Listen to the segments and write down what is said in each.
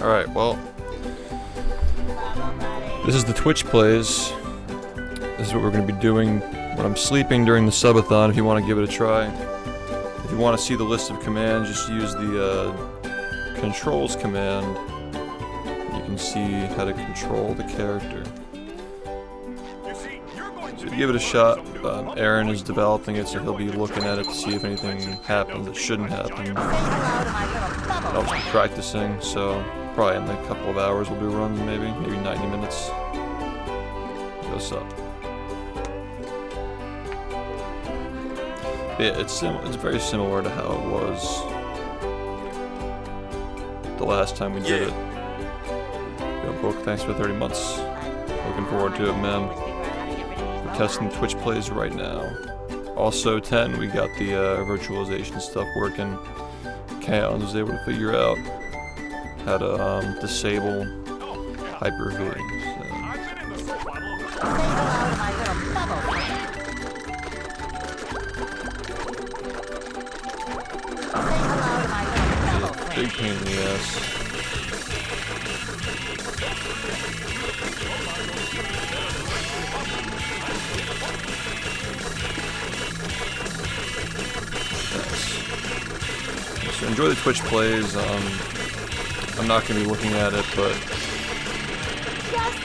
Alright, well, this is the Twitch plays. This is what we're going to be doing when I'm sleeping during the subathon, if you want to give it a try. If you want to see the list of commands, just use the controls command. You can see how to control the character. So give it a shot. Aaron is developing it, so he'll be looking at it to see if anything happens that shouldn't happen. I'll just be practicing, so probably in a couple of hours we'll do runs, maybe 90 minutes. What's up? Yeah, it's very similar to how it was the last time we did it. Yo, Book, thanks for 30 months. Looking forward to it, man. We're testing Twitch plays right now. Also, 10, we got the virtualization stuff working. Kaon was able to figure out how to disable Hyper-V. Big pain in the ass. Nice. So enjoy the Twitch plays. I'm not going to be looking at it, but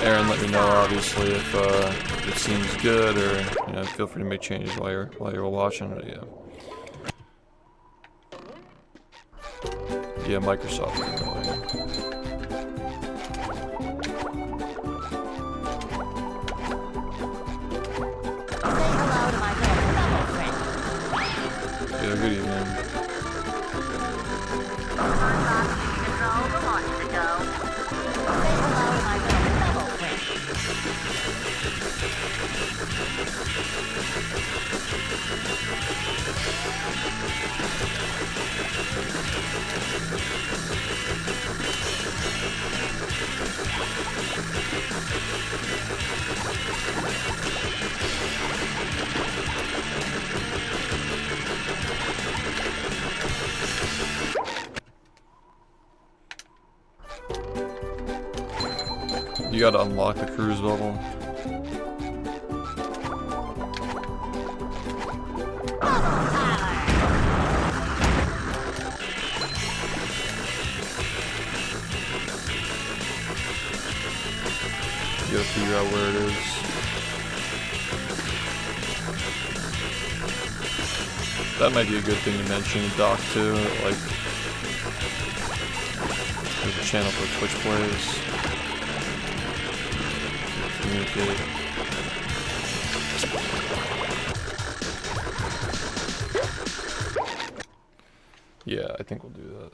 Aaron let me know obviously if it seems good, or feel free to make changes while you're watching. But yeah, Microsoft is annoying. Yeah, good evening. You gotta unlock the cruise bubble. You gotta figure out where it is. That might be a good thing to mention in Doc too, like there's a channel for Twitch plays. Communicate. Yeah, I think we'll do that.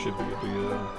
should be good to go.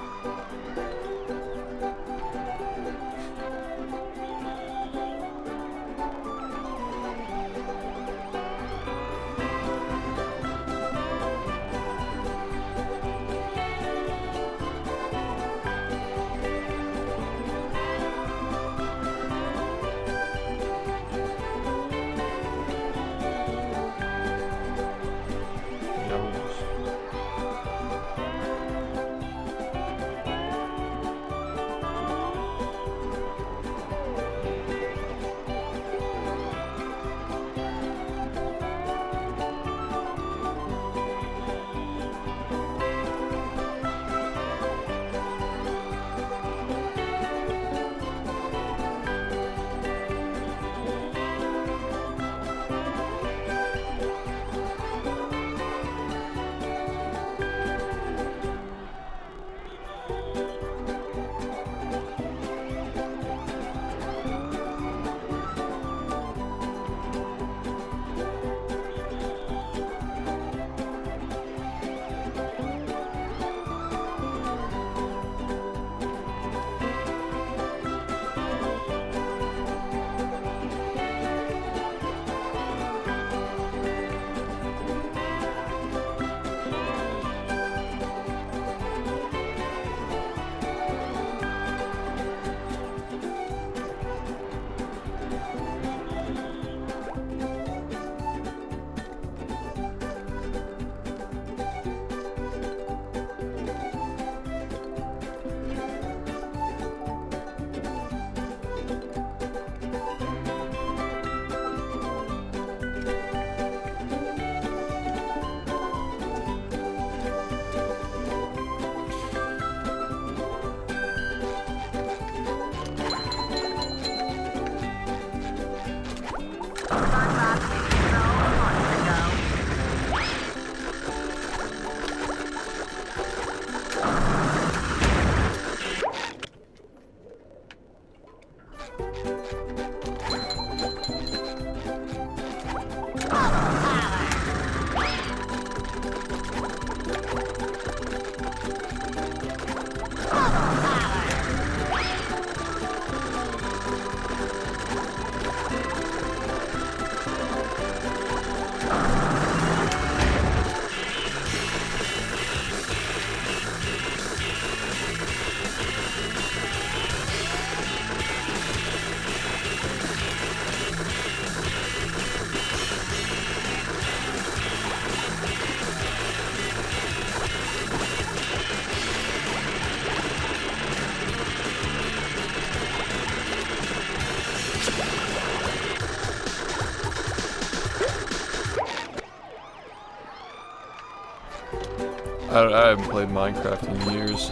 I haven't played Minecraft in years,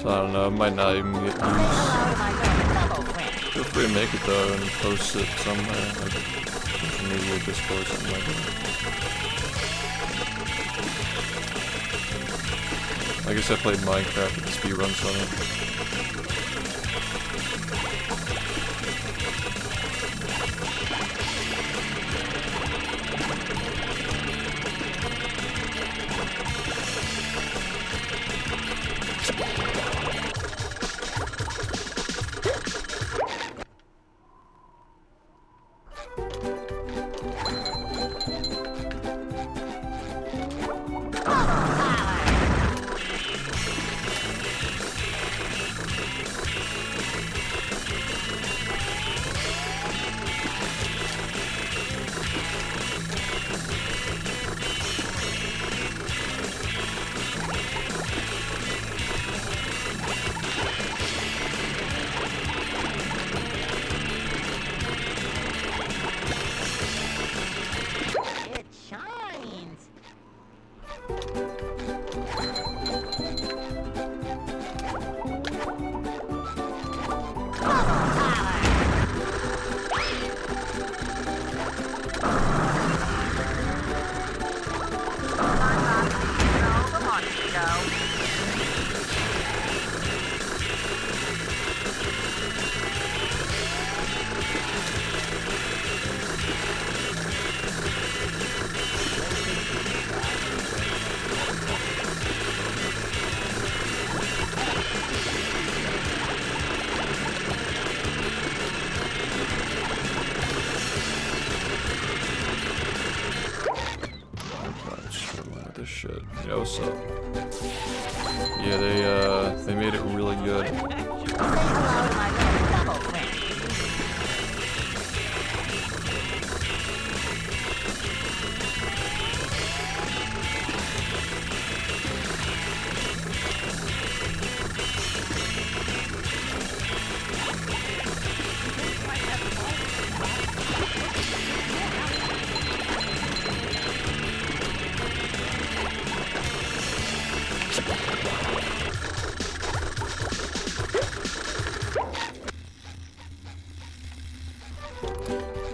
so I don't know, it might not even get used. Feel free to make it though and post it somewhere, like social media, Discord, something like that. I guess I played Minecraft at the Speedrun Summit. It shines. Yo, what's up? Yeah, they made it really good.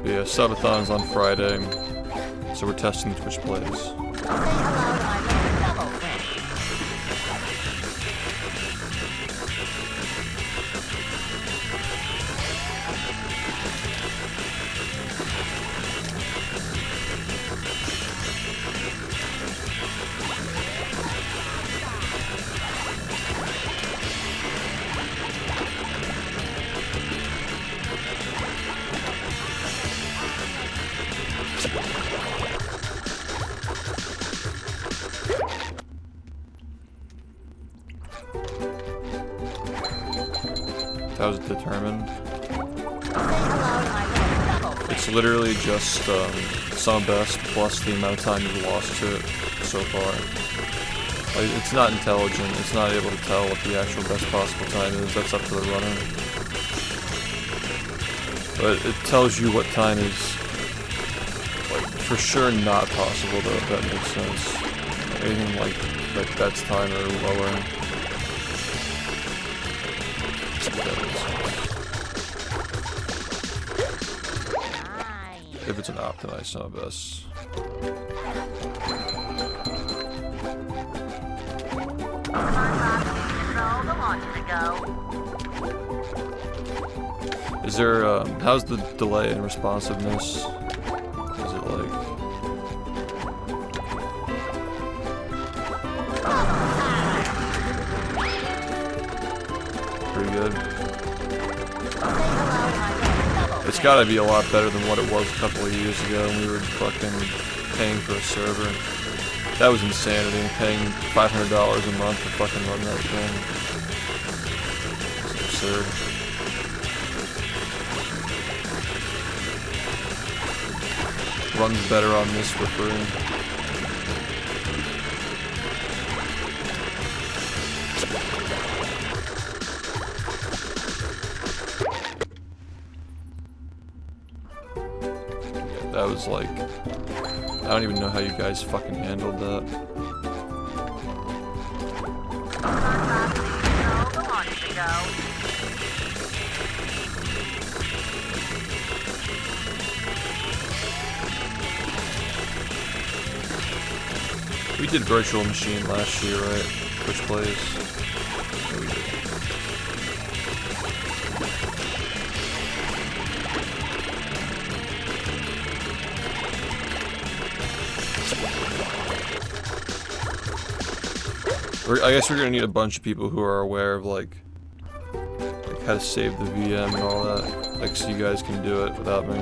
Yeah, subathon's on Friday, so we're testing the Twitch plays. How is it determined? It's literally just sum best plus the amount of time you've lost to it so far. Like, it's not intelligent, it's not able to tell what the actual best possible time is, that's up to the runner. But it tells you what time is, like, for sure not possible though, if that makes sense. Anything like that's time or lower. If it's an optimized sum best. Is there, how's the delay and responsiveness? Is it like... pretty good? It's gotta be a lot better than what it was a couple of years ago when we were fucking paying for a server. That was insanity, paying $500 a month to fucking run that thing. It's absurd. Runs better on this for free. That was like, I don't even know how you guys fucking handled that. We did virtual machine last year, right? Twitch plays. Yeah, we did. I guess we're gonna need a bunch of people who are aware of like how to save the VM and all that, like so you guys can do it without me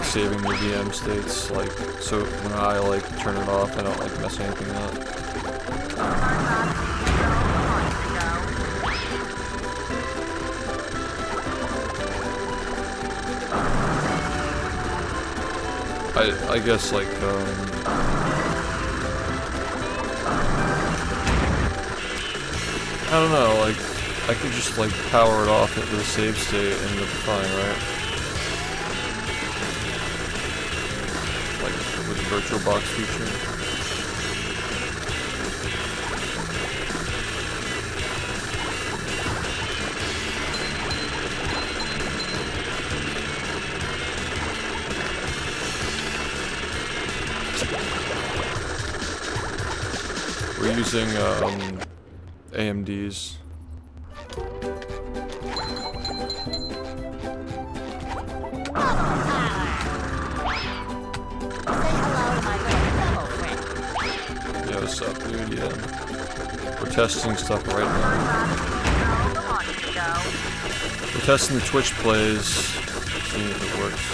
saving the VM states, like so when I like turn it off, I don't like mess anything up. I guess like I don't know, like, I could just, like, power it off into the save state and it'll be fine, right? Like, with the VirtualBox feature. We're using, AMDs. Yeah, what's up, dude? Yeah. We're testing stuff right now. We're testing the Twitch plays, seeing if it works.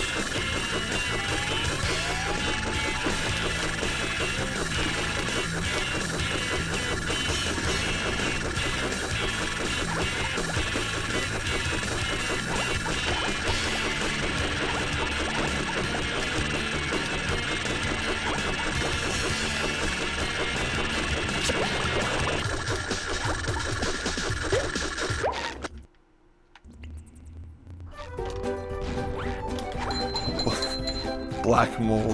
black mold.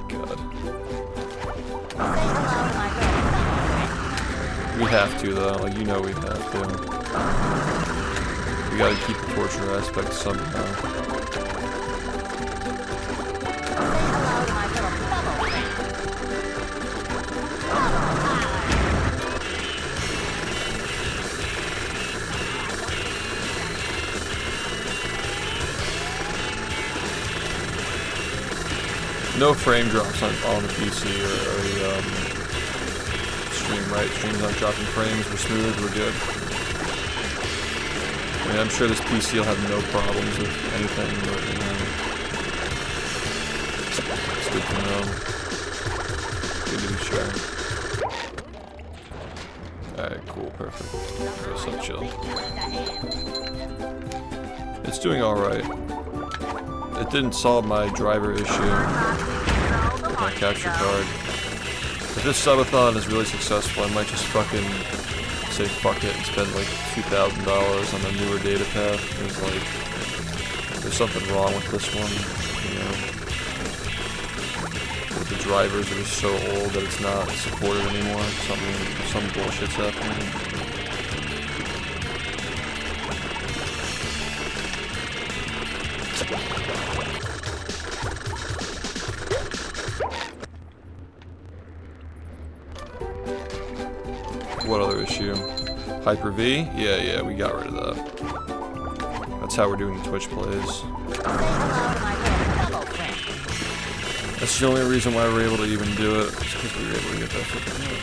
God. We have to though, like you know we have to. We gotta keep the torture aspect somehow. No frame drops on the PC or the stream, right? Streams aren't dropping frames, we're smooth, we're good. I mean, I'm sure this PC will have no problems with anything, but, you know, it's good to know. Good to be sure. Alright, cool, perfect. So chill. It's doing alright. It didn't solve my driver issue with my capture card. If this subathon is really successful, I might just fucking say fuck it and spend like $2,000 on a newer data path. Because like, there's something wrong with this one, you know. The drivers are so old that it's not supported anymore. Some bullshit's happening. What other issue? Hyper-V? Yeah, we got rid of that. That's how we're doing the Twitch plays. That's the only reason why we're able to even do it. It's because we were able to get that fucking hit.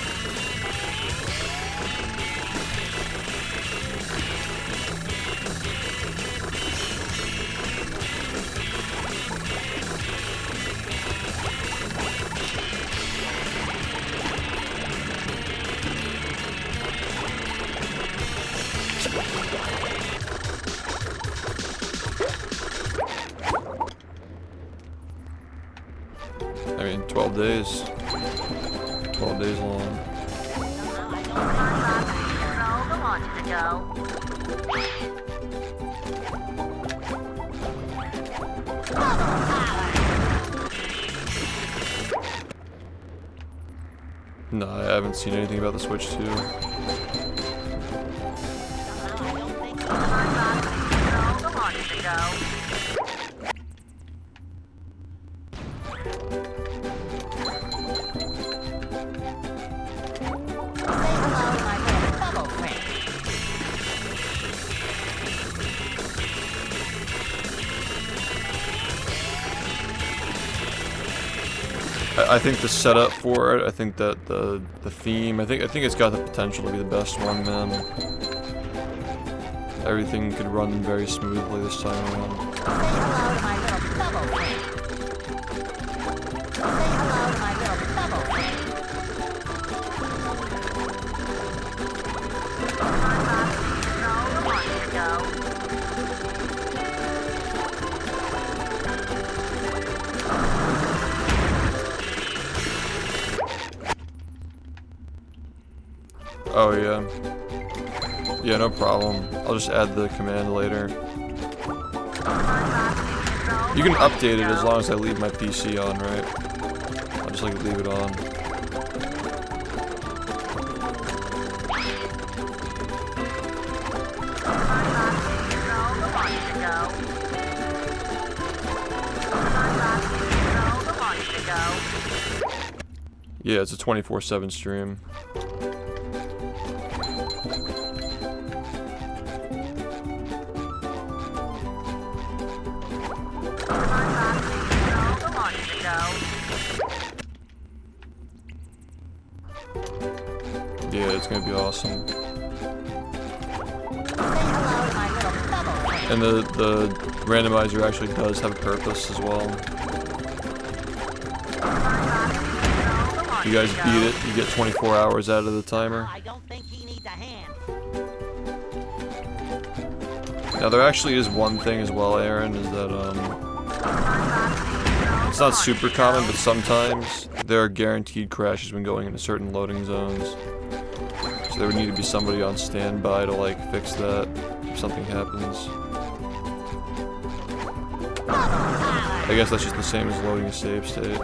I mean, 12 days. 12 days long. No, I haven't seen anything about the Switch 2. I think the setup for it, I think that the theme, I think it's got the potential to be the best one, man. Everything could run very smoothly this time around. Oh yeah. Yeah, no problem. I'll just add the command later. You can update it as long as I leave my PC on, right? I'll just like leave it on. Yeah, it's a 24/7 stream. Yeah, it's gonna be awesome. And the randomizer actually does have a purpose as well. You guys beat it, you get 24 hours out of the timer. Now there actually is one thing as well, Aaron, is that it's not super common, but sometimes there are guaranteed crashes when going into certain loading zones. So there would need to be somebody on standby to like fix that if something happens. I guess that's just the same as loading a save state.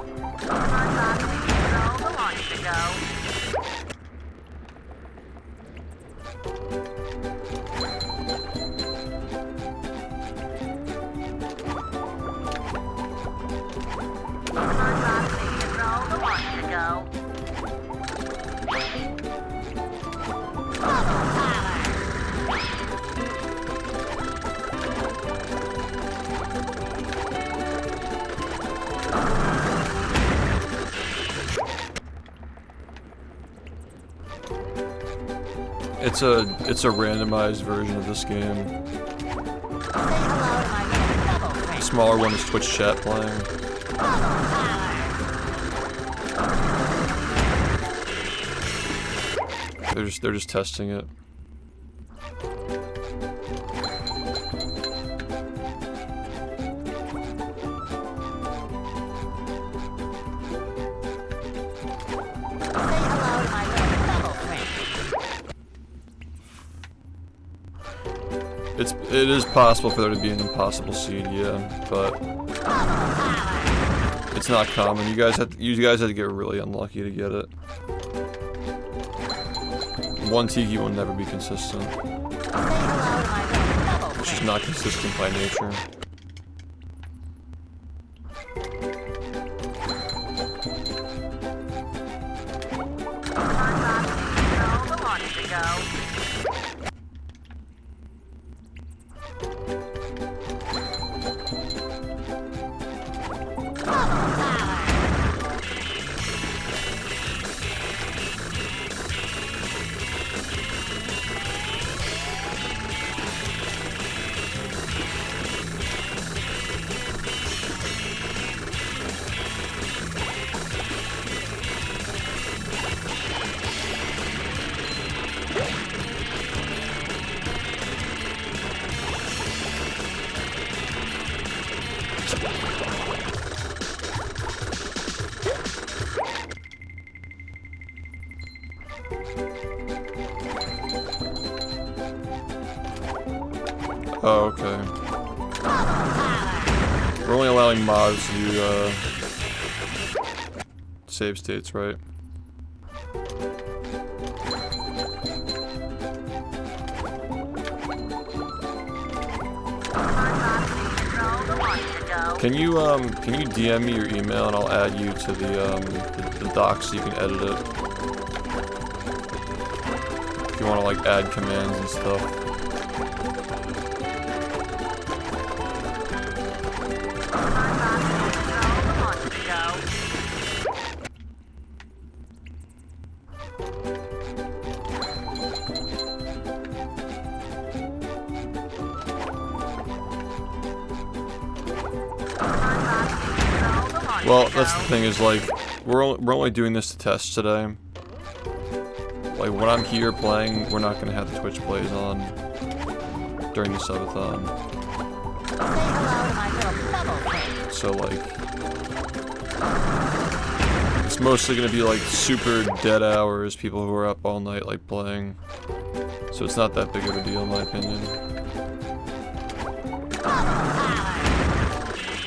It's a randomized version of this game. The smaller one is Twitch chat playing. They're just testing it. It is possible for there to be an impossible seed, yeah, but it's not common. You guys had to get really unlucky to get it. One Tiki will never be consistent. It's just not consistent by nature. Oh, okay. We're only allowing mods to do, save states, right? Can you DM me your email and I'll add you to the doc so you can edit it? If you want to like add commands and stuff. Well, that's the thing is, like, we're only doing this to test today. Like, when I'm here playing, we're not going to have the Twitch plays on during the subathon. So, like, it's mostly going to be, like, super dead hours, people who are up all night, like, playing. So it's not that big of a deal, in my opinion.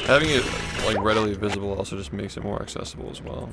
Having it like readily visible also just makes it more accessible as well.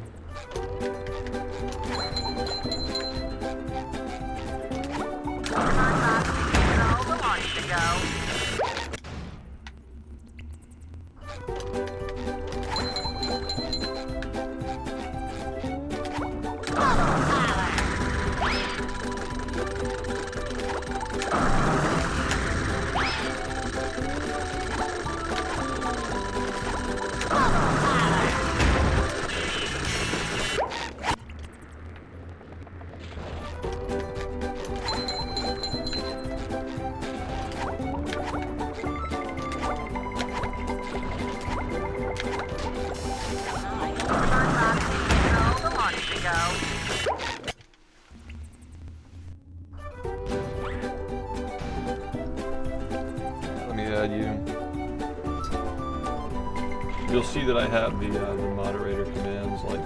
You'll see that I have the moderator commands like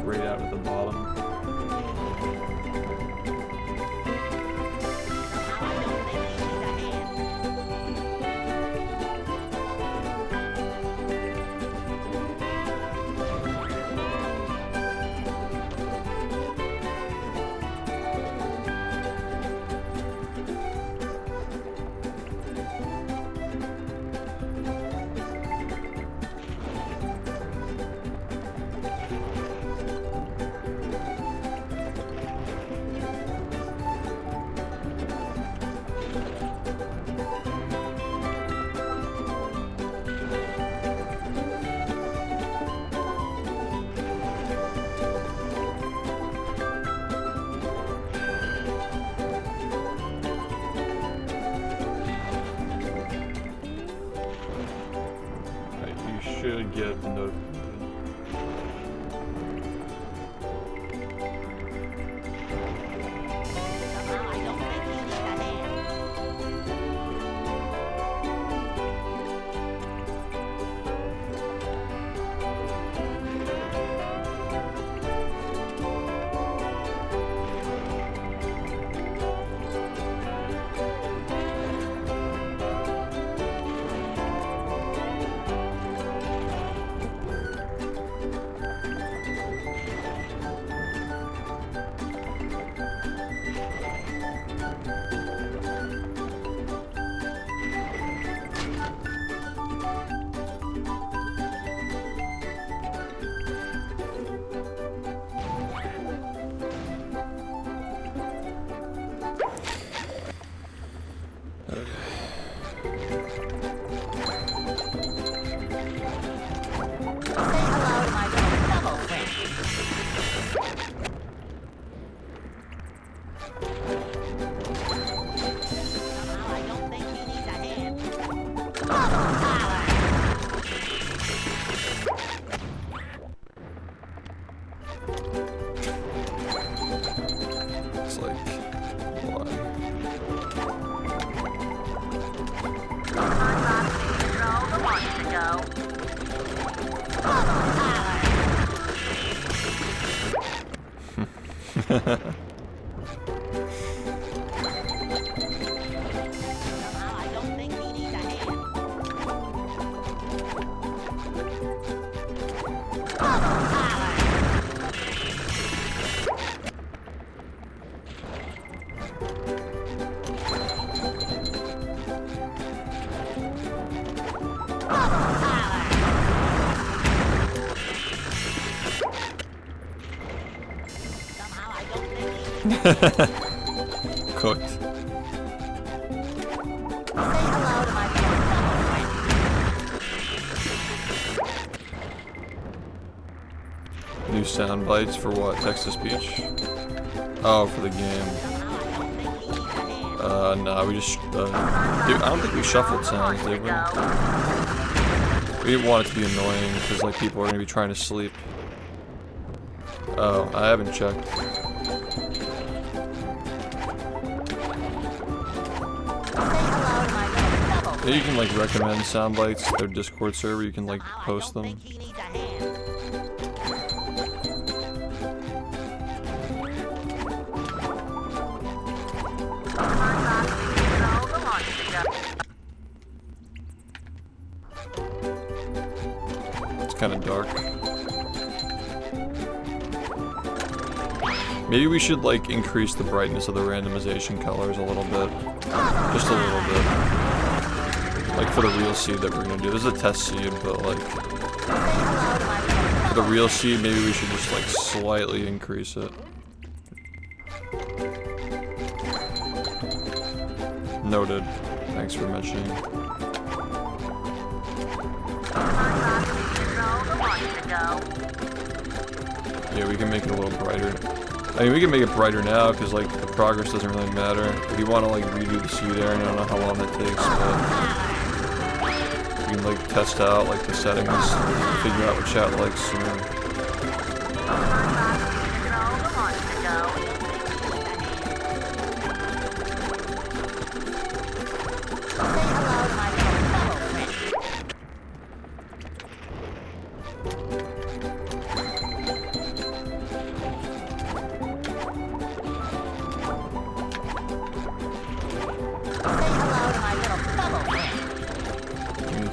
right out at the bottom. should get the notification. It's like, why? Cooked. New sound bites for what? Text to speech? Oh, for the game. Nah, we just, dude, I don't think we shuffled sounds, did we? We didn't want it to be annoying, because, like, people are gonna be trying to sleep. Oh, I haven't checked. Maybe you can, like, recommend sound bites to their Discord server, you can, like, post them. It's kind of dark. Maybe we should, like, increase the brightness of the randomization colors a little bit. Just a little bit. Like, for the real seed that we're gonna do. This is a test seed, but, like, for the real seed, maybe we should just, like, slightly increase it. Noted. Thanks for mentioning. Yeah, we can make it a little brighter. I mean, we can make it brighter now, because, like, the progress doesn't really matter. If you want to, like, redo the seed area, I don't know how long that takes, but you can, like, test out, like, the settings, figure out what chat likes, you know.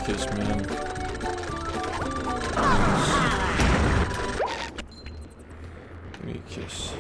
Kiss, man. Give me a kiss.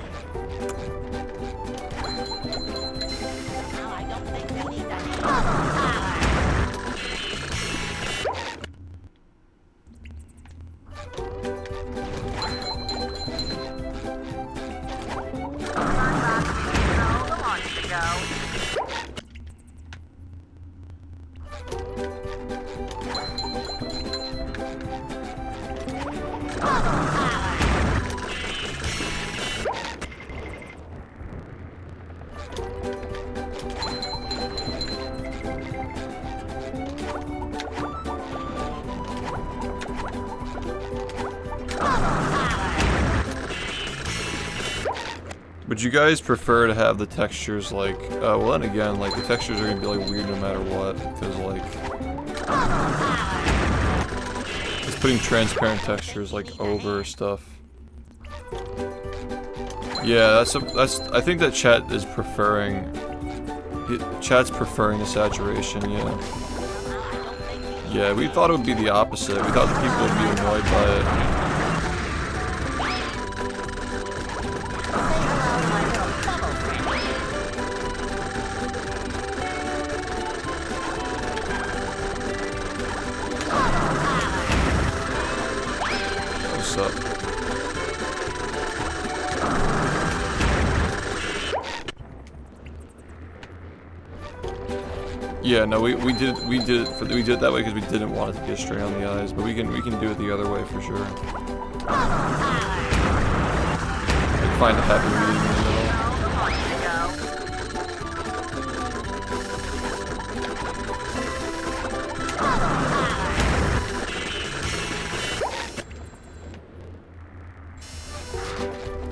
Would you guys prefer to have the textures like, well then again, like the textures are gonna be like weird no matter what, because like, just putting transparent textures like over stuff. Yeah, I think that chat is preferring, chat's preferring the saturation, yeah. Yeah, we thought it would be the opposite. We thought the people would be annoyed by it. What's up? Yeah, no, we did it that way because we didn't want it to get straight on the eyes, but we can do it the other way for sure. Like find a happy medium in the middle.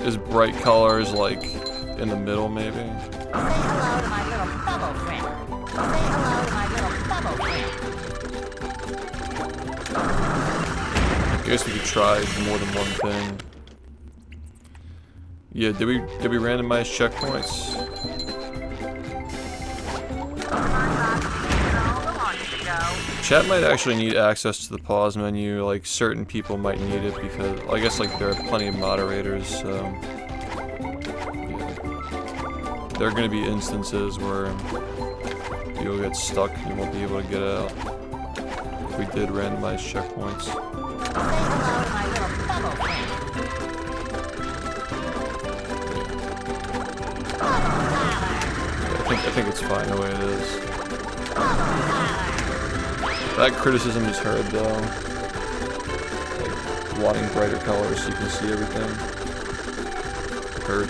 Is bright colors like in the middle maybe? Say hello to my little bubble friend. Say hello to my little bubble friend. I guess we could try more than one thing. Yeah, did we randomize checkpoints? Chat might actually need access to the pause menu, like certain people might need it because I guess like there are plenty of moderators, so yeah. There are gonna be instances where you'll get stuck and you won't be able to get out if we did randomize checkpoints. I think it's fine the way it is. That criticism is heard though. Like wanting brighter colors so you can see everything. Heard.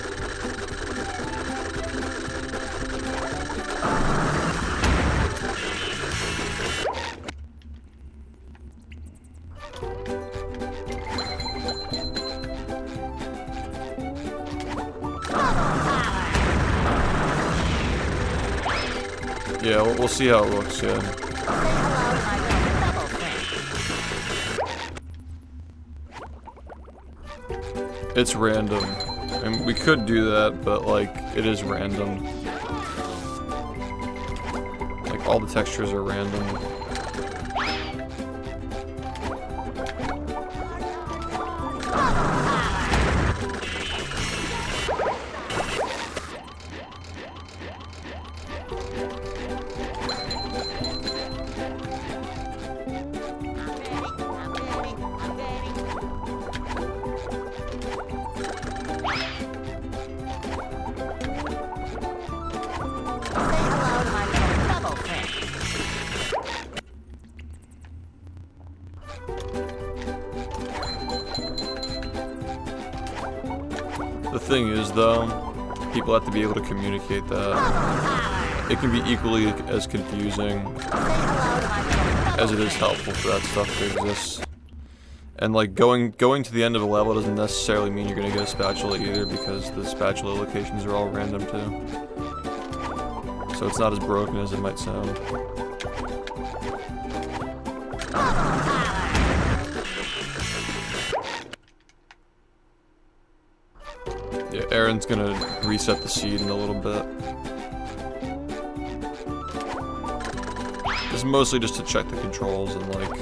Yeah, we'll see how it looks, yeah. It's random. And we could do that, but like, it is random. Like, all the textures are random. The thing is, though, people have to be able to communicate that. It can be equally as confusing as it is helpful for that stuff to exist. And like going to the end of a level doesn't necessarily mean you're gonna get a spatula either, because the spatula locations are all random too. So it's not as broken as it might sound. Yeah, Aaron's gonna reset the seed in a little bit. It's mostly just to check the controls and like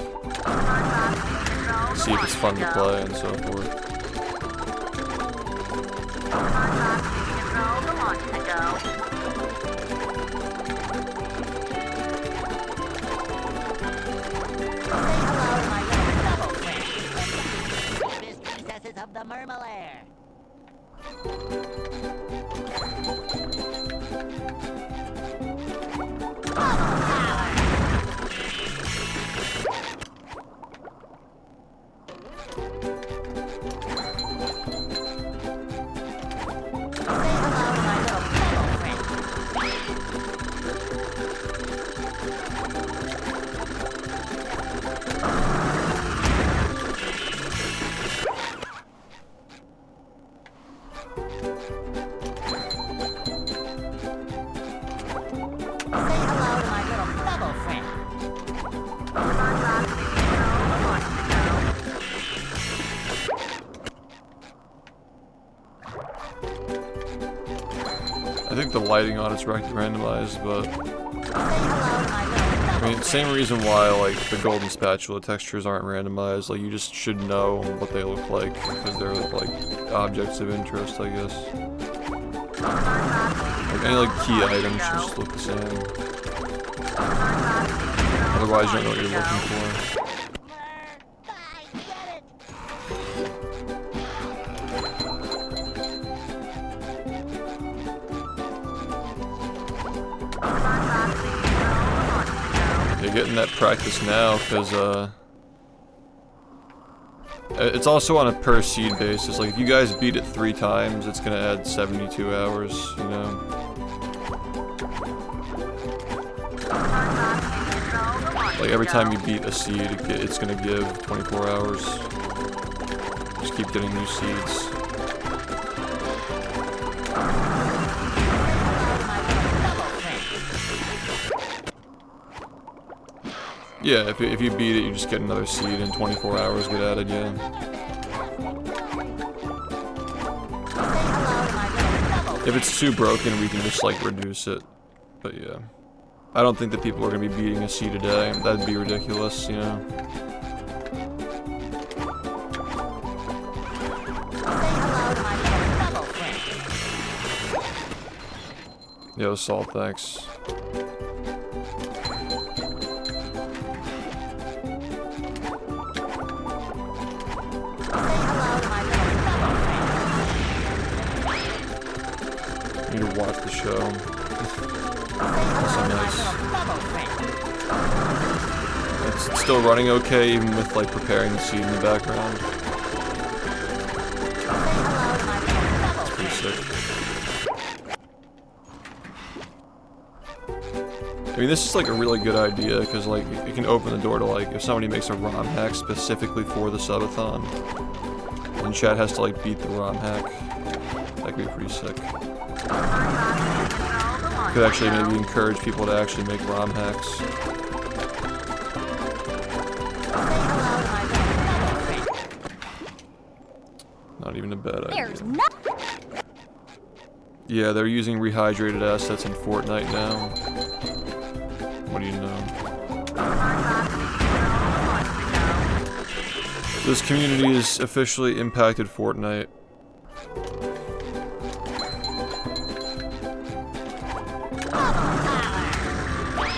see if it's fun to play and so forth. Of the Murmalair. think the lighting on it's randomized, but I mean, same reason why like the golden spatula textures aren't randomized. Like you just should know what they look like because they're like objects of interest, I guess. Like any like key items should just look the same. Otherwise, you don't know what you're looking for. You're getting that practice now, because it's also on a per seed basis. Like if you guys beat it 3 times, it's gonna add 72 hours, you know. Like every time you beat a seed, it's gonna give 24 hours. Just keep getting new seeds. Yeah, if you beat it, you just get another seed and 24 hours get added, yeah. If it's too broken, we can just like reduce it. But yeah. I don't think that people are going to be beating a seed a day. That'd be ridiculous, you know. Yo, Salt, thanks. I need to watch the show. That's so nice. It's still running okay, even with like preparing the seed in the background. It's pretty sick. I mean, this is like a really good idea because like it can open the door to like if somebody makes a ROM hack specifically for the subathon, and chat has to like beat the ROM hack. That could be pretty sick. Could actually maybe encourage people to actually make ROM hacks. Not even a bad idea. Yeah, they're using rehydrated assets in Fortnite now. What do you know? This community has officially impacted Fortnite.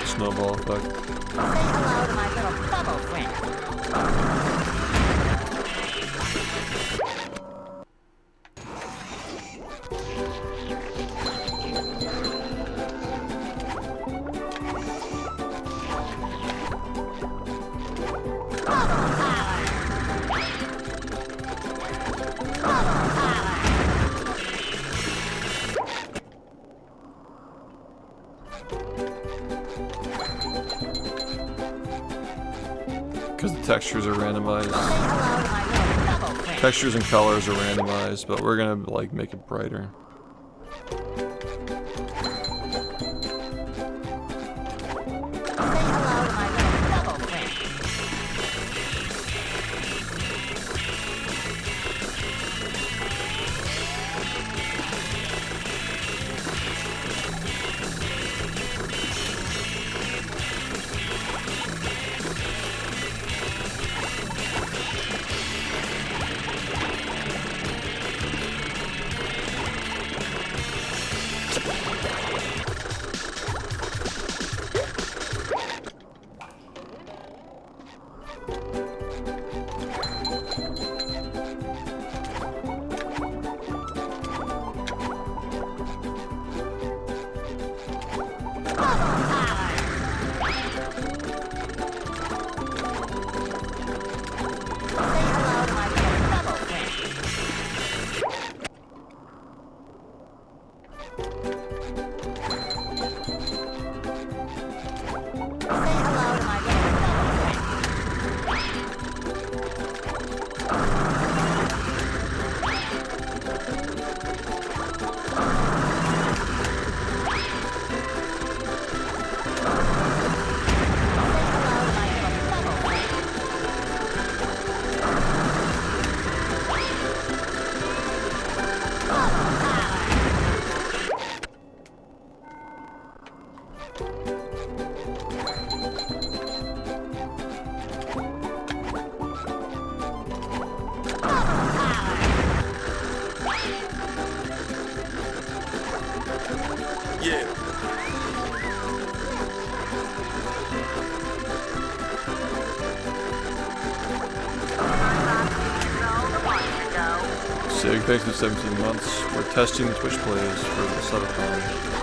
Snowball effect. Because the textures are randomized. Textures and colors are randomized, but we're gonna like make it brighter. Sig, thanks for 17 months. We're testing the Twitch plays for the Subathon.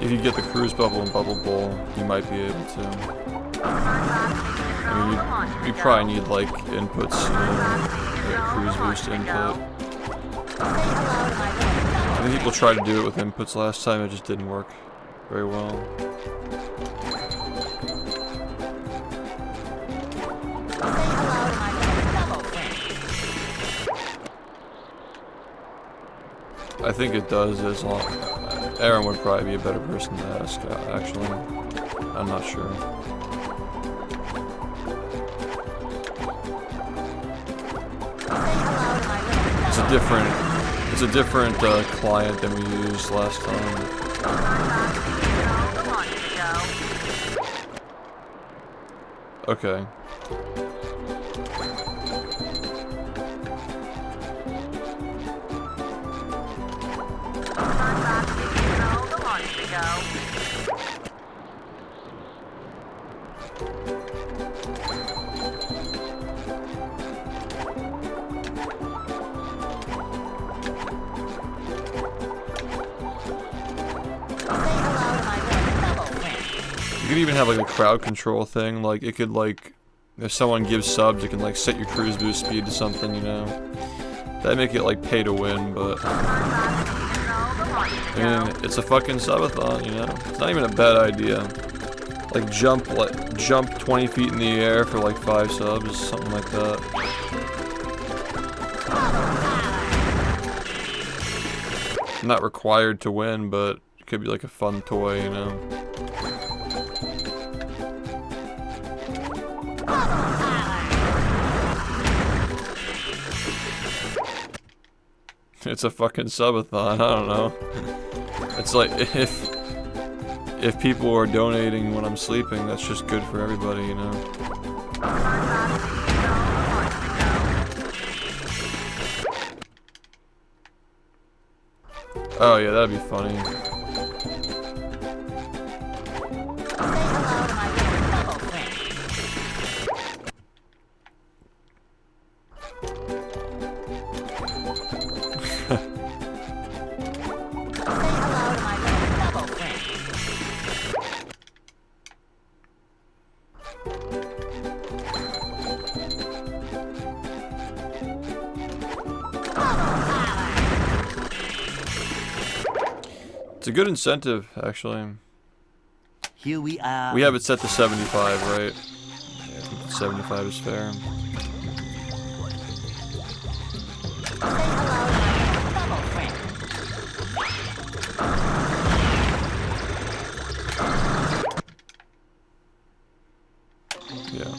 If you get the cruise bubble and bubble bowl, you might be able to. I mean, you probably need like inputs, you know, like cruise boost input. I think people tried to do it with inputs last time, it just didn't work very well. I think it does as long. Aaron would probably be a better person to ask, actually. I'm not sure. It's a different client than we used last time. Okay. You could even have like a crowd control thing, like it could like, if someone gives subs, it can like set your cruise boost speed to something, you know. That'd make it like pay to win, but I mean, it's a fucking subathon, you know. It's not even a bad idea. Like jump 20 feet in the air for like 5 subs, something like that. Not required to win, but it could be like a fun toy, you know. It's a fucking subathon, I don't know. It's like, if people are donating when I'm sleeping, that's just good for everybody, you know? Oh yeah, that'd be funny. It's a good incentive, actually. Here we are. We have it set to 75, right? Yeah, I think 75 is fair. Yeah.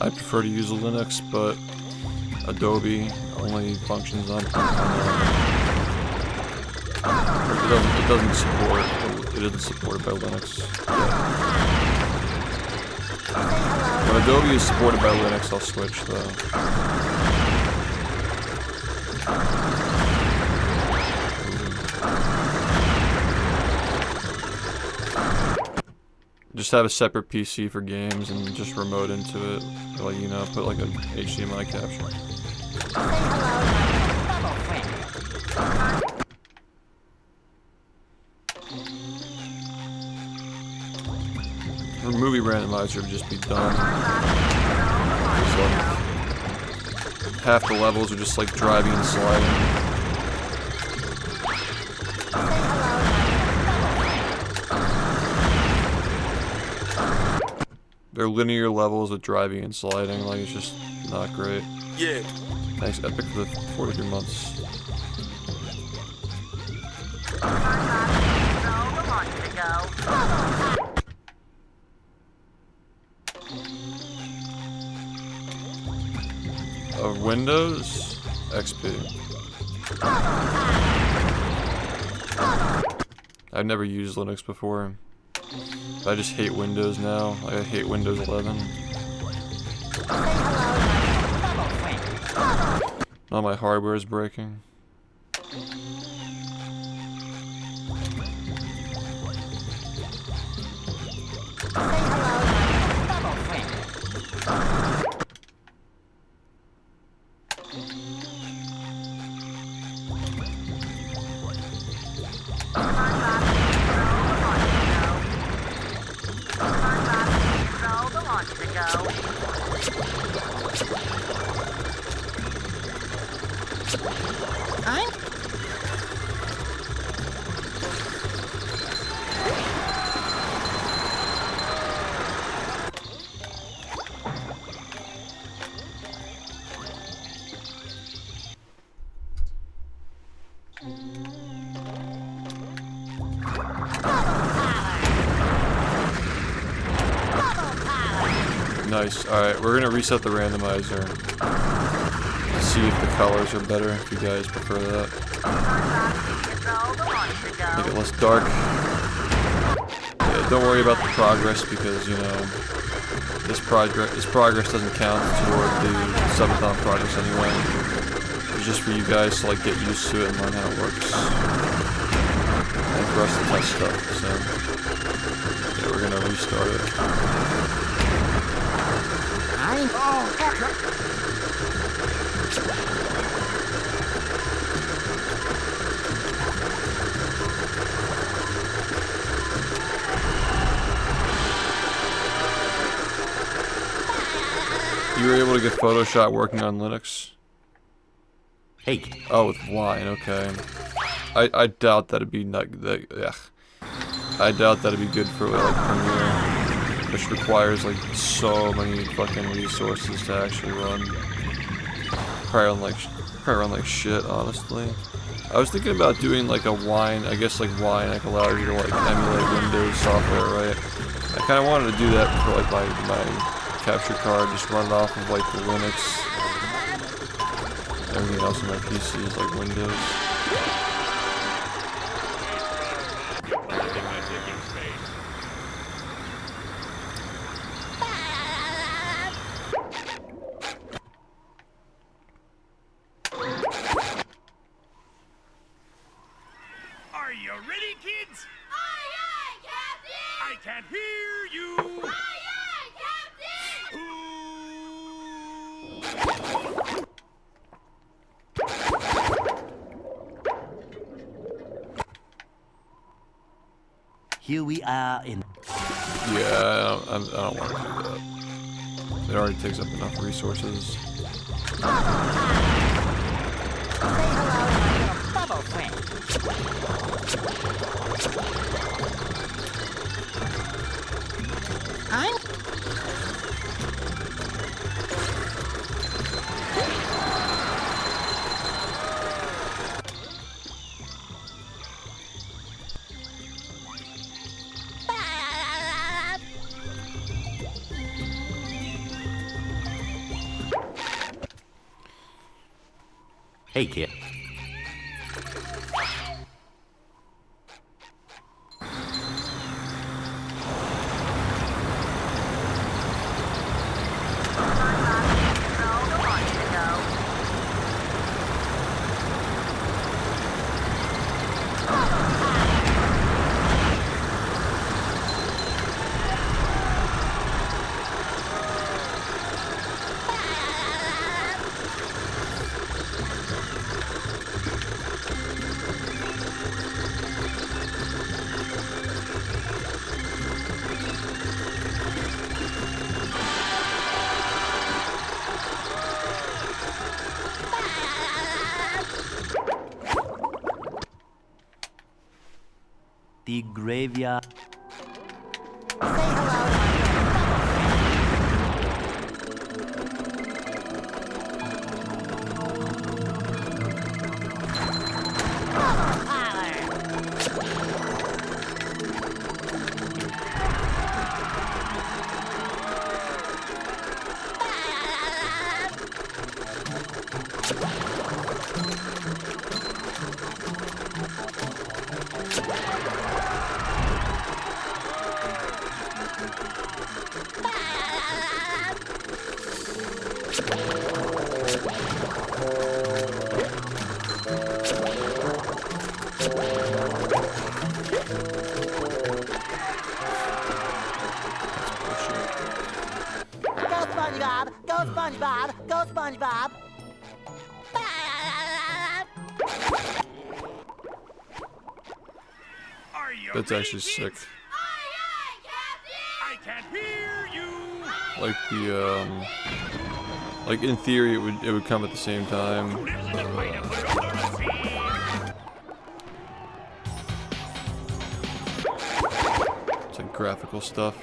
I prefer to use Linux, but Adobe only functions on it doesn't support it isn't supported by Linux yet. When Adobe is supported by Linux, I'll switch though. Just have a separate PC for games and just remote into it. Like, you know, put like a HDMI capture. Say hello to my little bubble friend. Or movie randomizer would just be done. Just like, half the levels are just like driving and sliding. They're linear levels with driving and sliding, like it's just not great. Yeah. Thanks Epic for the 43 months. Of Windows, XP. I've never used Linux before. But I just hate Windows now. Like, I hate Windows 11. All my hardware is breaking. Nice. Alright, we're gonna reset the randomizer to see if the colors are better, if you guys prefer that. Make it less dark. Yeah, don't worry about the progress because, you know, this progress doesn't count toward the subathon projects anyway. It's just for you guys to like get used to it and learn how it works. And for us to test stuff, so yeah, we're gonna restart it. You were able to get Photoshop working on Linux? Hey. Oh, with Wine, okay. I doubt that'd be I doubt that'd be good for like Premiere, which requires like so many fucking resources to actually run. Probably run like shit, honestly. I was thinking about doing like a Wine. I guess like Wine like allows you to like emulate Windows software, right? I kind of wanted to do that for like my capture card, just run it off of like the Linux. Everything else on my PC is like Windows. Are you ready, kids? Aye, aye, Captain! I can't hear you. Aye, aye, Captain! Here we are in. Yeah, I don't want to do that. It already takes up enough resources. Bubble friend. Hey, kid. The graveyard. Say hello to my SpongeBob! Go SpongeBob! Go SpongeBob! Are you That's ready, actually kids? sick. Aye, aye, Captain! I can't hear you. Like the like in theory it would come at the same time. Who lives in the pineapple under the sea? It's like graphical stuff.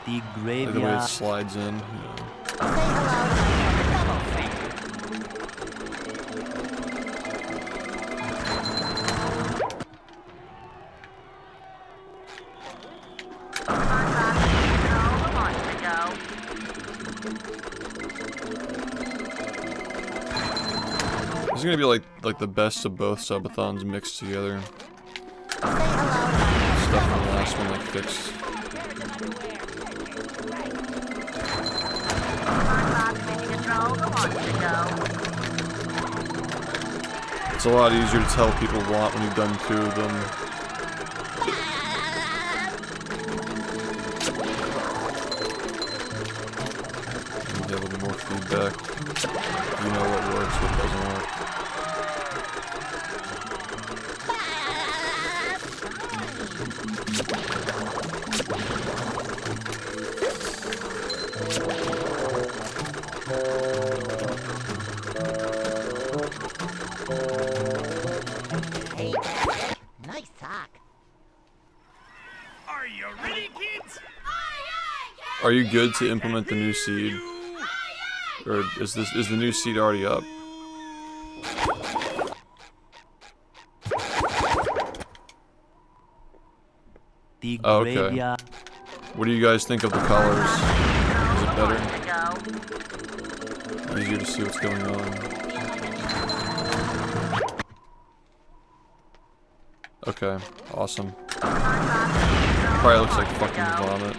The Like the way it graveyard. slides in. Say hello to my double friend. This is gonna be like the best of both subathons mixed together. Stuff from the last one like fixed. It's a lot easier to tell people want when you've done 2 of them. You get a little more feedback. You know what works, what doesn't work. Hey, Patrick. Nice sock. Are you ready, kids? Aye, aye, Captain! Are you good to implement the new seed? You. Or is the new seed already up? The Oh, okay. graveyard. What do you guys think of the colors? Is it better? Easier to see what's going on. Okay, awesome. Probably looks like fucking vomit,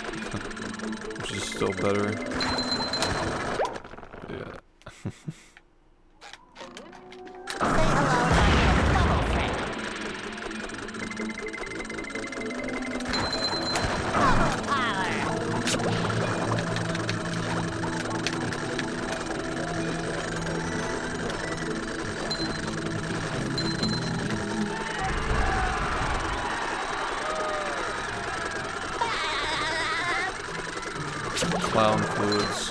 which is still better. Yeah. Clown fluids.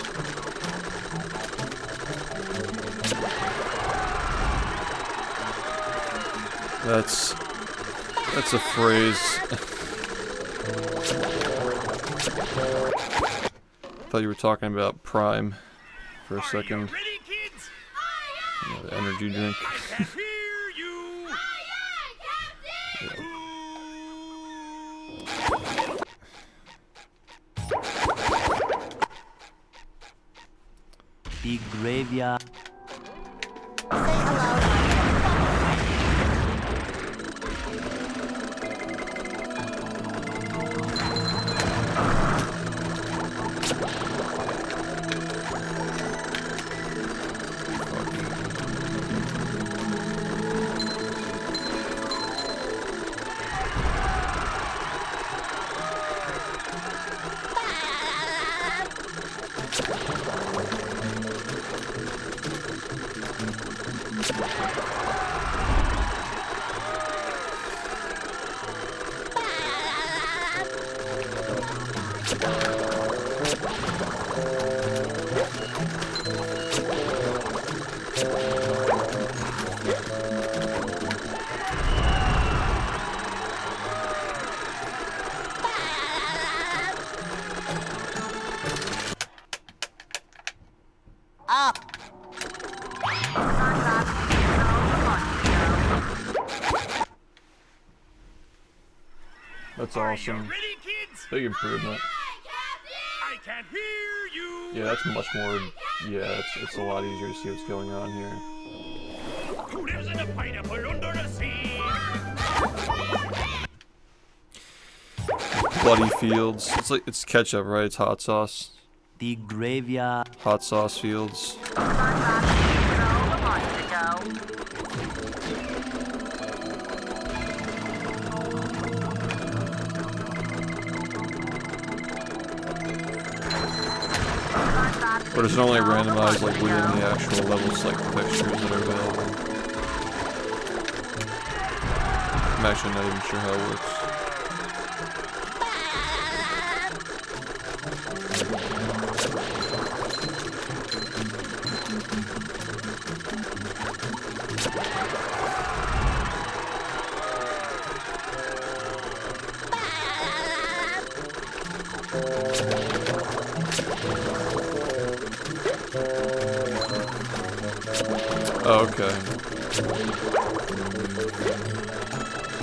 That's a phrase. Thought you were talking about Prime for a Are you second. ready, kids? The energy drink. I can't hear you. Aye, aye, Captain! The graveyard. Up. That's Are you awesome. ready, kids? Big improvement. I can't hear you. Yeah, that's much more. Yeah, it's a lot easier to see what's going on here. Who lives in a pineapple under the sea? Bloody fields. It's like it's ketchup, right? It's hot sauce. The graveyard. Hot sauce fields. Or does it only randomize like within the actual levels, like textures that are available? I'm actually not even sure how it works. Oh, okay.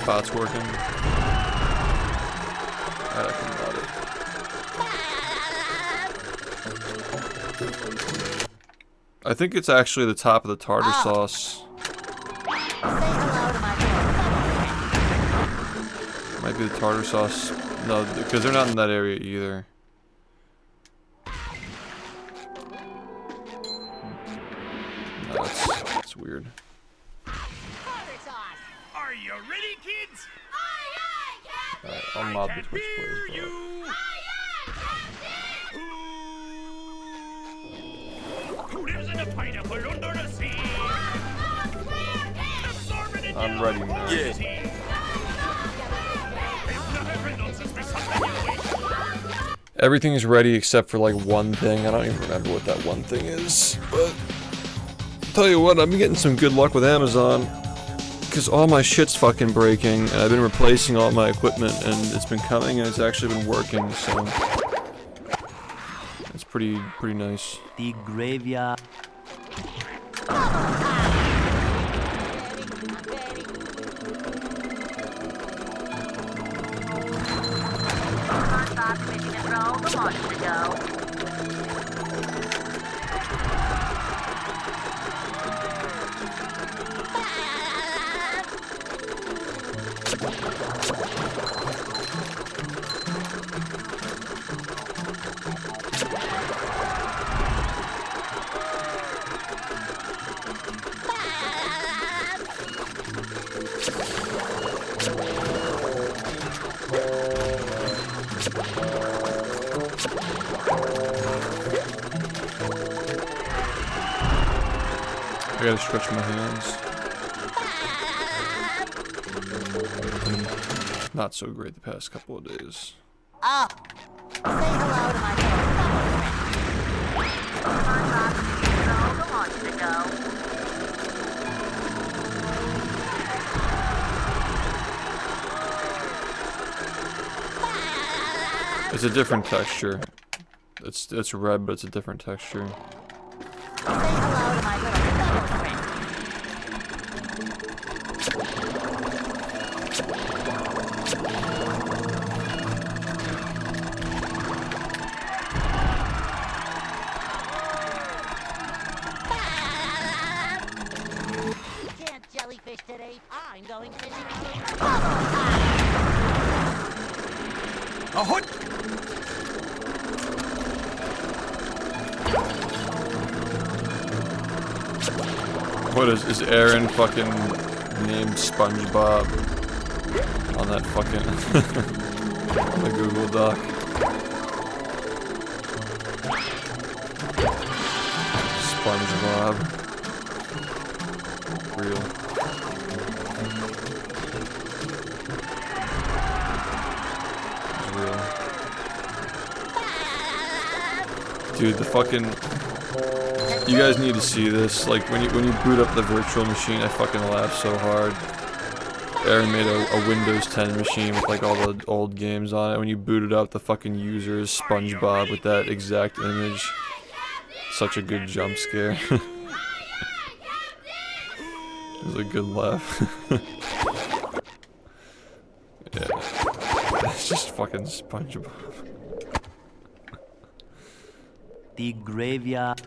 Bot's working. I can mod it. I think it's actually the top of the tartar sauce. Might be the tartar sauce. No, because they're not in that area either. No, that's weird. Are you ready, kids? Alright, I'll mod the Can't Twitch hear plays. you. Who lives in a pineapple under the sea? Absorbing it I'm down. ready, man. If not every nonsense be something you wish. Everything is ready except for like one thing. I don't even remember what that one thing is. But tell you what, I'm getting some good luck with Amazon. Because all my shit's fucking breaking, and I've been replacing all my equipment, and it's been coming, and it's actually been working, so it's pretty nice. The graveyard. I gotta stretch my hands. Not so great the past couple of days. Up. Say hello to my It's a different texture. It's red, but it's a different texture. Say hello to my little fellow friend. Can't jellyfish today. I'm going fishing. Ahoy! What is Aaron fucking named SpongeBob on that fucking on the Google Doc? SpongeBob. Real. It's real. Dude, the fucking. You guys need to see this. Like when you boot up the virtual machine, I fucking laugh so hard. Aaron made a Windows 10 machine with like all the old games on it. When you boot it up, the fucking user is SpongeBob with that exact image. such a good jump scare. It was a good laugh. Yeah. It's just fucking SpongeBob. The graveyard.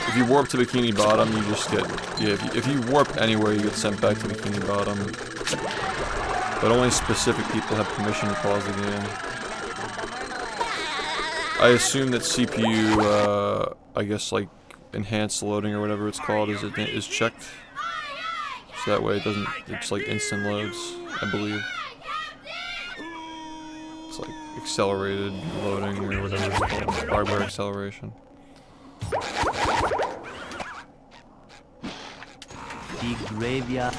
If you warp to Bikini Bottom, you just get... Yeah, if you warp anywhere, you get sent back to Bikini Bottom. But only specific people have permission to pause the game. I assume that CPU, I guess like, enhanced loading or whatever it's called is checked. So that way it doesn't... It's like instant loads, I believe. It's like accelerated loading or whatever it's called. Hardware acceleration. The graveyard.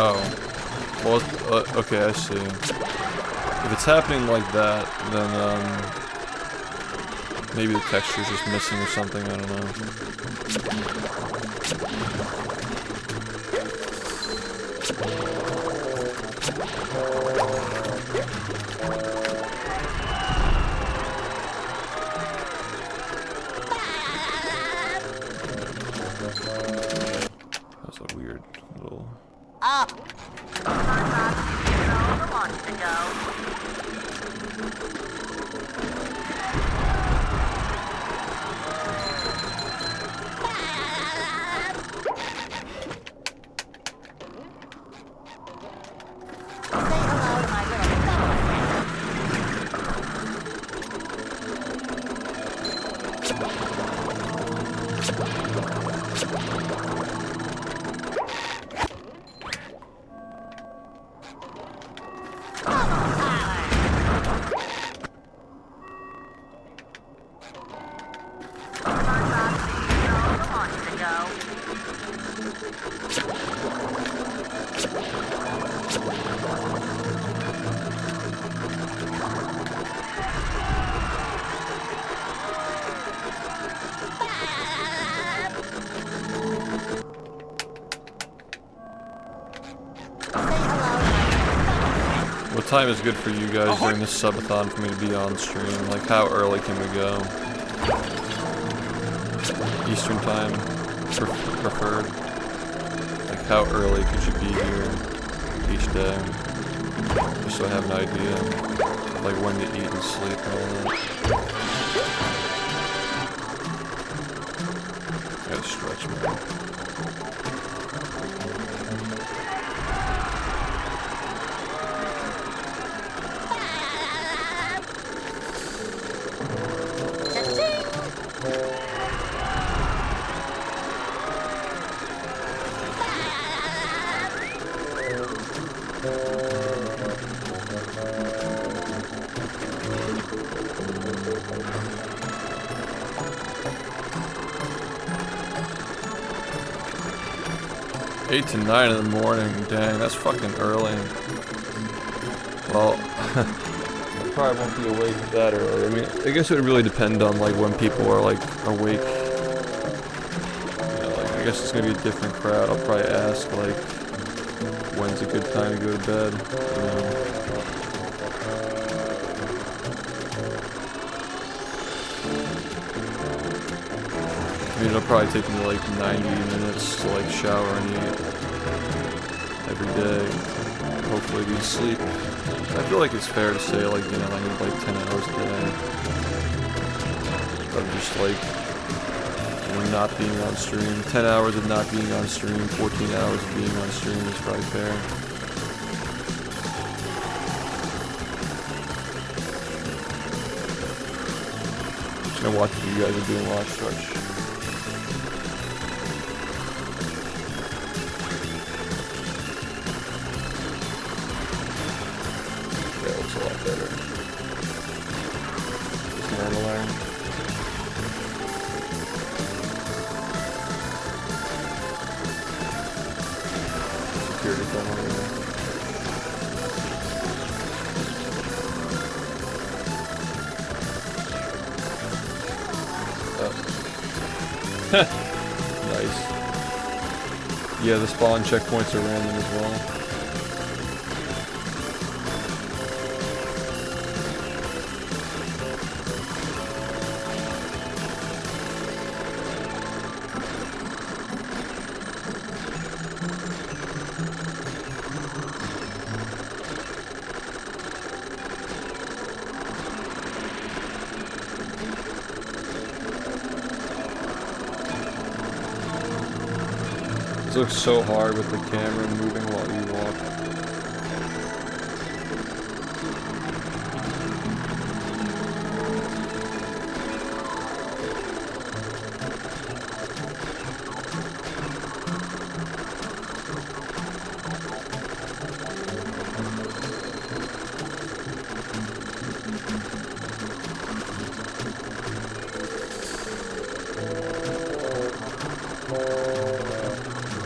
Oh. Well, okay, I see. If it's happening like that, then, maybe the texture's just missing or something, I don't know. That's a weird little... Up! What time is good for you guys during this subathon for me to be on stream? Like, how early can we go? Eastern time preferred? Like, how early could you be here each day? Just so I have an idea of, like, when to eat and sleep and all that. I gotta stretch, man. Eight to 9 in the morning, dang, that's fucking early. Well, I probably won't be awake that early. I mean, I guess it would really depend on like when people are like awake. You know, like I guess it's gonna be a different crowd. I'll probably ask like, when's a good time to go to bed? You know? I mean, it'll probably take me like 90 minutes to like shower and eat every day. hopefully be asleep. I feel like it's fair to say, like, you know, I need like 10 hours a day of just like, you know, not being on stream. 10 hours of not being on stream, 14 hours of being on stream is probably fair. Just gonna watch what you guys are doing while I stretch. Yeah, it looks a lot better. Just normal iron. Security thumb over there. Nice. Yeah, the spawn checkpoints are random as well. This looks so hard with the camera moving while you walk.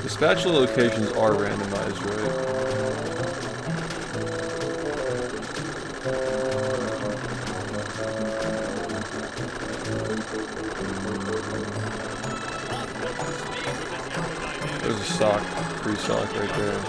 The spatula locations are randomized, right? There's a sock, free sock right there.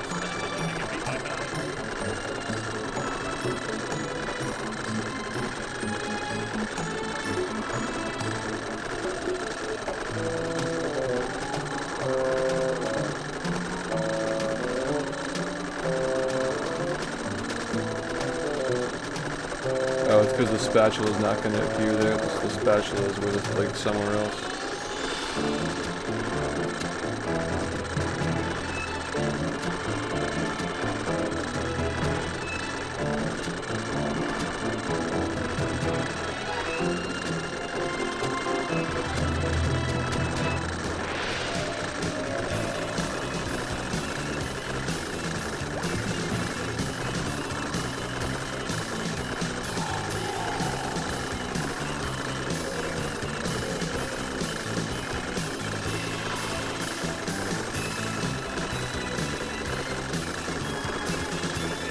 Oh, it's because the spatula is not going to appear there. The spatula is where it's like somewhere else.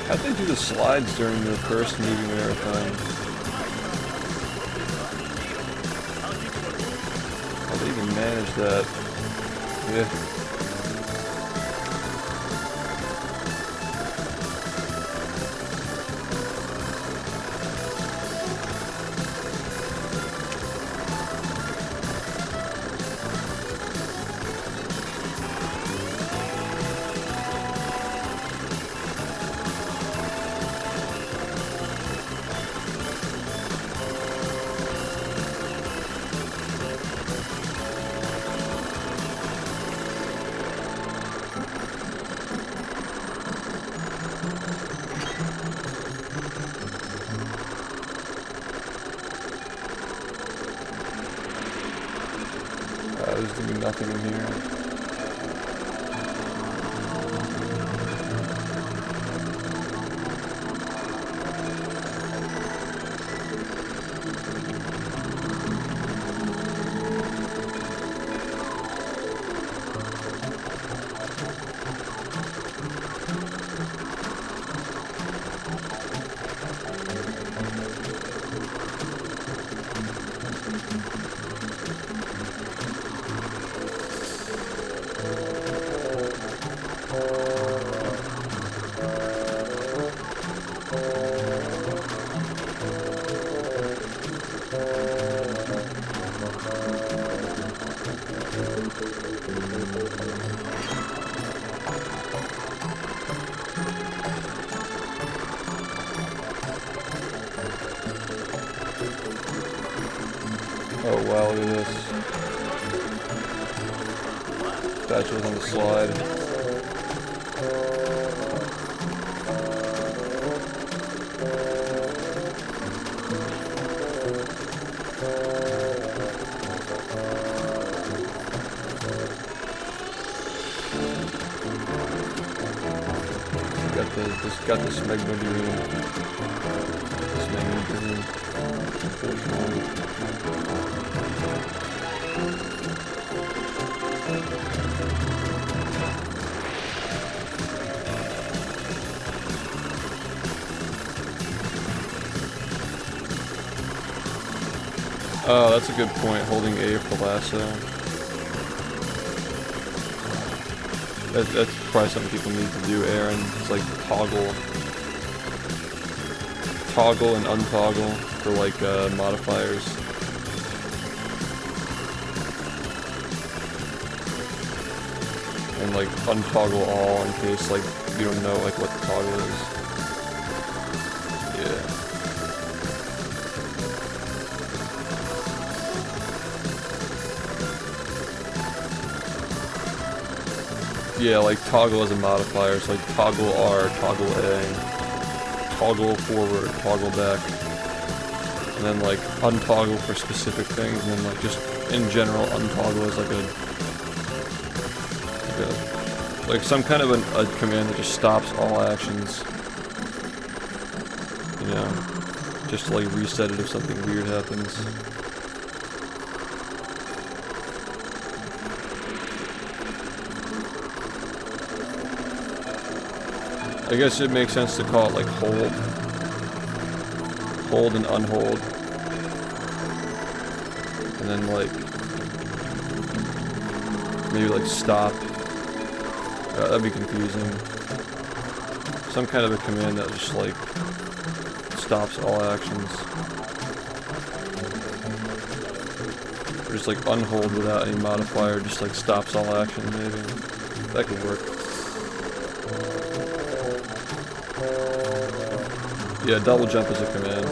How'd they do the slides during the first movie marathon? How'd they even manage that? Yeah. There's gonna be nothing in here. Oh wow, look at this. Spatulas on the slide. Got this magma green. This magma green. Oh, that's a good point, holding A for the lasso. That's probably something people need to do, Aaron. It's like toggle and untoggle for like modifiers. And like untoggle all in case like you don't know like what the toggle is. Yeah. Yeah, like toggle as a modifier, so like toggle R, toggle A, toggle forward, toggle back, and then like untoggle for specific things, and then like just in general untoggle is like some kind of a command that just stops all actions, you know, just to like reset it if something weird happens. I guess it makes sense to call it like hold and unhold, and then like maybe like stop. That'd be confusing. Some kind of a command that just like stops all actions, or just like unhold without any modifier, just like stops all action. Maybe that could work. Yeah, double jump is a command.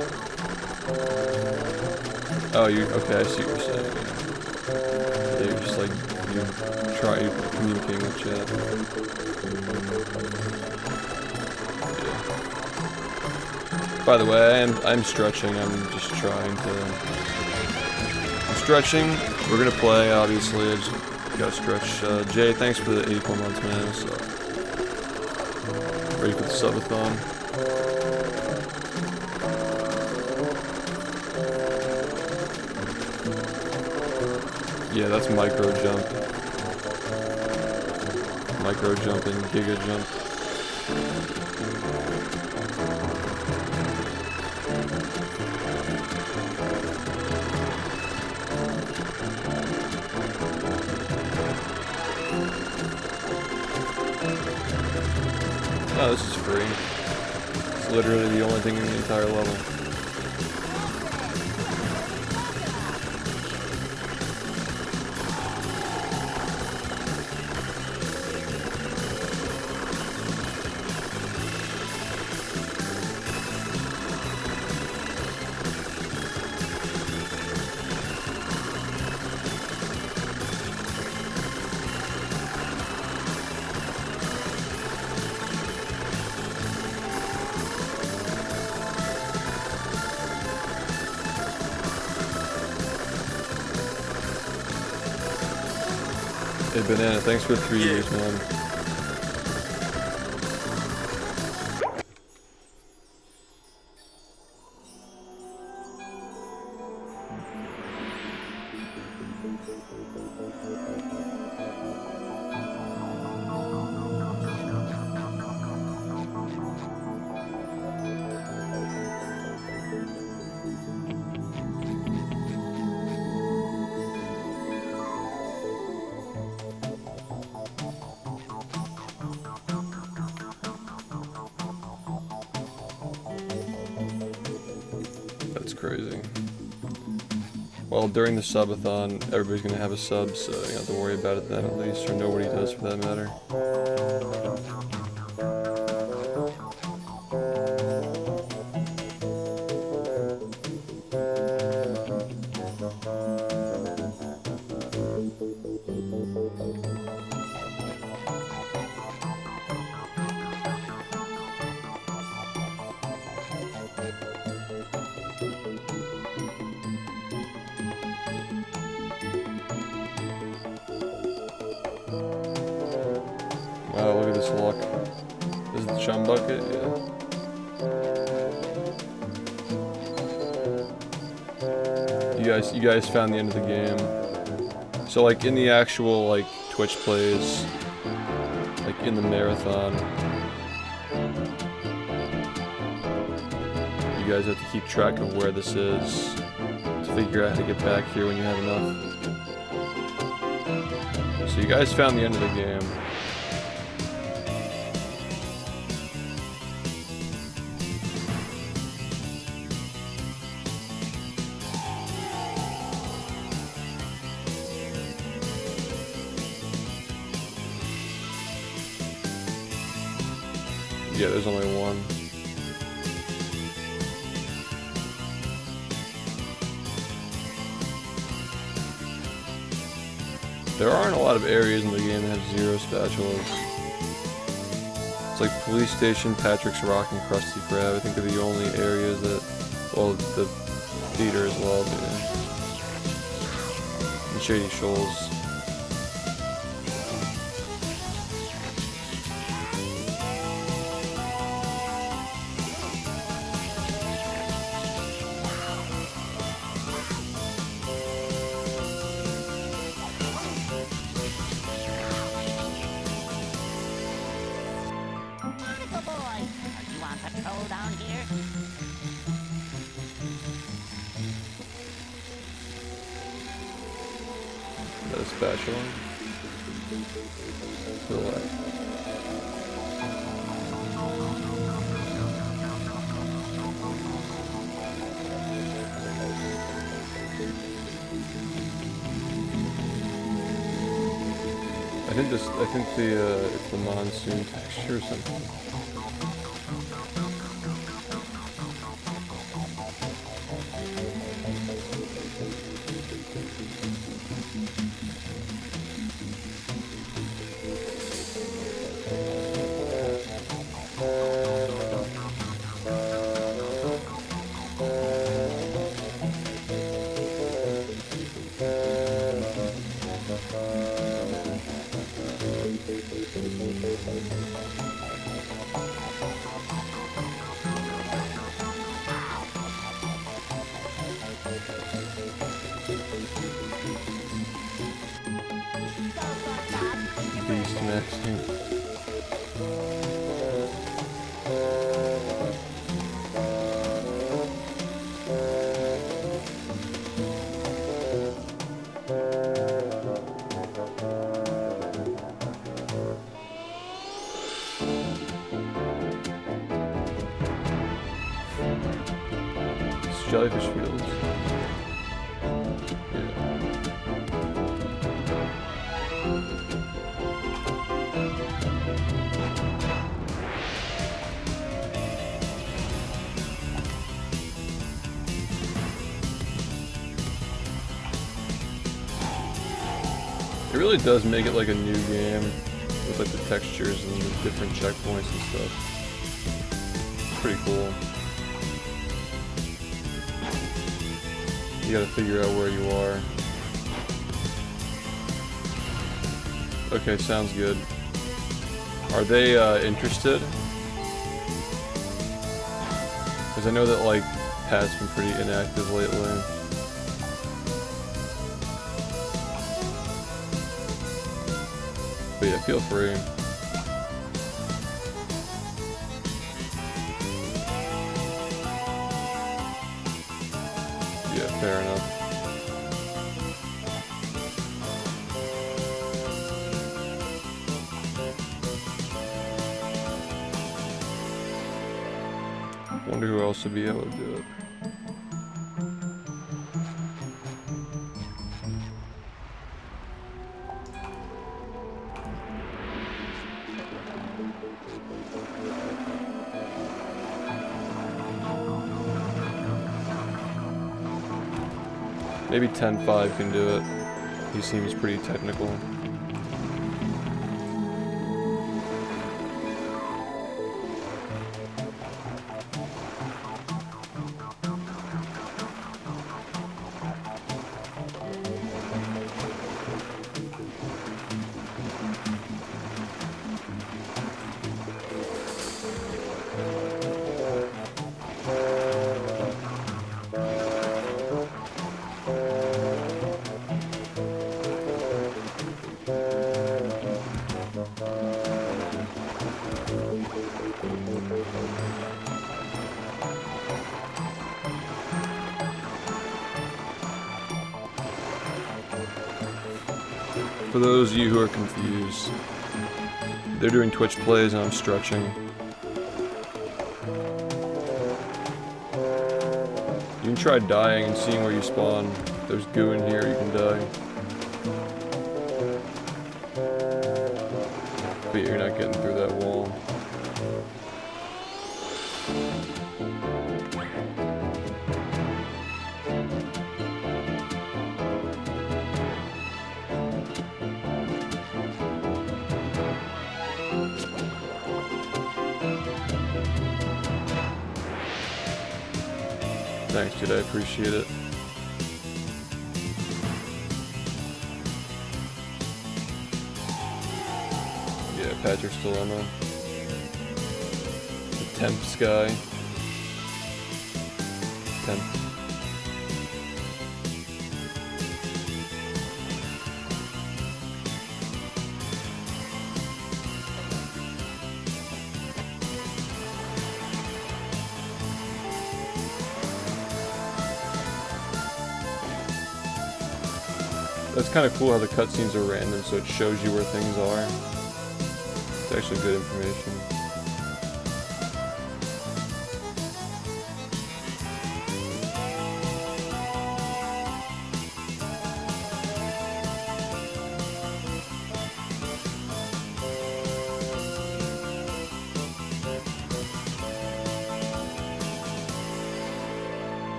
Oh, okay, I see what you're saying, yeah. You're just like, you're communicating with chat. Yeah. By the way, I'm stretching, I'm just trying to... I'm stretching, we're gonna play, obviously, I just gotta stretch. Jay, thanks for the 84 months, man, so... Ready for the subathon. Yeah, that's micro jump. Micro jump and giga jump. Oh, this is free. It's literally the only thing in the entire level. Hey Banana, thanks for 3 years, man. That's crazy. Well, during the subathon, everybody's gonna have a sub, so you don't have to worry about it then at least, or nobody does for that matter. luck. Is it the chum bucket? Yeah. You guys found the end of the game. So like in the actual like Twitch plays, like in the marathon, you guys have to keep track of where this is to figure out how to get back here when you have enough. So you guys found the end of the game. Yeah, there's only one. There aren't a lot of areas in the game that have 0 spatulas. It's like Police Station, Patrick's Rock, and Krusty Krab. I think are the only areas that, well, the theater as well, yeah. And Shady Shoals. Little boy, are you on patrol down here? Is that a spatula? To the left. I think it's the monsoon texture or something. Beast maxing. Jellyfish fields. It really does make it like a new game with like the textures and the different checkpoints and stuff. It's pretty cool. You gotta figure out where you are. Okay, sounds good. Are they interested? Because I know that like Pat's been pretty inactive lately. But yeah, feel free. Yeah, fair enough. Wonder who else would be able to do it. Maybe 10-5 can do it. He seems pretty technical. For those of you who are confused, they're doing Twitch plays and I'm stretching. You can try dying and seeing where you spawn. If there's goo in here, you can die. But you're not getting through that wall. Thanks, dude, I appreciate it. Yeah, Patrick's still on the 10th sky. 10th. That's kind of cool how the cutscenes are random, so it shows you where things are. It's actually good information.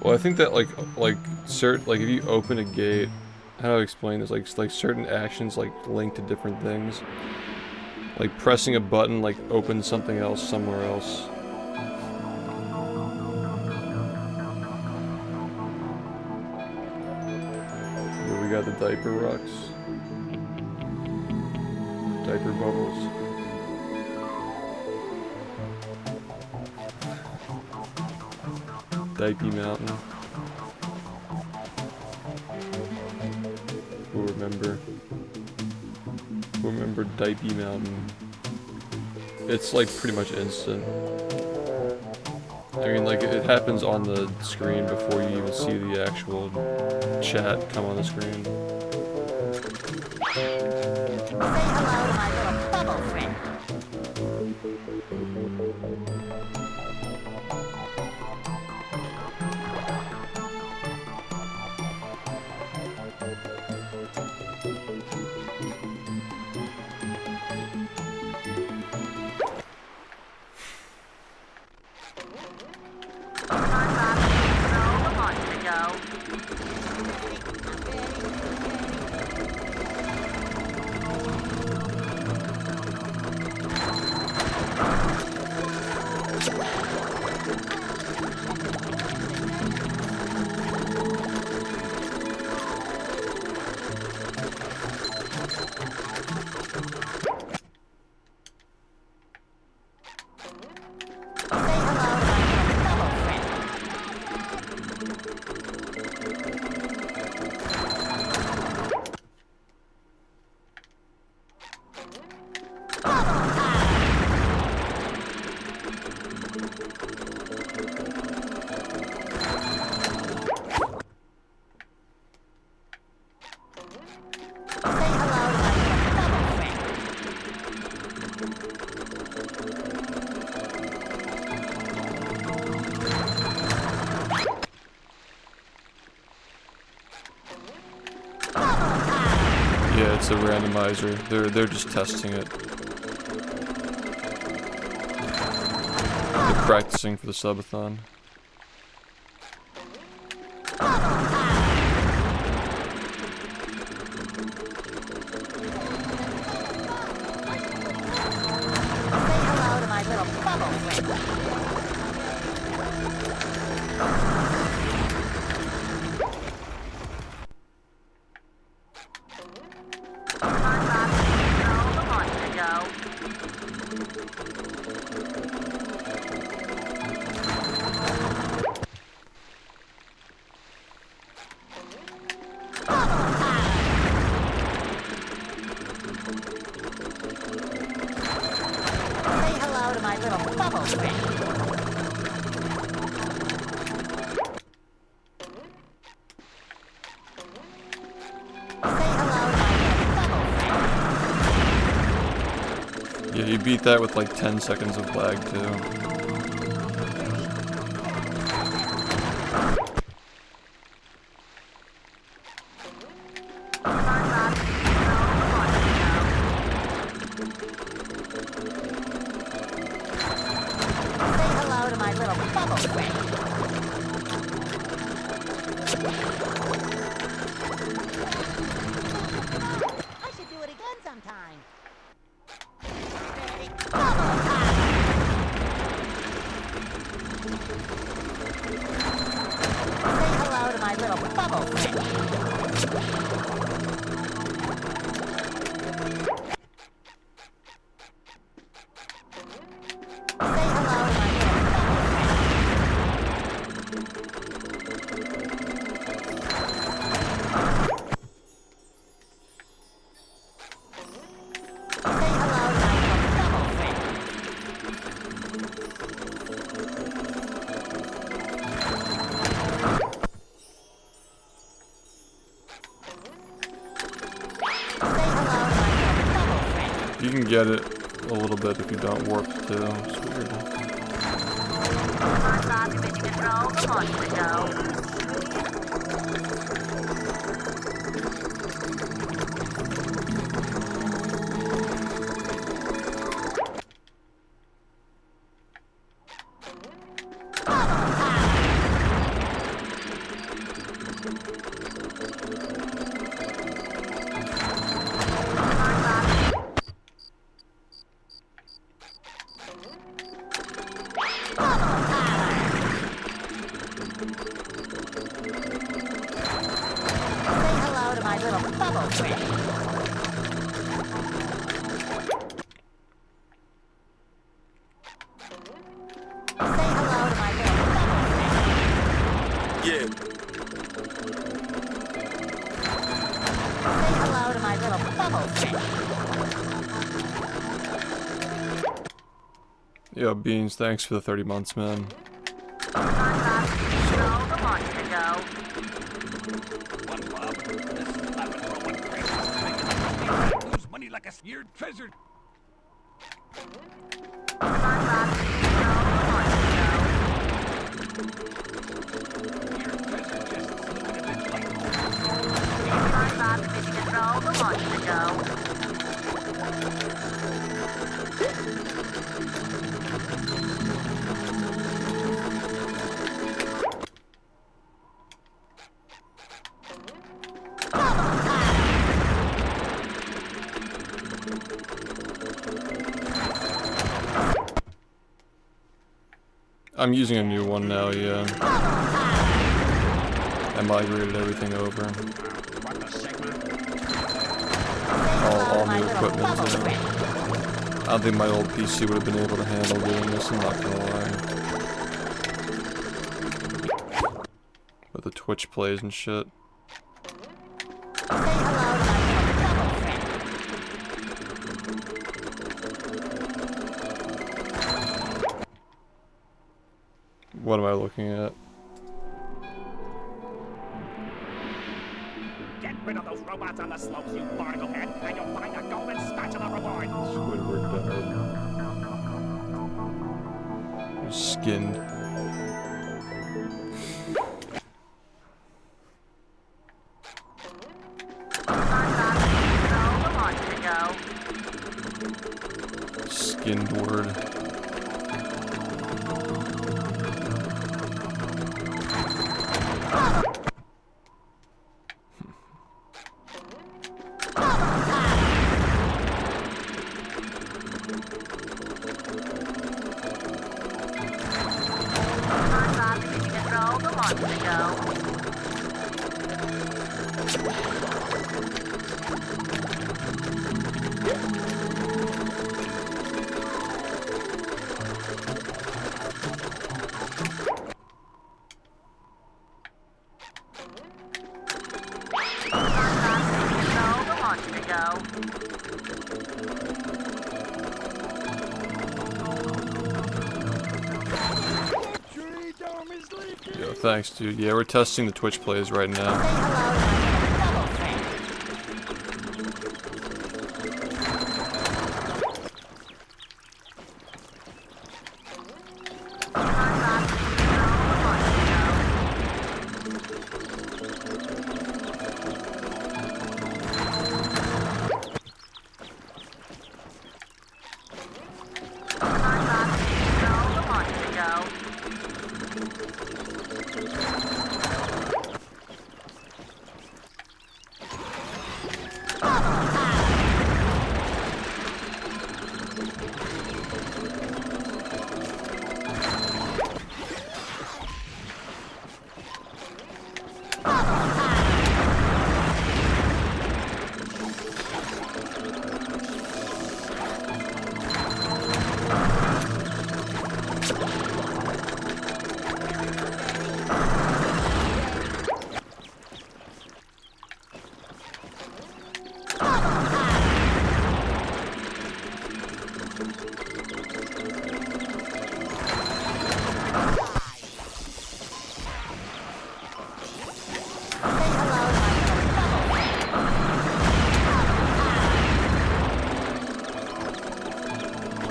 Well, I think that like if you open a gate, how do I explain this? Like certain actions like link to different things. Like pressing a button like opens something else somewhere else. Here we got the diaper rocks. Diaper bubbles. Diaper Mountain. Who remember Diaper Mountain? It's like pretty much instant. I mean, like it happens on the screen before you even see the actual chat come on the screen. Say hello to my little bubble friend. Yeah, it's a randomizer. They're just testing it. They're practicing for the subathon. beat that with like 10 seconds of lag too. You can get it a little bit if you don't warp too. It's weird. Yo, Beans, thanks for the 30 months, man. Lose money like a scared treasure. I'm using a new one now, yeah. I migrated everything over. All new equipment, yeah. I don't think my old PC would have been able to handle doing this, I'm not gonna lie. With the Twitch plays and shit. What am I looking at? Get rid of those robots on the slopes, you barnacle head, and you'll find a golden spatula reward. Squidward died. Skinned. Skinned word. Yo, thanks, dude. Yeah, we're testing the Twitch plays right now.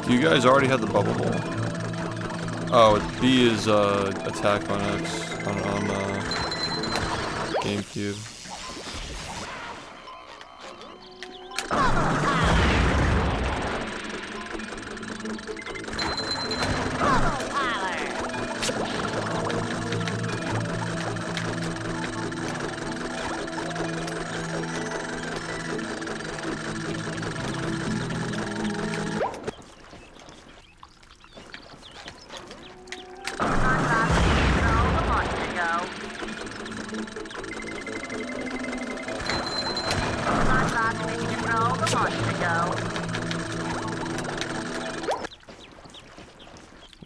You guys already had the bubble hole. Oh, B is attack on X on GameCube.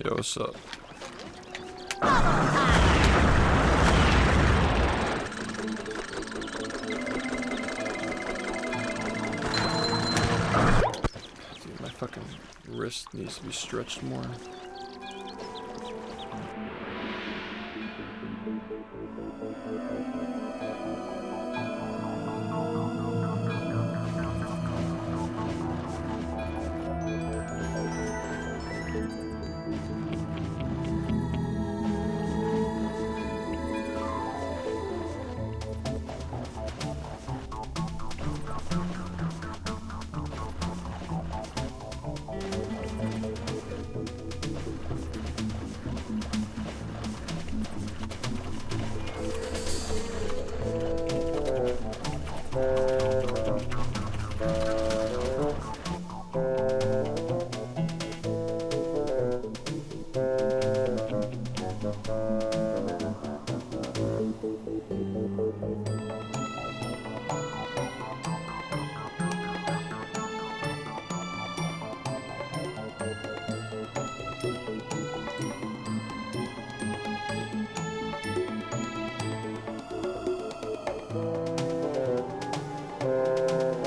Yo, what's up? Dude, my fucking wrist needs to be stretched more.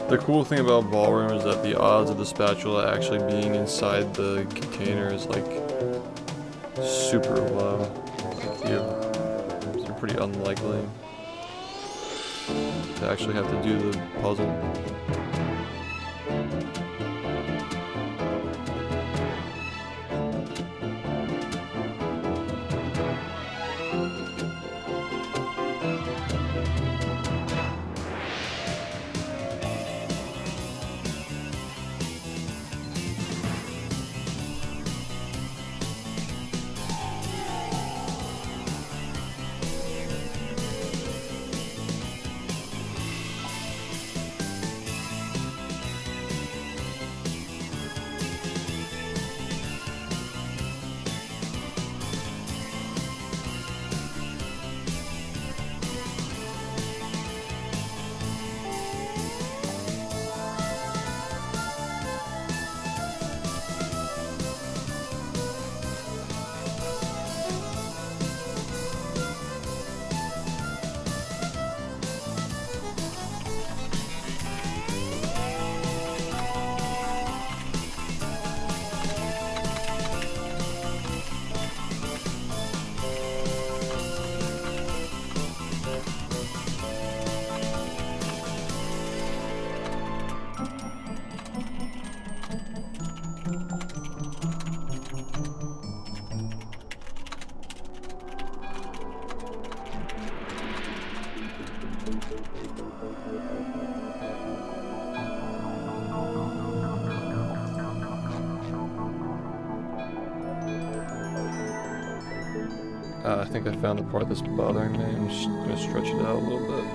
The cool thing about Ballroom is that the odds of the spatula actually being inside the container is like super low. Like you're pretty unlikely to actually have to do the puzzle. I think I found the part that's bothering me. I'm just gonna stretch it out a little bit.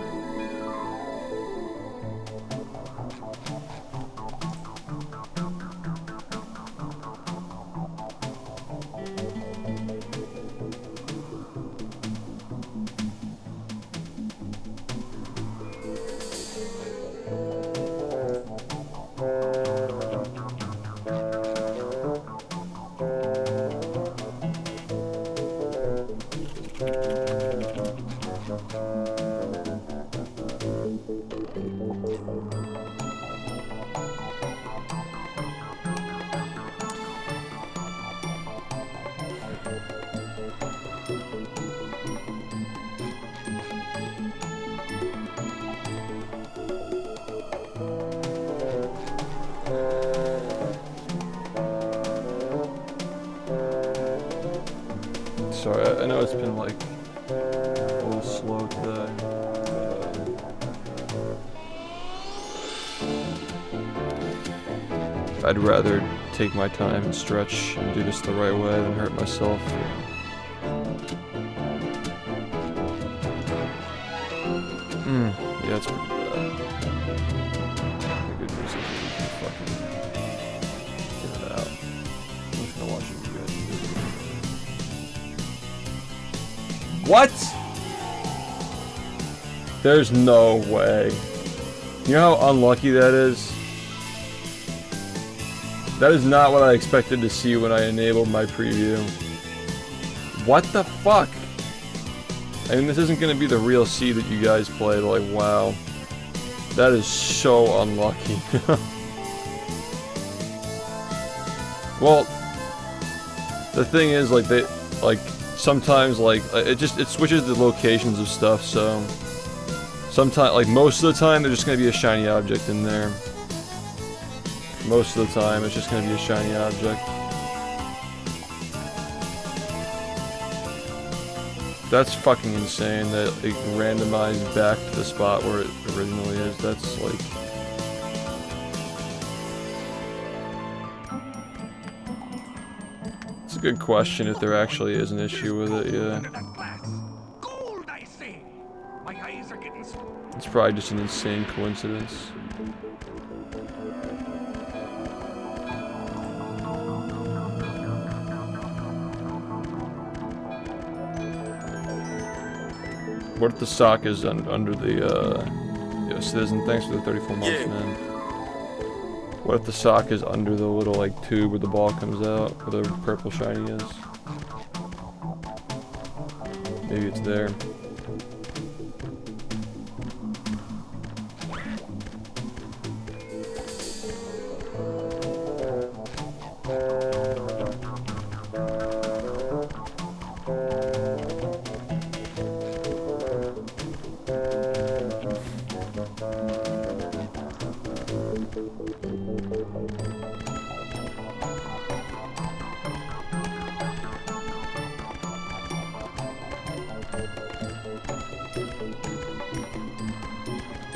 sorry. I know it's been like a little slow today. I'd rather take my time and stretch and do this the right way than hurt myself. Yeah, it's pretty bad. The good news is that we can fucking get it out. I'm just gonna watch you guys do it. What? There's no way. You know how unlucky that is? That is not what I expected to see when I enabled my preview. What the fuck? I mean, this isn't gonna be the real C that you guys play, but like, wow. That is so unlucky. Well, the thing is, like, sometimes, like, it switches the locations of stuff, so... Sometimes, like, most of the time, there's just gonna be a shiny object in there. Most of the time, it's just gonna be a shiny object. That's fucking insane that it can randomize back to the spot where it originally is. That's like... It's a good question if there actually is an issue with it, yeah. Gold, I say. My eyes are getting It's probably just an insane coincidence. What if the sock is under the, yo, Citizen, thanks for the 34 months, man. What if the sock is under the little, like, tube where the ball comes out, where the purple shiny is? Maybe it's there.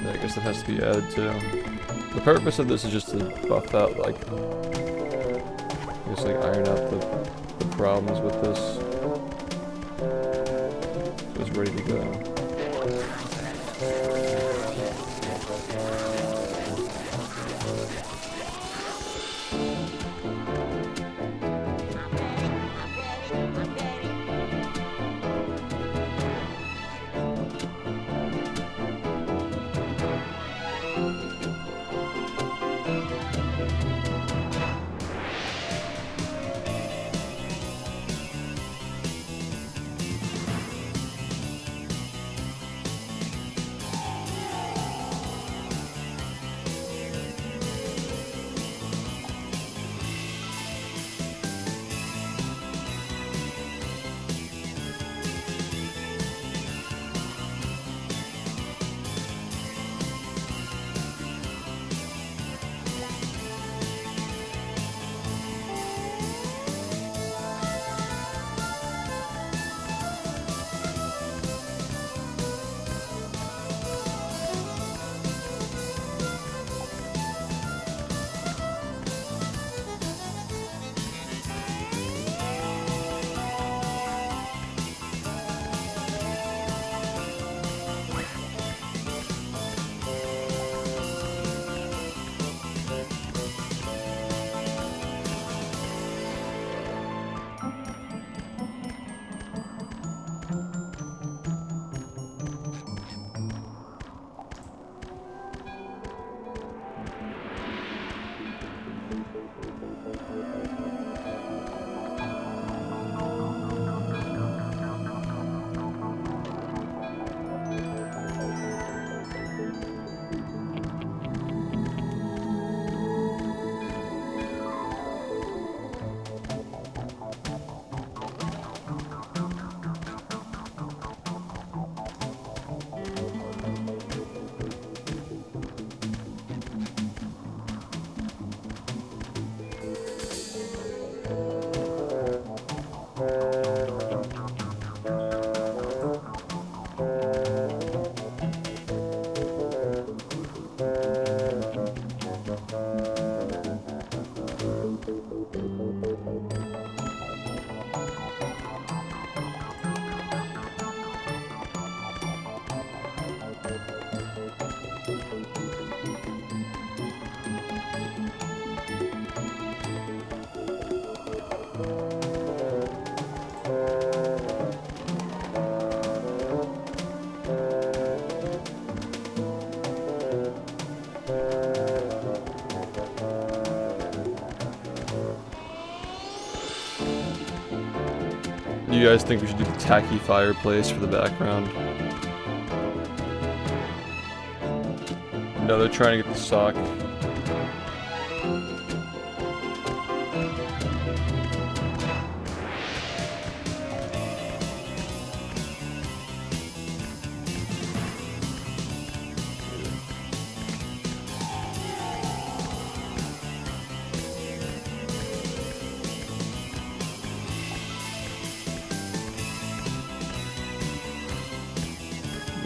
I guess that has to be added too. The purpose of this is just to buff out, like, just like iron out the problems with this. So it's ready to go. You guys think we should do the tacky fireplace for the background? No, they're trying to get the sock.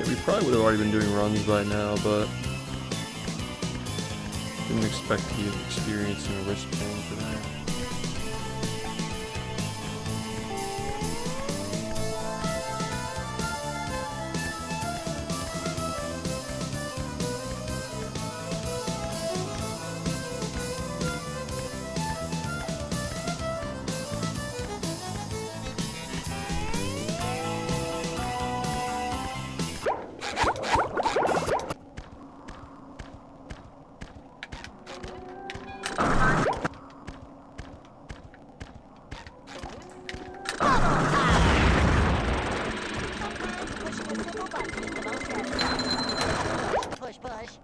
We probably would have already been doing runs by now, but didn't expect to be experiencing a wrist pain for that. Push, push.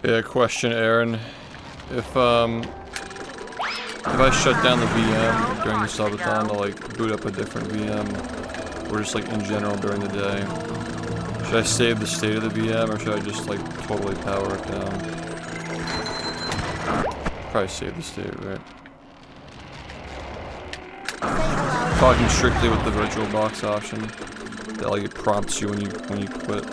Yeah, question, Aaron. If I shut down the VM during the subathon to like boot up a different VM, or just like in general during the day, should I save the state of the VM or should I just like totally power it down? Probably save the state, right? Talking strictly with the VirtualBox option, that like it prompts you when you quit.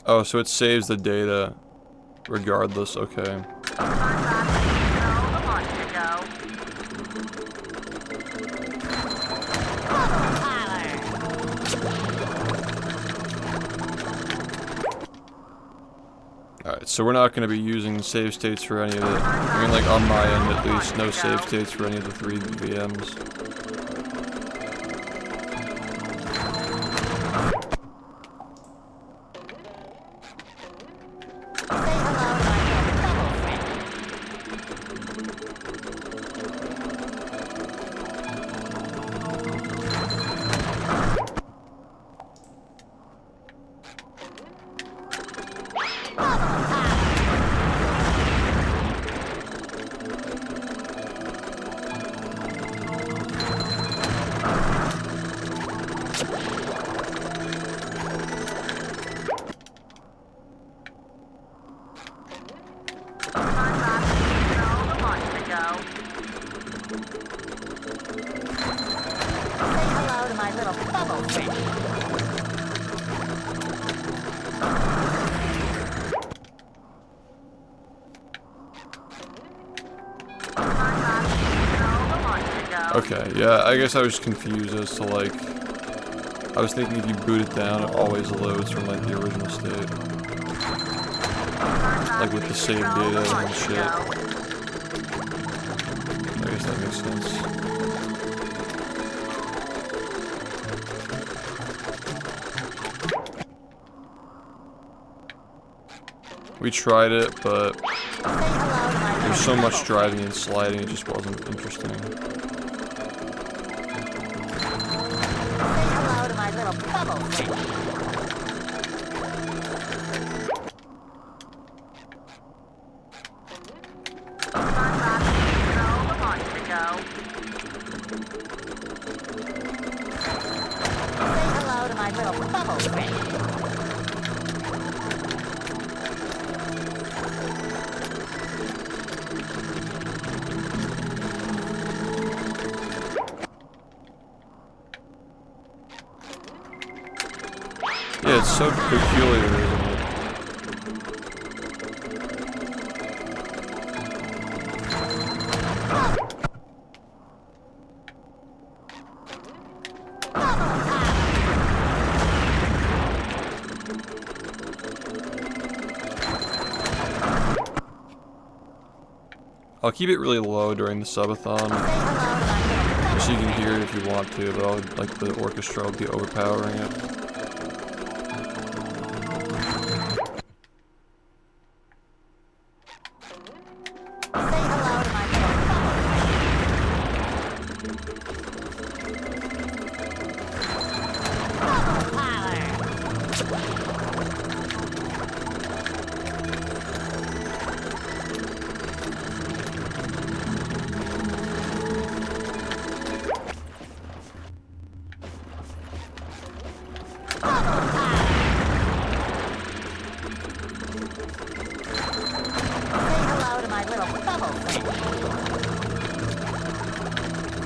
Oh, so it saves the data regardless, okay. Alright, so we're not going to be using save states for any of it. I mean, like on my end at least, no save states for any of the 3 VMs. Okay, yeah, I guess I was confused as to like, I was thinking if you boot it down, it always loads from like the original state. Like with the save data and shit. I guess that makes sense. We tried it, but there's so much driving and sliding, it just wasn't interesting. Yeah, it's so peculiar, isn't it? I'll keep it really low during the subathon, just so you can hear it if you want to, but I'll, like the orchestra will be overpowering it.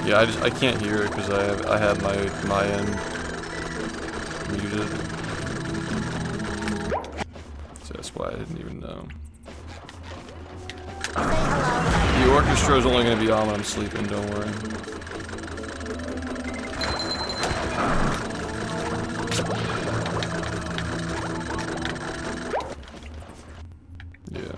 Yeah, I can't hear it because I have my end muted. That's why I didn't even know. The orchestra is only going to be on when I'm sleeping, don't worry. Yeah.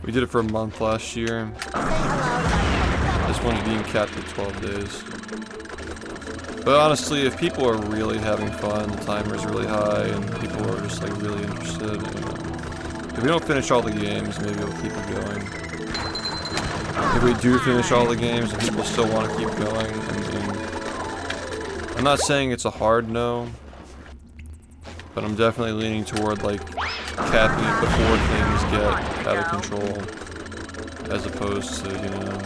We did it for a month last year. This one's being capped at 12 days. But honestly, if people are really having fun, the timer's really high, and people are just like really interested, you know. If we don't finish all the games, maybe we'll keep it going. If we do finish all the games and people still want to keep going, and I'm not saying it's a hard no, but I'm definitely leaning toward like capping it before things get out of control, as opposed to, you know,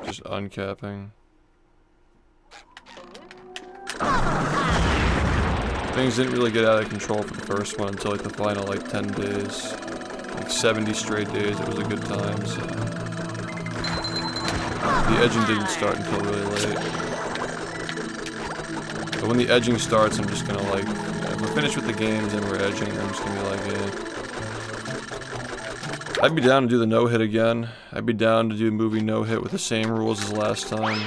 just uncapping. Things didn't really get out of control for the first one until like the final like 10 days. Like 70 straight days, it was a good time, so. The edging didn't start until really late. But when the edging starts, I'm just gonna like, if we're finished with the games and we're edging, I'm just gonna be like, yeah. I'd be down to do the no-hit again. I'd be down to do a movie no-hit with the same rules as last time.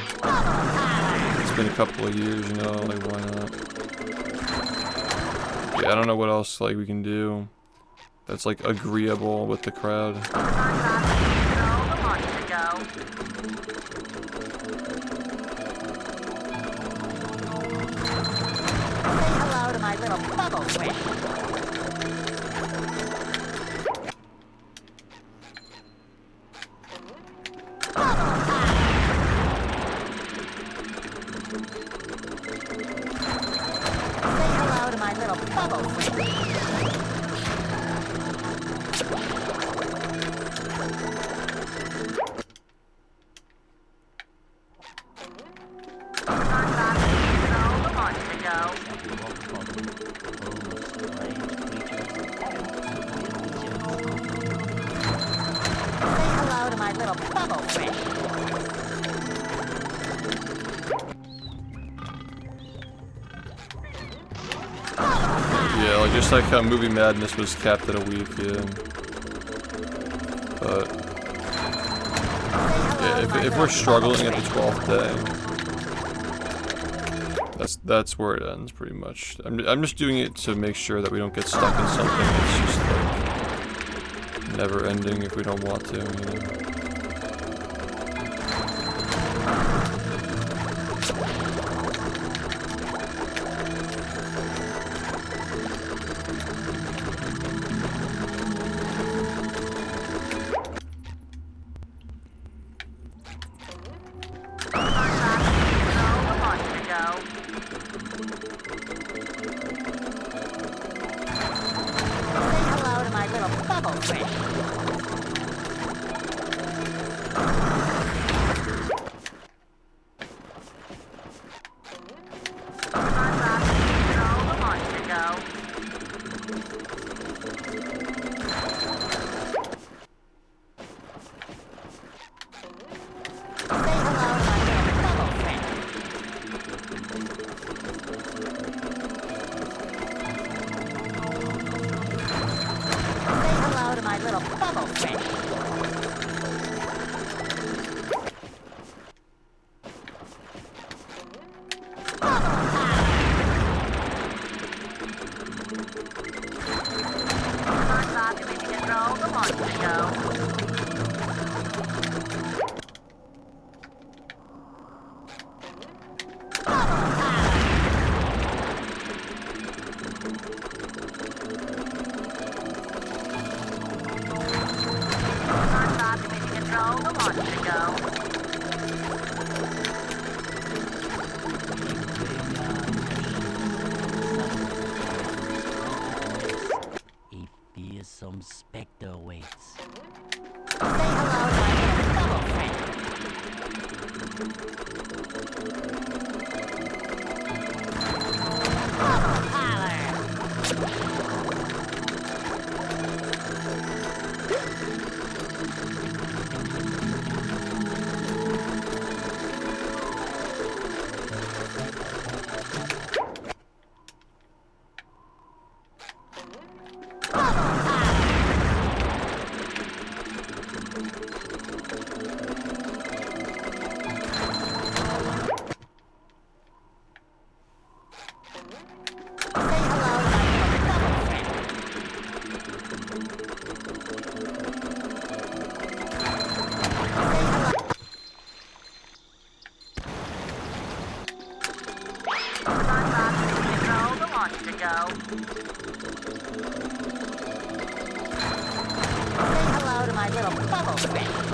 It's been a couple of years, you know, like why not? Yeah, I don't know what else like we can do that's like agreeable with the crowd. Hello to my little bubble friend. Hello to my little bubble friend. Hello to my little bubble friend. Yeah, like just like how Movie Madness was capped at a week, yeah. But yeah, if we're struggling at the 12th day, that's where it ends pretty much. I'm just doing it to make sure that we don't get stuck in something that's just like never ending if we don't want to, you know. Hello to my little bubble friend. Hello to my little bubble friend. to go. Say hello to my little bubble friend.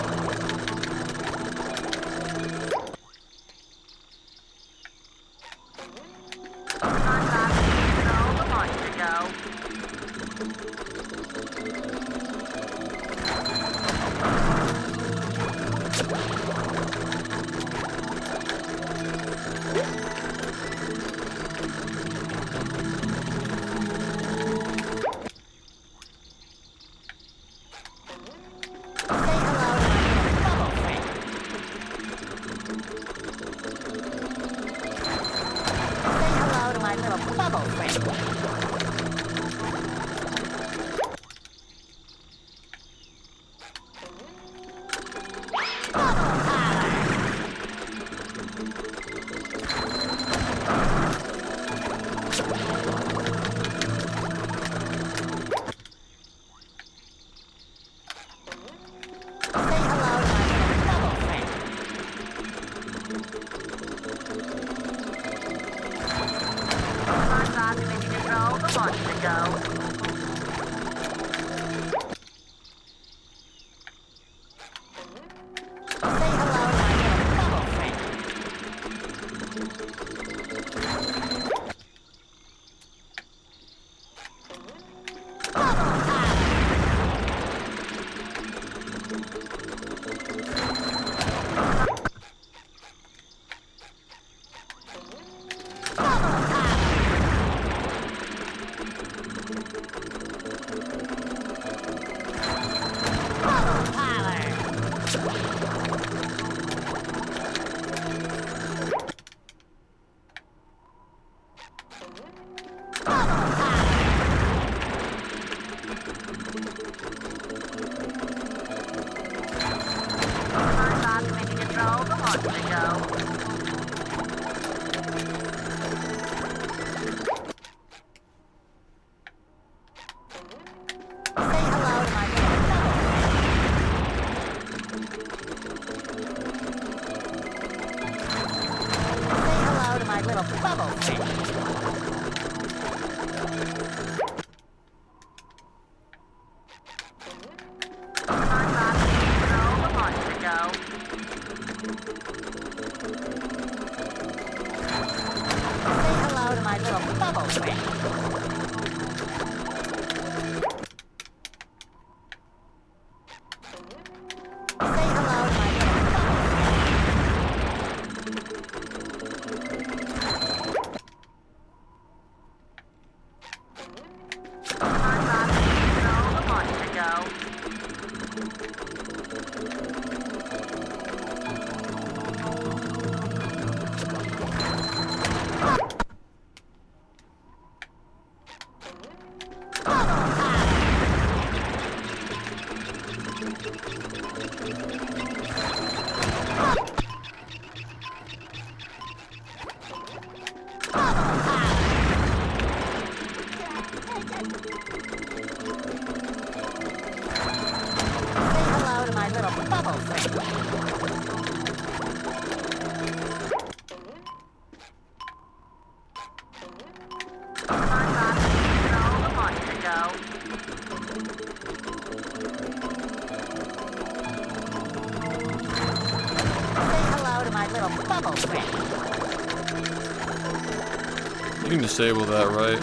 You can disable that, right?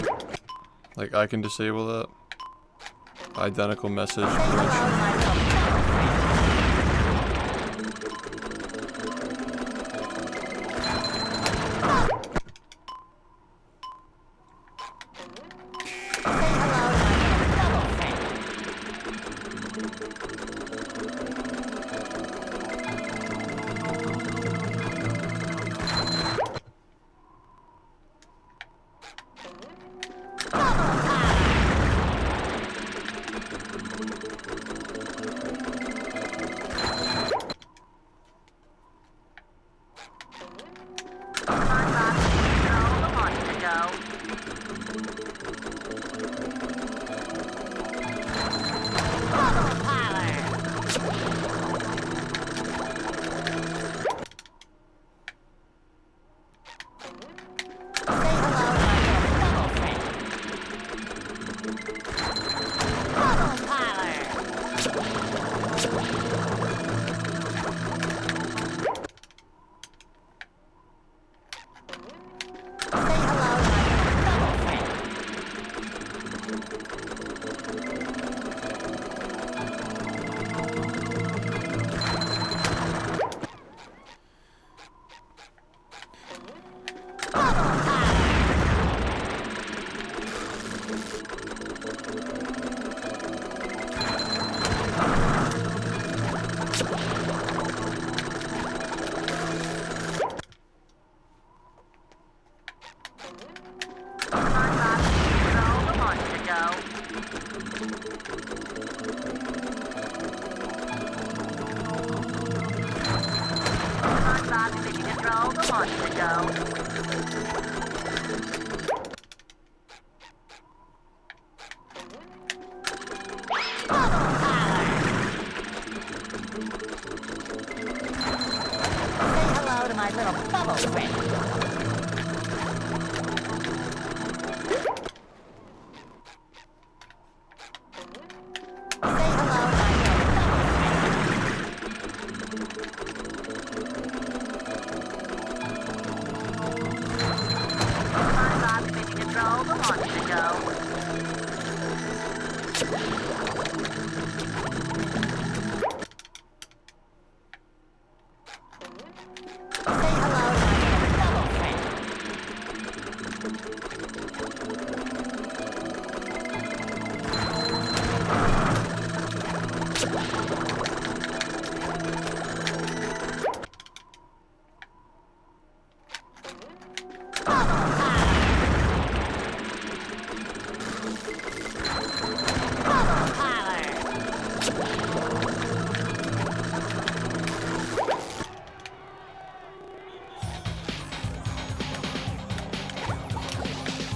Like, I can disable that. Identical message. SpongeBob mission control, the launch to go. Say hello to my little bubble friend. Say hello to my little bubble friend. SpongeBob mission control, the launch to go. Say hello to my little bubble friend. Bubble parlor.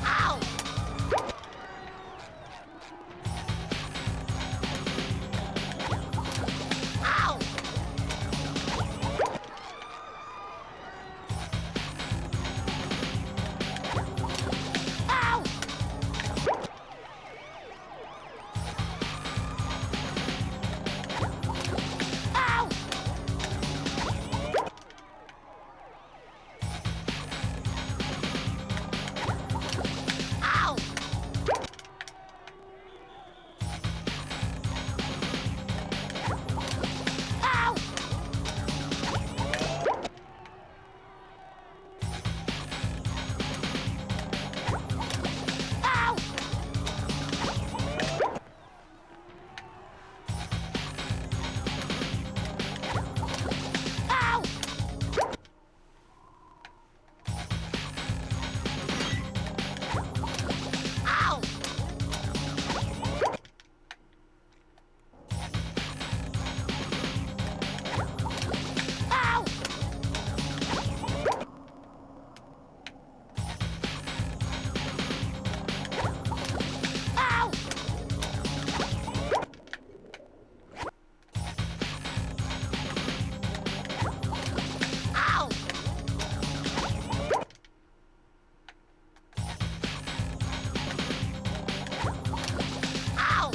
Ow! Ow! Ow! Ow! Ow! Ow! Ow! Ow! Ow! Ow! Ow! Ow! Ow!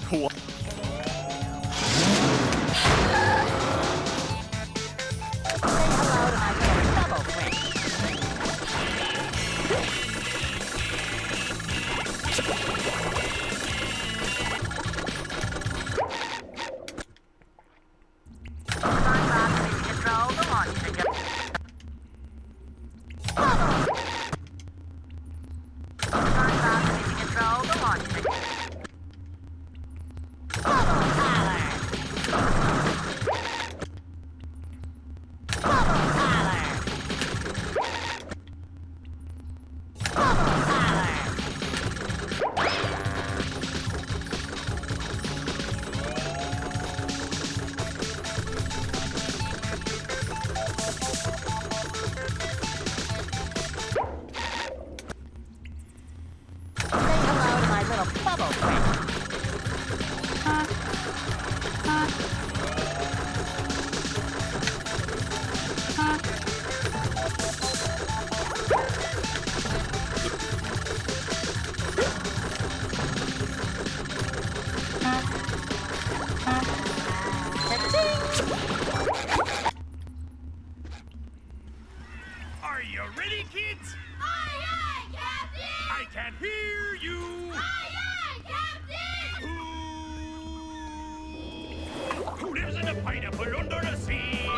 What? Say hello to my little bubble friend. SpongeBob mission control, the launch to go. SpongeBob mission control, the launch to go. Bubble parlor. Bubble parlor. Bubble parlor. Say hello to my little bubble friend. Are you ready, kids? Aye, aye, Captain! I can hear you. Aye, aye, Captain! Who lives in a pineapple under the sea?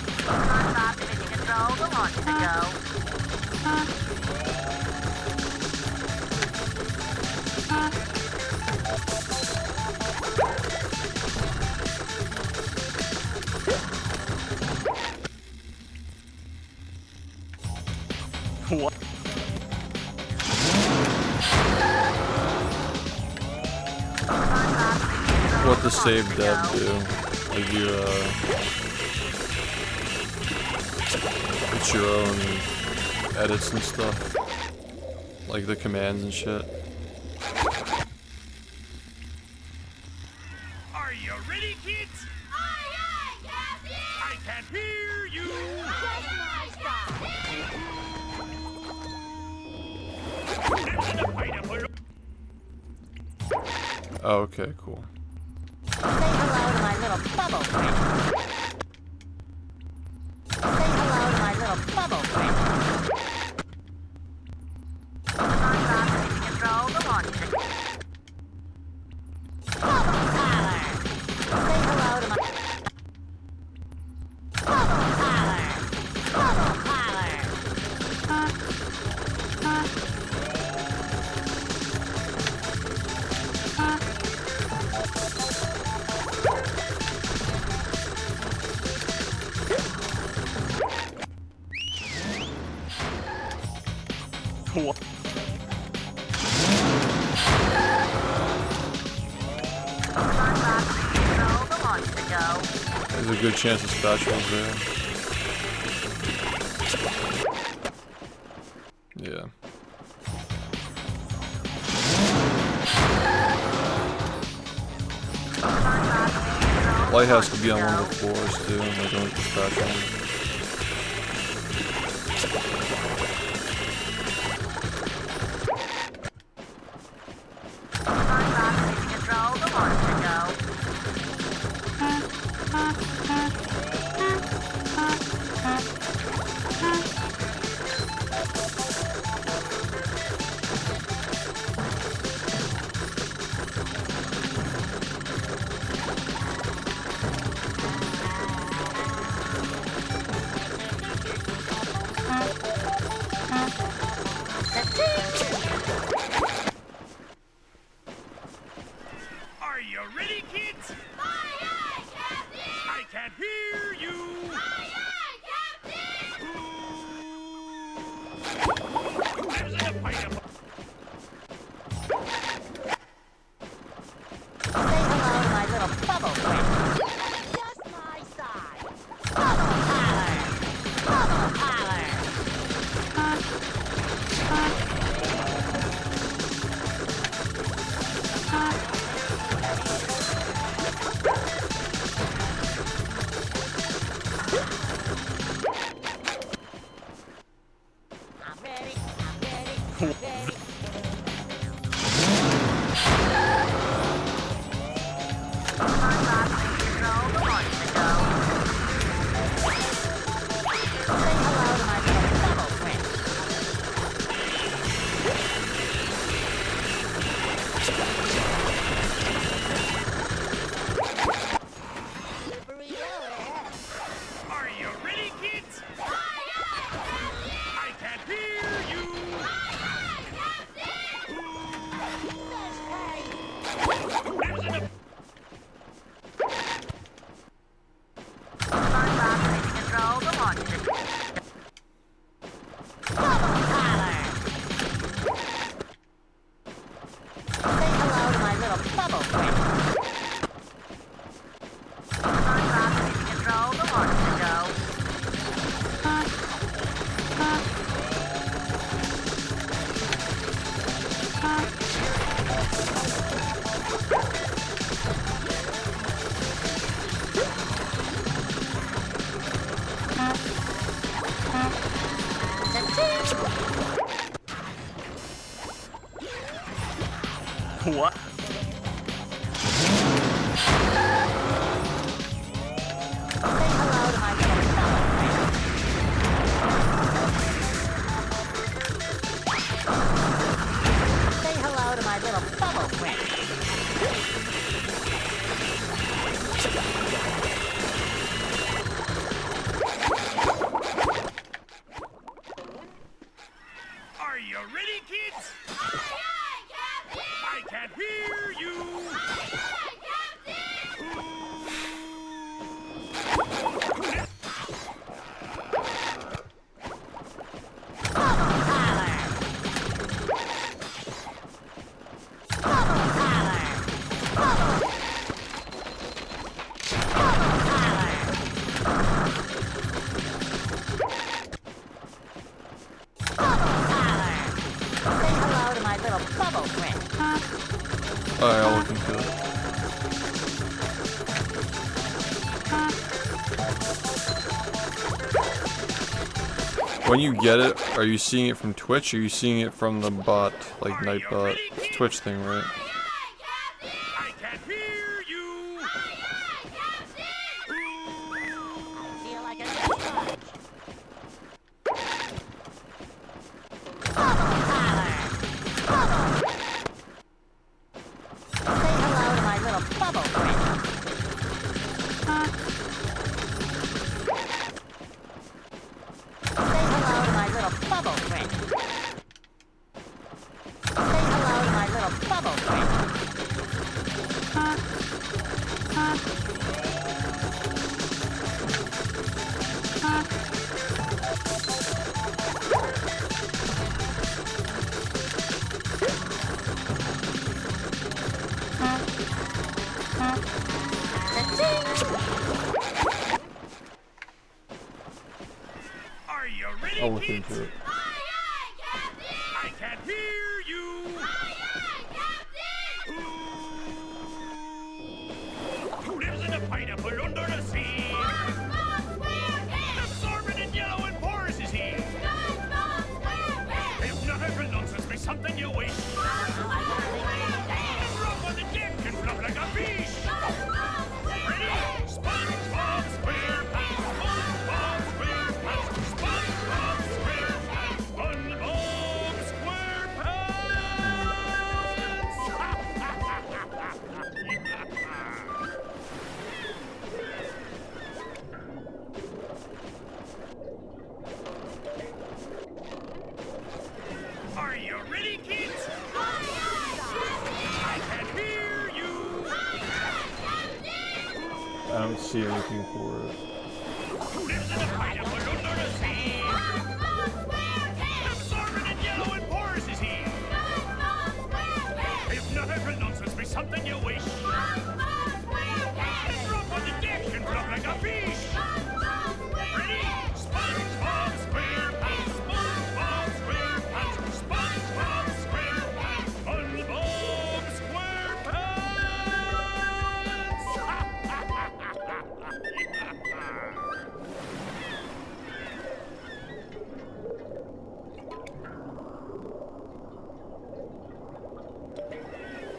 SpongeBob division control, the launch to go. What? What the save dev do? Like you it's your own edits and stuff, like the commands and shit. Are you ready, kids? Aye, aye, Captain! I can't hear you. Just my style. Who lives in a pineapple? Oh, okay, cool. Say hello to my little bubble friend. Say hello to my little bubble friend. SpongeBob division control, the launch to go. Bubble Tyler. Say hello to my Bubble Tyler. Bubble Tyler. What? SpongeBob division control, the launch to go. There's a good chance the spatulas there. Yeah. Lighthouse could be on one of the floors too, like on the spatula. SpongeBob division control, the launch to go. Are you ready, kids? Aye, aye, Captain! I can't hear you. Aye, aye, Captain! Who lives in a pineapple? Say hello to my little bubble friend. Just my size. Bubble Tyler. Bubble Tyler. I'm ready, I'm ready, I'm ready. SpongeBob division control, the launch to go. Say hello to my little bubble friend. Slippery ahead. Are you ready, kids? Aye, aye, Captain! I can't hear you. Aye, aye, Captain! Who lives in a What? Say hello to my little fellow friend. Say hello to my little bubble friend. Are you ready, kids? I can't hear you. Say hello to my little bubble friend. Alright, I'll look into it. When you get it, are you seeing it from Twitch or are you seeing it from the bot, like Nightbot? It's a Twitch thing, right? I can't hear you. I feel like a sponge. Say hello to my little bubble friend. Say hello to my little bubble friend. Say hello to my little bubble friend. Are you ready, I'll look kids? into it. I can't hear you. Who lives in a pineapple under the sea? Absorbent and yellow and porous is he. If nothing for nonsense, be something you wish. And rub on the deck and flop like a fish. Ready? SpongeBob SquarePants. SpongeBob SquarePants. SpongeBob SquarePants. SpongeBob SquarePants. Are you ready, kids? I can hear you. I don't see anything for it. Who lives in a pineapple under the sea? Absorbent and yellow and porous is he. If nothing for nonsense, be something you wish. And drop on the deck and flop like a fish. Ready? SpongeBob SquarePants. SpongeBob SquarePants. SpongeBob SquarePants. SpongeBob SquarePants.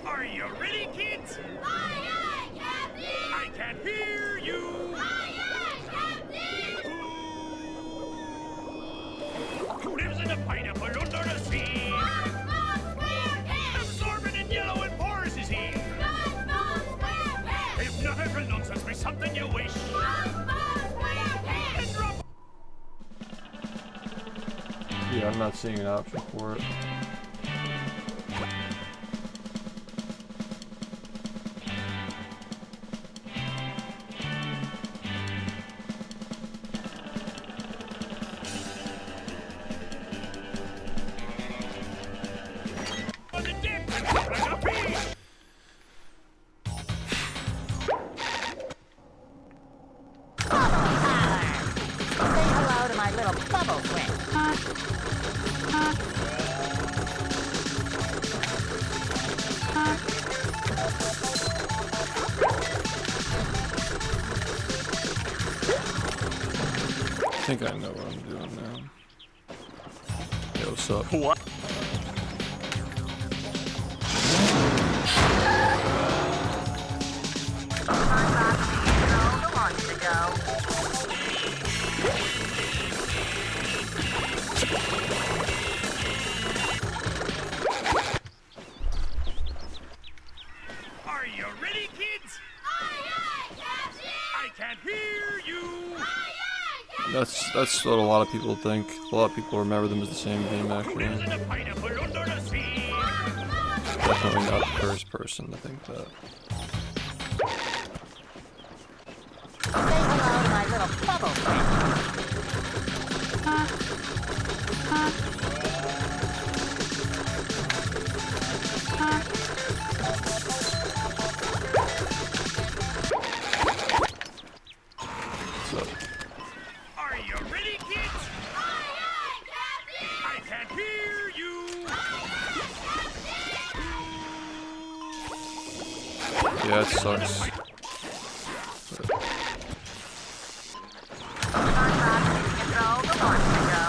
Are you ready, kids? I can't hear you. Who lives in a pineapple under the sea? Absorbent and yellow and porous is he. If nothing for nonsense, be something you wish. And drop. Yeah, I'm not seeing an option for it. On the deck and flop like a fish. Say hello to my little bubble friend. I think I know what I'm doing now. Yo, what's up? What? months ago. Are you ready, kids? Aye, aye, Captain! I can't hear you. Aye, aye, Captain! That's what a lot of people think. A lot of people remember them as the same game, Who actually. lives in a pineapple under the sea? Definitely not first person to think that. Say hello to my little bubble friend. So, Are you ready, kids? Aye, aye, Captain! I can't hear you. yeah, it sucks. SpongeBob took control the months ago.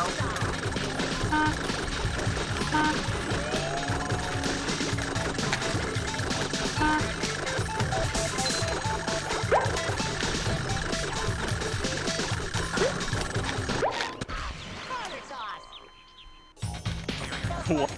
Tartar sauce! What?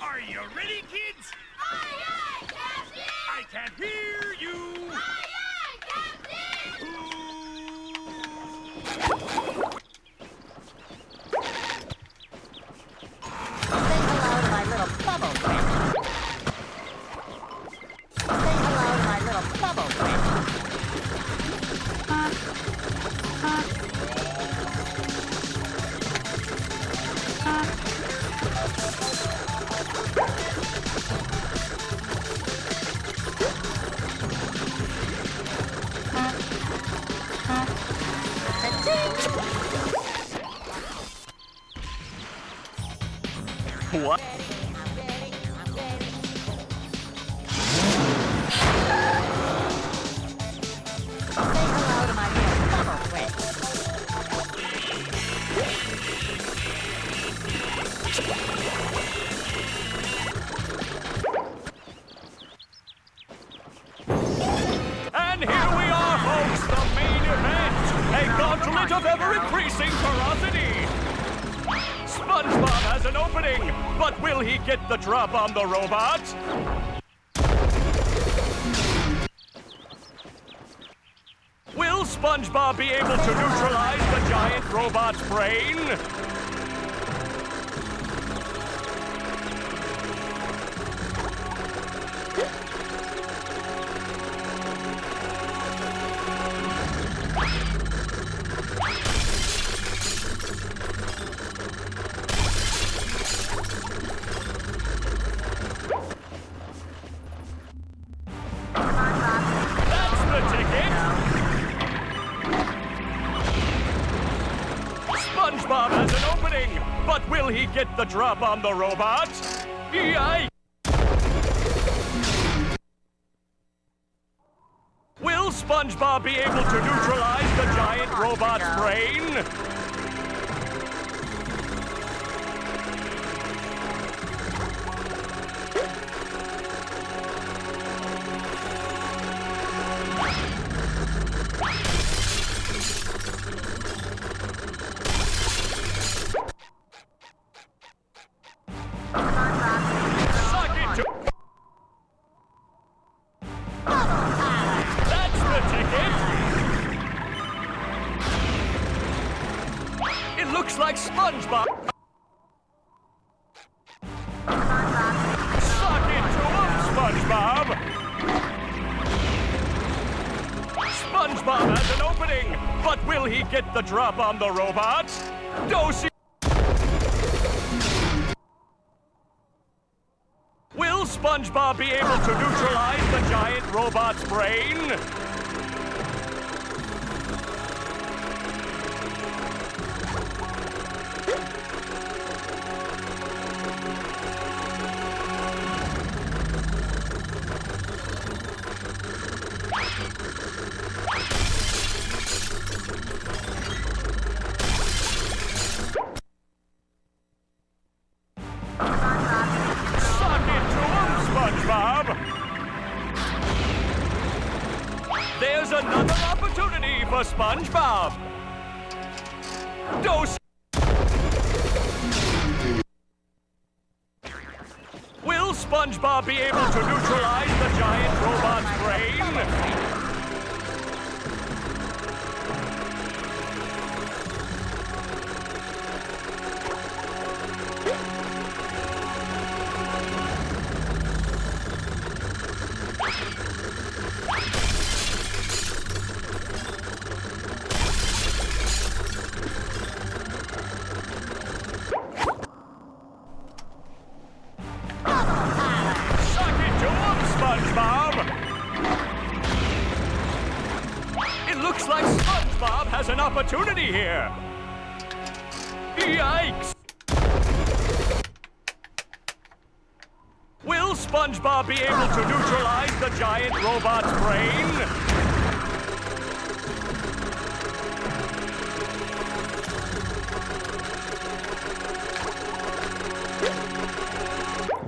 Are you ready, kids? Aye, aye, Captain! I can't hear you. Aye, aye, Captain! Say hello to my little bubble friend. Say hello to my little bubble friend. What? I'm ready, I'm ready. Say hello to my little bubble friend. And here we are, folks, the main event! A gauntlet of ever-increasing ferocity! SpongeBob has an opening, but will he get the drop on the robot? Will SpongeBob be able to neutralize the giant robot's brain? That's the ticket! SpongeBob has an opening, but will he get the drop on the robot? Yikes! Will SpongeBob be able to neutralize the giant robot's brain? Suck it to... That's the ticket! It looks like SpongeBob... Suck it to him, SpongeBob! SpongeBob has an opening, but will he get the drop on the robot? Dosey... Will SpongeBob be able to neutralize the giant robot's brain? There's another opportunity for SpongeBob. Dose. Will SpongeBob be able to neutralize the giant robot's brain? Looks like SpongeBob has an opportunity here. Yikes! Will SpongeBob be able to neutralize the giant robot's brain?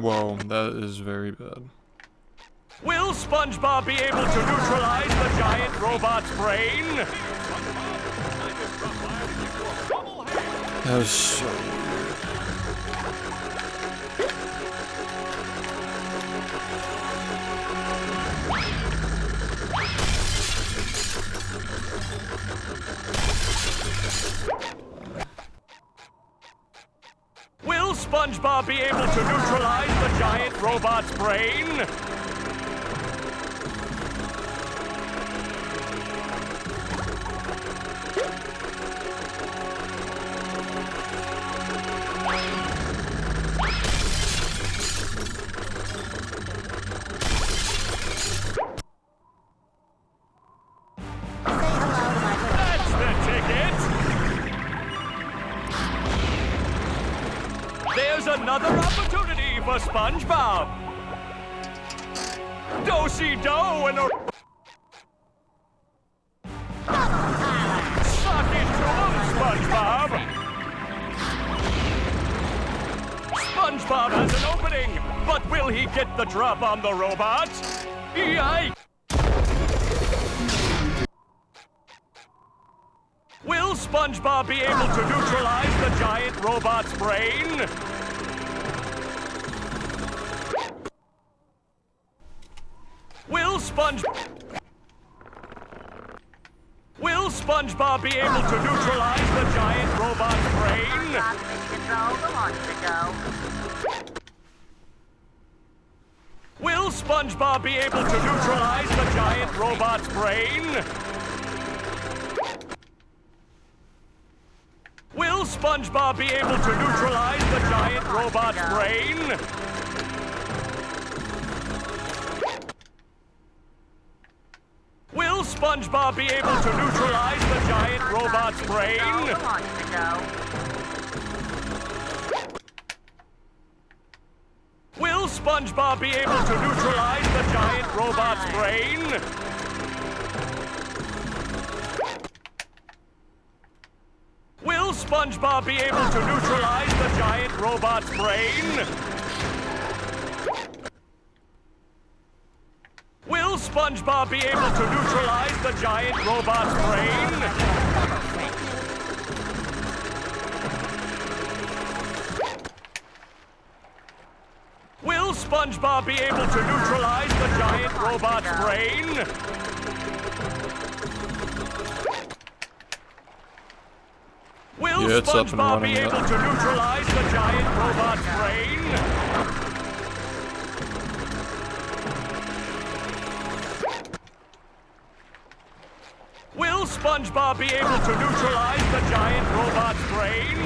Whoa, that is very bad. Will SpongeBob be able to neutralize the giant robot's brain? That was so weird. Will SpongeBob be able to neutralize the giant robot's brain? That's the ticket! There's another opportunity for SpongeBob! Do-si-do and a... Suck it to him, SpongeBob! SpongeBob has an opening, but will he get the drop on the robot? Yikes! Will SpongeBob be able to neutralize the giant robot's brain? Will SpongeBob be able to neutralize the giant robot's brain? Will SpongeBob be able to neutralize the giant robot's brain? Will SpongeBob be able to neutralize the giant robot's brain? Will SpongeBob be able to neutralize the giant robot's brain? Will SpongeBob be able to neutralize the giant robot's brain? Will SpongeBob be able to neutralize the giant robot's brain? Will SpongeBob be able to neutralize the giant robot's brain? Will SpongeBob be able to neutralize the giant robot's brain? Will SpongeBob be able to neutralize the giant robot's brain? Will SpongeBob be able to neutralize the giant robot's brain?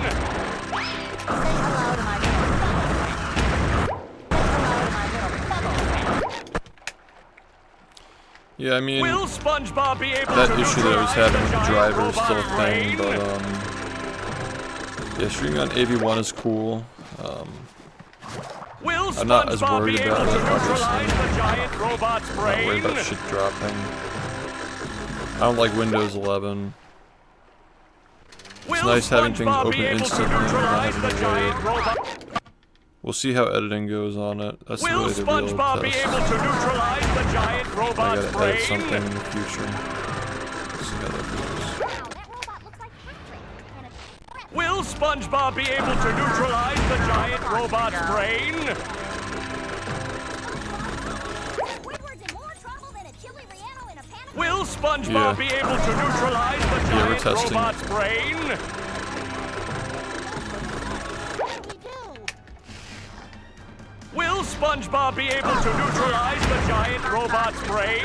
Yeah, I mean, Will SpongeBob be able that to issue that I was having with the giant driver is still a robot's thing, brain? but yeah, shooting on AV1 is cool. Will I'm not as SpongeBob worried be about able to it, obviously. neutralize the giant robot's I'm not worried brain? about shit dropping. I don't like Windows 11. It's nice having things open instantly and not having to wait. We'll see how editing goes on it. That's Will really the real SpongeBob be test. able to neutralize the giant I robot's gotta edit brain? something in the future. how that goes. Wow, that robot looks like Patrick. And it's Will SpongeBob be able to neutralize the giant robot's brain? Squidward's in more trouble than a chili Rihanna in a panic. Will SpongeBob be able to neutralize the we're giant testing. robot's brain? What do we do? Will SpongeBob be able to neutralize the giant robot's brain?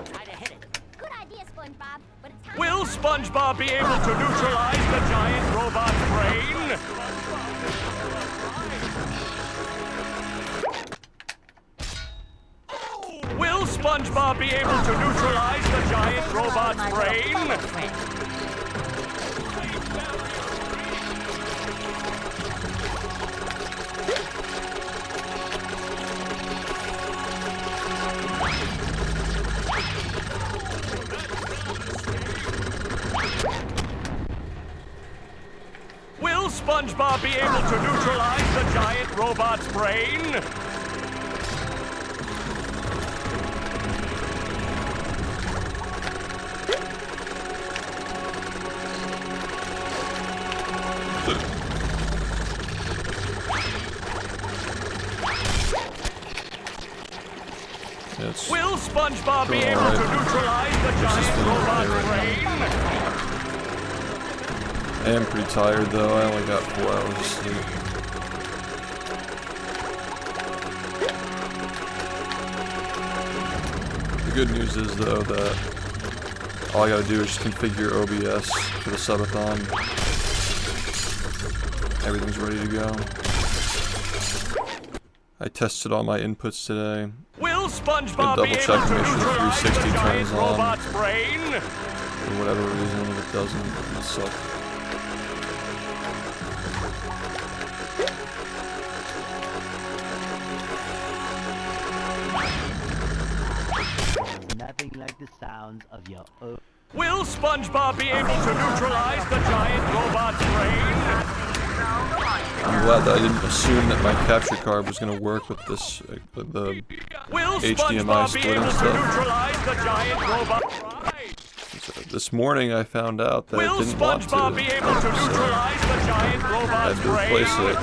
Try to hit it. Good idea, SpongeBob, but it's time. Will SpongeBob be able to neutralize the giant robot's brain? Will SpongeBob be able to neutralize the giant robot's brain? Will SpongeBob be able to neutralize the giant robot's brain? It's Will SpongeBob be able to neutralize the giant robot's brain? I am pretty tired though. I only got 4 hours of sleep. The good news is though that all I gotta do is just configure OBS for the subathon. Everything's ready to go. I tested all my inputs today. Will SpongeBob be able to double check and make sure the neutralize 360 the giant turns on. robot's brain? For whatever reason, if it doesn't, it'll suck. Nothing like the sounds of your own. Will SpongeBob be able to neutralize the giant robot's brain? I'm glad that I didn't assume that my capture card was gonna work with this, the Will HDMI SpongeBob be splitting able to stuff. neutralize the giant robot? Right. So this morning I found out that Will it didn't want to. SpongeBob be able to So neutralize the giant I robot's had to replace brain? it.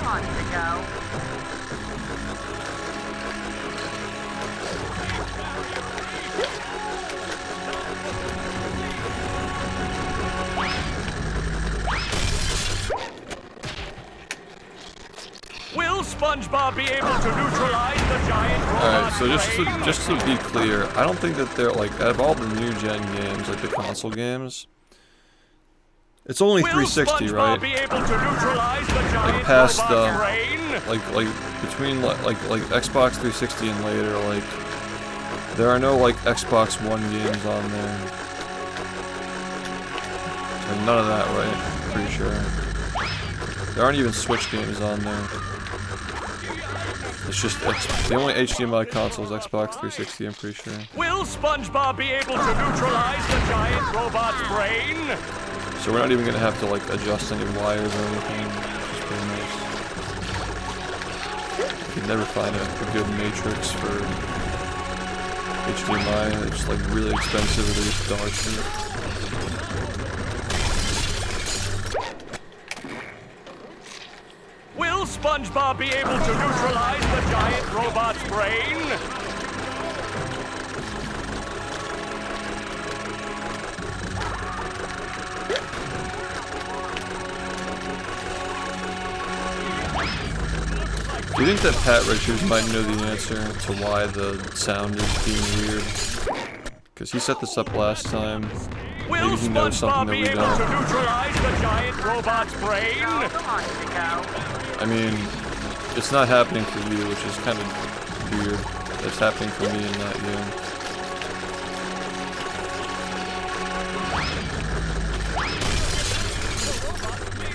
Will SpongeBob be able to neutralize the giant robot's Alright, so brain? just to be clear, I don't think that they're like, out of all the new gen games, like the console games, it's only Will 360, SpongeBob right? be able to neutralize the giant Like past robot's brain? like between like Xbox 360 and later, like there are no like Xbox One games on there, and none of that, right? I'm pretty sure there aren't even Switch games on there. It's just the only HDMI console is Xbox 360. I'm pretty sure. Will SpongeBob be able to neutralize the giant robot's brain? So we're not even gonna have to like adjust any wires or anything. Which is pretty nice. You can never find a good matrix for HDMI. It's like really expensive. They're just dollar cheap. Will SpongeBob be able to neutralize the giant robot's brain? Do you think that Pat Richards might know the answer to why the sound is being weird? Because he set this up last time. Will Maybe he knows SpongeBob something be that we able to don't. neutralize the giant robot's brain? I mean, it's not happening for you, which is kind of weird. It's happening for me and not you.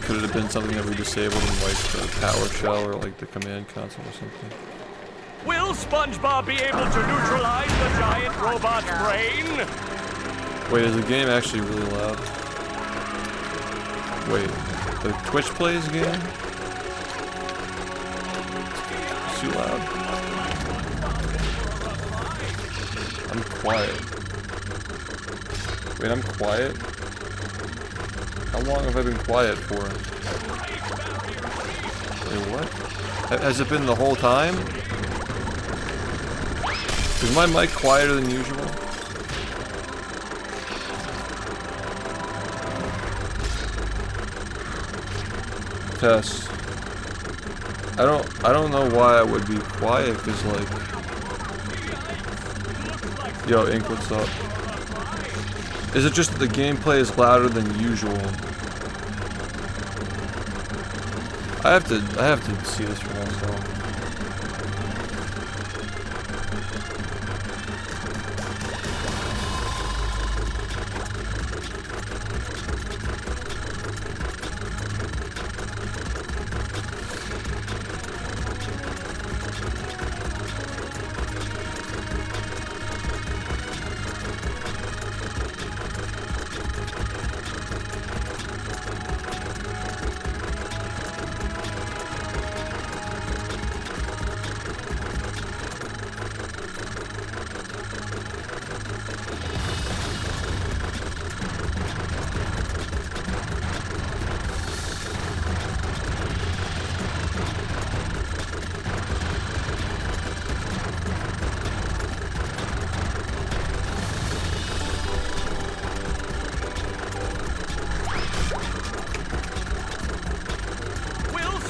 Could it have been something that we disabled in like the PowerShell or like the command console or something? Will SpongeBob be able to neutralize the giant robot's brain? Wait, is the game actually really loud? Wait, the Twitch plays game? It's too loud. I'm quiet. Wait, I'm quiet? How long have I been quiet for? Wait, what? Has it been the whole time? Is my mic quieter than usual? Tess. I don't know why I would be quiet, cause like, yo, Ink, what's up? Is it just that the gameplay is louder than usual? I have to see this for myself.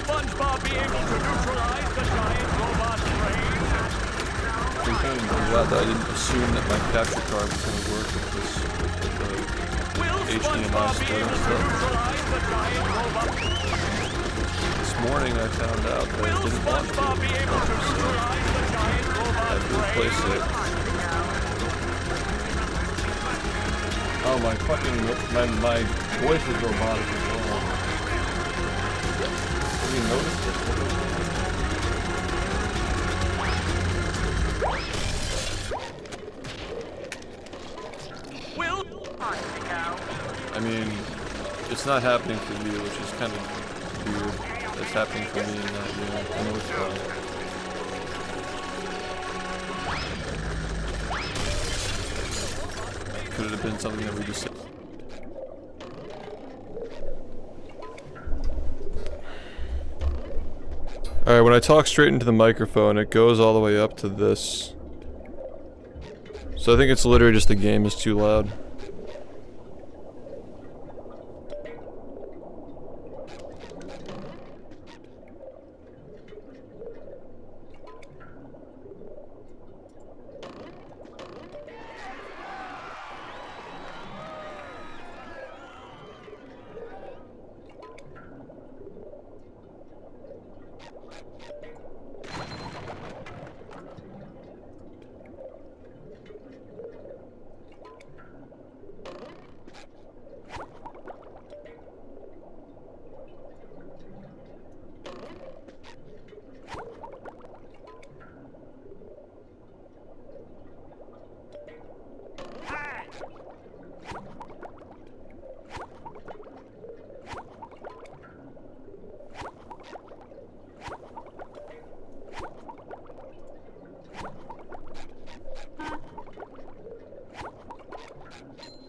SpongeBob be able to neutralize the giant robot's brain? I'm glad that I didn't assume that my capture card was going to work with this Will HDMI SpongeBob be able to stuff. neutralize the giant robot? This morning I found out that Will it didn't want to. SpongeBob be able to neutralize the giant I robot's had to replace brain? it. Oh, my voice is robotic as well. Have you noticed this? Will I mean, it's not happening for you, which is kind of weird. It's happening for me, and not you. I know it's fine. Could it have been something that we just said? Alright, when I talk straight into the microphone, it goes all the way up to this. So I think it's literally just the game is too loud.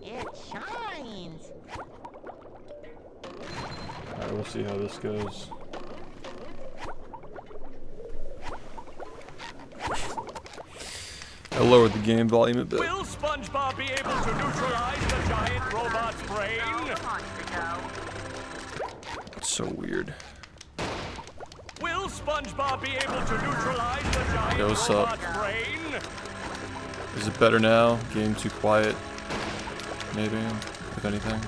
It shines. Alright, we'll see how this goes. I lowered the game volume a bit. Will SpongeBob be able to neutralize the giant robot's brain? It's so weird. Will SpongeBob be able to neutralize the giant Yo, what's up? robot's brain? Is it better now? Game too quiet? Maybe, if anything.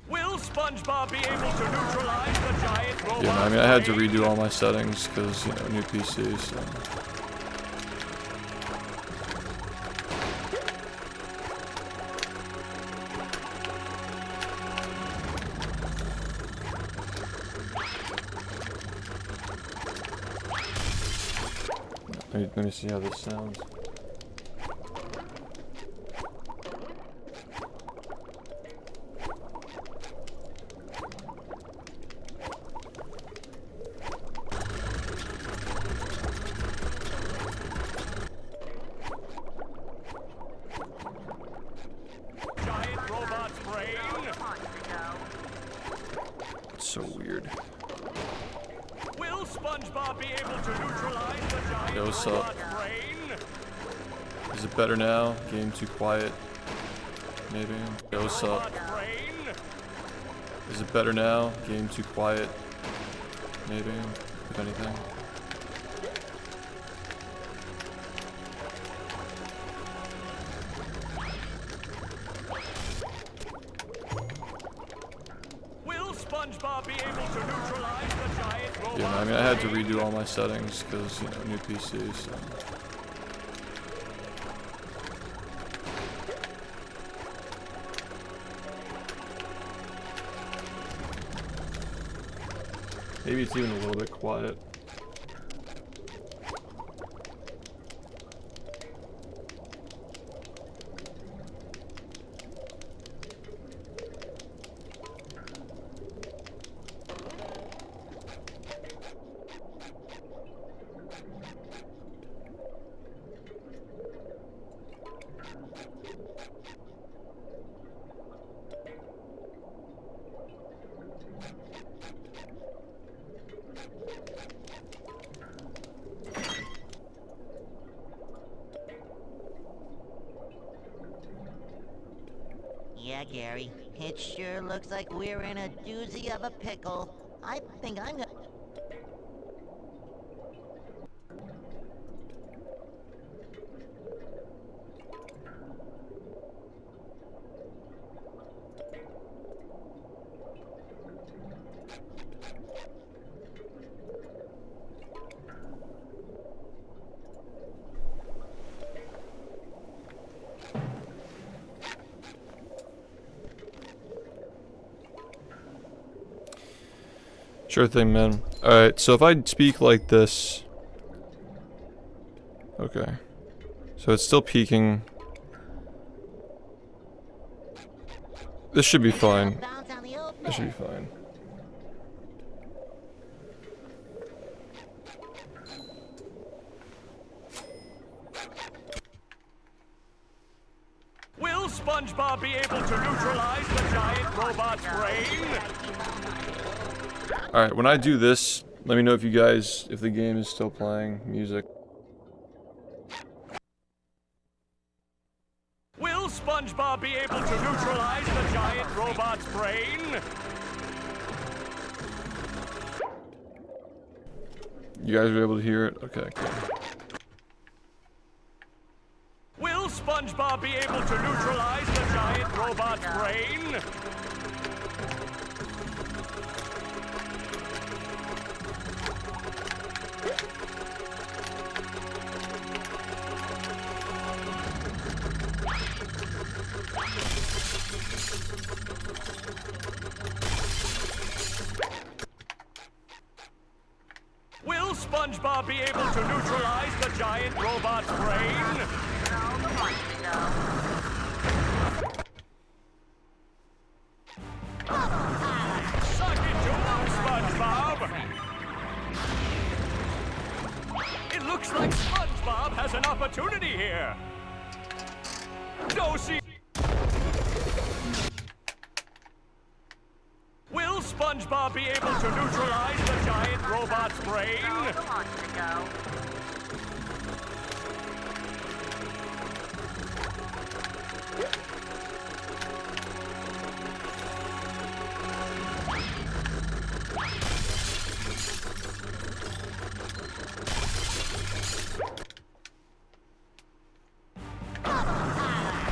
Will SpongeBob be able to neutralize the giant robot's Yeah, no, I mean, I had to brain? redo all my settings because, you know, new PC, so. Let me see how this sounds. so weird. Will SpongeBob be able to neutralize the giant Yo, what's up? robot's brain? Is it better now? Game too quiet? Maybe. Yo, what's up? Robot's brain? Is it better now? Game too quiet? Maybe, if anything. Will SpongeBob be able to neutralize the giant robot's Yeah, I mean, I had to brain? redo all my settings because, you know, new PC, so. Maybe it's even a little bit quiet. Yeah, Gary. It sure looks like we're in a doozy of a pickle. I think I'm gonna... Sure thing, man. Alright, so if I speak like this... Okay. So it's still peaking. This should be fine. Bounce on the open. This should be fine. Will SpongeBob be able to neutralize the giant robot's brain? Alright, when I do this, let me know if you guys, if the game is still playing music. Will SpongeBob be able to neutralize the giant robot's brain? You guys are able to hear it? Okay, cool. Will SpongeBob be able to neutralize the giant robot's brain? Will SpongeBob be able to neutralize the giant robot's brain? Suck it to him, SpongeBob! It looks like SpongeBob has an opportunity here. Go see. Will SpongeBob be able to neutralize the giant robot's brain?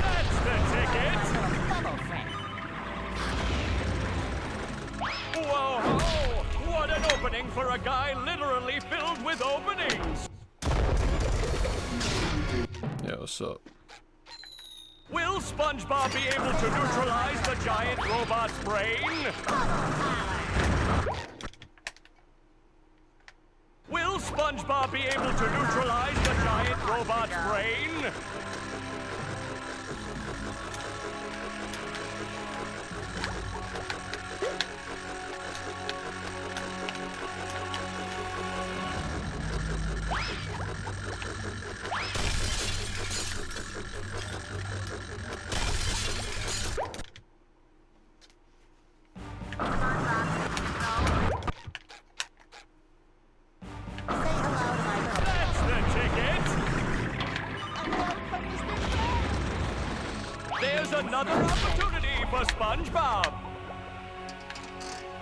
That's the ticket. Whoa, what an opening for a guy literally filled with openings. Yeah, what's up? Will SpongeBob be able to neutralize the giant robot's brain? Will SpongeBob be able to neutralize the giant robot's brain? another opportunity for SpongeBob.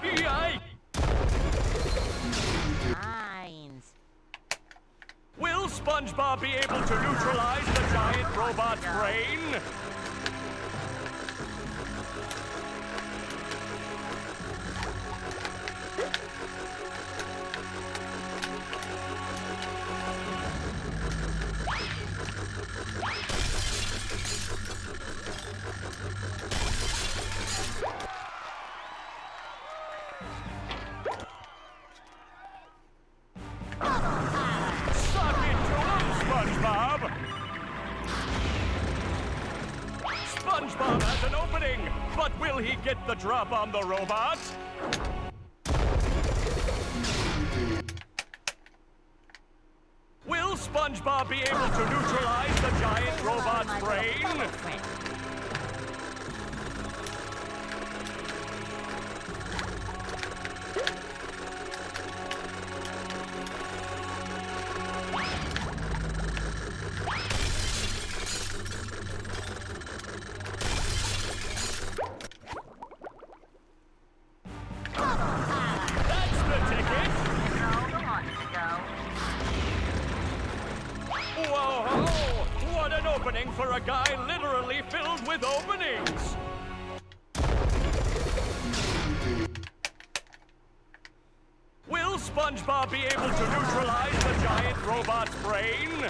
Yikes! Mines. Will SpongeBob be able to neutralize the giant robot's brain? Suck it to him, SpongeBob! SpongeBob has an opening, but will he get the drop on the robot? Will SpongeBob be able to neutralize the giant robot's brain? That's the ticket! Whoa! What an opening for a guy literally filled with openings! Will SpongeBob be able to neutralize the giant robot's brain?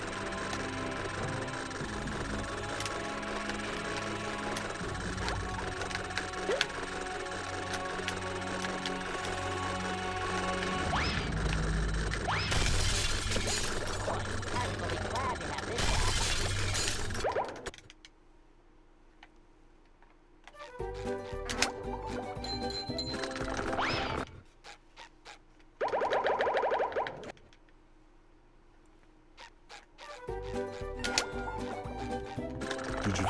Did you?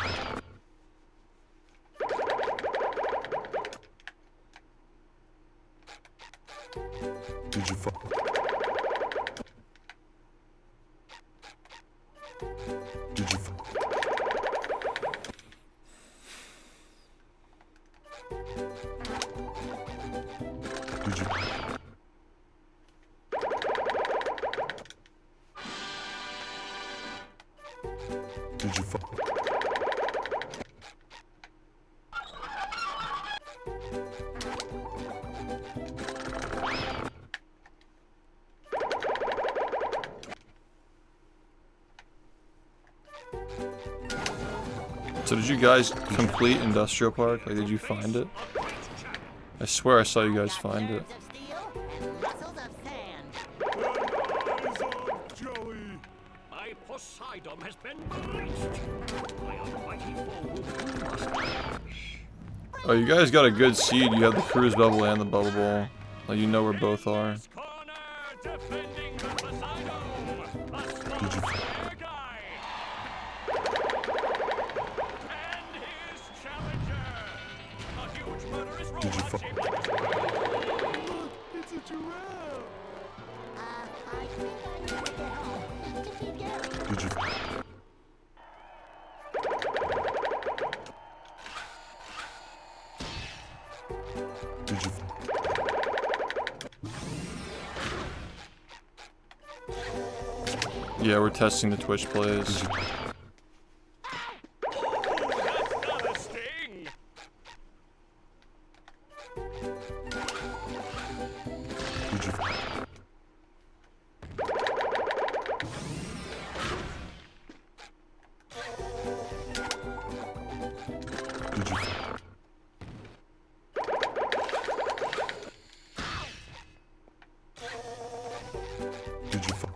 Did you fall? Did you fall? Did you? Did you fall? So did you guys complete Industrial Park? Like, did you find it? I swear I saw you guys find it. Nerves of steel and muscles of sand. Eyes of jelly. My Poseidon has been breached. My almighty foe will Oh, you guys got a good seed. You have the cruise bubble and the bubble ball. Like, you know where both are. corner defending the Poseidon. A Did you? small guy. And his challenger. A huge murderous robot Did you fall? shaped like a It's a giraffe. I think I need to get home to feed Gary. Did you? Did you? Yeah, we're testing the Twitch plays. Ooh, that's not a sting. Did you? Did you? Did you fall?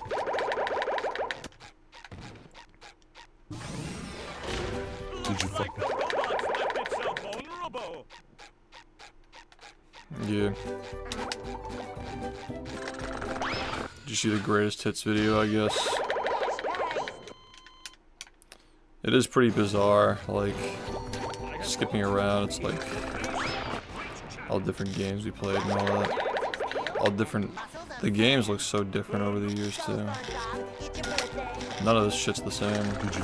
Did you Looks like the robot's left itself vulnerable. Yeah. Did you see the greatest hits video, I guess? It is pretty bizarre, like, skipping around, it's like, all different games we played and all that. All different, the games look so different over the years, too. None of this shit's the same. Did you?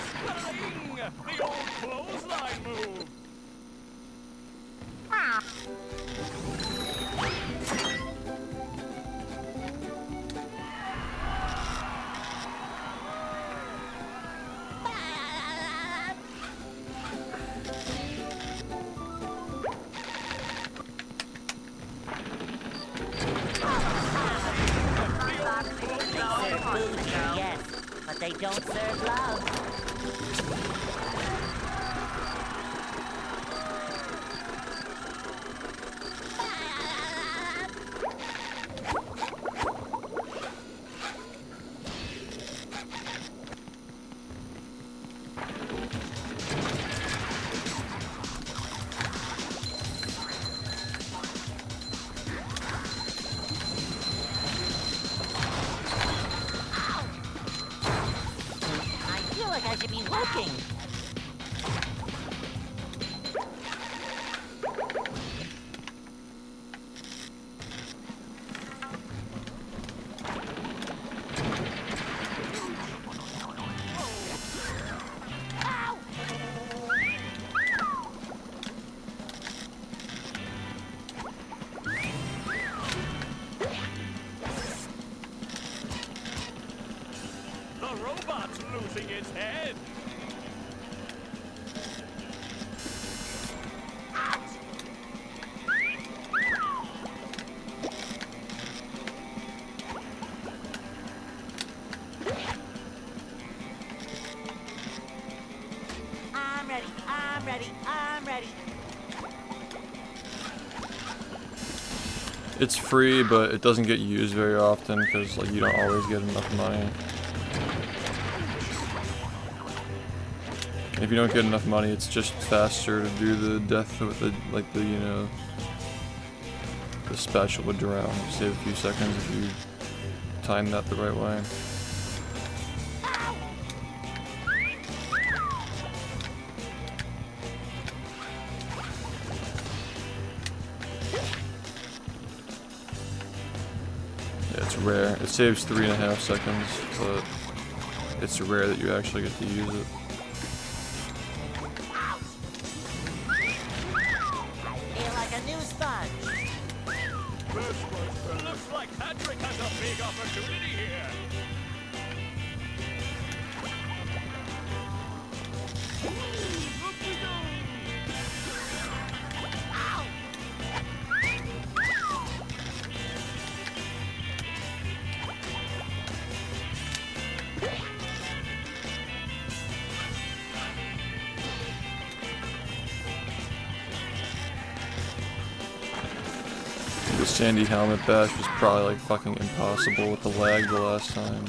they don't serve love. I should be working. The robot's losing its head. I'm ready, I'm ready, I'm ready. It's free, but it doesn't get used very often because like you don't always get enough money. If you don't get enough money, it's just faster to do the death with the you know, the spatula drown. Save a few seconds if you time that the right way. Yeah, it's rare. It saves 3.5 seconds, but it's rare that you actually get to use it. Feel like a new sponge. Looks like Patrick has a big opportunity here. The Sandy Helmet Bash was probably like fucking impossible with the lag the last time.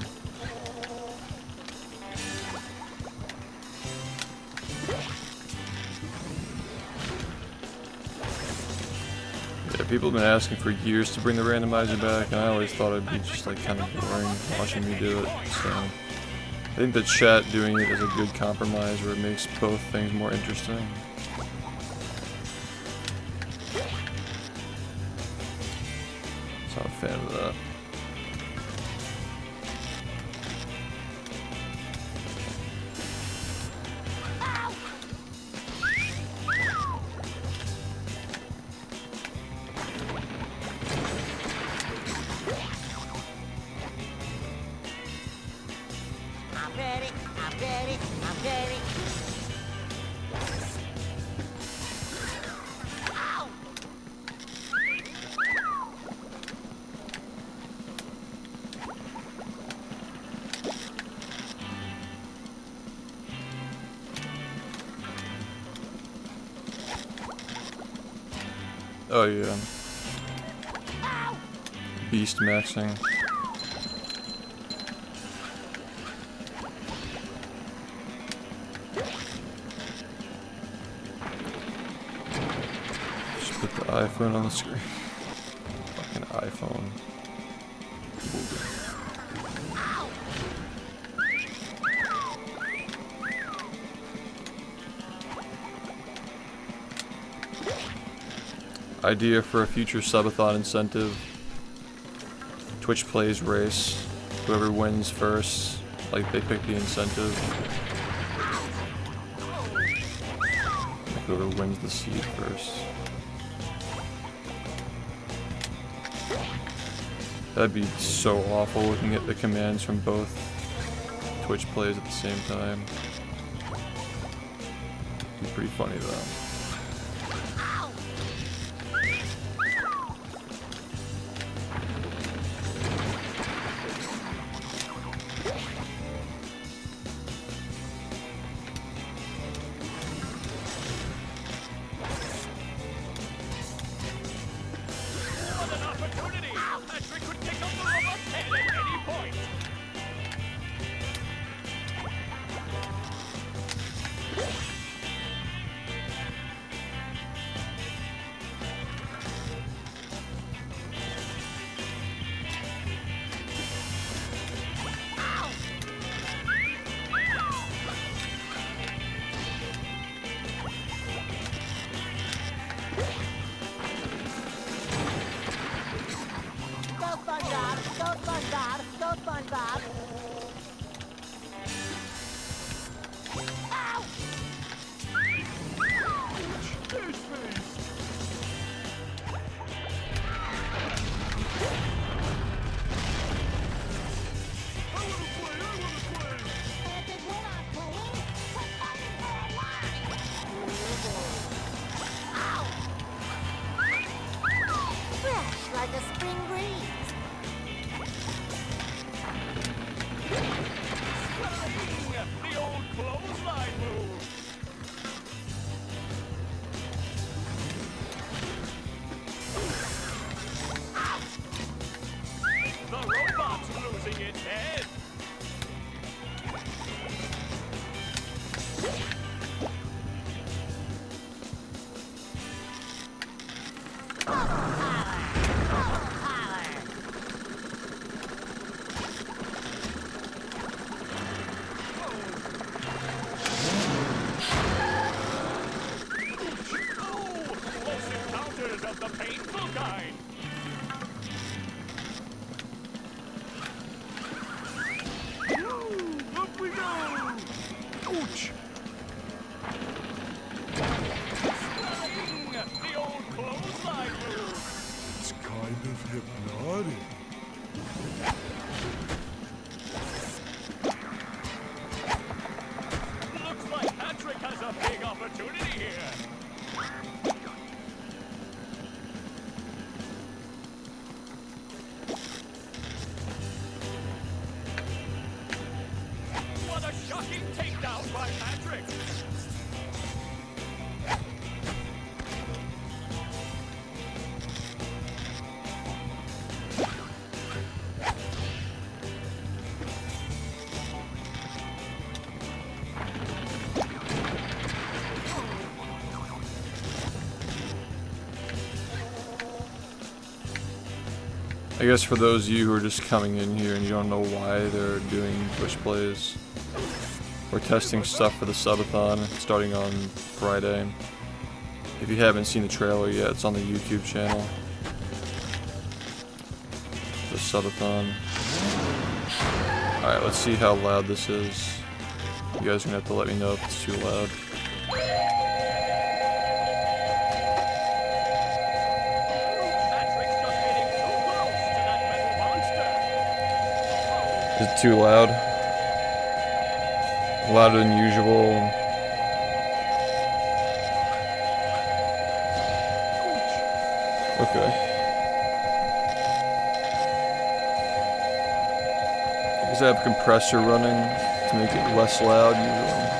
Yeah, people have been asking for years to bring the randomizer back, and I always thought it'd be just like kind of boring watching me do it. So I think that chat doing it is a good compromise where it makes both things more interesting. So I'm a fan of that. I'm ready, I'm ready, I'm ready. Ow! Oh yeah. Beast maxing. Just put the iPhone on the screen. Fucking iPhone. Idea for a future subathon incentive. Twitch plays race. Whoever wins first, like they pick the incentive. Like whoever wins the seed first. That'd be so awful looking at the commands from both Twitch plays at the same time. Be pretty funny though. shocking takedown by Patrick. I guess for those of you who are just coming in here and you don't know why they're doing Twitch plays, we're testing stuff for the subathon starting on Friday. If you haven't seen the trailer yet, it's on the YouTube channel. The subathon. Alright, let's see how loud this is. You guys are gonna have to let me know if it's too loud. Patrick's just getting too close to that metal monster. Is it too loud? Louder than usual. Okay. Because I have a compressor running to make it less loud usually.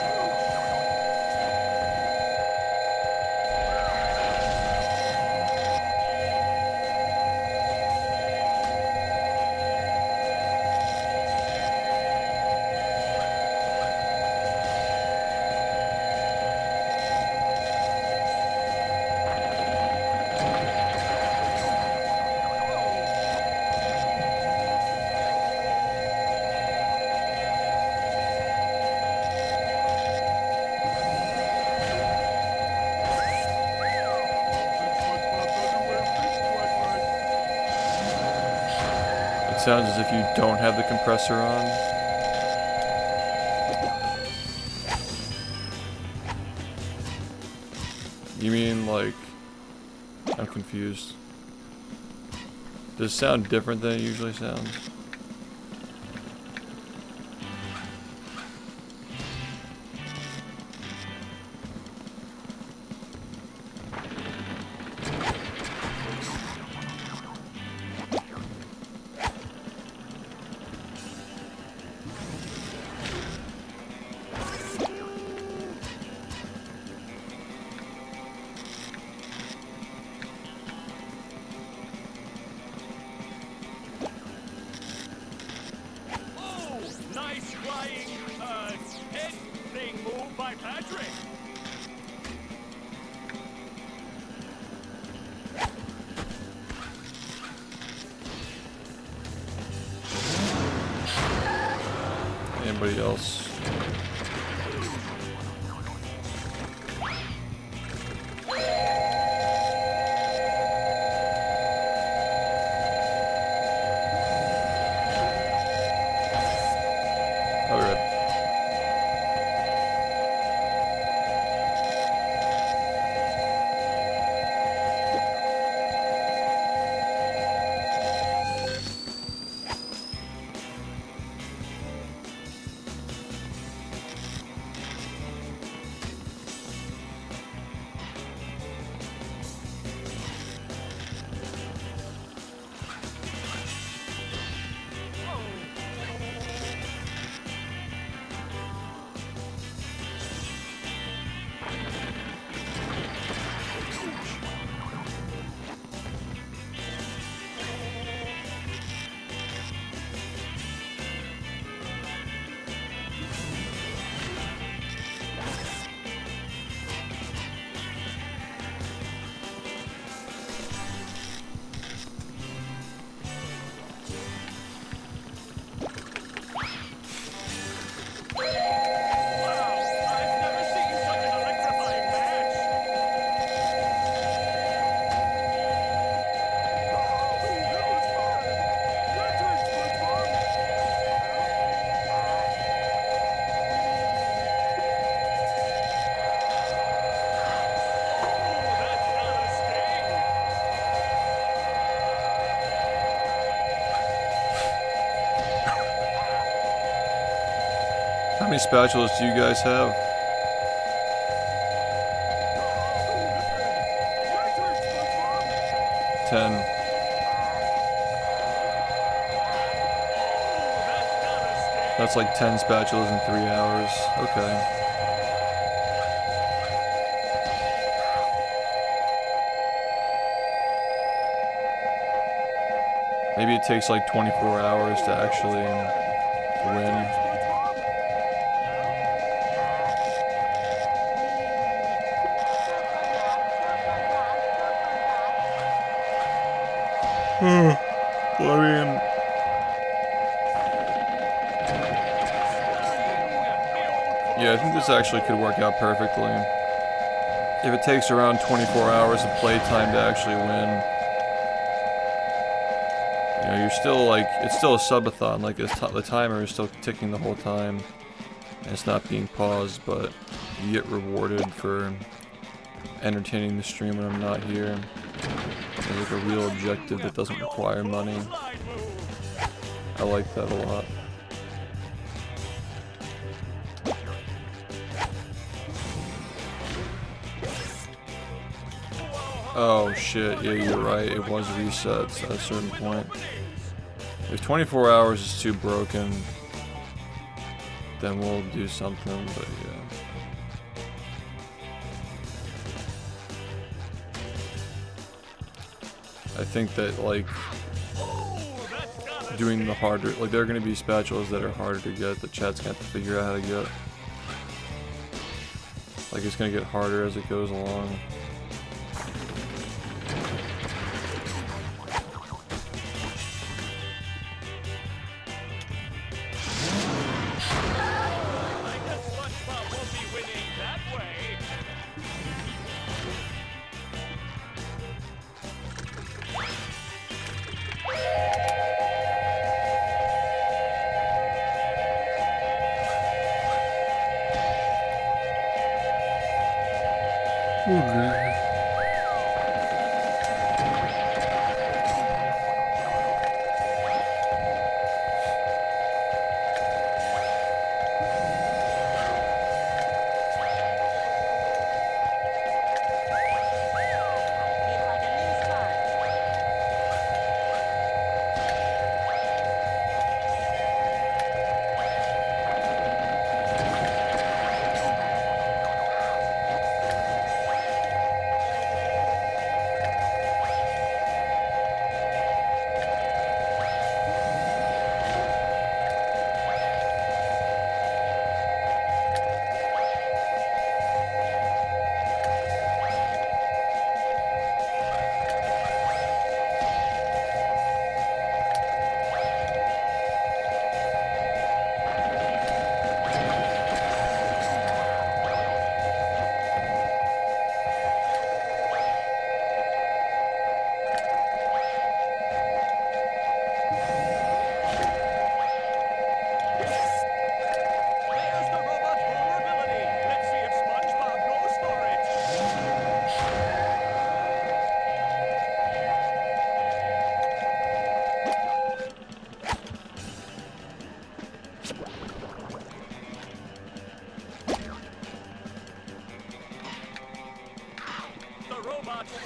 It sounds as if you don't have the compressor on. You mean like... I'm confused. Does it sound different than it usually sounds? Oh, nice flying, head thing move by Patrick. Anybody else? All right. Wow, I've never seen such an electrifying match. Oh, that's got a sting. How many spatulas do you guys have? Ten. Oh, that's got a sting. That's like 10 spatulas in 3 hours. Okay. Maybe it takes like 24 hours to actually win. Well, I mean, yeah, I think this actually could work out perfectly. If it takes around 24 hours of playtime to actually win, you know, you're still like, it's still a subathon, like the timer is still ticking the whole time, and it's not being paused, but you get rewarded for entertaining the stream when I'm not here. It's like a real objective that doesn't require money. I like that a lot. Oh shit, yeah, you're right, it was resets at a certain point. If 24 hours is too broken, then we'll do something, but yeah. I think that, like, doing the harder, like, there are going to be spatulas that are harder to get, that chat's going to have to figure out how to get. Like, it's going to get harder as it goes along.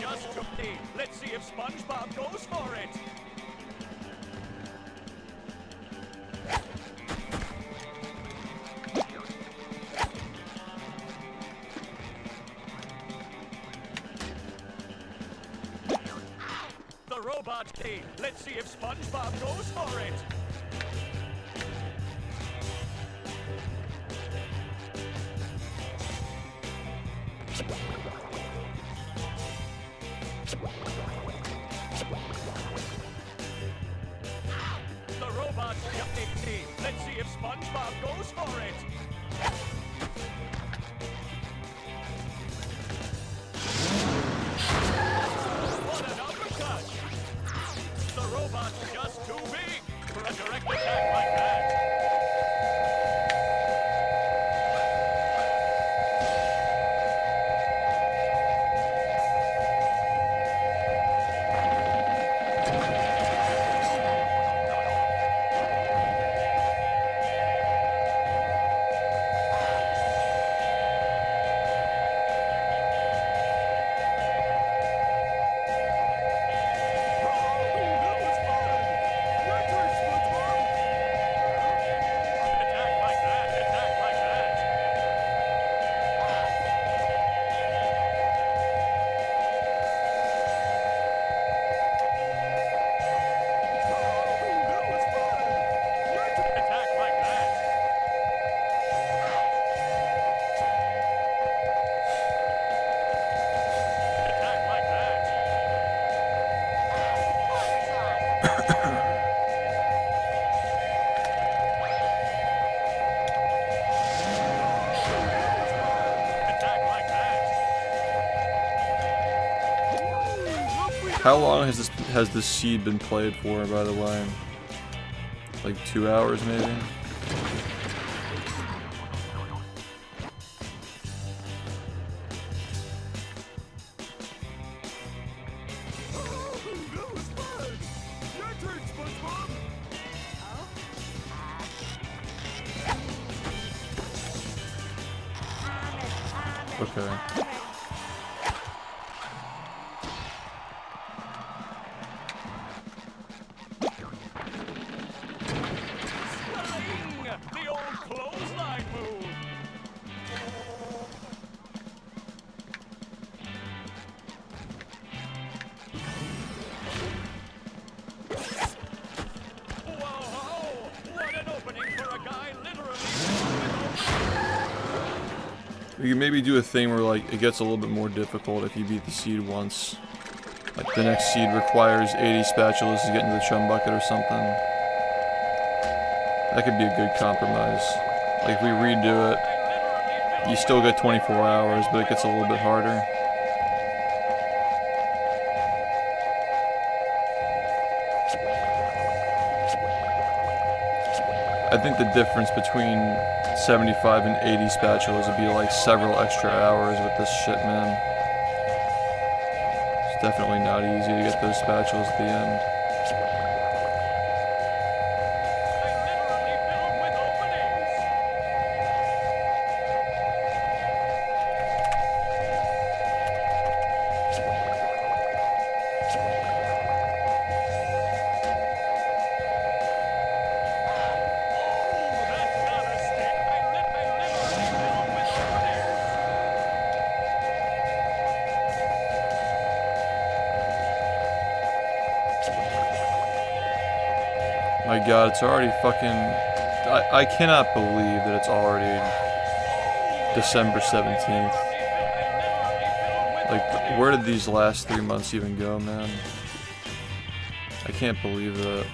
Just took me. Let's see if SpongeBob goes for it. The robot came. Let's see if SpongeBob goes for it. The robot's jumping team. Let's see if SpongeBob goes for it. What an uppercut! The robot's just too big for a direct attack like that. How long has this seed been played for, by the way? Like 2 hours, maybe? Okay. The old clothesline move. Whoa! What an opening for a guy literally. You can maybe do a thing where like it gets a little bit more difficult if you beat the seed once. Like the next seed requires 80 spatulas to get into the chum bucket or something. That could be a good compromise. Like if we redo it, you still get 24 hours, but it gets a little bit harder. I think the difference between 75 and 80 spatulas would be like several extra hours with this shit, man. It's definitely not easy to get those spatulas at the end. My god, it's already fucking... I cannot believe that it's already December 17th. Like, where did these last 3 months even go, man? I can't believe that.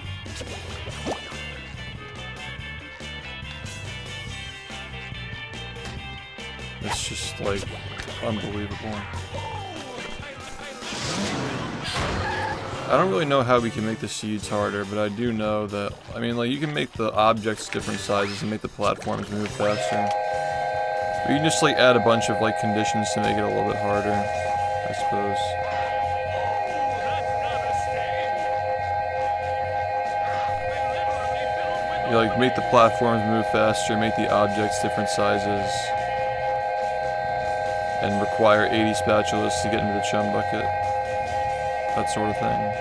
It's just, like, unbelievable. I don't really know how we can make the seeds harder, but I do know that, I mean, like, you can make the objects different sizes and make the platforms move faster. But you can just, like, add a bunch of, like, conditions to make it a little bit harder, I suppose. You, like, make the platforms move faster, make the objects different sizes, and require 80 spatulas to get into the chum bucket. That sort of thing.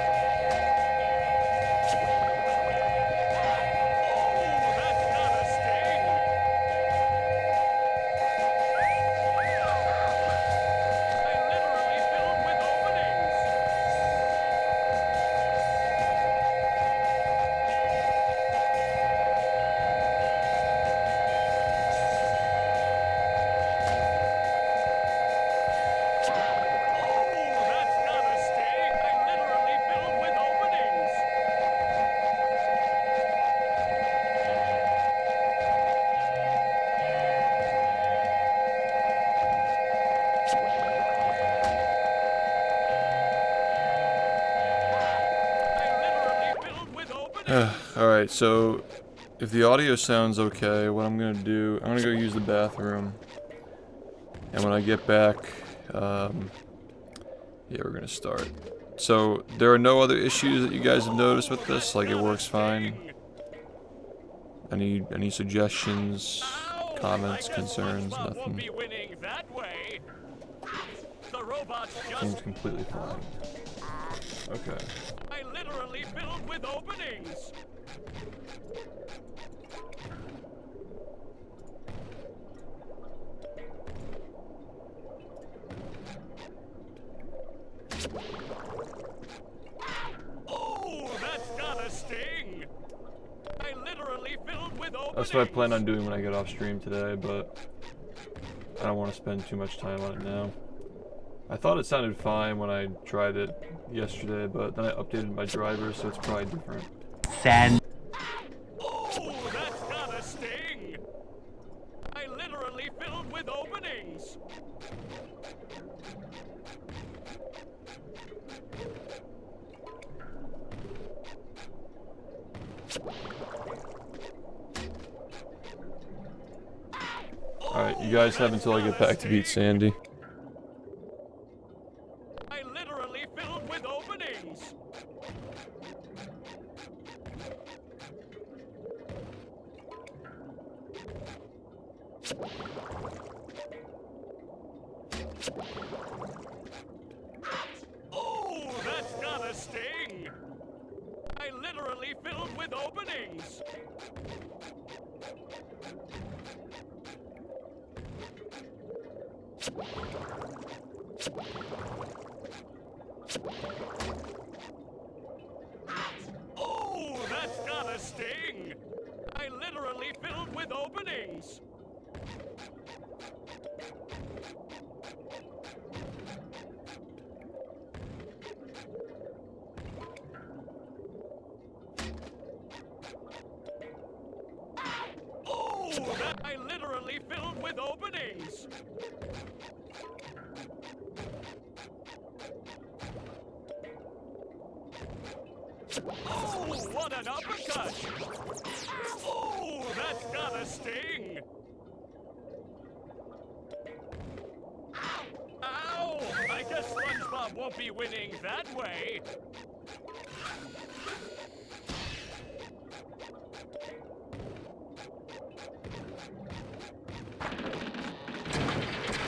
Alright, so if the audio sounds okay, what I'm gonna do, I'm gonna go use the bathroom. And when I get back, yeah, we're gonna start. So, there are no other issues that you guys have noticed with this? Like, it works fine? Any suggestions, comments, concerns, nothing? Seems completely fine. Okay. I literally filled with openings. Oh, that's gotta sting. I literally filled with openings. That's what I plan on doing when I get off stream today, but I don't want to spend too much time on it now. I thought it sounded fine when I tried it yesterday, but then I updated my driver, so it's probably different. Sand. Oh, that's gotta sting! I literally filled with openings! Alright, you guys have until I get back to beat Sandy. I literally filled with openings. Oh, that's gotta sting. I literally filled with openings. Oh, that's gotta sting. I literally filled with openings. Oh, that I literally filled with openings. Oh, what an uppercut! Oh, that's gotta sting! Ow! I guess SpongeBob won't be winning that way.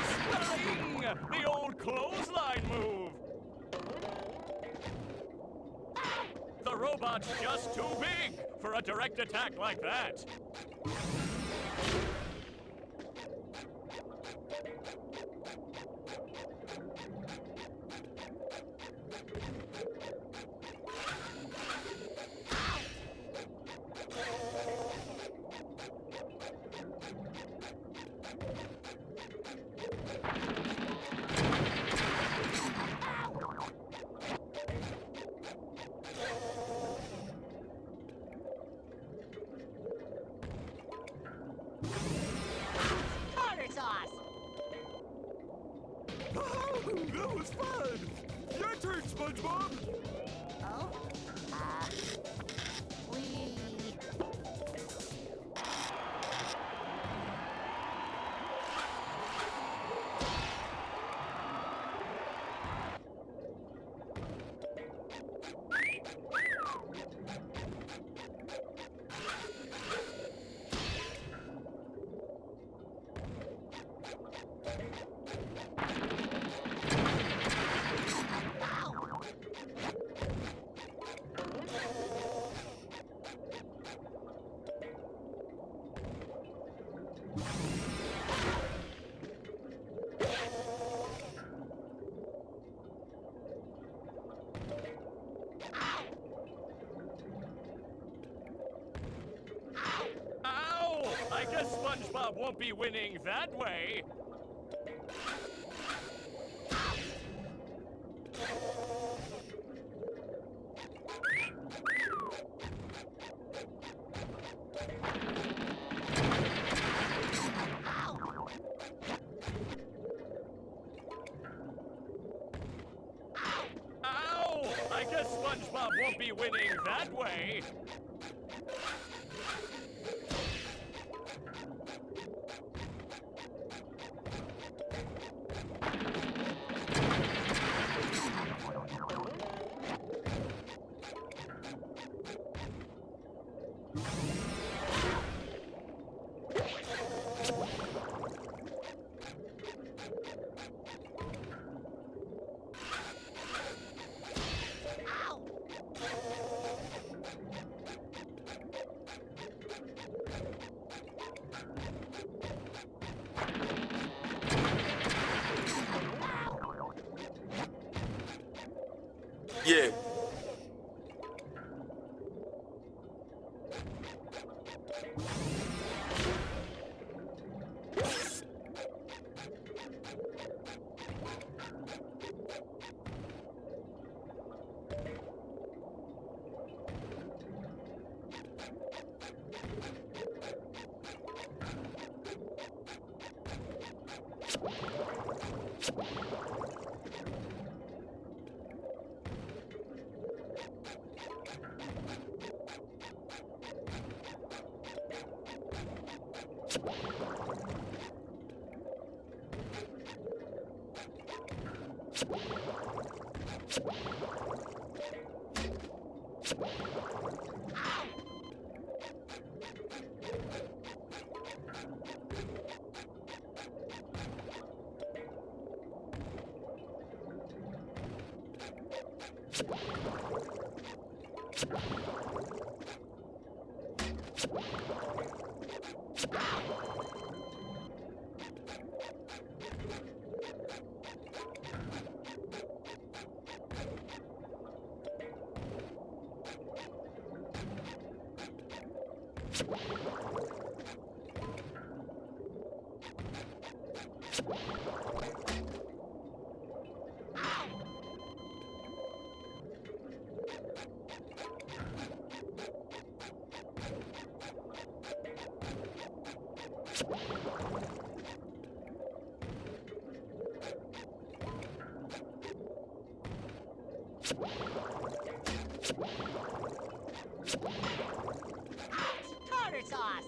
Sting! The old clothesline move! The robot's just too big for a direct attack like that. Tartar sauce! Oh, that was fun! Your turn, SpongeBob! Oh? We... Ow! I guess SpongeBob won't be winning that way. Ow! I guess SpongeBob won't be winning that way. Yeah. Tartar sauce!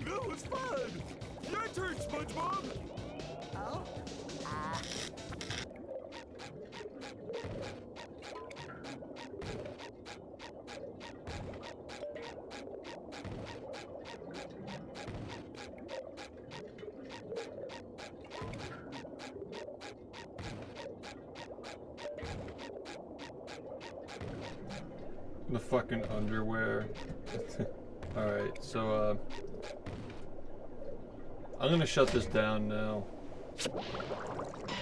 That was fun! Your turn, SpongeBob! Oh? The fucking underwear. Alright, so I'm gonna shut this down now.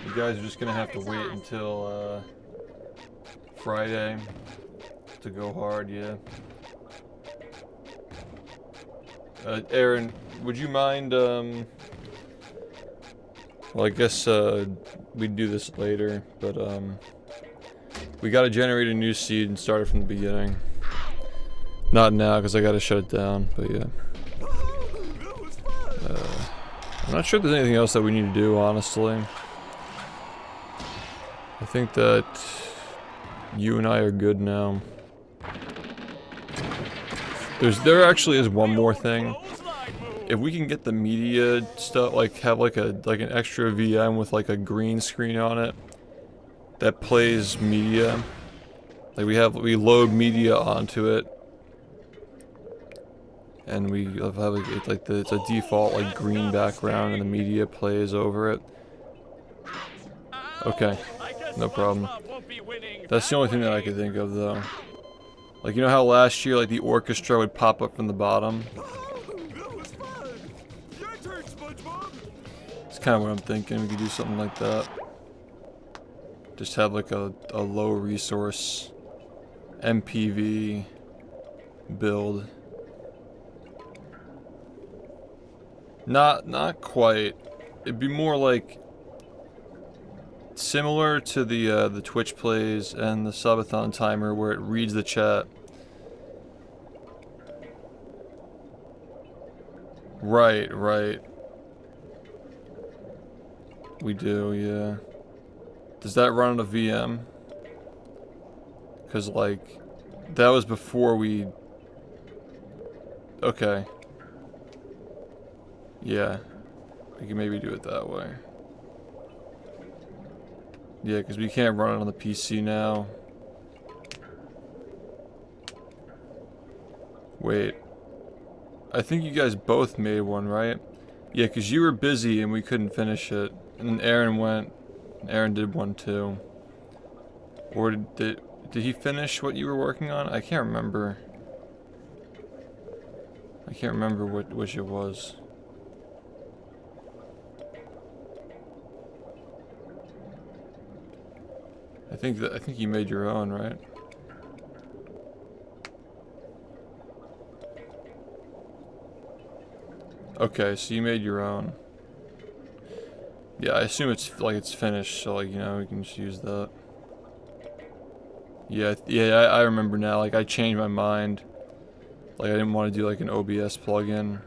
You guys are just gonna have to wait until Friday to go hard, yeah. Aaron, would you mind well, I guess we'd do this later, but we gotta generate a new seed and start it from the beginning. Not now, because I gotta shut it down, but yeah. I'm not sure if there's anything else that we need to do, honestly. I think that you and I are good now. There actually is one more thing. If we can get the media stuff, like have like an extra VM with like a green screen on it that plays media, like we load media onto it, and we have like it's a default like green background and the media plays over it. Okay, no problem. That's the only thing that I could think of though. Like, you know how last year like the orchestra would pop up from the bottom? That was fun! Your turn, SpongeBob! It's kind of what I'm thinking. We could do something like that. Just have like a low resource MPV build. Not quite. It'd be more like similar to the Twitch plays and the subathon timer where it reads the chat. Right. We do, yeah. Does that run on a VM? Cause like that was before we. Okay. Yeah, we can maybe do it that way. Yeah, because we can't run it on the PC now. Wait. I think you guys both made one, right? Yeah, because you were busy and we couldn't finish it. And then Aaron went. Aaron did one too. Or did he finish what you were working on? I can't remember. I can't remember which it was. I think you made your own, right? Okay, so you made your own. Yeah, I assume it's finished, so like, you know, we can just use that. Yeah, I remember now. Like, I changed my mind. Like I didn't want to do like an OBS plugin.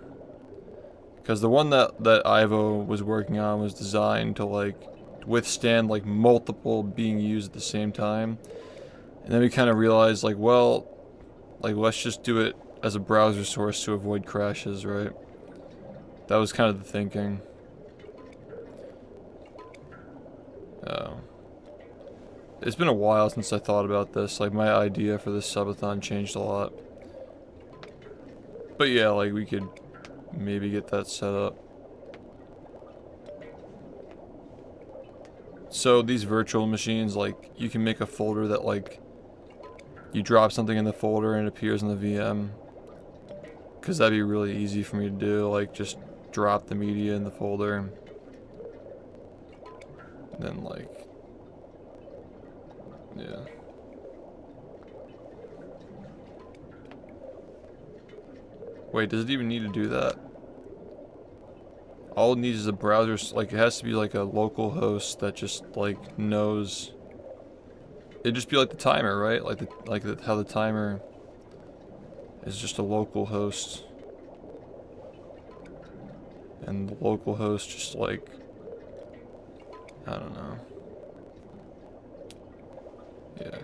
Because the one that Ivo was working on was designed to like withstand like multiple being used at the same time. And then we kind of realized like, well, like let's just do it as a browser source to avoid crashes, right? That was kind of the thinking. Oh. It's been a while since I thought about this. Like my idea for this subathon changed a lot. But yeah, like we could maybe get that set up. So these virtual machines, like you can make a folder that like you drop something in the folder and it appears in the VM. Cause that'd be really easy for me to do, like just drop the media in the folder. And then like, yeah. Wait, does it even need to do that? All it needs is a browser, like it has to be like a local host that just like knows. It'd just be like the timer, right? How the timer is just a local host. And the local host just like, I don't know. Yeah.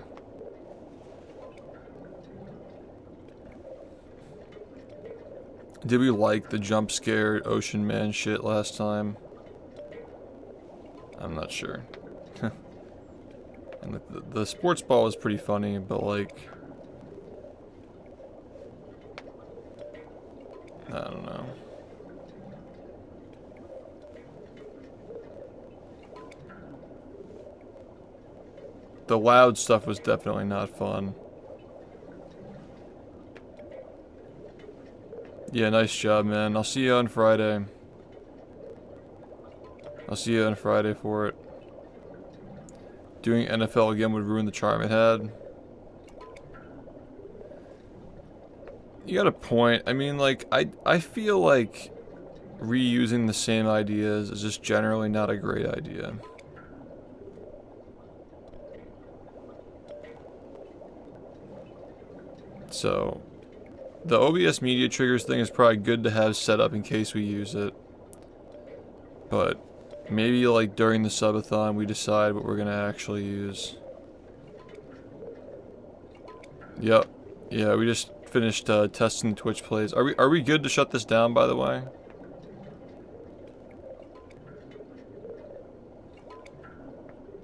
Did we like the jump scare ocean man shit last time? I'm not sure. And the sports ball was pretty funny, but like, I don't know. The loud stuff was definitely not fun. Yeah, nice job, man. I'll see you on Friday. I'll see you on Friday for it. Doing NFL again would ruin the charm it had. You got a point. I mean, like, I feel like reusing the same ideas is just generally not a great idea. So, the OBS media triggers thing is probably good to have set up in case we use it. But maybe like during the subathon we decide what we're gonna actually use. Yep. Yeah, we just finished testing Twitch plays. Are we good to shut this down, by the way?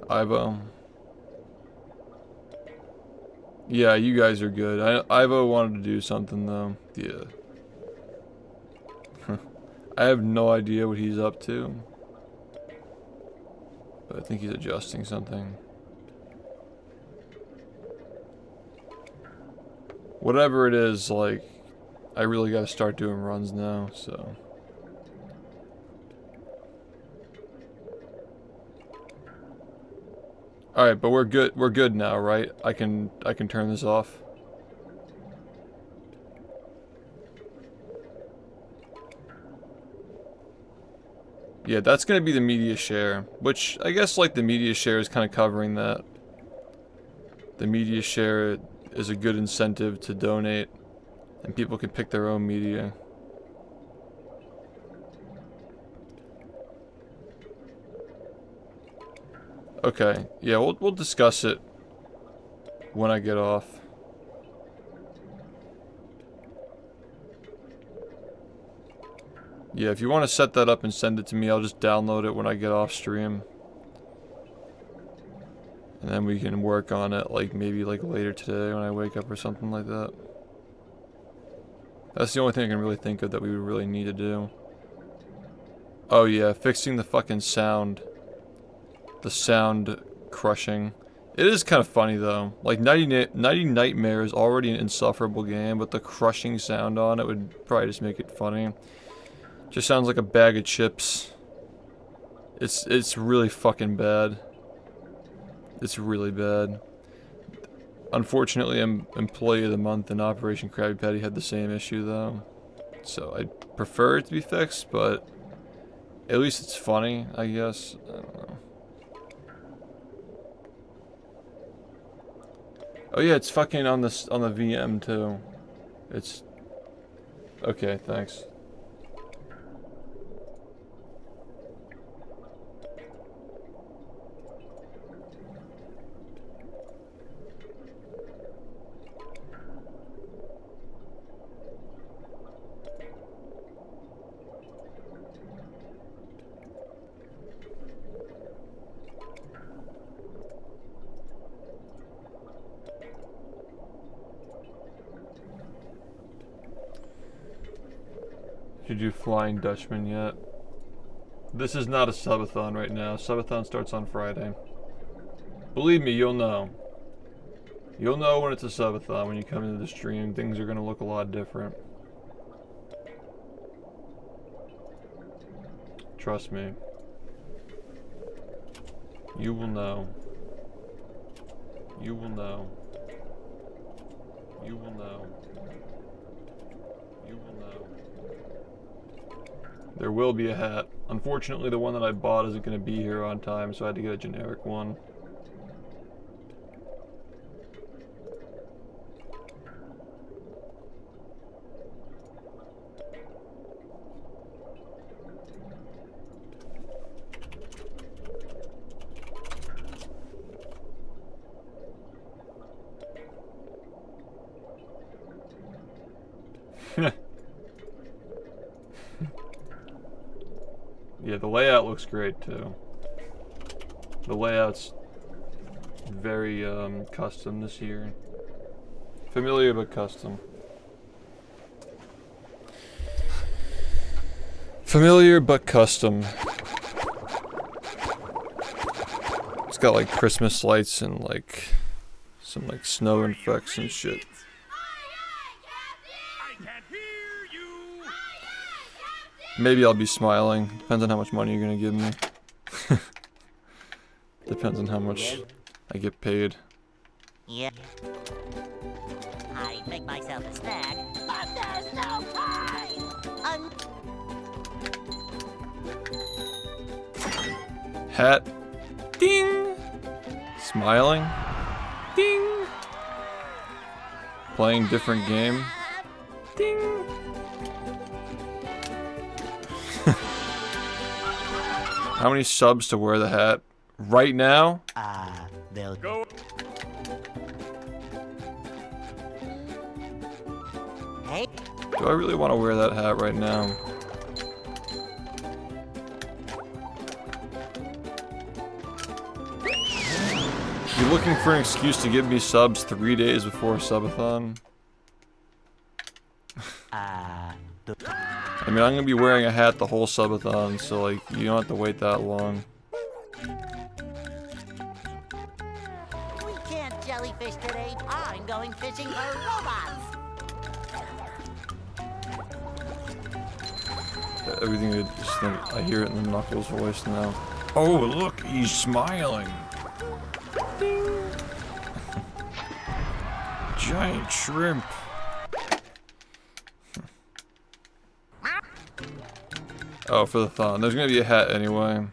Ivo. Yeah, you guys are good. Ivo wanted to do something though. Yeah. I have no idea what he's up to. But I think he's adjusting something. Whatever it is, like, I really gotta start doing runs now, so. Alright, but we're good now, right? I can turn this off. Yeah, that's gonna be the media share, which I guess like the media share is kind of covering that. The media share is a good incentive to donate, and people can pick their own media. Okay, yeah, we'll discuss it when I get off. Yeah, if you want to set that up and send it to me, I'll just download it when I get off stream. And then we can work on it, like, maybe, like, later today when I wake up or something like that. That's the only thing I can really think of that we would really need to do. Oh yeah, fixing the fucking sound. The sound crushing. It is kind of funny though. Like 90 Nightmare is already an insufferable game, but the crushing sound on it would probably just make it funny. Just sounds like a bag of chips. It's really fucking bad. It's really bad. Unfortunately, Employee of the Month and Operation Krabby Patty had the same issue though. So I'd prefer it to be fixed, but at least it's funny, I guess. I don't know. Oh yeah, it's fucking on the VM too. It's Okay, thanks. Did you do Flying Dutchman yet? This is not a subathon right now. Subathon starts on Friday. Believe me, you'll know. You'll know when it's a subathon when you come into the stream. Things are gonna look a lot different. Trust me. You will know. You will know. You will know. You will know. There will be a hat. Unfortunately, the one that I bought isn't going to be here on time, so I had to get a generic one. Yeah, the layout looks great too. The layout's very custom this year. Familiar but custom. Familiar but custom. It's got like Christmas lights and like some like snow effects and shit. Maybe I'll be smiling. Depends on how much money you're gonna give me. Depends on how much I get paid. Yeah. I make myself a snack, but there's no time. Hat. Ding. Smiling. Ding. Playing different game. Ding. How many subs to wear the hat? Right now? They'll Go. Hey. Do I really want to wear that hat right now? You looking for an excuse to give me subs 3 days before a subathon? I mean, I'm gonna be wearing a hat the whole subathon, so like, you don't have to wait that long. We can't jellyfish today. I'm going fishing for robots. Everything is just like, I hear it in the Knuckles voice now. Oh, look, he's smiling. Ding. Giant shrimp. Oh, for the thon. There's gonna be a hat anyway.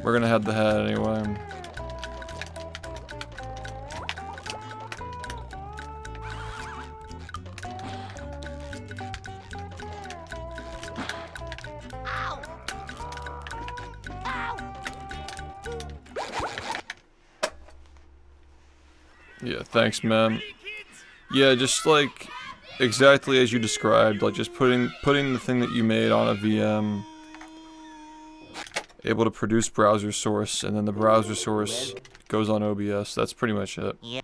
We're gonna have the hat anyway. Ow! Ow! Yeah, thanks, man. Yeah, just like exactly as you described, like just putting the thing that you made on a VM, able to produce browser source, and then the browser source goes on OBS. That's pretty much it. Yeah.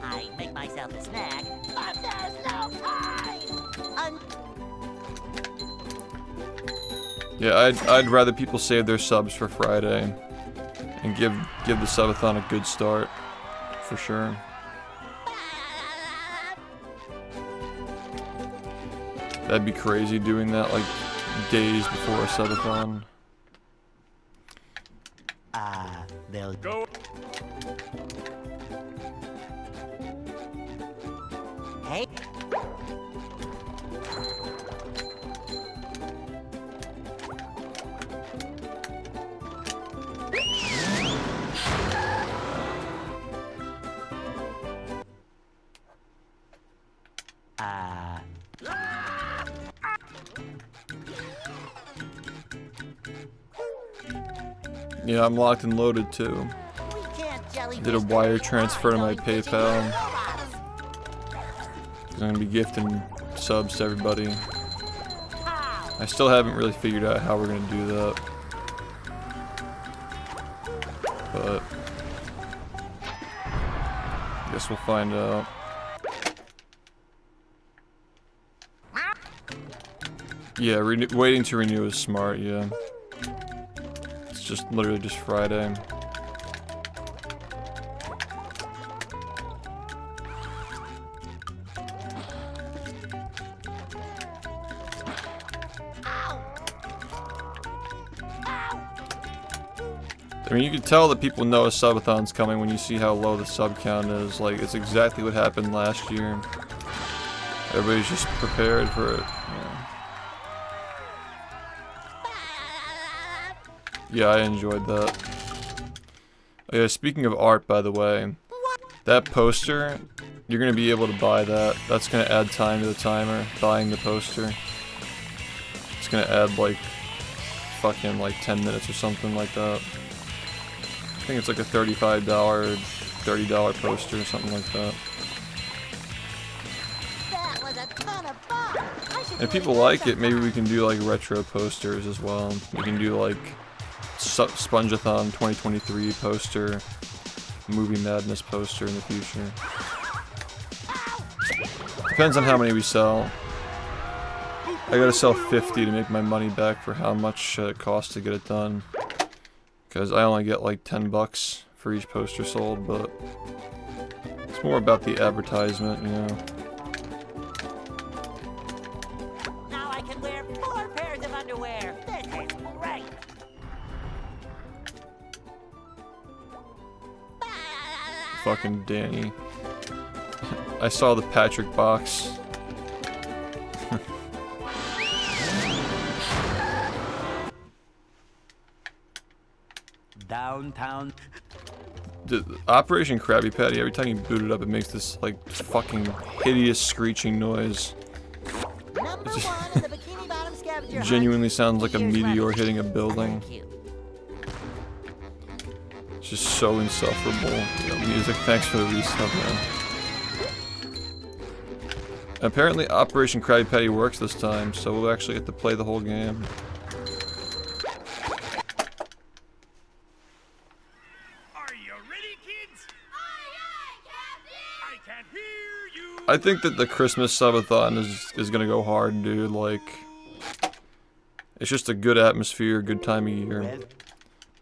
I make myself a snack, but there's no time. Yeah, I'd rather people save their subs for Friday and give the subathon a good start, for sure. That'd be crazy doing that like days before a subathon. they'll Go. Hey. Yeah, I'm locked and loaded too. We can't jellyfish Did a wire transfer to my going fishing PayPal. with robots. I'm gonna be gifting subs to everybody. I still haven't really figured out how we're gonna do that. But guess we'll find out. Yeah, waiting to renew is smart, yeah. It's just literally just Friday. I mean, you can tell that people know a subathon's coming when you see how low the sub count is. Like, it's exactly what happened last year. Everybody's just prepared for it. Yeah, I enjoyed that. Oh, yeah, speaking of art, by the way, that poster, you're gonna be able to buy that. That's gonna add time to the timer, buying the poster. It's gonna add, like, fucking, like, 10 minutes or something like that. I think it's like a $35, $30 poster or something like that. That was a ton of fun. I should And if do people again like it, maybe sometime. we can do like retro posters as well. We can do like Spongeathon 2023 poster, Movie Madness poster in the future. Depends on how many we sell. I gotta sell 50 to make my money back for how much it costs to get it done. Because I only get like 10 bucks for each poster sold, but it's more about the advertisement, you know. Now I can wear 4 pairs of underwear. This is great. Fucking Danny. I saw the Patrick box. Downtown. Operation Krabby Patty, every time you boot it up, it makes this like fucking hideous screeching noise. Number 1 in the Bikini Bottom scavenger hunt. Genuinely sounds like a Here's meteor Rabbit. hitting a building. Thank you. It's just so insufferable. Yo, music, thanks for the resub, man. Apparently Operation Krabby Patty works this time, so we'll actually get to play the whole game. Are you ready, kids? I can't hear you. I think that the Christmas subathon is gonna go hard, dude. Like, it's just a good atmosphere, good time of year. Well,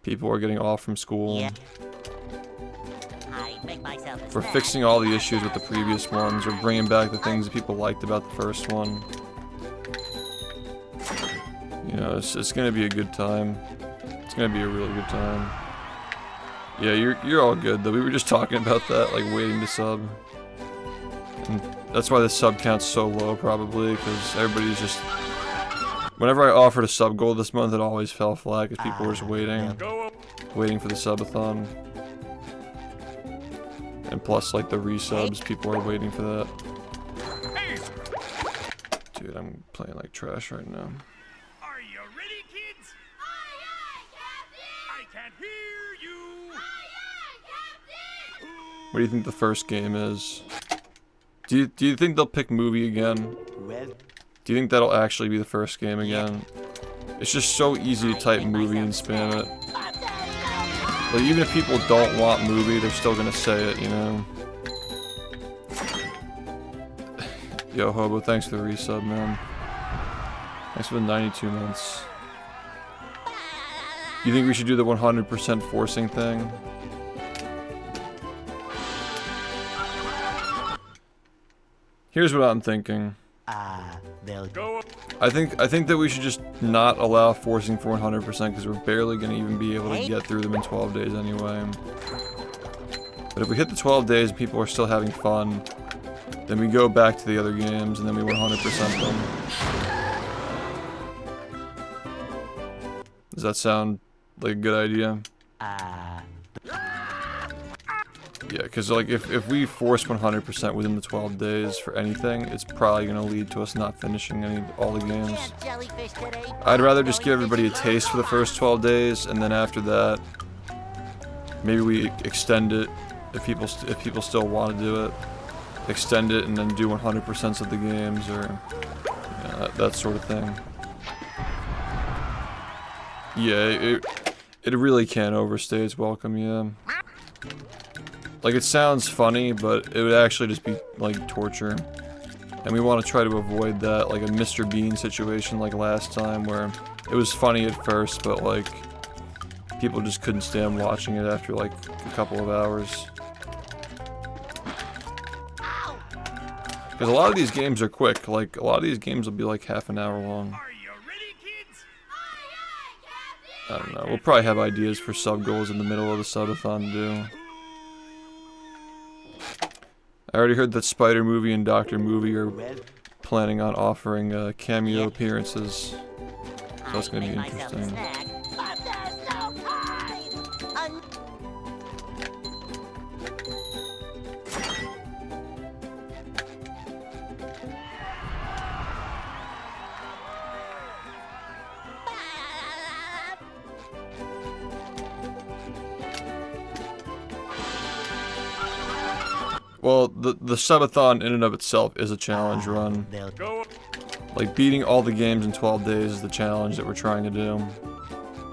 People are getting off from school. Yeah. I make myself a We're snack. fixing all the issues with the previous ones. We're bringing back the things that people liked about the first one. You know, it's gonna be a good time. It's gonna be a really good time. Yeah, you're all good though. We were just talking about that, like waiting to sub. And that's why the sub count's so low, probably, because everybody's just. Whenever I offered a sub goal this month, it always fell flat because people were just waiting for the subathon. And plus, like the resubs, people are waiting for that. Dude, I'm playing like trash right now. Are you ready, kids? I can't hear you. What do you think the first game is? Do you think they'll pick movie again? well, Do you think that'll actually be the first game again? It's just so easy to type movie and spam it. Like, even if people don't want movie, they're still gonna say it, you know? Yo, Hobo, thanks for the resub, man. Thanks for the 92 months. You think we should do the 100% forcing thing? Here's what I'm thinking. they'll Go. I think that we should just not allow forcing for 100% because we're barely gonna even be able to get through them in 12 days anyway. But if we hit the 12 days and people are still having fun, then we go back to the other games and then we 100% them. Does that sound like a good idea? Yeah, because like if we force 100% within the 12 days for anything, it's probably gonna lead to us not finishing all the games. Can't jellyfish today. I'd rather just give everybody a taste for the first 12 days, and then after that, maybe we extend it if people still want to do it. Extend it and then do 100% of the games, or that sort of thing. Yeah, it really can't overstay its welcome. Yeah. Like, it sounds funny, but it would actually just be, like, torture. And we want to try to avoid that, like a Mr. Bean situation like last time, where it was funny at first, but, like, people just couldn't stand watching it after, like, a couple of hours. Because a lot of these games are quick. Like, a lot of these games will be, like, half an hour long. Are you ready, kids? I don't know. We'll probably have ideas for sub-goals in the middle of the subathon to do. I already heard that Spider Movie and Doctor Movie are planning on offering cameo appearances. So that's gonna be interesting. But there's no time! Well, the subathon in and of itself is a challenge run. Go. Like, beating all the games in 12 days is the challenge that we're trying to do.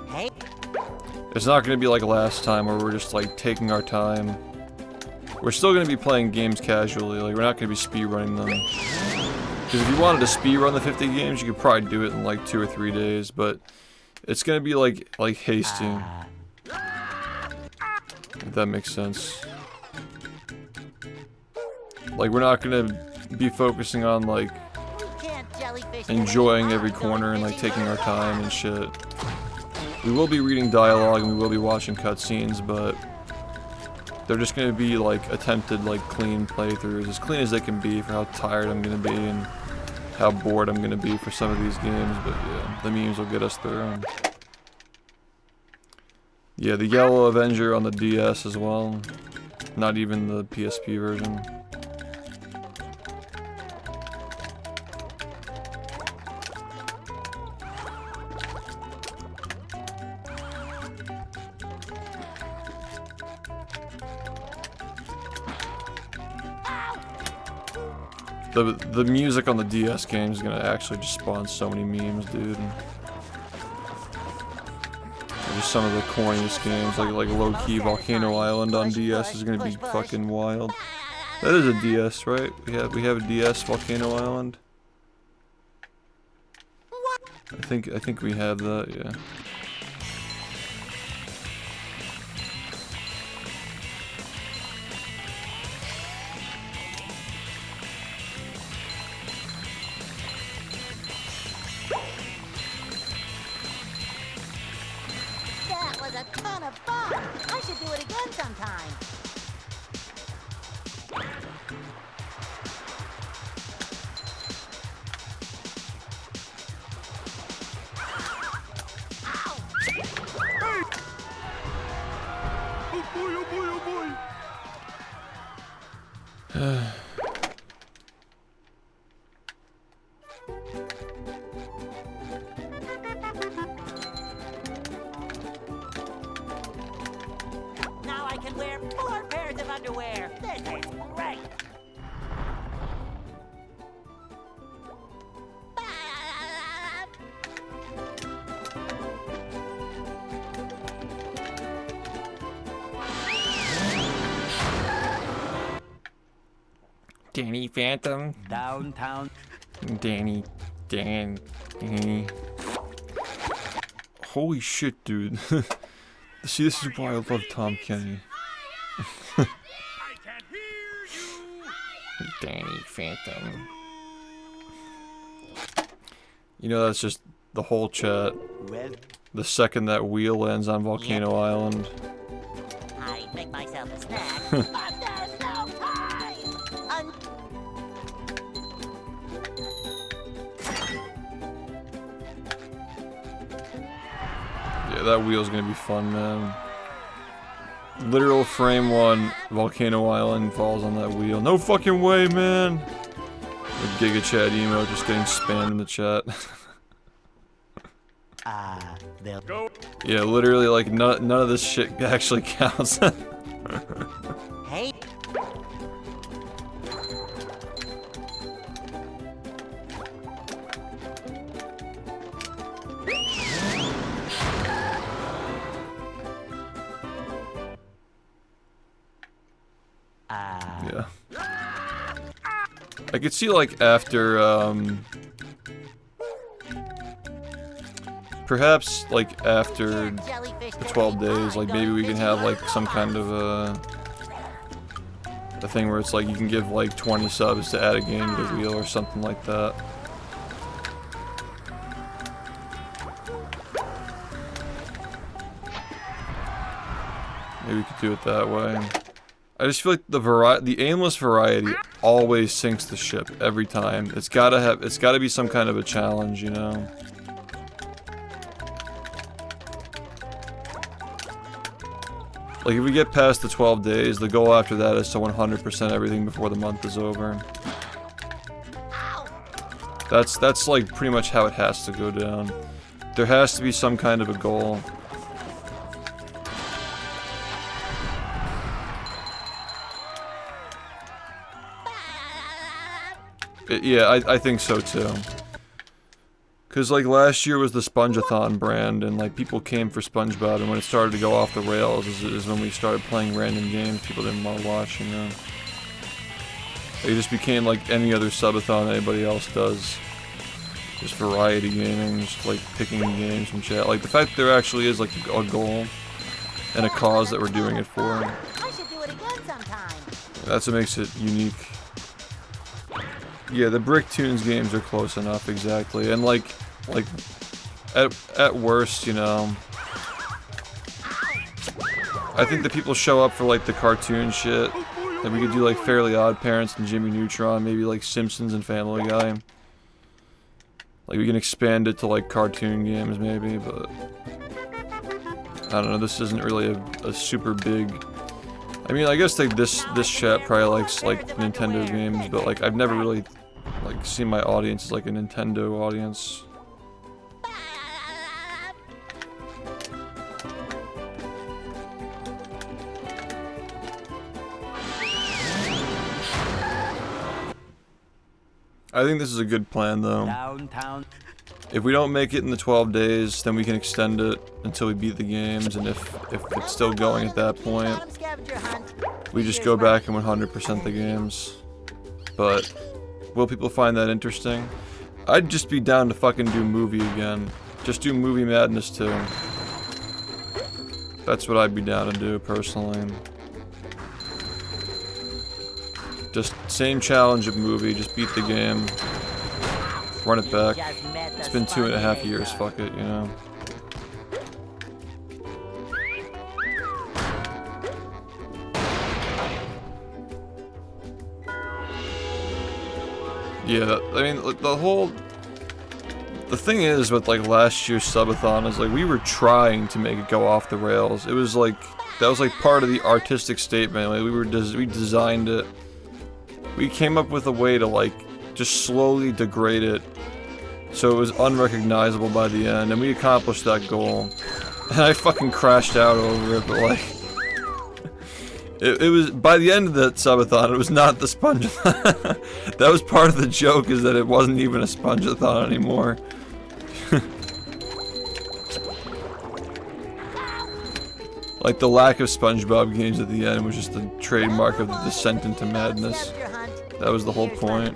Hey. It's not going to be like last time where we're just, like, taking our time. We're still going to be playing games casually. Like, we're not going to be speedrunning them. Because if you wanted to speedrun the 50 games, you could probably do it in, like, 2 or 3 days. But it's going to be, like hasty. If that makes sense. Like, we're not going to be focusing on, like, enjoying every corner and, like, taking our time and shit. We will be reading dialogue and we will be watching cutscenes, but they're just going to be, like, attempted, like, clean playthroughs. As clean as they can be for how tired I'm going to be and how bored I'm going to be for some of these games, but yeah, the memes will get us through them. Yeah, the Yellow Avenger on the DS as well. Not even the PSP version. The music on the DS game is gonna actually just spawn so many memes, dude. Just some of the corniest games, like low-key Volcano Island on DS is gonna be fucking wild. That is a DS, right? We have a DS, Volcano Island. I think we have that, yeah. That was a ton of fun. I should do it again sometime. Oh boy, oh boy, oh boy. Now I can wear 4 pairs of underwear. This is great. Danny Phantom. Downtown. Danny. Holy shit, dude. See, this is why I love Tom Kenny. I can't hear you. Danny Phantom. You know, that's just the whole chat. Well, The second that wheel lands on Volcano Island. I make myself a snack, but there's no time. Yeah, that wheel's gonna be fun, man. Literal frame 1, Volcano Island falls on that wheel. No fucking way, man! The Giga Chat emo just getting spammed in the chat. They'll Go. Yeah, literally, like, none of this shit actually counts. Hey, Yeah. I could see, like, after, perhaps, like, after jellyfish the 12 days, like, maybe we can have, like, some kind of, a thing where it's, like, you can give, like, 20 subs to add a game to the wheel or something like that. Maybe we could do it that way. I just feel like the aimless variety always sinks the ship every time. It's gotta be some kind of a challenge, you know? Like, if we get past the 12 days, the goal after that is to 100% everything before the month is over. That's like pretty much how it has to go down. There has to be some kind of a goal. Yeah, I think so too. Cause like last year was the Spongeathon brand, and like people came for SpongeBob, and when it started to go off the rails is when we started playing random games people didn't want to watch, you know. It just became like any other subathon anybody else does. Just variety gaming, just like picking games from chat. Like the fact that there actually is like a goal and a cause that we're doing it for. I should do it again sometime. That's what makes it unique. Yeah, the Brick Tunes games are close enough, exactly. And like at worst, you know, I think that people show up for like the cartoon shit. That we could do like Fairly Odd Parents and Jimmy Neutron, maybe like Simpsons and Family Guy. Like we can expand it to like cartoon games maybe, but I don't know, this isn't really a super big. I mean, I guess like this chat probably likes like Nintendo games, but like I've never really like seen my audience as like a Nintendo audience. I think this is a good plan though. downtown. If we don't make it in the 12 days, then we can extend it until we beat the games, and if it's still going at that point, we just go back and 100% the games. But will people find that interesting? I'd just be down to fucking do movie again. Just do Movie Madness too. That's what I'd be down to do personally. Just same challenge of movie, just beat the game. Run it back. It's been 2.5 years, fuck it, you know. Yeah, I mean, like, the thing is with like last year's subathon is like we were trying to make it go off the rails. It was like, that was like part of the artistic statement. Like we designed it. We came up with a way to like just slowly degrade it so it was unrecognizable by the end, and we accomplished that goal. And I fucking crashed out over it, but like it was, by the end of that subathon, it was not the Spongeathon. That was part of the joke, is that it wasn't even a Spongeathon anymore. Like the lack of SpongeBob games at the end was just the trademark of the descent into madness. That was the whole point.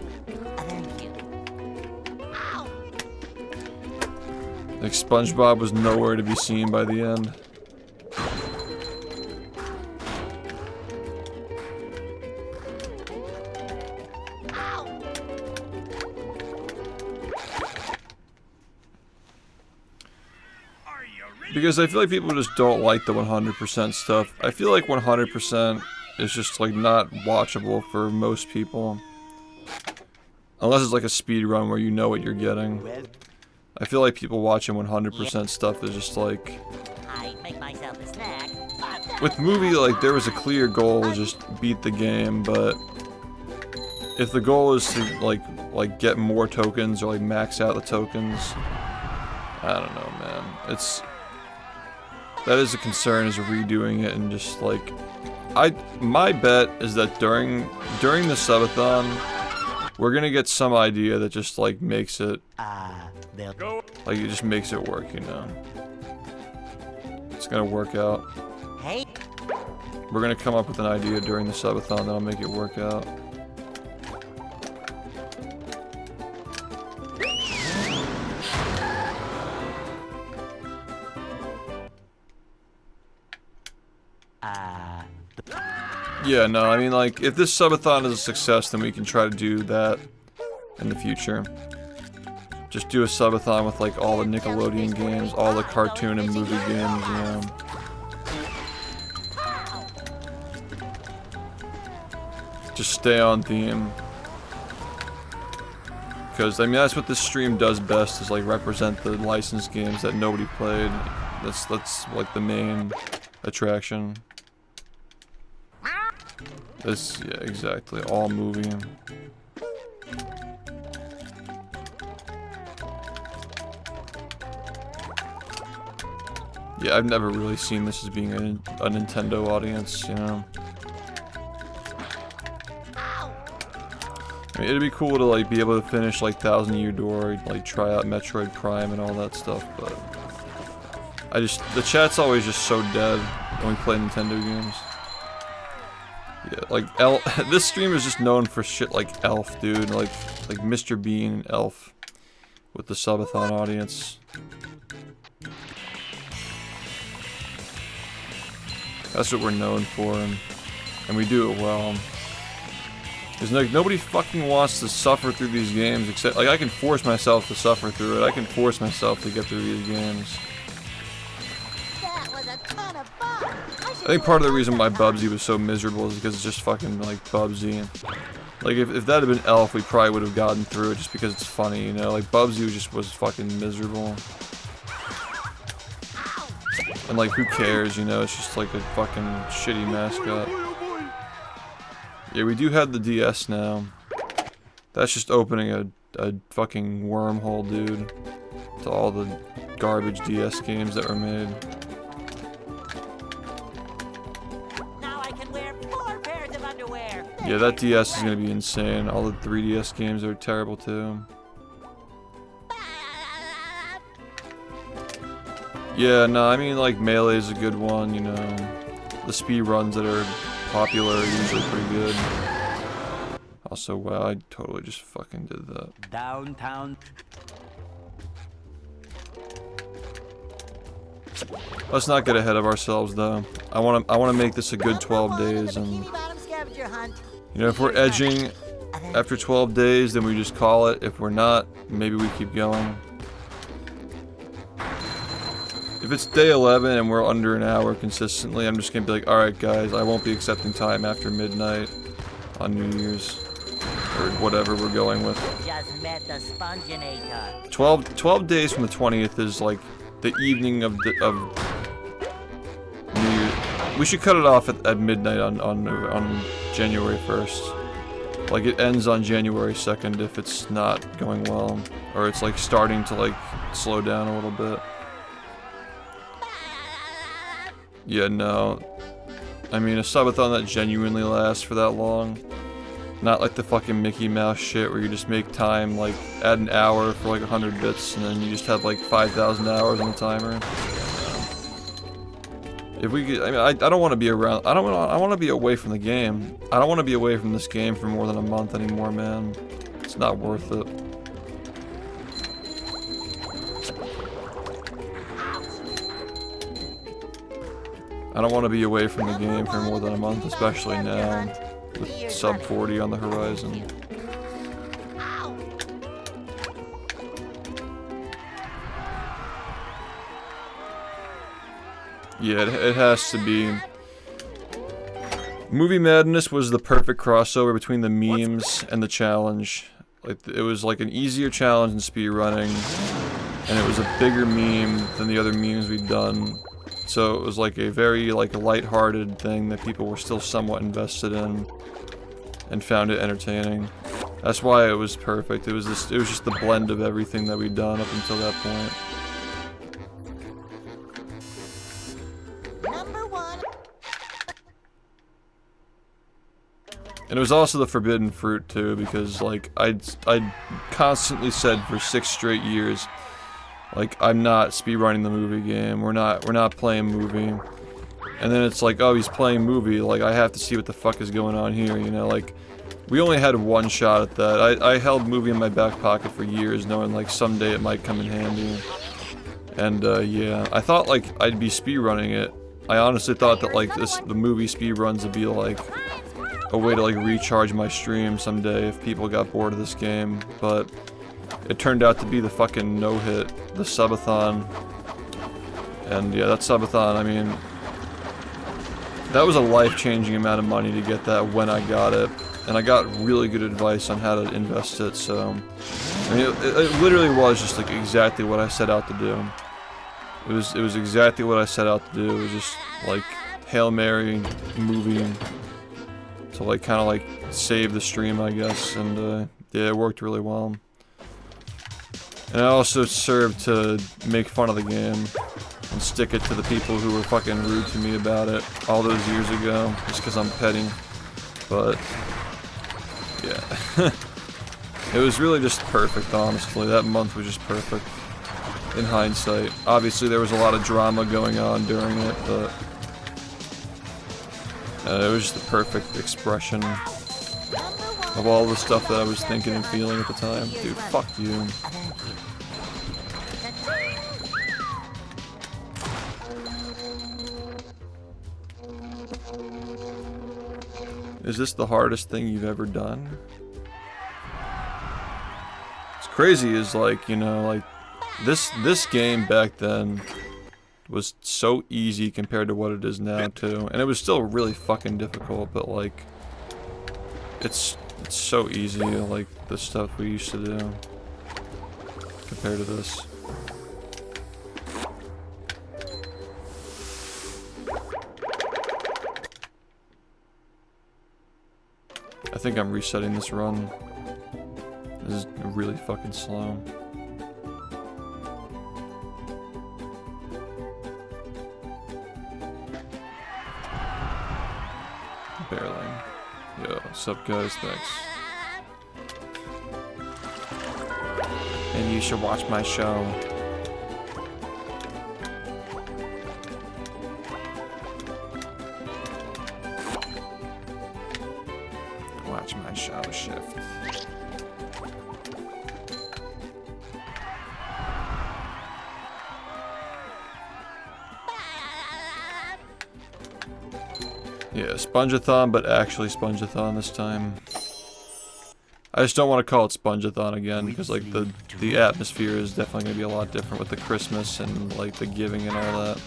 Like SpongeBob was nowhere to be seen by the end. Because I feel like people just don't like the 100% stuff. I feel like 100% is just like not watchable for most people. Unless it's like a speed run where you know what you're getting. I feel like people watching 100% stuff is just like... I make myself a snack. with movie, like, there was a clear goal to just beat the game, but if the goal is to, like get more tokens or, like, max out the tokens, I don't know, man. That is a concern, is redoing it and just, like, my bet is that during the subathon, we're gonna get some idea that just, like, makes it, like, it just makes it work, you know? It's gonna work out. Hey. We're gonna come up with an idea during the subathon that'll make it work out. Yeah, no, I mean, like, if this subathon is a success, then we can try to do that in the future. Just do a subathon with, like, all the Nickelodeon games, all the cartoon and movie games, you know. Just stay on theme. Because, I mean, that's what this stream does best, is, like, represent the licensed games that nobody played. That's like, the main attraction. This, yeah, exactly, all movie. Yeah, I've never really seen this as being a Nintendo audience, you know? I mean, it'd be cool to, like, be able to finish, like, 1000 Year Door, like, try out Metroid Prime and all that stuff, but the chat's always just so dead when we play Nintendo games. Yeah, like, this stream is just known for shit like Elf, dude, like Mr. Bean and Elf with the subathon audience. That's what we're known for, and we do it well. Because, like, nobody fucking wants to suffer through these games, except, like, I can force myself to suffer through it. I can force myself to get through these games. That was a ton of fun. I think part of the reason why Bubsy was so miserable is because it's just fucking, like, Bubsy. Like, if that had been Elf, we probably would have gotten through it just because it's funny, you know? Like, Bubsy was fucking miserable. And, like, who cares, you know? It's just, like, a fucking shitty mascot. Yeah, we do have the DS now. That's just opening a fucking wormhole, dude. To all the garbage DS games that were made. Now I can wear 4 pairs of underwear. Yeah, that DS is gonna be insane. All the 3DS games are terrible too. Yeah, no, I mean, like, Melee is a good one, you know. The speed runs that are popular are usually pretty good. Also, wow, I totally just fucking did that. Downtown. Let's not get ahead of ourselves, though. I wanna make this a good 12 days, and you know, if we're edging after 12 days, then we just call it. If we're not, maybe we keep going. If it's day 11 and we're under an hour consistently, I'm just gonna be like, alright guys, I won't be accepting time after midnight on New Year's. Or whatever we're going with. Just met the Sponginator. 12 days from the 20th is like the evening of New Year's. We should cut it off at midnight on January 1st. Like, it ends on January 2nd if it's not going well. Or it's like starting to, like, slow down a little bit. Yeah, no. I mean, a subathon that genuinely lasts for that long. Not like the fucking Mickey Mouse shit where you just make time, like, add an hour for like 100 bits and then you just have like 5,000 hours on the timer. If we get, I mean, I don't want to be around, I want to be away from the game. I don't want to be away from this game for more than a month anymore, man. It's not worth it. I don't want to be away from the game for more than a month, especially now, with sub 40 on the horizon. Yeah, it has to be. Movie Madness was the perfect crossover between the memes and the challenge. Like, it was like an easier challenge in speedrunning, and it was a bigger meme than the other memes we'd done. So it was like a very like light-hearted thing that people were still somewhat invested in and found it entertaining. That's why it was perfect. It was just the blend of everything that we'd done up until that point. Number 1. And it was also the forbidden fruit too, because like I'd constantly said for 6 straight years, like, I'm not speedrunning the movie game. We're not playing movie. And then it's like, oh, he's playing movie. Like, I have to see what the fuck is going on here, you know? Like, we only had one shot at that. I held movie in my back pocket for years, knowing like someday it might come in handy. And yeah, I thought like I'd be speedrunning it. I honestly thought that like the movie speedruns would be like a way to like recharge my stream someday if people got bored of this game, but it turned out to be the fucking no-hit, the subathon. And yeah, that subathon, I mean, that was a life-changing amount of money to get that when I got it. And I got really good advice on how to invest it, so... I mean, it literally was just like exactly what I set out to do. It was exactly what I set out to do. It was just like Hail Mary movie to like kind of like save the stream, I guess. And yeah, it worked really well. And it also served to make fun of the game and stick it to the people who were fucking rude to me about it all those years ago, just because I'm petty. But yeah, it was really just perfect, honestly. That month was just perfect in hindsight. Obviously there was a lot of drama going on during it, but it was just the perfect expression of all the stuff that I was thinking and feeling at the time. Dude, fuck you. Is this the hardest thing you've ever done? It's crazy is like, you know, like this game back then was so easy compared to what it is now too. And it was still really fucking difficult, but like it's so easy, like the stuff we used to do compared to this. I think I'm resetting this run. This is really fucking slow. Barely. Yo, what's up guys? Thanks. And you should watch my show. Watch my show, SHiFT. Yeah, Spongeathon, but actually Spongeathon this time. I just don't want to call it Spongeathon again, because like the atmosphere is definitely going to be a lot different with the Christmas and like the giving and all that.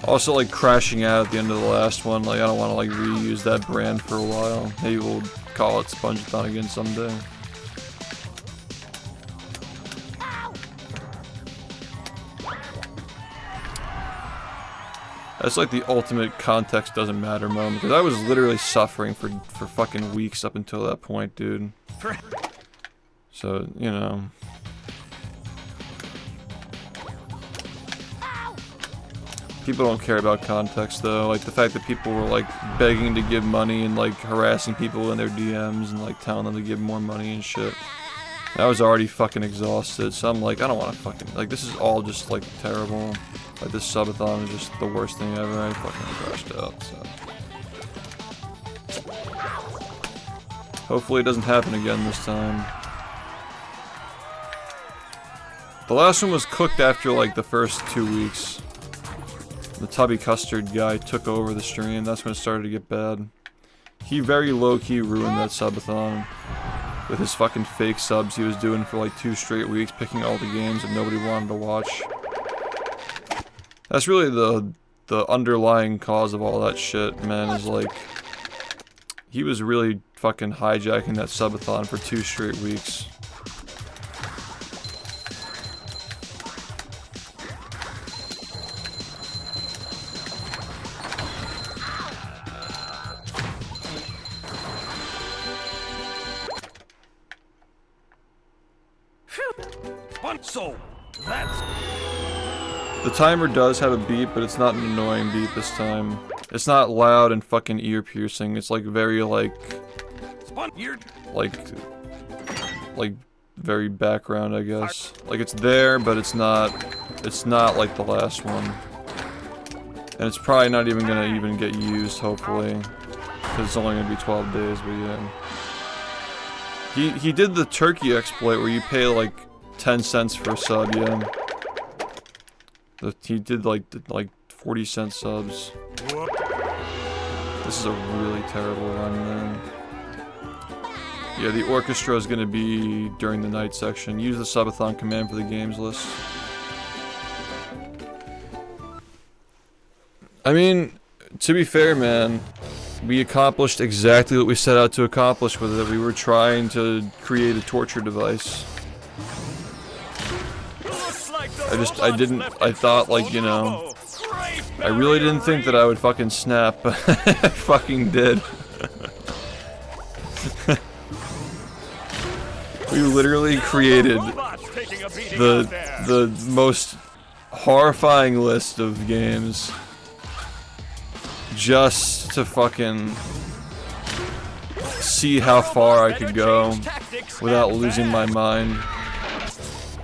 Also like crashing out at the end of the last one, like I don't want to like reuse that brand for a while. Maybe we'll call it Spongeathon again someday. That's like the ultimate context doesn't matter moment, because I was literally suffering for fucking weeks up until that point, dude. So, you know. People don't care about context though, like the fact that people were like begging to give money and like harassing people in their DMs and like telling them to give more money and shit. I was already fucking exhausted, so I'm like, I don't want to fucking, like this is all just like terrible. Like this subathon is just the worst thing ever. I fucking crashed out, so. Hopefully it doesn't happen again this time. The last one was cooked after like the first 2 weeks. The Tubby Custard guy took over the stream. That's when it started to get bad. He very low-key ruined that subathon with his fucking fake subs he was doing for like 2 straight weeks, picking all the games that nobody wanted to watch. That's really the underlying cause of all that shit, man, is like he was really fucking hijacking that subathon for 2 straight weeks. So, that's... The timer does have a beep, but it's not an annoying beep this time. It's not loud and fucking ear piercing. It's like very like very background, I guess. Like it's there, but it's not like the last one. And it's probably not even gonna even get used, hopefully. Because it's only gonna be 12 days, but yeah. He did the turkey exploit where you pay like 10 cents for a sub, yeah. He did like 40-cent subs. This is a really terrible run, man. Yeah, the orchestra is gonna be during the night section. Use the subathon command for the games list. I mean, to be fair, man, we accomplished exactly what we set out to accomplish with it. We were trying to create a torture device. I thought, like, you know, I really didn't think that I would fucking snap, but I fucking did. We literally created the most horrifying list of games just to fucking see how far I could go without losing my mind.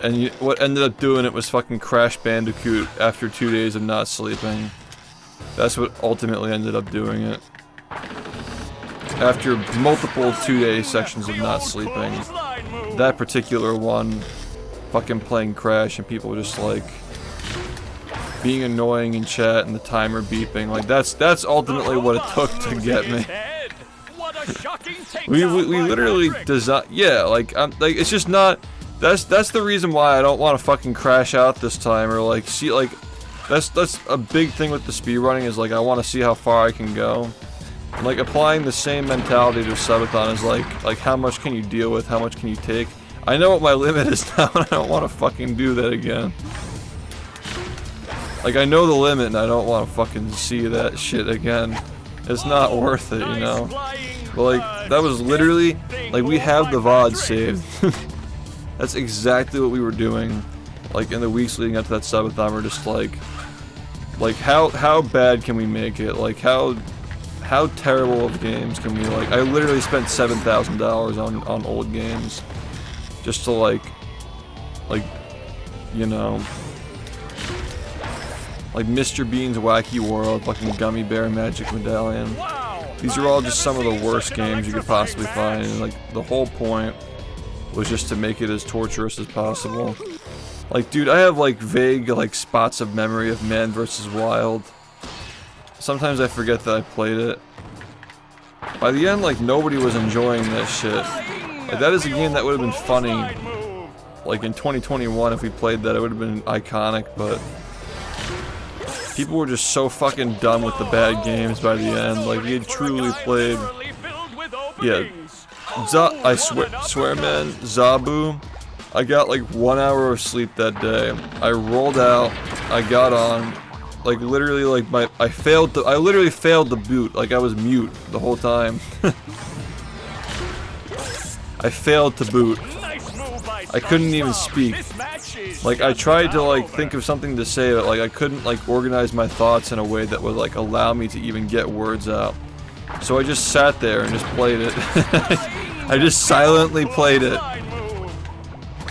And what ended up doing it was fucking Crash Bandicoot after 2 days of not sleeping. That's what ultimately ended up doing it. After multiple 2-day sections of not sleeping, that particular one, fucking playing Crash and people just like being annoying in chat and the timer beeping, like that's ultimately what it took to get me. we literally design, yeah, like it's just not. That's the reason why I don't want to fucking crash out this time, or like see, like that's a big thing with the speedrunning is like I want to see how far I can go. And, like applying the same mentality to subathon is like how much can you deal with, how much can you take. I know what my limit is now, and I don't want to fucking do that again. Like I know the limit, and I don't want to fucking see that shit again. It's not worth it, you know. But like that was literally like we have the VOD saved. That's exactly what we were doing, like in the weeks leading up to that subathon. We're just like how bad can we make it? Like how terrible of games can we like? I literally spent $7,000 on old games, just to like you know, like Mr. Bean's Wacky World, fucking Gummy Bear Magic Medallion. These are all just some of the worst games you could possibly find, and like the whole point was just to make it as torturous as possible. Like, dude, I have like vague like spots of memory of Man vs. Wild. Sometimes I forget that I played it. By the end, like nobody was enjoying that shit. Like that is a game that would have been funny. Like in 2021, if we played that, it would have been iconic. But people were just so fucking done with the bad games by the end. Like we had truly played. Yeah. I swear, man, Zabu, I got like 1 hour of sleep that day. I rolled out, I got on, like literally like I literally failed the boot, like I was mute the whole time. I failed to boot. I couldn't even speak. Like I tried to like think of something to say, but like I couldn't like organize my thoughts in a way that would like allow me to even get words out. So I just sat there and just played it. I just silently played it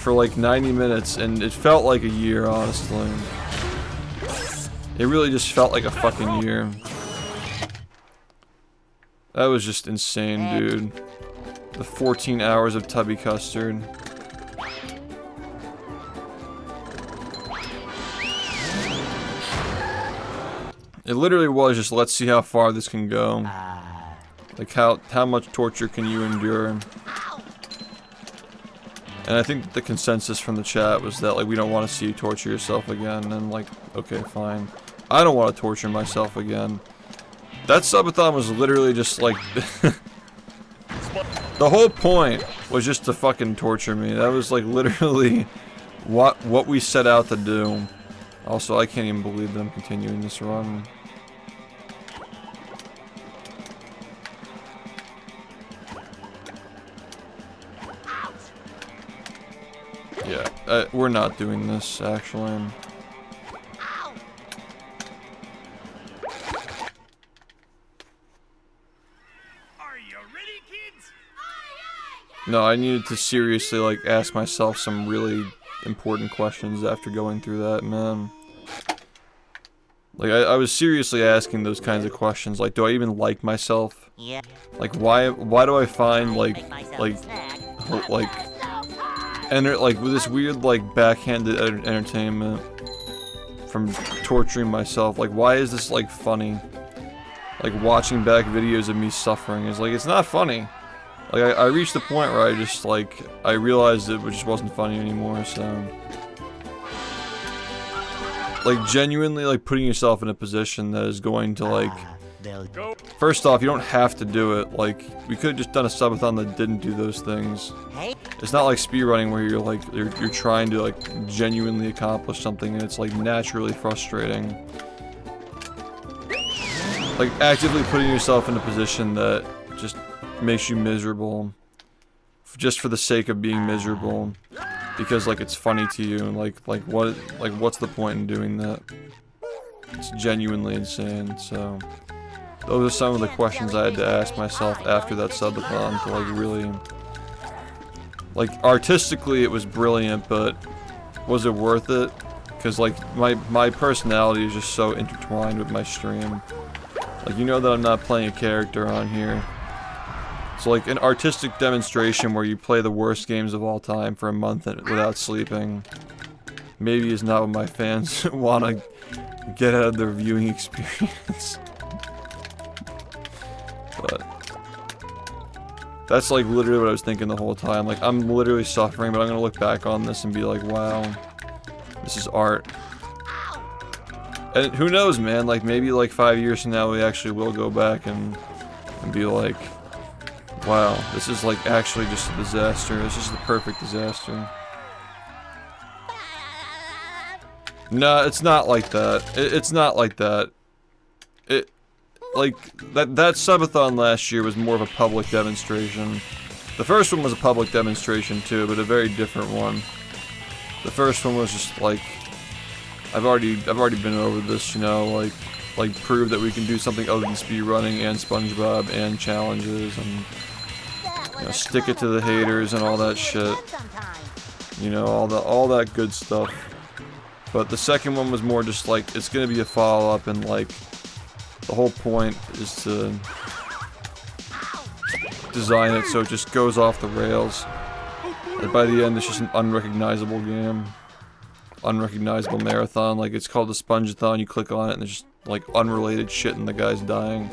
for like 90 minutes, and it felt like a year, honestly. It really just felt like a fucking year. That was just insane, dude. The 14 hours of Tubby Custard. It literally was just, let's see how far this can go. Like how much torture can you endure? And I think the consensus from the chat was that like we don't want to see you torture yourself again, and like, okay, fine. I don't want to torture myself again. That subathon was literally just like the whole point was just to fucking torture me. That was like literally what we set out to do. Also, I can't even believe that I'm continuing this run. Yeah, we're not doing this, actually. Are you ready, kids? No, I needed to seriously, like, ask myself some really important questions after going through that, man. Like, I was seriously asking those kinds of questions, like, do I even like myself? Yeah. Like, why do I find, like, with this weird, like, backhanded entertainment from torturing myself? Like, why is this, like, funny? Like, watching back videos of me suffering is, like, it's not funny. Like, I reached the point where I just, like, I realized it just wasn't funny anymore, so... Like, genuinely, like, putting yourself in a position that is going to, like... First off, you don't have to do it. Like, we could have just done a subathon that didn't do those things. It's not like speedrunning where you're, like, you're trying to, like, genuinely accomplish something and it's, like, naturally frustrating. Like, actively putting yourself in a position that just makes you miserable. Just for the sake of being miserable. Because, like, it's funny to you, and, like, what's the point in doing that? It's genuinely insane, so... Those are some of the questions I had to ask myself after that subathon to, like, really... Like, artistically it was brilliant, but was it worth it? Because, like, my personality is just so intertwined with my stream. Like, you know that I'm not playing a character on here. So, like, an artistic demonstration where you play the worst games of all time for a month without sleeping maybe is not what my fans want to get out of their viewing experience. But that's, like, literally what I was thinking the whole time. Like, I'm literally suffering, but I'm gonna look back on this and be like, wow, this is art. And who knows, man, like, maybe, like, 5 years from now we actually will go back and be like, wow, this is, like, actually just a disaster. This is the perfect disaster. No, it's not like that. It's not like that. Like, that subathon last year was more of a public demonstration. The first one was a public demonstration too, but a very different one. The first one was just like, I've already been over this, you know, like prove that we can do something other than speedrunning and SpongeBob and challenges and, you know, stick it to the haters and all that shit. You know, all that good stuff. But the second one was more just like, it's gonna be a follow-up, and, like, the whole point is to design it so it just goes off the rails. And by the end, it's just an unrecognizable game. Unrecognizable marathon. Like, it's called the Spongeathon. You click on it and there's just, like, unrelated shit and the guy's dying.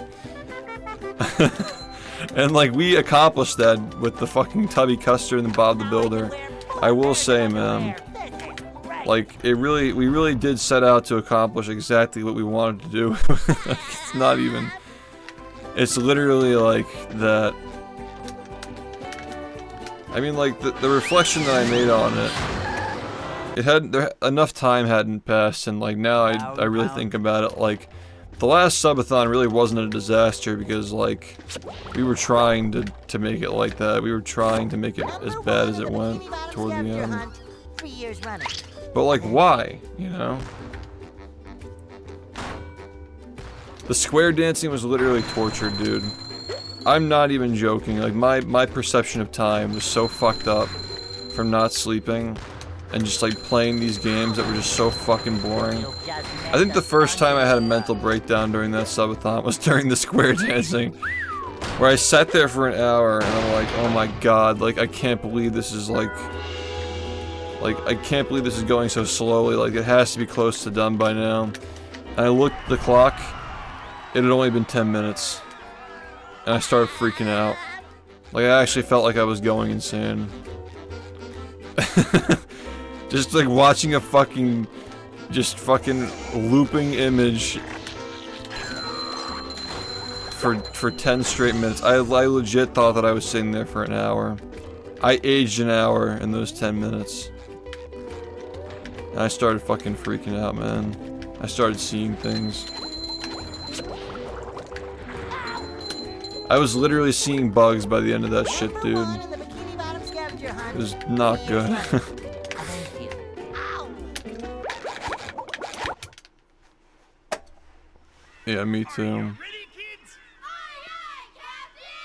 And, like, we accomplished that with the fucking Tubby Custard and Bob the Builder. I will say, man, like, we really did set out to accomplish exactly what we wanted to do. It's not even, it's literally like that. I mean, like, the reflection that I made on it, enough time hadn't passed, and, like, now I really think about it, like, the last subathon really wasn't a disaster because, like, we were trying to make it like that. We were trying to make it as bad as it went toward the end. 3 years running. But, like, why, you know? The square dancing was literally torture, dude. I'm not even joking. Like, my perception of time was so fucked up from not sleeping and just, like, playing these games that were just so fucking boring. I think the first time I had a mental breakdown during that subathon was during the square dancing, where I sat there for an hour and I'm like, oh my god, like, I can't believe this is, like, I can't believe this is going so slowly. Like, it has to be close to done by now. And I looked at the clock. It had only been 10 minutes. And I started freaking out. Like, I actually felt like I was going insane. Just, like, watching a fucking looping image for 10 straight minutes. I legit thought that I was sitting there for an hour. I aged an hour in those 10 minutes. And I started fucking freaking out, man. I started seeing things. I was literally seeing bugs by the end of that shit, dude. It was not good. Yeah, me too. Ready, kids?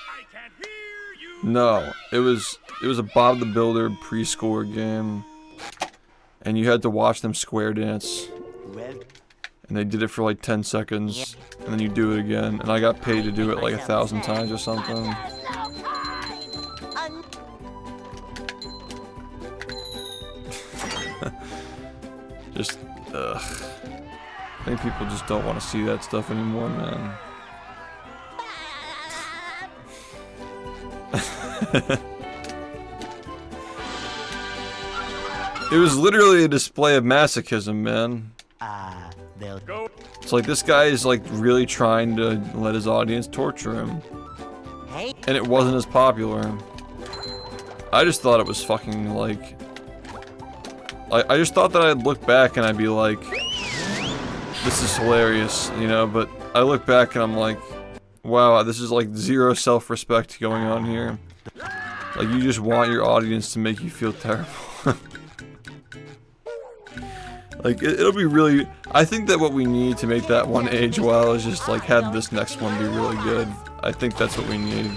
I can't hear you. No, it was a Bob the Builder prescore game, and you had to watch them square dance, Well, and they did it for like 10 seconds, and then you do it again, and I got paid to do it like 1,000 times or something. Just, ugh. I think people just don't want to see that stuff anymore, man. It was literally a display of masochism, man. they'll Go. It's like this guy is like really trying to let his audience torture him. Hey, And it wasn't as popular. I just thought it was fucking like... I just thought that I'd look back and I'd be like, this is hilarious, you know, but I look back and I'm like, wow, this is like zero self-respect going on here. Like, you just want your audience to make you feel terrible. Like, it'll be really... I think that what we need to make that one age well is just like have this next one be really good. I think that's what we need.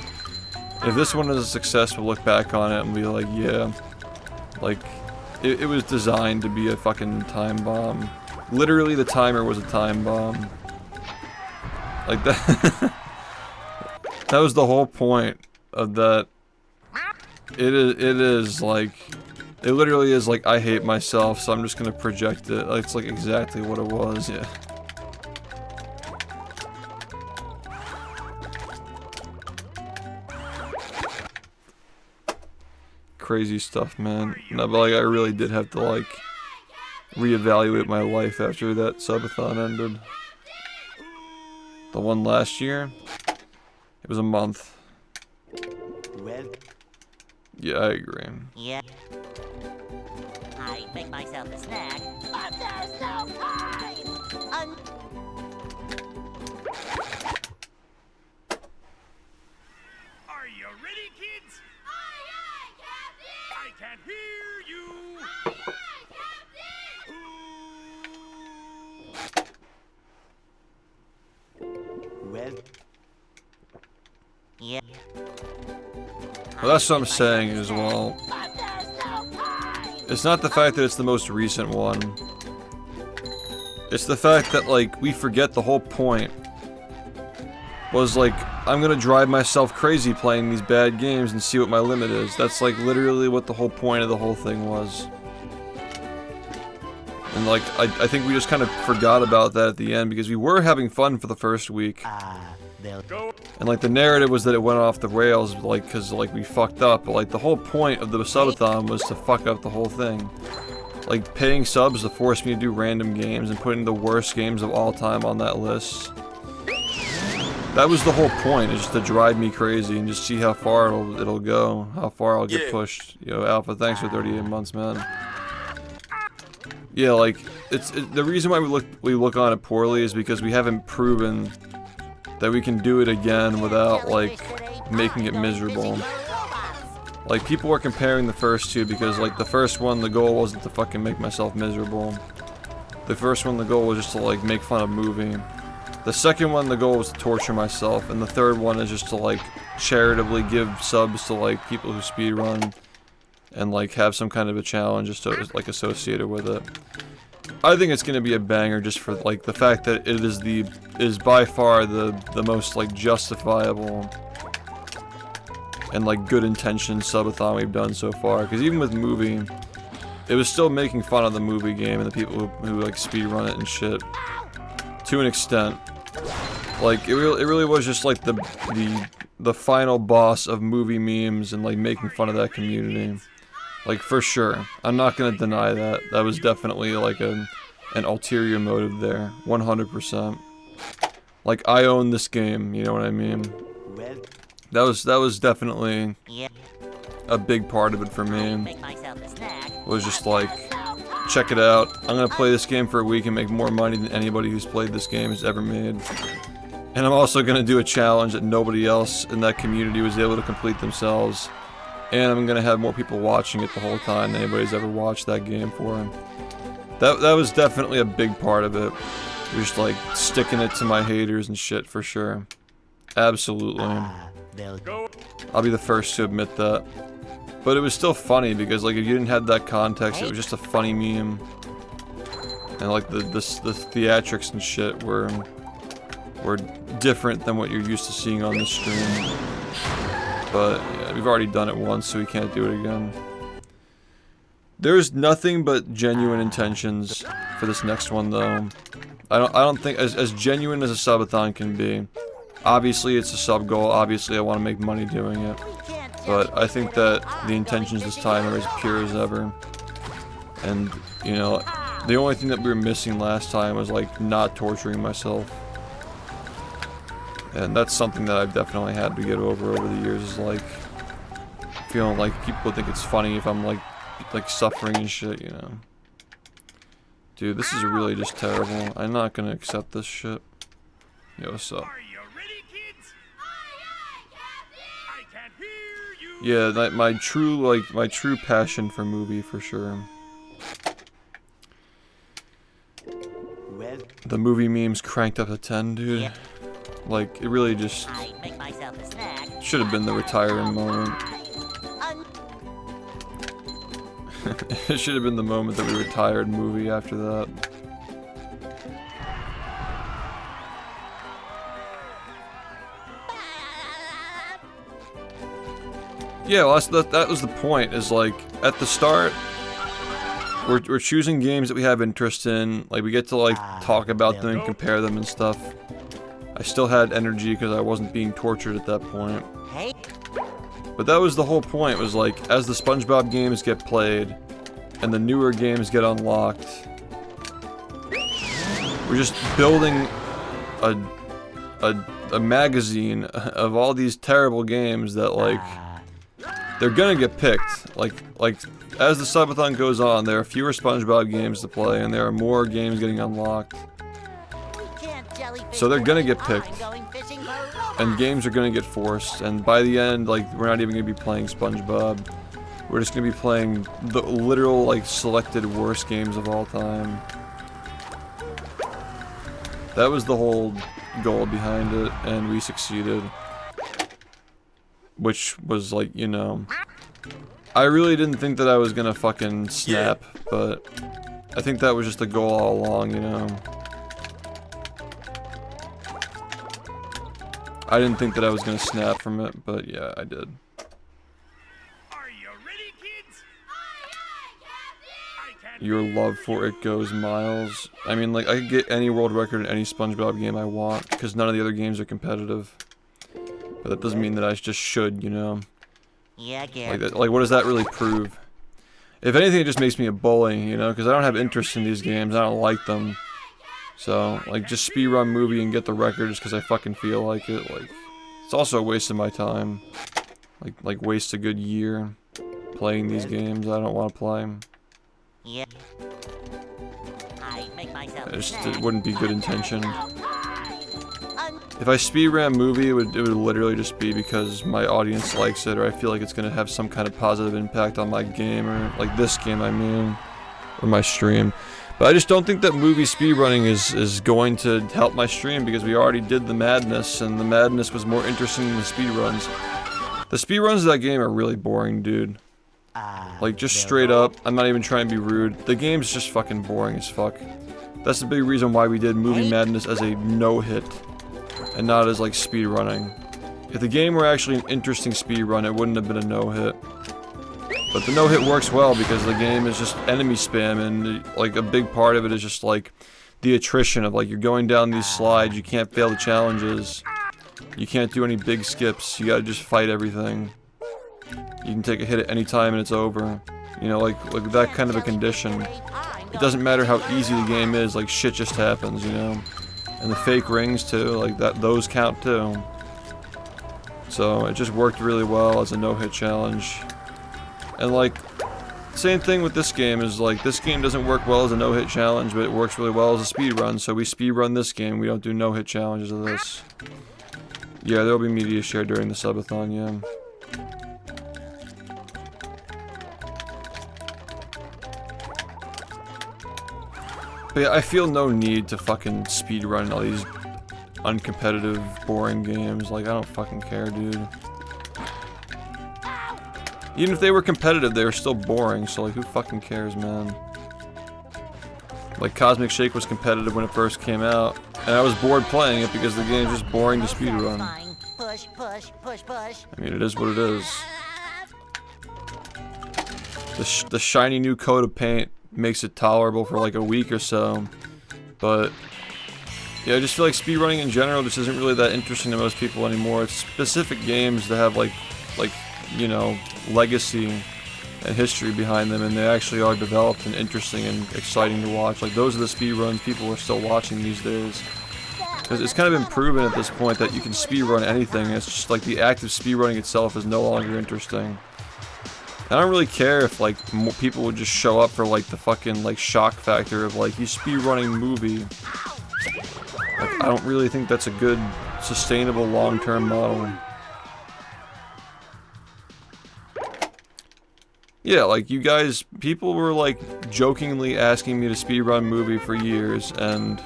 If this one is a success, we'll look back on it and be like, yeah, like, it was designed to be a fucking time bomb. Literally, the timer was a time bomb. Like that. That was the whole point of that. It is like, it literally is like, I hate myself, so I'm just gonna project it. Like, it's like exactly what it was, yeah. Crazy stuff, man. No, but like, I really did have to like reevaluate my life after that subathon ended. The one last year, it was a month. well, Yeah, I agree. yeah. I make myself a snack, but there's no time. Are you ready, kids? I can't hear you. well, Yeah. Well, that's what I'm saying as well. It's not the fact that it's the most recent one. It's the fact that, like, we forget the whole point was, like, I'm gonna drive myself crazy playing these bad games and see what my limit is. That's, like, literally what the whole point of the whole thing was. And, like, I think we just kind of forgot about that at the end because we were having fun for the first week. they'll Go. And, like, the narrative was that it went off the rails, like, because, like, we fucked up. But, like, the whole point of the subathon was to fuck up the whole thing. Like, paying subs to force me to do random games and putting the worst games of all time on that list. That was the whole point, is just to drive me crazy and just see how far it'll go. How far I'll get pushed. Yo, Alpha, thanks for 38 months, man. Yeah, like, the reason why we look on it poorly is because we haven't proven that we can do it again without, like, making it miserable. Like, people were comparing the first two because, like, the first one, the goal wasn't to fucking make myself miserable. The first one, the goal was just to, like, make fun of movie. The second one, the goal was to torture myself. And the third one is just to, like, charitably give subs to, like, people who speedrun. And, like, have some kind of a challenge just to, like, associated with it. I think it's gonna be a banger just for, like, the fact that it is by far the most, like, justifiable and, like, good intentioned subathon we've done so far. Because even with movie, it was still making fun of the movie game and the people who like speedrun it and shit. To an extent. Like, it really was just like the final boss of movie memes and, like, making fun of that community. Like, for sure. I'm not gonna deny that. That was definitely, like, an ulterior motive there. 100%. Like, I own this game, you know what I mean? well, That was definitely Yeah. a big part of it for me. Make myself a snack. Was just like, check it out. I'm gonna play this game for a week and make more money than anybody who's played this game has ever made. And I'm also gonna do a challenge that nobody else in that community was able to complete themselves. And I'm gonna have more people watching it the whole time than anybody's ever watched that game for. That was definitely a big part of it. You're just like sticking it to my haters and shit for sure. Absolutely. They'll I'll be the first to admit that. But it was still funny because like if you didn't have that context, it was just a funny meme. And like the theatrics and shit were different than what you're used to seeing on the stream. But yeah, we've already done it once, so we can't do it again. There's nothing but genuine intentions for this next one though. I don't think as genuine as a subathon can be. Obviously it's a sub goal, obviously I want to make money doing it. But I think that the intentions this time are as pure as ever. And, you know, the only thing that we were missing last time was like not torturing myself. And that's something that I've definitely had to get over the years, is like feeling like people think it's funny if I'm like suffering and shit, you know. Dude, this is really just terrible. I'm not gonna accept this shit. Yo, what's up? Are you ready, kids? I can't hear you. Yeah, my true passion for movie for sure. well, The movie memes cranked up to 10, dude. Yeah. Like, it really just I make myself a snack. should have been the retiring moment. It should have been the moment that we retired movie after that. Yeah, well, that was the point, is like, at the start, we're choosing games that we have interest in, like, we get to, like, talk about them and compare them and stuff. I still had energy because I wasn't being tortured at that point. Hey, But that was the whole point, was like, as the SpongeBob games get played, and the newer games get unlocked, we're just building a magazine of all these terrible games that, like, they're gonna get picked. Like, as the subathon goes on, there are fewer SpongeBob games to play, and there are more games getting unlocked. So they're gonna get picked. And games are gonna get forced, and by the end, like, we're not even gonna be playing SpongeBob. We're just gonna be playing the literal, like, selected worst games of all time. That was the whole goal behind it, and we succeeded. Which was, like, you know... I really didn't think that I was gonna fucking snap, but... I think that was just the goal all along, you know? I didn't think that I was gonna snap from it, but yeah, I did. Are you ready, kids? I can't Your love for it goes miles. I mean, like, I could get any world record in any SpongeBob game I want, because none of the other games are competitive. But that doesn't mean that I just should, you know? yeah, Gary. Like, what does that really prove? If anything, it just makes me a bully, you know? Because I don't have interest in these games, I don't like them. So, like, just speedrun movie and get the record just because I fucking feel like it. Like, it's also a waste of my time. Like waste a good year playing these games I don't want to play. Yeah. I make myself It wouldn't be good intention. If I speedran movie, it would literally just be because my audience likes it, or I feel like it's gonna have some kind of positive impact on my game, or like this game, I mean, or my stream. But I just don't think that movie speedrunning is going to help my stream, because we already did the madness, and the madness was more interesting than the speedruns. The speedruns of that game are really boring, dude. Like, just straight up, I'm not even trying to be rude. The game's just fucking boring as fuck. That's the big reason why we did Movie Madness as a no-hit, and not as, like, speedrunning. If the game were actually an interesting speedrun, it wouldn't have been a no-hit. But the no-hit works well because the game is just enemy spam, and like a big part of it is just like the attrition of like you're going down these slides, you can't fail the challenges, you can't do any big skips, you gotta just fight everything. You can take a hit at any time and it's over. You know, like that kind of a condition. It doesn't matter how easy the game is, like shit just happens, you know. And the fake rings too, like those count too. So it just worked really well as a no-hit challenge. And like, same thing with this game, is like, this game doesn't work well as a no-hit challenge, but it works really well as a speedrun, so we speedrun this game, we don't do no-hit challenges of this. Yeah, there'll be media share during the subathon, yeah. But yeah, I feel no need to fucking speedrun all these uncompetitive, boring games. Like, I don't fucking care, dude. Even if they were competitive, they were still boring, so like, who fucking cares, man? Like, Cosmic Shake was competitive when it first came out, and I was bored playing it because the game's just boring to speedrun. Push, push, push, push. I mean, it is what it is. The shiny new coat of paint makes it tolerable for like a week or so, but yeah, I just feel like speedrunning in general just isn't really that interesting to most people anymore. It's specific games that have like you know, legacy and history behind them, and they actually are developed and interesting and exciting to watch. Like, those are the speedruns people are still watching these days. Because it's kind of been proven at this point that you can speedrun anything. It's just like the act of speedrunning itself is no longer interesting. I don't really care if like more people would just show up for like the fucking like shock factor of like, he's speedrunning movie. Like, I don't really think that's a good, sustainable, long-term model. Yeah, like, you guys, people were like jokingly asking me to speedrun movie for years, and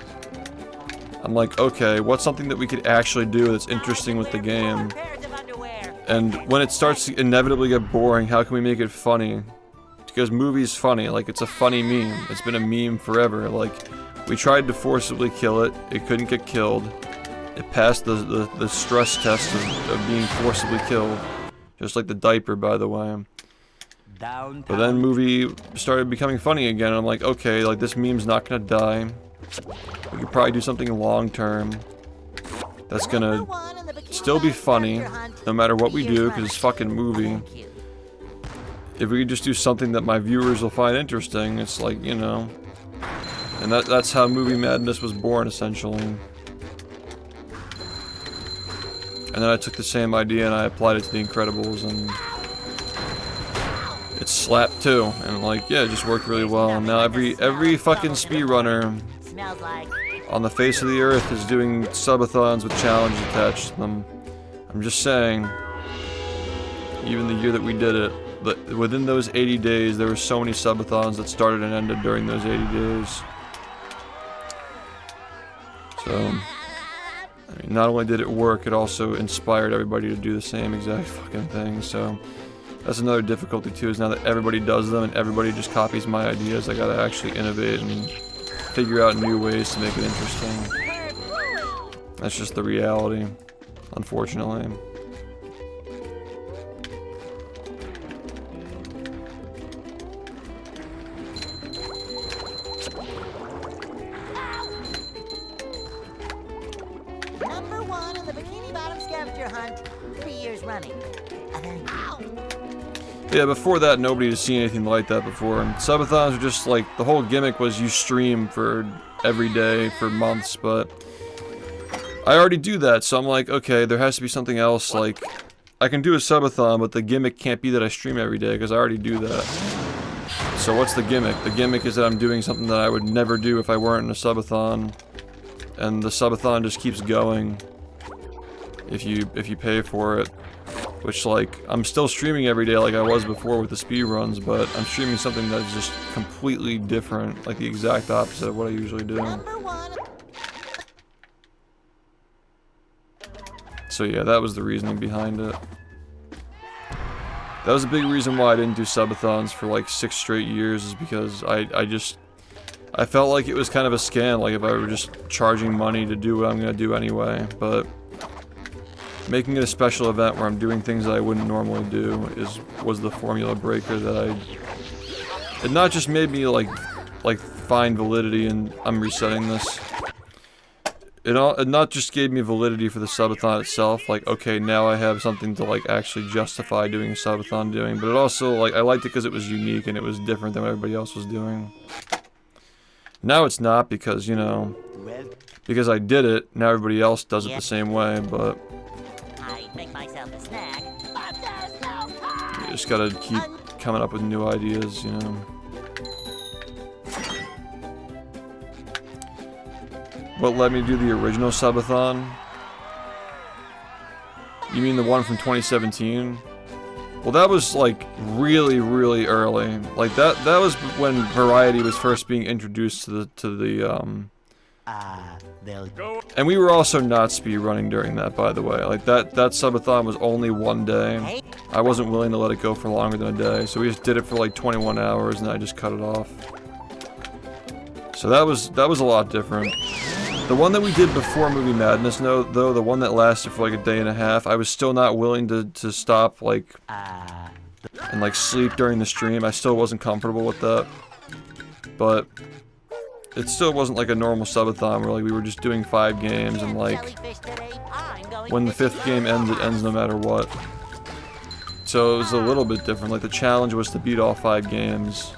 I'm like, okay, what's something that we could actually do that's interesting with the game? And when it starts to inevitably get boring, how can we make it funny? Because movie's funny, like, it's a funny meme. It's been a meme forever. Like, we tried to forcibly kill it, it couldn't get killed. It passed the stress test of being forcibly killed. Just like the diaper, by the way. But then movie started becoming funny again, and I'm like, okay, like, this meme's not gonna die. We could probably do something long-term that's gonna still be funny, no matter what we do, because it's fucking movie. If we could just do something that my viewers will find interesting, it's like, you know. And that's how Movie Madness was born, essentially. And then I took the same idea and I applied it to The Incredibles, and it slapped too. And like, yeah, it just worked really well. And now every fucking speedrunner on the face of the earth is doing subathons with challenges attached to them. I'm just saying, even the year that we did it, within those 80 days, there were so many subathons that started and ended during those 80 days. So, I mean, not only did it work, it also inspired everybody to do the same exact fucking thing. So, that's another difficulty too, is now that everybody does them and everybody just copies my ideas, I gotta actually innovate and figure out new ways to make it interesting. That's just the reality, unfortunately. Number 1 in the Bikini Bottom scavenger hunt, 3 years running. Yeah, before that, nobody has seen anything like that before. And subathons are just like, the whole gimmick was you stream for every day for months, but I already do that, so I'm like, okay, there has to be something else. Like, I can do a subathon, but the gimmick can't be that I stream every day, because I already do that. So what's the gimmick? The gimmick is that I'm doing something that I would never do if I weren't in a subathon, and the subathon just keeps going if you pay for it. Which, like, I'm still streaming every day like I was before with the speedruns, but I'm streaming something that's just completely different, like the exact opposite of what I usually do. So yeah, that was the reasoning behind it. That was a big reason why I didn't do subathons for like 6 straight years, is because I felt like it was kind of a scam, like if I were just charging money to do what I'm gonna do anyway, but making it a special event where I'm doing things that I wouldn't normally do was the formula breaker that it not just made me like find validity, and I'm resetting this. It not just gave me validity for the subathon itself, like, okay, now I have something to like actually justify doing a subathon doing, but it also, like, I liked it because it was unique and it was different than what everybody else was doing. Now it's not, because, you know, because I did it, now everybody else does it the same way, but Make myself a snack, but there's no you just gotta keep coming up with new ideas, you know. What led me to do the original subathon? You mean the one from 2017? Well, that was like really, really early. Like that was when variety was first being introduced to the they'll Go. And we were also not speedrunning during that, by the way. Like that subathon was only one day. I wasn't willing to let it go for longer than a day, so we just did it for like 21 hours, and I just cut it off. So that was a lot different. The one that we did before Movie Madness, though, the one that lasted for like a day and a half, I was still not willing to stop, like, and like sleep during the stream. I still wasn't comfortable with that. But it still wasn't like a normal subathon where like we were just doing 5 games and like when the 5th game ends, it ends no matter what. So it was a little bit different. Like the challenge was to beat all 5 games.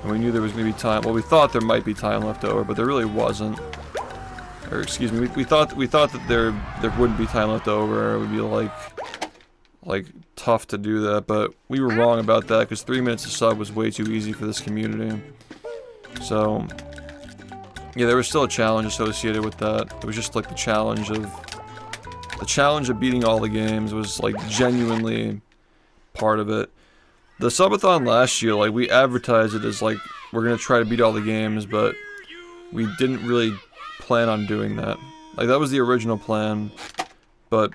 And we knew there was going to be time. Well, we thought there might be time left over, but there really wasn't. Or excuse me, we thought that there wouldn't be time left over. It would be like tough to do that, but we were wrong about that because 3 minutes a sub was way too easy for this community. So yeah, there was still a challenge associated with that. It was just like the challenge of beating all the games was like genuinely part of it. The subathon last year, like we advertised it as like we're gonna try to beat all the games, but we didn't really plan on doing that. Like that was the original plan, but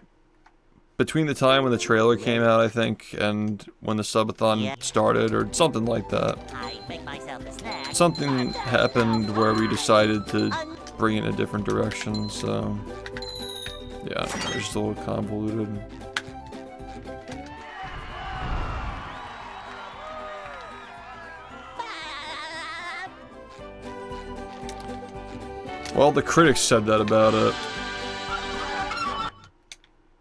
between the time when the trailer came out, I think, and when the subathon started, or something like that, something happened where we decided to bring it in a different direction, so yeah, it was just a little convoluted. Well, the critics said that about it.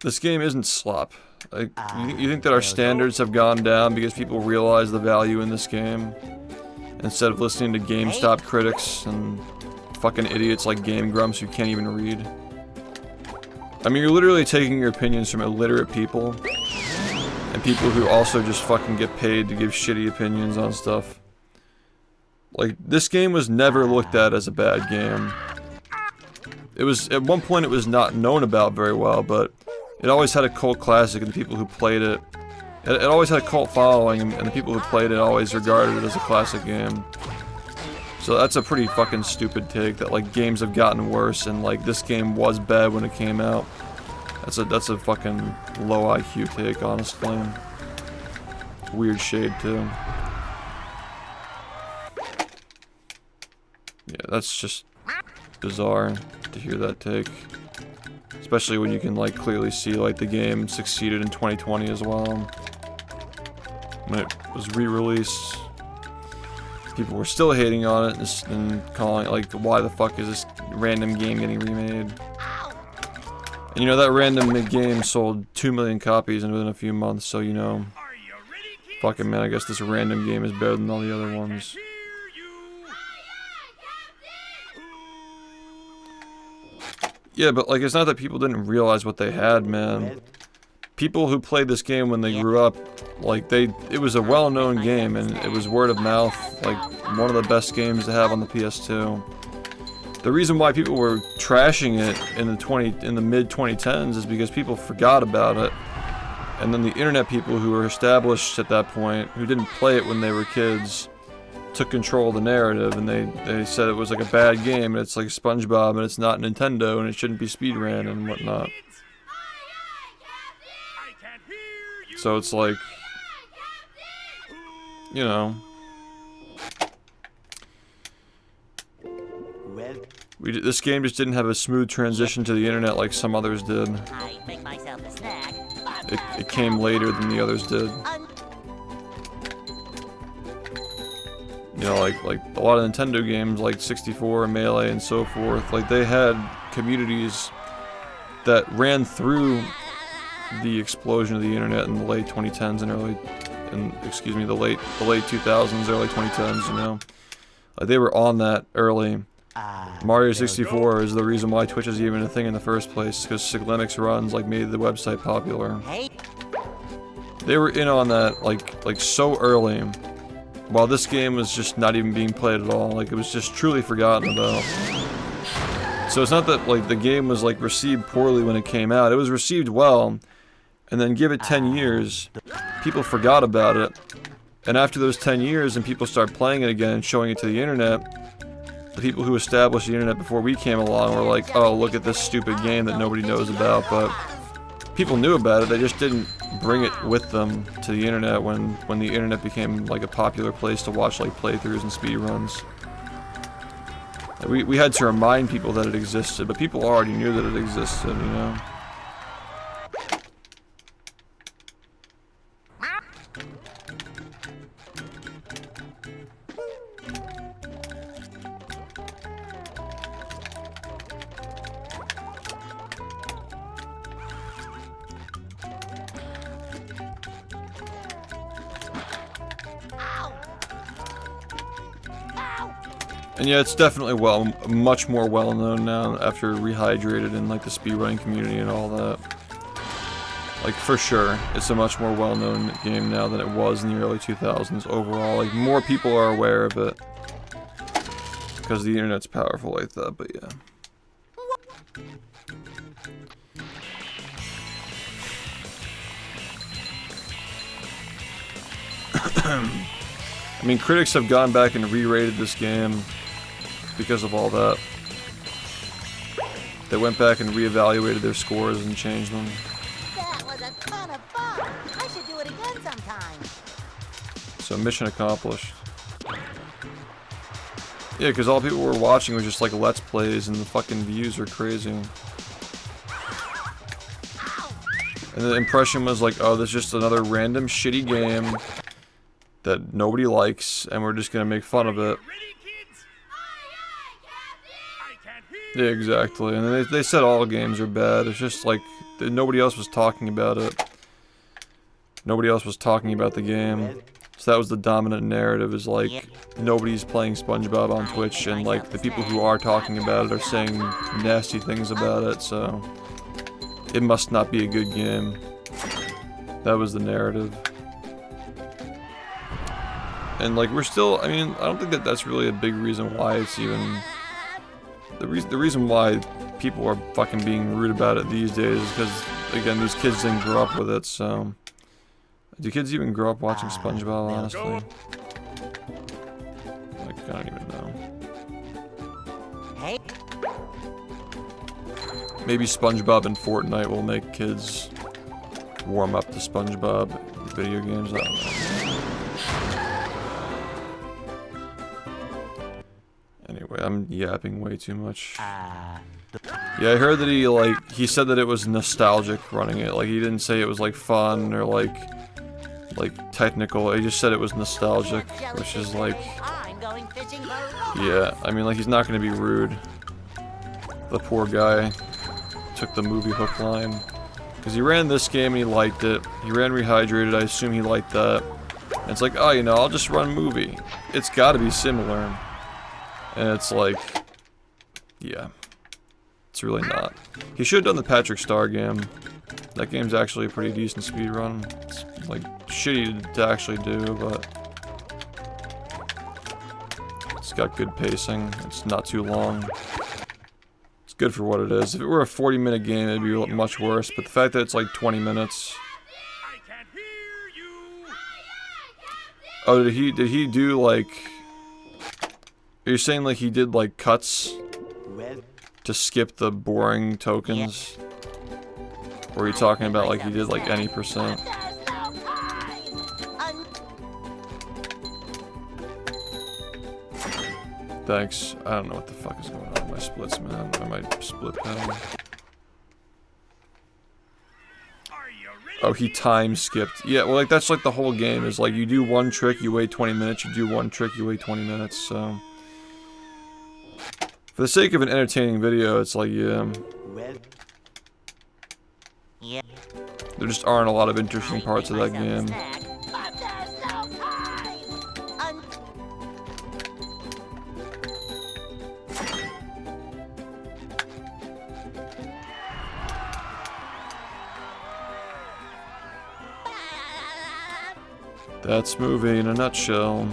This game isn't slop. Like, you think that our standards have gone down because people realize the value in this game? Instead of listening to GameStop critics and fucking idiots like Game Grumps who can't even read. I mean, you're literally taking your opinions from illiterate people. And people who also just fucking get paid to give shitty opinions on stuff. Like, this game was never looked at as a bad game. It was, at one point it was not known about very well, but it always had a cult classic and the people who played it, it always had a cult following and the people who played it always regarded it as a classic game. So that's a pretty fucking stupid take that like games have gotten worse and like this game was bad when it came out. That's a fucking low IQ take, honestly. Weird shade too. Yeah, that's just bizarre to hear that take. Especially when you can like clearly see like the game succeeded in 2020 as well. When it was re-released, people were still hating on it and calling it like, why the fuck is this random game getting remade? And you know, that random game sold 2 million copies within a few months, so you know, fucking man, I guess this random game is better than all the other ones. Yeah, but like, it's not that people didn't realize what they had, man. People who played this game when they grew up, like, it was a well-known game, and it was word of mouth, like, one of the best games to have on the PS2. The reason why people were trashing it in the mid-2010s is because people forgot about it. And then the internet people who were established at that point, who didn't play it when they were kids, took control of the narrative, and they said it was like a bad game, and it's like SpongeBob, and it's not Nintendo, and it shouldn't be speedrun, and whatnot. So it's like, you know, this game just didn't have a smooth transition to the internet like some others did. It came later than the others did. You know, like a lot of Nintendo games like 64 and Melee and so forth, like they had communities that ran through the explosion of the internet in the late 2010s and the late 2000s, early 2010s, you know. Like they were on that early. Mario 64 is the reason why Twitch is even a thing in the first place, because Linux runs like made the website popular. They were in on that like so early. While this game was just not even being played at all, like it was just truly forgotten about. So it's not that like the game was like received poorly when it came out, it was received well, and then give it 10 years, people forgot about it. And after those 10 years and people start playing it again and showing it to the internet, the people who established the internet before we came along were like, oh, look at this stupid game that nobody knows about. But people knew about it, they just didn't bring it with them to the internet when the internet became like a popular place to watch like playthroughs and speedruns. We had to remind people that it existed, but people already knew that it existed, you know? And yeah, it's definitely much more well known now after Rehydrated in like the speedrunning community and all that. Like for sure, it's a much more well known game now than it was in the early 2000s overall. Like more people are aware of it because the internet's powerful like that, but yeah. I mean, critics have gone back and re-rated this game because of all that. They went back and re-evaluated their scores and changed them. That was a ton of fun. I should do it again sometime. So mission accomplished. Yeah, because all people were watching was just like Let's Plays and the fucking views are crazy. And the impression was like, oh, this is just another random shitty game that nobody likes, and we're just gonna make fun of it. Yeah, exactly. And then they said all games are bad. It's just like nobody else was talking about it. Nobody else was talking about the game. So that was the dominant narrative, is like nobody's playing SpongeBob on Twitch, and like the people who are talking about it are saying nasty things about it, so it must not be a good game. That was the narrative. And like we're still, I mean, I don't think that that's really a big reason why it's even the reason why people are fucking being rude about it these days is because, again, these kids didn't grow up with it. So do kids even grow up watching SpongeBob, honestly? Like, I don't even know. Hey. Maybe SpongeBob and Fortnite will make kids warm up to SpongeBob video games. I don't know. Anyway, I'm yapping way too much. Yeah, I heard that he said that it was nostalgic running it. Like, he didn't say it was like fun or like technical. He just said it was nostalgic, which is like, yeah, I mean, like, he's not gonna be rude. The poor guy took the movie hook line. Because he ran this game and he liked it. He ran Rehydrated, I assume he liked that. And it's like, oh, you know, I'll just run movie. It's gotta be similar. And it's like, yeah, it's really not. He should have done the Patrick Star game. That game's actually a pretty decent speedrun. It's like shitty to actually do, but it's got good pacing. It's not too long. It's good for what it is. If it were a 40-minute game, it'd be much worse. But the fact that it's like 20 minutes. Oh, did he do like? Are you saying like he did like cuts to skip the boring tokens? Or are you talking about like he did like any %? Thanks. I don't know what the fuck is going on with my splits, man. I might split them. Oh, he time skipped. Yeah, well, like that's like the whole game is like you do one trick, you wait 20 minutes, you do one trick, you wait 20 minutes, so. For the sake of an entertaining video, it's like, yeah. There just aren't a lot of interesting parts of that game. That's movie in a nutshell.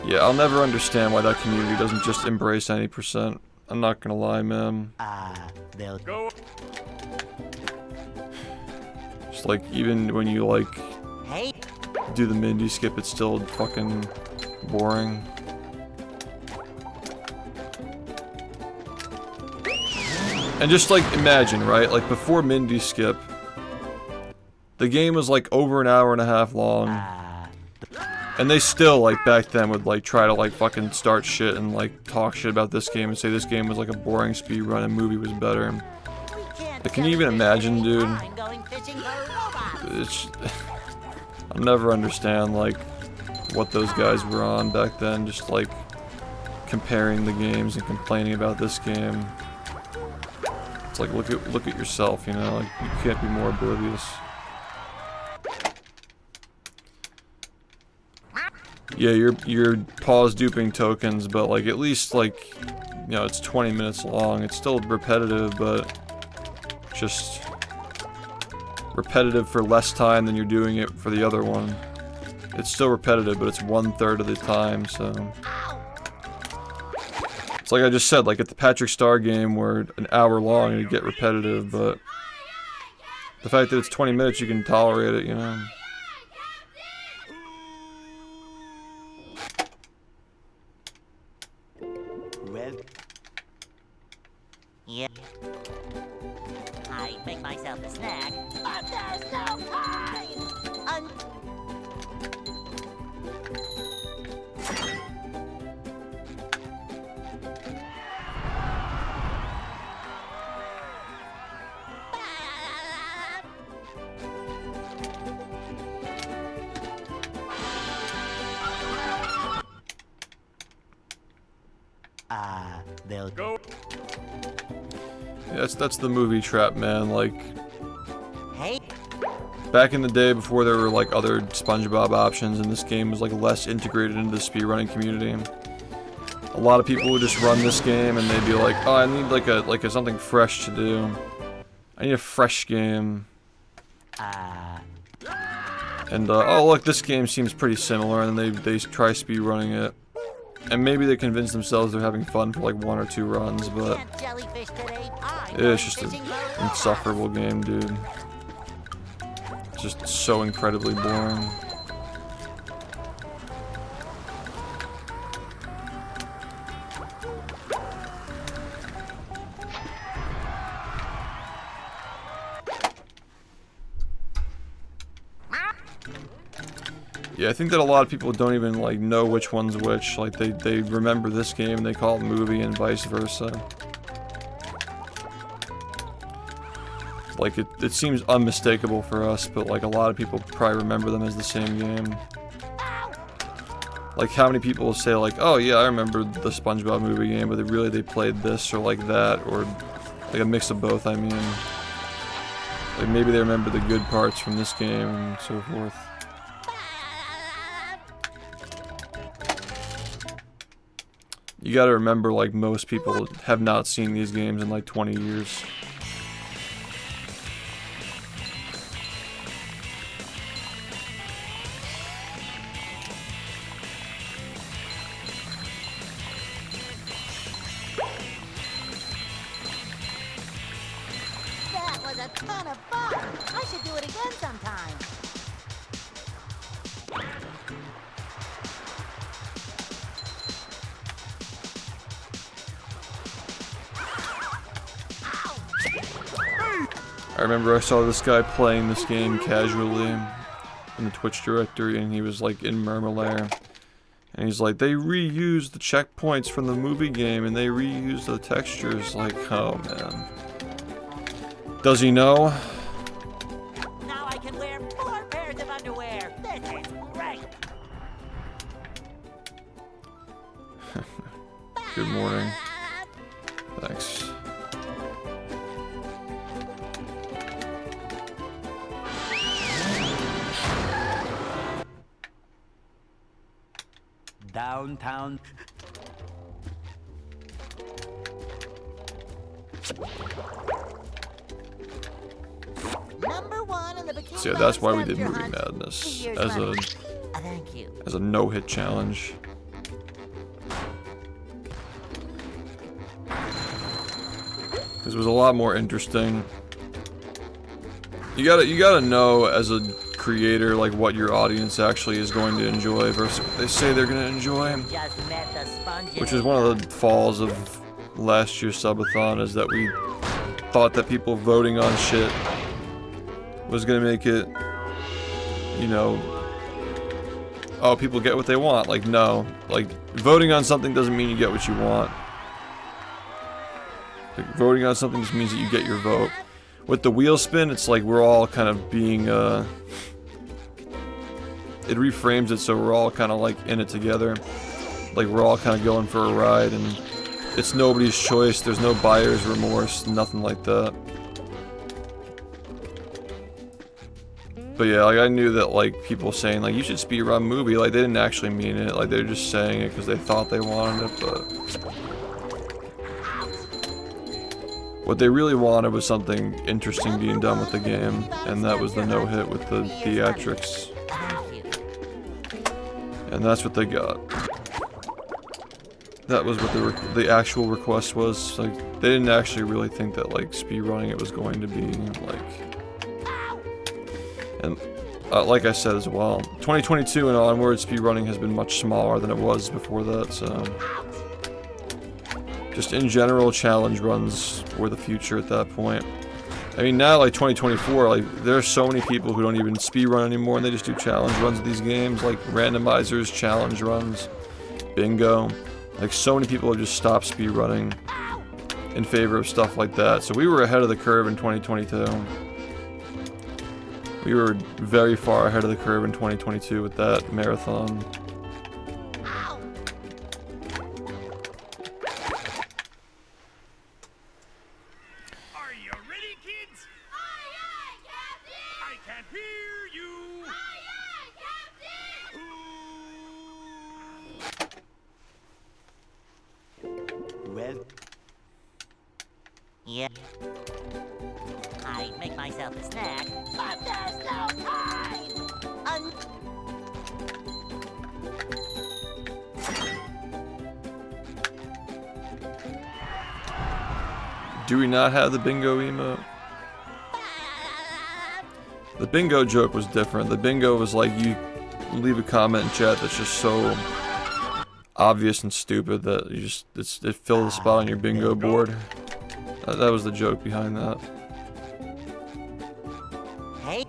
Yeah, I'll never understand why that community doesn't just embrace any %. I'm not gonna lie, man. They'll Just It's like, even when you like Hey. do the Mindy skip, it's still fucking boring. And just like imagine, right? Like before Mindy skip, the game was like over an hour and a half long. And they still, like, back then would, like, try to, like, fucking start shit and, like, talk shit about this game and say this game was, like, a boring speedrun and movie was better. But can you even imagine, dude? It's... I'll never understand, like, what those guys were on back then. Just, like, comparing the games and complaining about this game. It's like, look at yourself, you know? Like, you can't be more oblivious. Yeah, you're pause duping tokens, but like at least like, you know, it's 20 minutes long. It's still repetitive, but just repetitive for less time than you're doing it for the other one. It's still repetitive, but it's 1/3 of the time, so. It's like I just said, like at the Patrick Star game where an hour long it'd get repetitive, but the fact that it's 20 minutes, you can tolerate it, you know. Yeah. I make myself a snack, but there's no time. They'll Go. Yeah, that's the movie trap, man. Like, Hey. back in the day before there were like other SpongeBob options and this game was like less integrated into the speedrunning community, a lot of people would just run this game and they'd be like, oh, I need like a something fresh to do. I need a fresh game. And oh look, this game seems pretty similar, and they try speedrunning it. And maybe they convince themselves they're having fun for like 1 or 2 runs, but it's just an insufferable game, dude. It's just so incredibly boring. Yeah, I think that a lot of people don't even like know which one's which. Like they remember this game and they call it movie and vice versa. Like it seems unmistakable for us, but like a lot of people probably remember them as the same game. Like how many people will say like, oh yeah, I remember the SpongeBob movie game, but they played this or like that, or like a mix of both, I mean. Like maybe they remember the good parts from this game and so forth. You gotta remember, like, most people have not seen these games in like 20 years. That was a ton of fun. I should do it again sometime. I remember I saw this guy playing this game casually in the Twitch directory, and he was like in Murmulair. And he's like, they reused the checkpoints from the movie game and they reused the textures. Like, oh man. Does he know? Now I can wear 4 pairs of underwear. This is great. Good morning. Thanks. downtown. Number 1 in the bikini. So yeah, that's why we did Movie Madness Thank you. as a no-hit challenge. Because it was a lot more interesting You gotta know as a creator like what your audience actually is going to enjoy versus what they say they're gonna enjoy. Just met the sponge. Which is one of the falls of last year's subathon, is that we thought that people voting on shit was gonna make it, you know, oh, people get what they want. Like, no. Like, voting on something doesn't mean you get what you want. Like, voting on something just means that you get your vote. With the wheel spin, it's like we're all kind of being, it reframes it so we're all kind of like in it together. Like, we're all kind of going for a ride, and it's nobody's choice. There's no buyer's remorse, nothing like that. But yeah, like, I knew that, like, people saying, like, you should speedrun movie, like, they didn't actually mean it. Like, they're just saying it because they thought they wanted it, but what they really wanted was something interesting being done with the game, and that was the no-hit with the theatrics. And that's what they got. That was what the actual request was. Like, they didn't actually really think that, like, speedrunning it was going to be, like... And like I said as well, 2022 and onward, speedrunning has been much smaller than it was before that, so... Just in general, challenge runs were the future at that point. I mean, now, like, 2024, like, there are so many people who don't even speedrun anymore, and they just do challenge runs of these games, like randomizers, challenge runs, bingo. Like, so many people have just stopped speedrunning in favor of stuff like that. So we were ahead of the curve in 2022. We were very far ahead of the curve in 2022 with that marathon. Are you ready, kids? Aye, aye, Captain! I can't hear you! Aye, aye, Captain! Well, Yeah. I make myself a snack, but there's no time! Do we not have the bingo emote? The bingo joke was different. The bingo was like, you leave a comment in chat that's just so obvious and stupid that you just, it filled the spot on your bingo board. That was the joke behind that. Hey.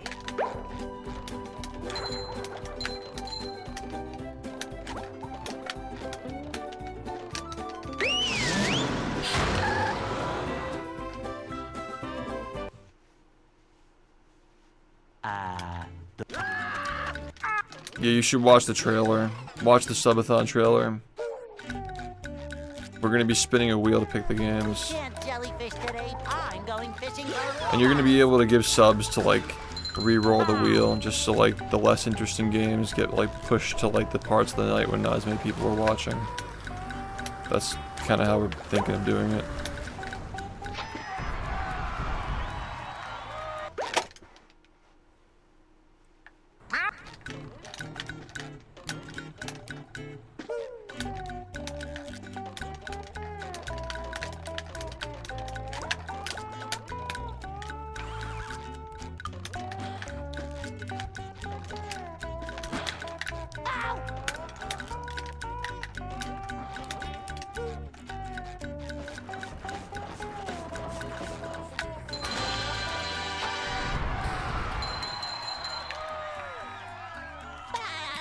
Yeah, you should watch the trailer. Watch the subathon trailer. We're gonna be spinning a wheel to pick the games. Can't jellyfish today. I'm going fishing for And you're gonna be able to give subs to like re-roll the wheel, just so like the less interesting games get like pushed to like the parts of the night when not as many people are watching. That's kind of how we're thinking of doing it.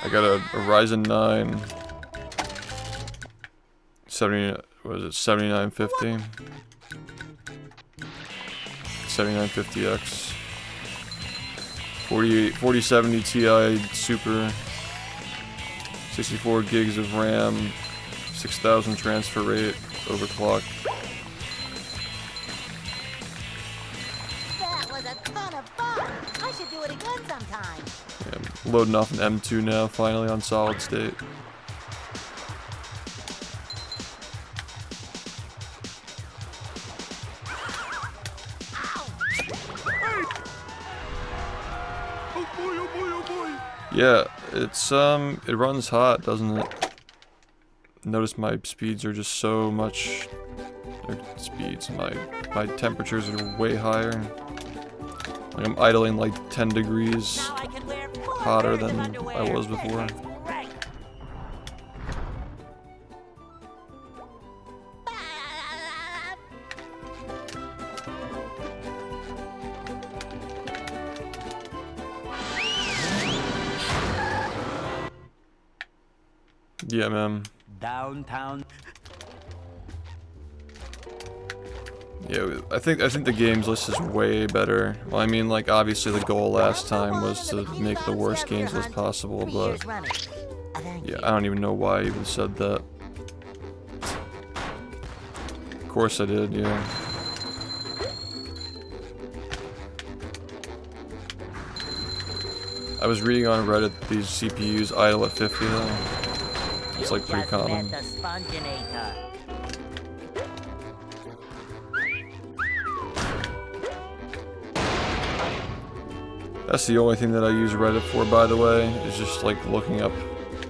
I got a Ryzen 9 7950 7950X 4070 Ti Super, 64 gigs of RAM, 6000 transfer rate, overclock. That was a ton of fun. I should do it again sometime. Yeah, I'm loading off an M2 now, finally on solid state. Yeah, it's it runs hot, doesn't it? Notice my speeds are just so much. My temperatures are way higher. Like I'm idling like 10 degrees Now I can wear 4 hotter pairs of than underwear. I was before. That's great. Yeah, man. Downtown. Yeah, I think the games list is way better. Well, I mean, like obviously the goal last time was to make the worst games list possible, 3 but years running. Thank yeah, you. I don't even know why I even said that. Of course I did, yeah. I was reading on Reddit that these CPUs idle at 50 though. It's like pretty Just met common. the Sponginator. That's the only thing that I use Reddit for, by the way, is just like looking up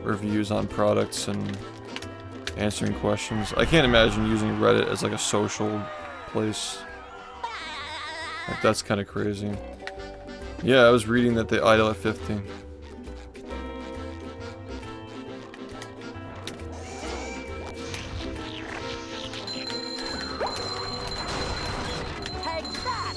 reviews on products and answering questions. I can't imagine using Reddit as like a social place. Like that's kind of crazy. Yeah, I was reading that they idle at 50. Take that!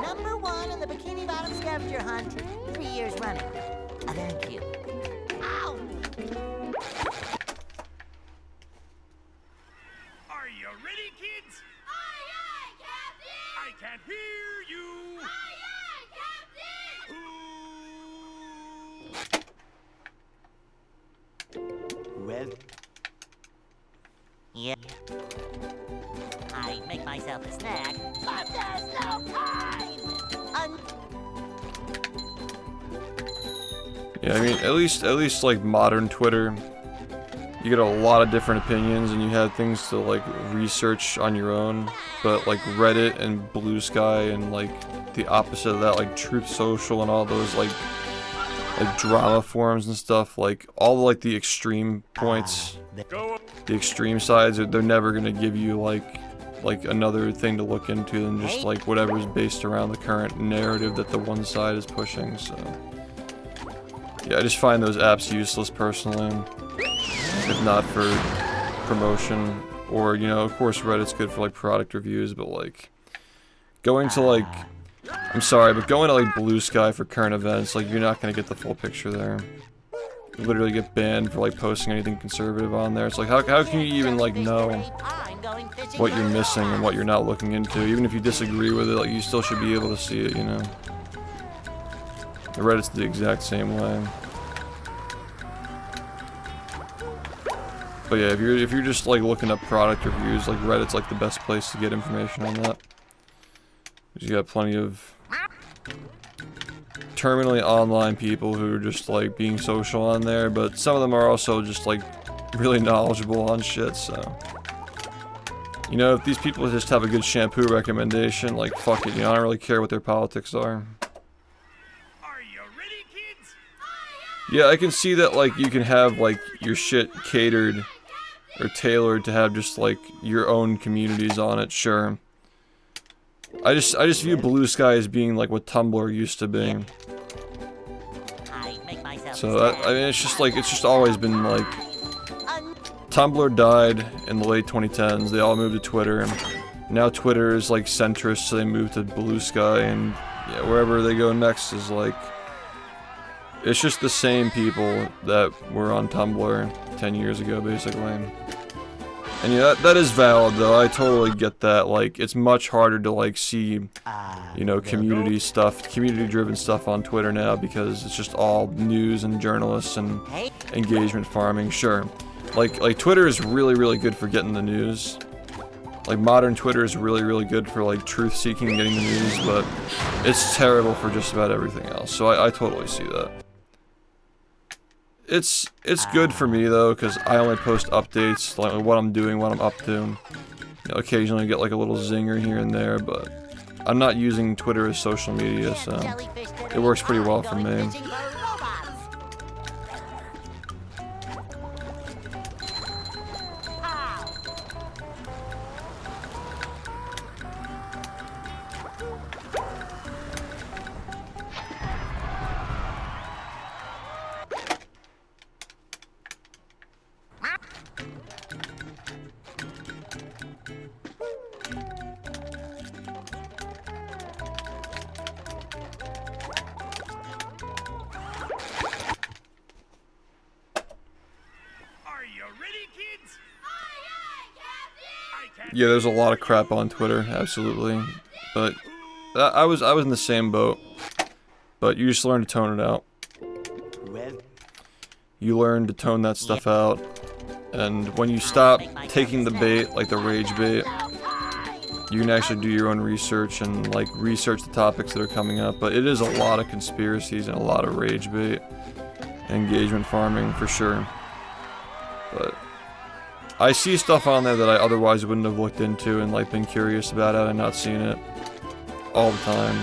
Number 1 in the Bikini Bottom scavenger hunt, 3 years running. Thank you. Ow! Are you ready, kids? Aye, aye, Captain! I can't hear you. Aye, aye, Captain! Well, Yeah. I make myself a snack, but there's no time! Yeah, I mean, at least like modern Twitter, you get a lot of different opinions and you have things to like research on your own. But like Reddit and Blue Sky and like the opposite of that, like Truth Social and all those like drama forums and stuff, like all like the extreme points, the extreme sides, they're never gonna give you like another thing to look into than just like whatever's based around the current narrative that the one side is pushing. So yeah, I just find those apps useless personally, if not for promotion, or you know, of course Reddit's good for like product reviews, but like going to like, I'm sorry, but going to like Blue Sky for current events, like you're not gonna get the full picture there. You literally get banned for like posting anything conservative on there. It's like how can you even like know what you're missing and what you're not looking into? Even if you disagree with it, like you still should be able to see it, you know. The Reddit's the exact same way. But yeah, if you're just like looking up product reviews, like Reddit's like the best place to get information on that. You got plenty of terminally online people who are just like being social on there, but some of them are also just like really knowledgeable on shit, so. You know, if these people just have a good shampoo recommendation, like fuck it, you know, I don't really care what their politics are. Are you ready, kids? Yeah, I can see that like you can have like your shit catered or tailored to have just like your own communities on it, sure. I just view Blue Sky as being like what Tumblr used to be. So that, I mean, it's just always been like, Tumblr died in the late 2010s. They all moved to Twitter, and now Twitter is like centrist, so they moved to Blue Sky, and yeah, wherever they go next is like, it's just the same people that were on Tumblr 10 years ago, basically. And yeah, that is valid though. I totally get that. Like, it's much harder to like see, you know, community stuff, community-driven stuff on Twitter now because it's just all news and journalists and engagement farming. Sure, like Twitter is really good for getting the news. Like modern Twitter is really good for like truth-seeking and getting the news, but it's terrible for just about everything else. So I totally see that. It's good for me though, because I only post updates, like what I'm doing, what I'm up to. You know, occasionally get like a little zinger here and there, but I'm not using Twitter as social media, so it works pretty well for me. Yeah, there's a lot of crap on Twitter, absolutely. But I was in the same boat. But you just learn to tone it out. You learn to tone that stuff out. And when you stop taking the bait, like the rage bait, you can actually do your own research and like research the topics that are coming up. But it is a lot of conspiracies and a lot of rage bait and engagement farming for sure. But I see stuff on there that I otherwise wouldn't have looked into and like been curious about it and not seen it all the time.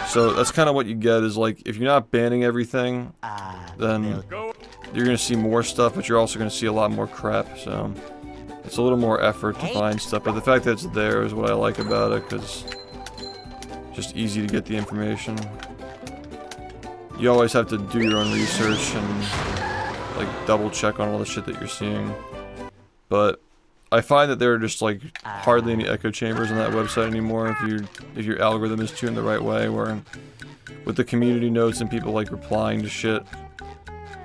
So that's kind of what you get is like if you're not banning everything, then you're gonna see more stuff, but you're also gonna see a lot more crap. So it's a little more effort to find stuff, but the fact that it's there is what I like about it, because it's just easy to get the information. You always have to do your own research and like double check on all the shit that you're seeing. But I find that there are just like hardly any echo chambers on that website anymore if your algorithm is tuned the right way, where with the community notes and people like replying to shit,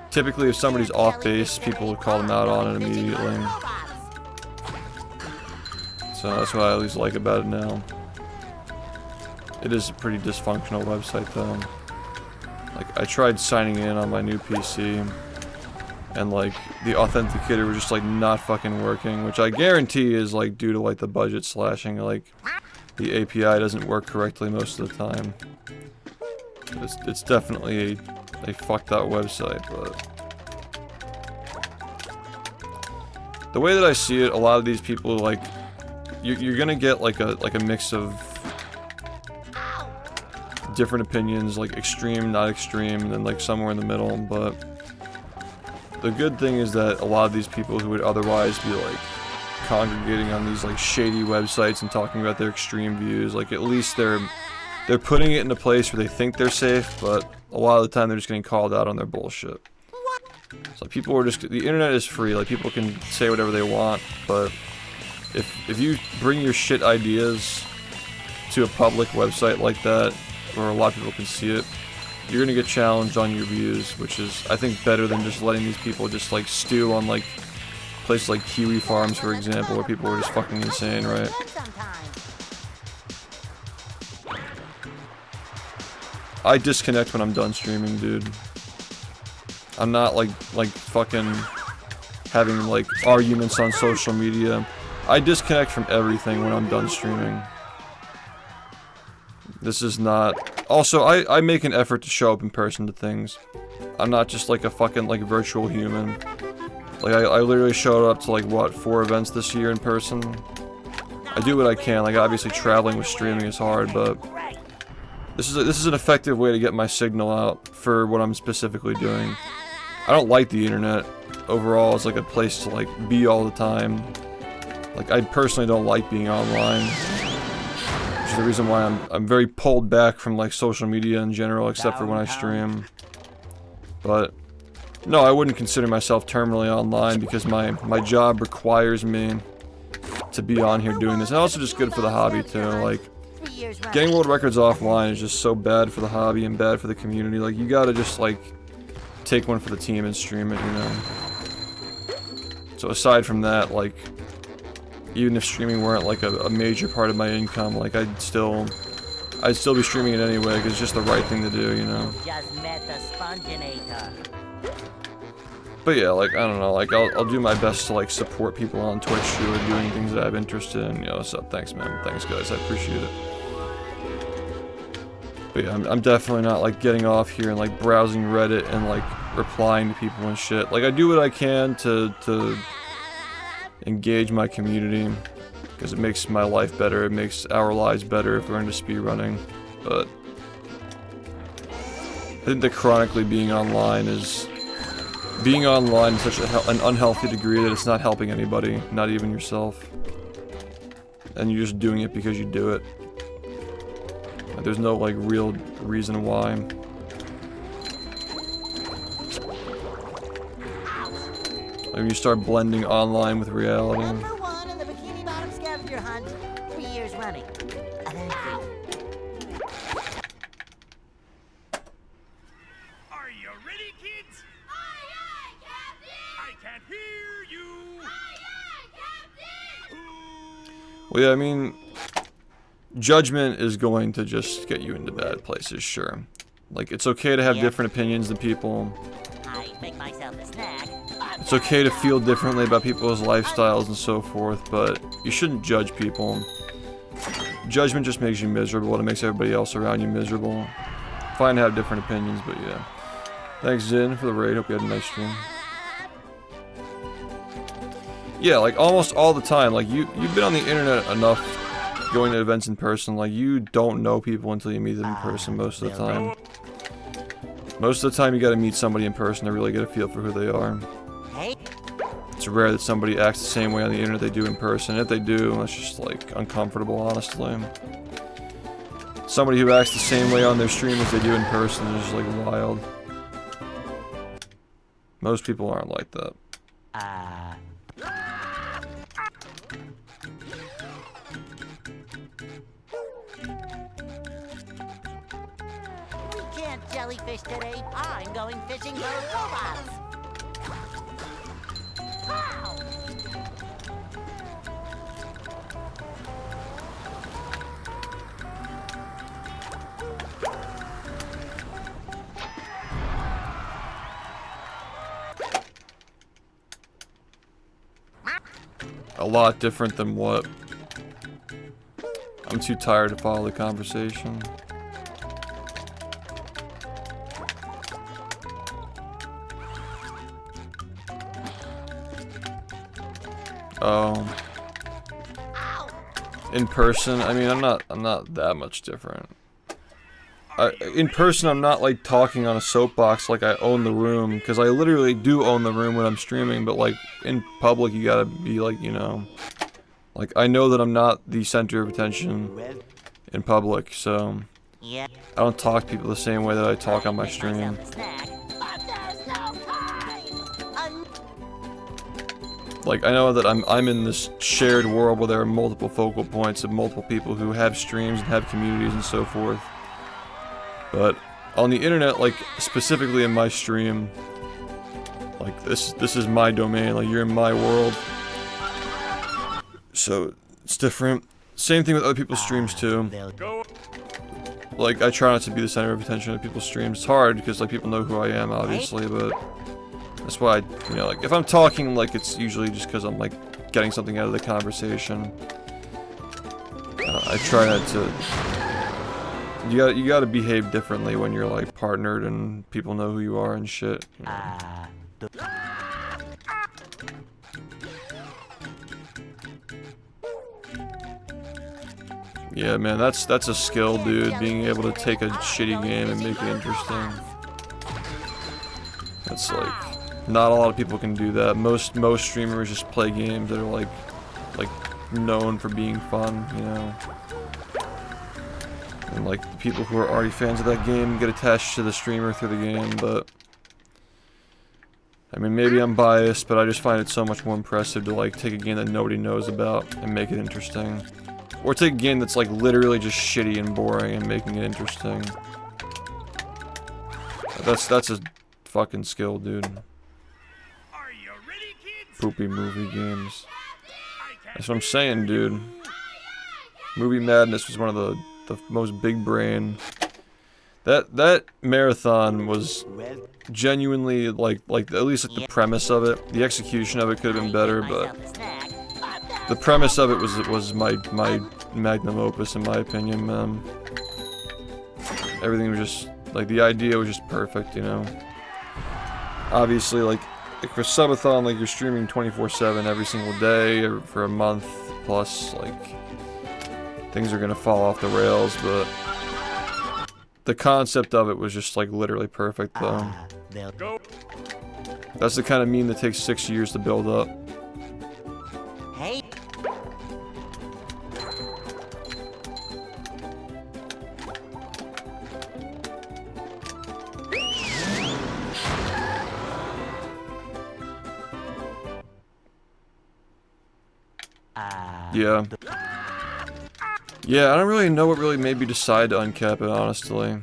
typically if somebody's off base, people will call them out on it immediately. So that's what I at least like about it now. It is a pretty dysfunctional website though. Like I tried signing in on my new PC and like the authenticator was just like not fucking working, which I guarantee is like due to like the budget slashing. Like the API doesn't work correctly most of the time. It's definitely a fucked up website, but the way that I see it, a lot of these people like you're gonna get like a mix of different opinions, like extreme, not extreme, and then like somewhere in the middle. But the good thing is that a lot of these people who would otherwise be like congregating on these like shady websites and talking about their extreme views, like at least they're putting it in a place where they think they're safe, but a lot of the time they're just getting called out on their bullshit. So people are just, the internet is free, like people can say whatever they want, but if you bring your shit ideas to a public website like that, where a lot of people can see it, you're gonna get challenged on your views, which is, I think, better than just letting these people just like stew on like places like Kiwi Farms, for example, where people are just fucking insane, right? I disconnect when I'm done streaming, dude. I'm not like fucking having like arguments on social media. I disconnect from everything when I'm done streaming. This is not... Also, I make an effort to show up in person to things. I'm not just like a fucking like virtual human. Like I literally showed up to like what, 4 events this year in person. I do what I can. Like obviously traveling with streaming is hard, but this is an effective way to get my signal out for what I'm specifically doing. I don't like the internet overall as like a place to like be all the time. Like I personally don't like being online. Which is the reason why I'm very pulled back from like social media in general, except for when I stream. But no, I wouldn't consider myself terminally online because my job requires me to be on here doing this. And also just good for the hobby too. Like getting world records offline is just so bad for the hobby and bad for the community. Like you gotta just like take one for the team and stream it, you know. So aside from that, like even if streaming weren't like a major part of my income, like I'd still be streaming it anyway because it's just the right thing to do, you know. Just met the Sponginator. But yeah, like I don't know, like I'll do my best to like support people on Twitch who are doing things that I have interest in. You know, so thanks man, thanks guys, I appreciate it. But yeah, I'm definitely not like getting off here and like browsing Reddit and like replying to people and shit. Like I do what I can to engage my community, because it makes my life better, it makes our lives better if we're into speedrunning, but I think that chronically being online is such an unhealthy degree that it's not helping anybody, not even yourself. And you're just doing it because you do it. Like, there's no like real reason why. Like, when you start blending online with reality. Number 1 in the Bikini Bottom scavenger hunt, 3 years running. Are you ready, kids? Aye, aye, Captain! I can't hear you! Aye, aye, Captain! Well, yeah, I mean, judgment is going to just get you into bad places, sure. Like, it's okay to have different opinions than people. I make myself a snack. It's okay to feel differently about people's lifestyles and so forth, but you shouldn't judge people. Judgment just makes you miserable, and it makes everybody else around you miserable. Fine to have different opinions, but yeah. Thanks, Zin, for the raid. Hope you had a nice stream. Yeah, like, almost all the time. Like, you've been on the internet enough going to events in person. Like, you don't know people until you meet them in person most of the time. Most of the time, you gotta meet somebody in person to really get a feel for who they are. Hey. It's rare that somebody acts the same way on the internet they do in person. If they do, it's just, like, uncomfortable, honestly. Somebody who acts the same way on their stream as they do in person is just, like, wild. Most people aren't like that. We can't jellyfish today. I'm going fishing for robots. Wow. A lot different than what? I'm too tired to follow the conversation. Oh. In person, I mean, I'm not that much different. In person, I'm not like talking on a soapbox like I own the room, because I literally do own the room when I'm streaming, but like in public, you gotta be like, you know, like I know that I'm not the center of attention in public, so I don't talk to people the same way that I talk on my stream. Like, I know that I'm in this shared world where there are multiple focal points of multiple people who have streams and have communities and so forth. But on the internet, like, specifically in my stream, like, this is my domain, like, you're in my world. So, it's different. Same thing with other people's streams, too. Like, I try not to be the center of attention of people's streams. It's hard, because, like, people know who I am, obviously, but that's why, you know, like, if I'm talking, like, it's usually just because I'm, like, getting something out of the conversation. I try not to... You gotta behave differently when you're, like, partnered and people know who you are and shit. You know? Yeah, man, that's a skill, dude, being able to take a shitty game and make it interesting. That's, like, not a lot of people can do that. Most streamers just play games that are, like known for being fun, you know? And, like, the people who are already fans of that game get attached to the streamer through the game, but... I mean, maybe I'm biased, but I just find it so much more impressive to, like, take a game that nobody knows about and make it interesting. Or take a game that's, like, literally just shitty and boring and making it interesting. That's a fucking skill, dude. Poopy movie games. That's what I'm saying, dude. Movie Madness was one of the most big brain. That marathon was genuinely like at least like the premise of it. The execution of it could have been better, but the premise of it was my magnum opus in my opinion, man. Everything was just like the idea was just perfect, you know. Obviously, like for subathon, like you're streaming 24/7 every single day for a month plus, like, things are gonna fall off the rails, but the concept of it was just, like, literally perfect, though. They'll Go. That's the kind of meme that takes 6 years to build up. Hey, Yeah. Yeah, I don't really know what really made me decide to uncap it, honestly.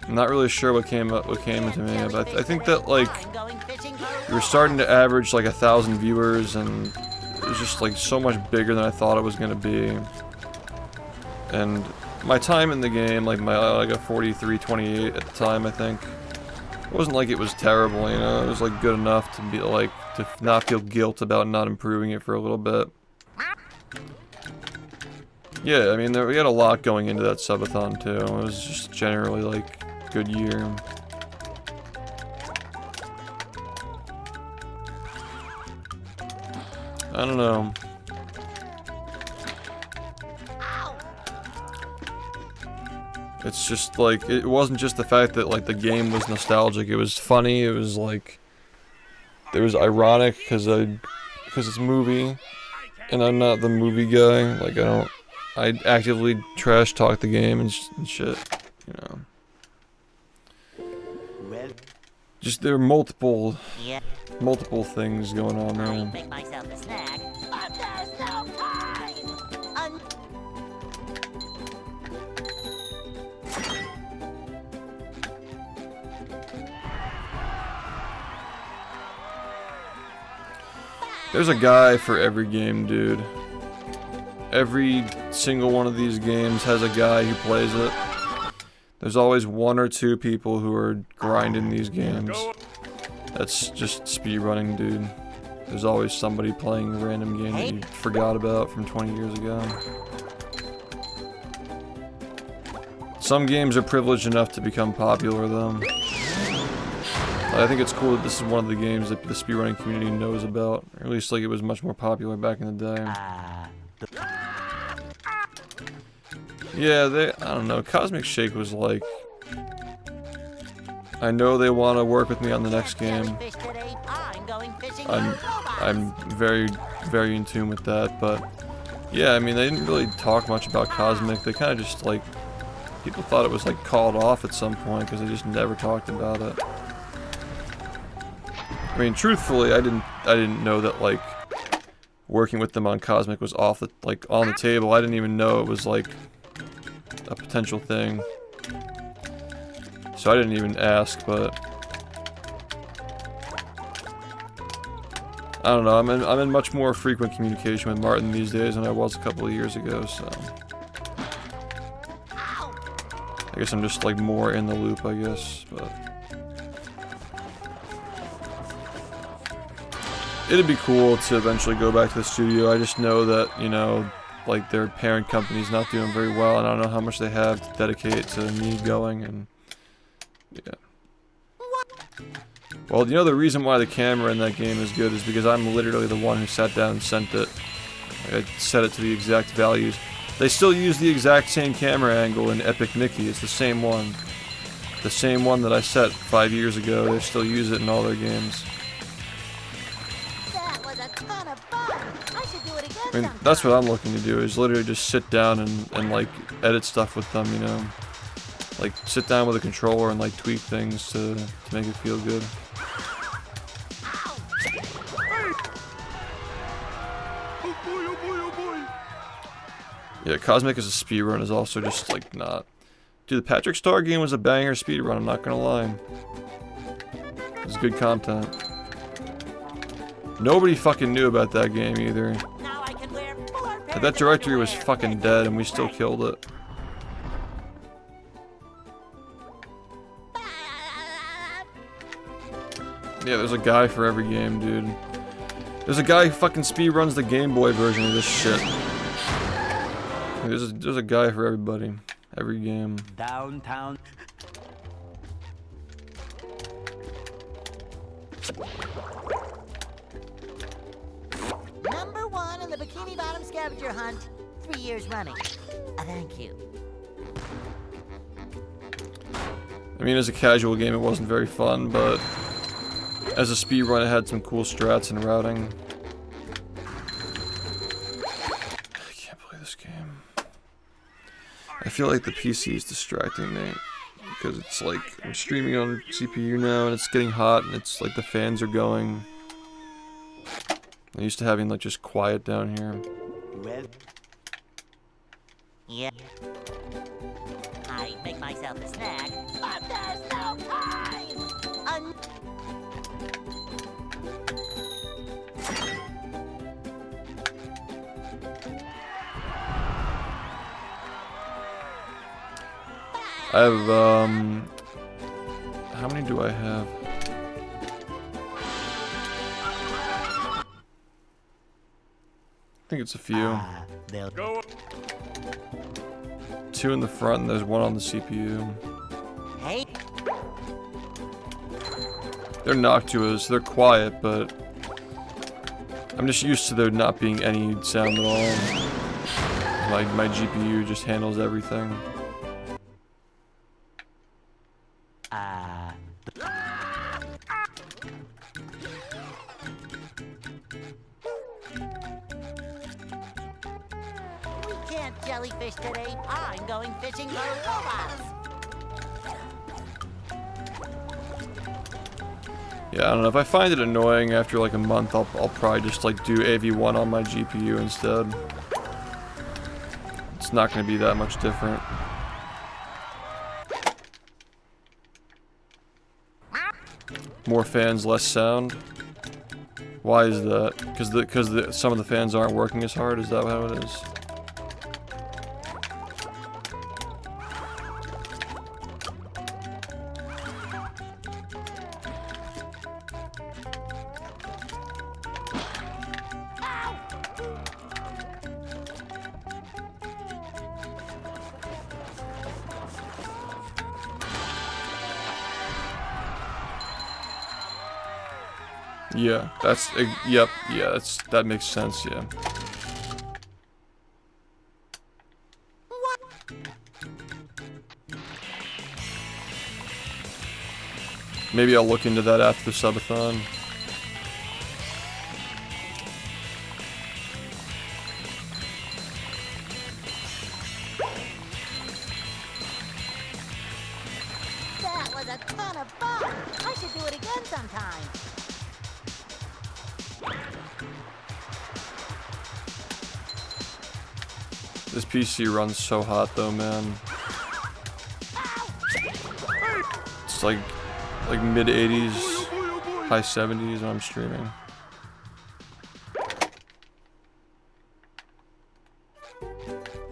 I'm not really sure what came into me, but I think that, like, I'm going fishing for we were starting to average like 1,000 viewers, and it was just like so much bigger than I thought it was gonna be. And my time in the game, like I got 43-28 at the time, I think. It wasn't like it was terrible, you know. It was like good enough to be like to not feel guilt about not improving it for a little bit. Yeah, I mean, we had a lot going into that subathon too. It was just generally like good year. I don't know. It's just like, it wasn't just the fact that like the game was nostalgic, it was funny, it was like, it was ironic because it's a movie, and I'm not the movie guy, like I actively trash talk the game and shit, you know. well, Just There are multiple yeah. things going on I'll there. make myself a snack. But there's no time. There's a guy for every game, dude. Every single one of these games has a guy who plays it. There's always one or two people who are grinding these games. That's just speedrunning, dude. There's always somebody playing a random game that you forgot about from 20 years ago. Some games are privileged enough to become popular, though. I think it's cool that this is one of the games that the speedrunning community knows about. Or at least, like, it was much more popular back in the day. Yeah, I don't know. Cosmic Shake was like, I know they want to work with me on the next game. I'm very, very in tune with that, but yeah, I mean, they didn't really talk much about Cosmic. They kind of just like, people thought it was like called off at some point because they just never talked about it. I mean, truthfully, I didn't know that like working with them on Cosmic was on the table. I didn't even know it was like a potential thing. So I didn't even ask, but I don't know. I'm in much more frequent communication with Martin these days than I was a couple of years ago, so I guess I'm just like more in the loop, I guess, but it'd be cool to eventually go back to the studio. I just know that, you know, like their parent company's not doing very well, and I don't know how much they have to dedicate to me going, and yeah. Well, you know, the reason why the camera in that game is good is because I'm literally the one who sat down and sent it. Like, I set it to the exact values. They still use the exact same camera angle in Epic Mickey. It's the same one. The same one that I set 5 years ago. They still use it in all their games. That was a ton of fun. I should do it again I mean, that's what I'm looking to do, is literally just sit down and like, edit stuff with them, you know? Like, sit down with a controller and, like, tweak things to make it feel good. Yeah, Cosmic as a speedrun is also just, like, not... Dude, the Patrick Star game was a banger speedrun, I'm not gonna lie. It's good content. Nobody fucking knew about that game either. But that directory was fucking dead and we still killed it. Yeah, there's a guy for every game, dude. There's a guy who fucking speedruns the Game Boy version of this shit. There's a guy for everybody. Every game. downtown. Number 1. Bikini Bottom scavenger hunt 3 years running. Thank you. I mean, as a casual game, it wasn't very fun, but as a speedrun, it had some cool strats and routing. I can't play this game. I feel like the PC is distracting me because it's like I'm streaming on CPU now and it's getting hot and it's like the fans are going. I'm used to having like just quiet down here. Well, Yeah. I make myself a snack, but there's no time! I have, how many do I have? I think it's a few. they'll Go. 2 in the front and there's 1 on the CPU. Hey, They're Noctuas, they're quiet, but I'm just used to there not being any sound at all. My GPU just handles everything. we can't jellyfish today. I'm going fishing for robots. Yeah, I don't know, if I find it annoying after like a month, I'll probably just like do AV1 on my GPU instead. It's not gonna be that much different. More fans, less sound. Why is that? Because some of the fans aren't working as hard? Is that how it is? Yeah, that's, yep, yeah, that makes sense, yeah. Maybe I'll look into that after the subathon. That was a ton of fun. I should do it again sometime. This PC runs so hot though, man. It's like mid 80s, high 70s when I'm streaming.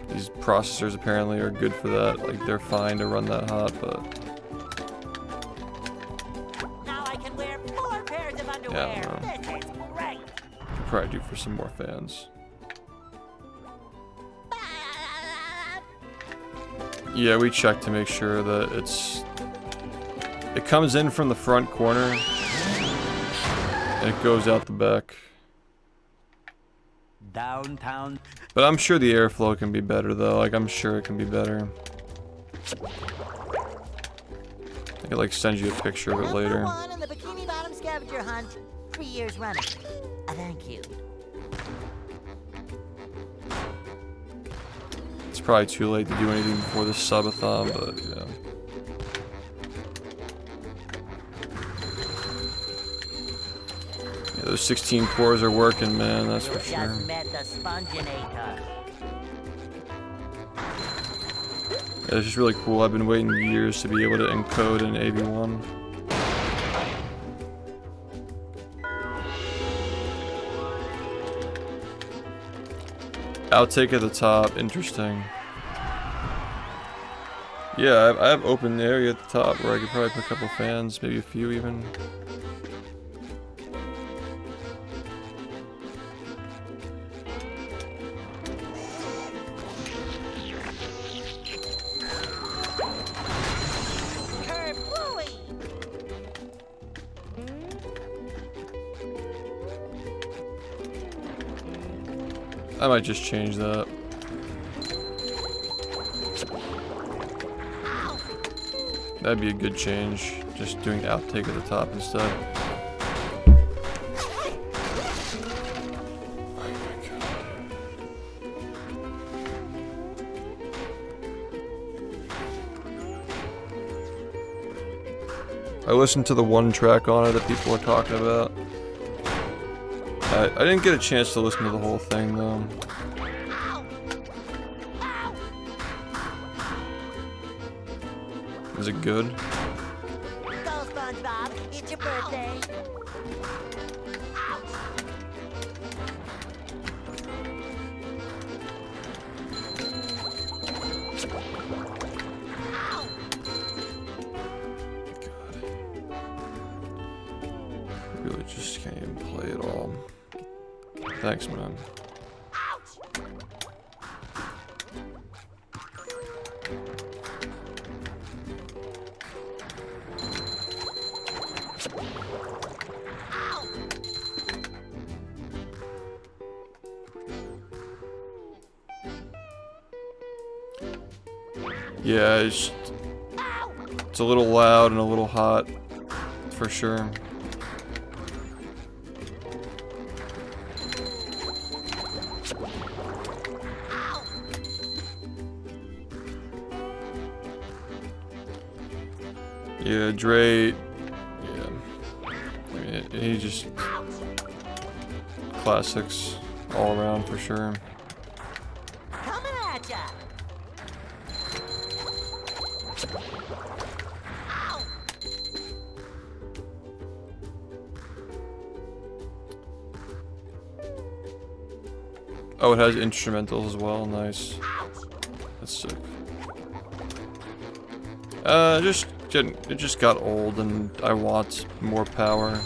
These processors apparently are good for that. Like they're fine to run that hot, but Now I can wear 4 pairs of underwear. Yeah, I don't know. This is great. could probably do for some more fans. Yeah, we checked to make sure that it comes in from the front corner and it goes out the back. downtown. But I'm sure the airflow can be better though, like I'm sure it can be better. I could like send you a picture of it later. Number 1 in the Bikini Bottom scavenger hunt 3 years running. Thank you. It's probably too late to do anything before the subathon, but yeah. Yeah, those 16 cores are working, man, that's for sure. Just met the Sponginator. Yeah, it's just really cool. I've been waiting years to be able to encode an AV1. Outtake at the top, interesting. Yeah, I have open area at the top where I could probably put a couple fans, maybe a few even. Kerplooey! I might just change that. That'd be a good change. Just doing outtake at the top instead. I listened to the one track on it that people are talking about. I didn't get a chance to listen to the whole thing though. Is it good? Go, SpongeBob. It's your birthday. Really just can't even play it all. Thanks, man. Yeah, it's a little loud and a little hot, for sure. Yeah, Dre, yeah, I mean, he just, classics all around for sure. Coming at ya. Oh, it has instrumentals as well, nice. That's sick. It just got old and I want more power.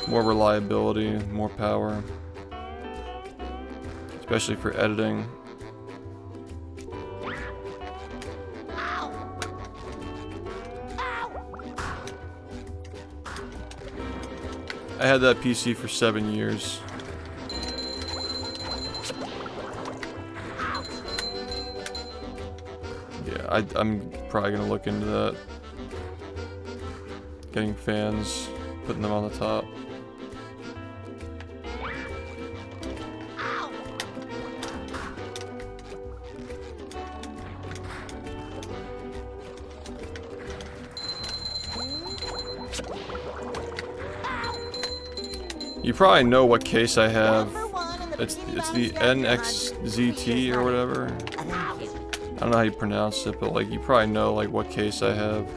More reliability, more power. Especially for editing. I had that PC for 7 years. Yeah, I'm probably gonna look into that. Getting fans, putting them on the top. You probably know what case I have. It's the NXZT or whatever. I don't know how you pronounce it, but like you probably know like what case I have.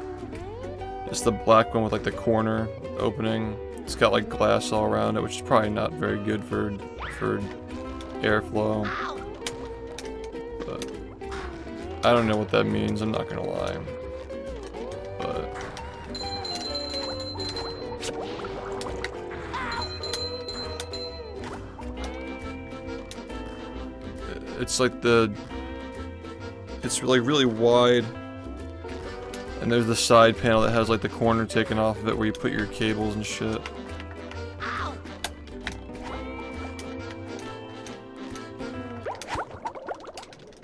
It's the black one with like the corner opening. It's got like glass all around it, which is probably not very good for airflow. But I don't know what that means, I'm not gonna lie. But it's like it's really wide, and there's the side panel that has like the corner taken off of it where you put your cables and shit.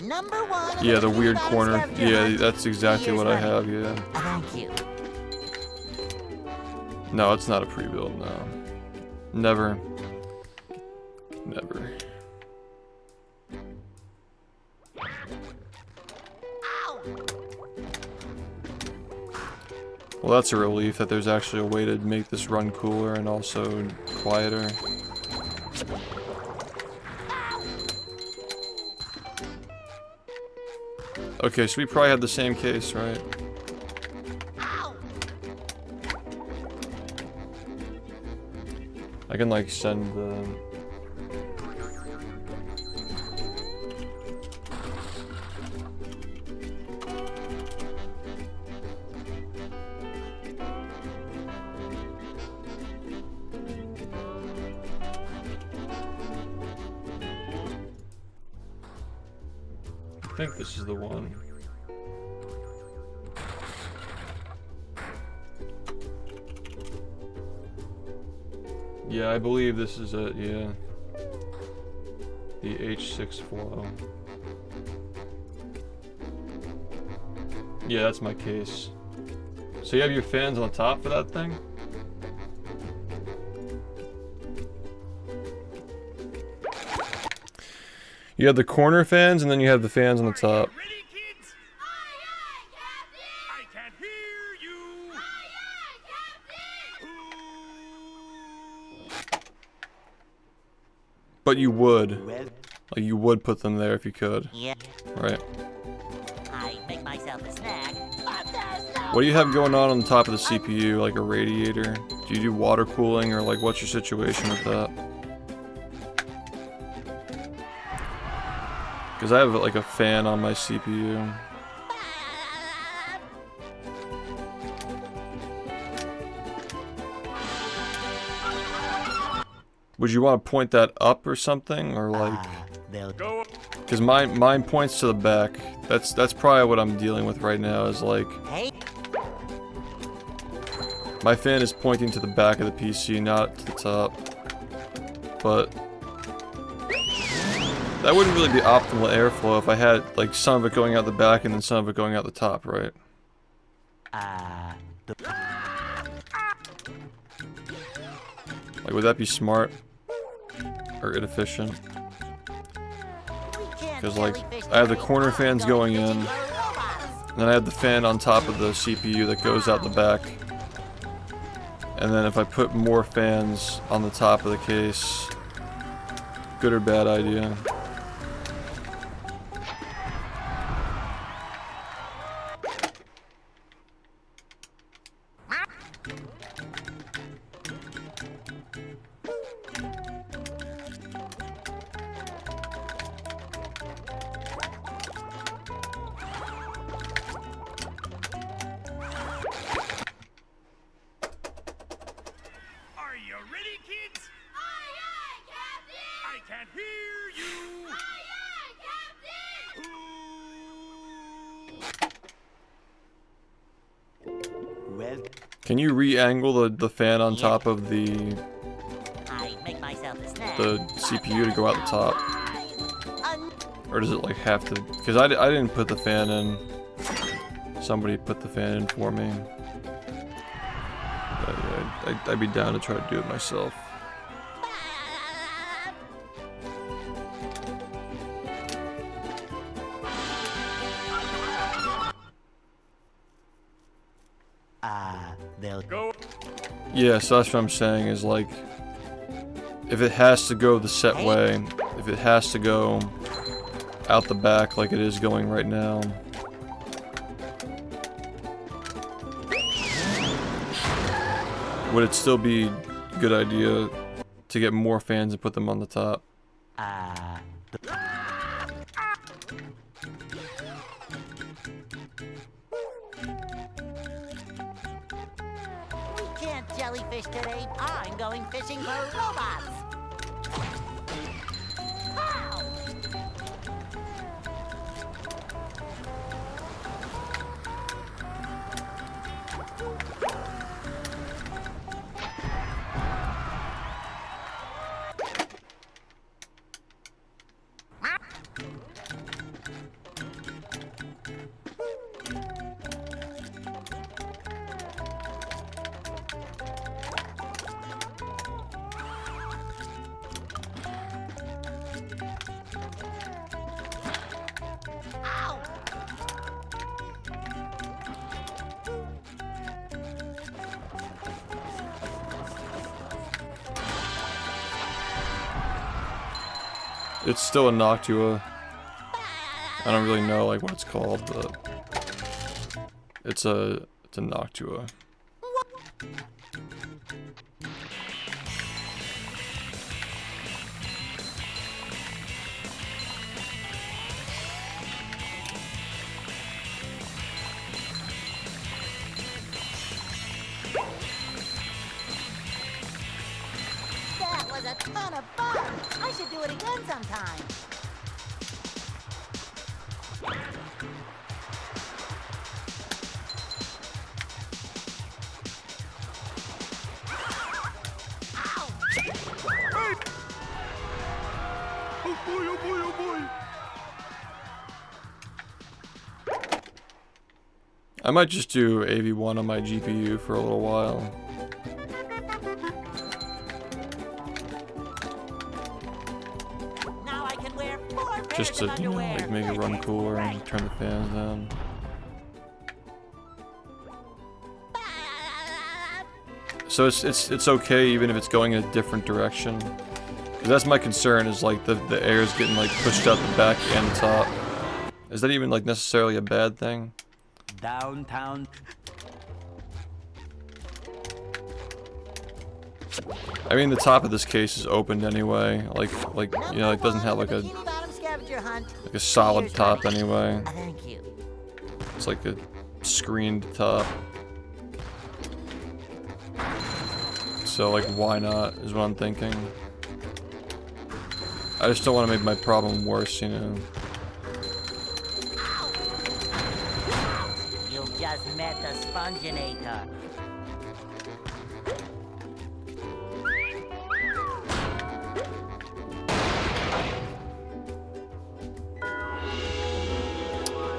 Number one. Yeah, the weird corner. Yeah, that's exactly what I have, yeah. Thank you. No, it's not a pre-build, no. Never. Never. Well, that's a relief that there's actually a way to make this run cooler and also quieter. Okay, so we probably had the same case, right? I can like send the... I think this is the one. Yeah, I believe this is it, yeah. The H6 flow. Yeah, that's my case. So you have your fans on top for that thing? You have the corner fans and then you have the fans on the top. Ready, kids? I can't hear you. But you would. Well, Like you would put them there if you could. Yeah, Right. I make myself a snack. What do you have going on the top of the CPU? Like a radiator? Do you do water cooling or like what's your situation with that? Because I have like a fan on my CPU. Would you want to point that up or something, or like? they'll Go. Because mine points to the back. That's probably what I'm dealing with right now. Is like Hey, my fan is pointing to the back of the PC, not to the top. But that wouldn't really be optimal airflow if I had like some of it going out the back and then some of it going out the top, right? Like, would that be smart or inefficient? Because like I have the corner fans going in, and then I have the fan on top of the CPU that goes out the back. And then if I put more fans on the top of the case, good or bad idea? Are you ready, kids? I can't hear you. well, Can you re-angle the fan on top of the I make myself a snack. CPU to go out the top? Or does it like have to? Because I didn't put the fan in. Somebody put the fan in for me. But, yeah, I'd be down to try to do it myself. they'll Go. Yeah, so that's what I'm saying is like, if it has to go the set way, if it has to go out the back like it is going right now, would it still be a good idea to get more fans and put them on the top? We can't jellyfish today. I'm going fishing for robots. Ow! Ow! It's still a Noctua. I don't really know like what it's called, but it's a Noctua. That was a ton of fun. I should do it again sometime. Ow! I might just do AV1 on my GPU for a little while. Now I can wear 4 pairs Just to, of you know, underwear. like make it run cooler and turn the fans down. So it's okay even if it's going in a different direction. Cause that's my concern, is like the air is getting like pushed out the back and the top. Is that even like necessarily a bad thing? Downtown. I mean, the top of this case is opened anyway. Like you know, it doesn't have like a Bikini Bottom scavenger hunt. solid top anyway. Thank you. It's like a screened top. So like, why not, is what I'm thinking. I just don't want to make my problem worse, you know. You just met the Sponginator.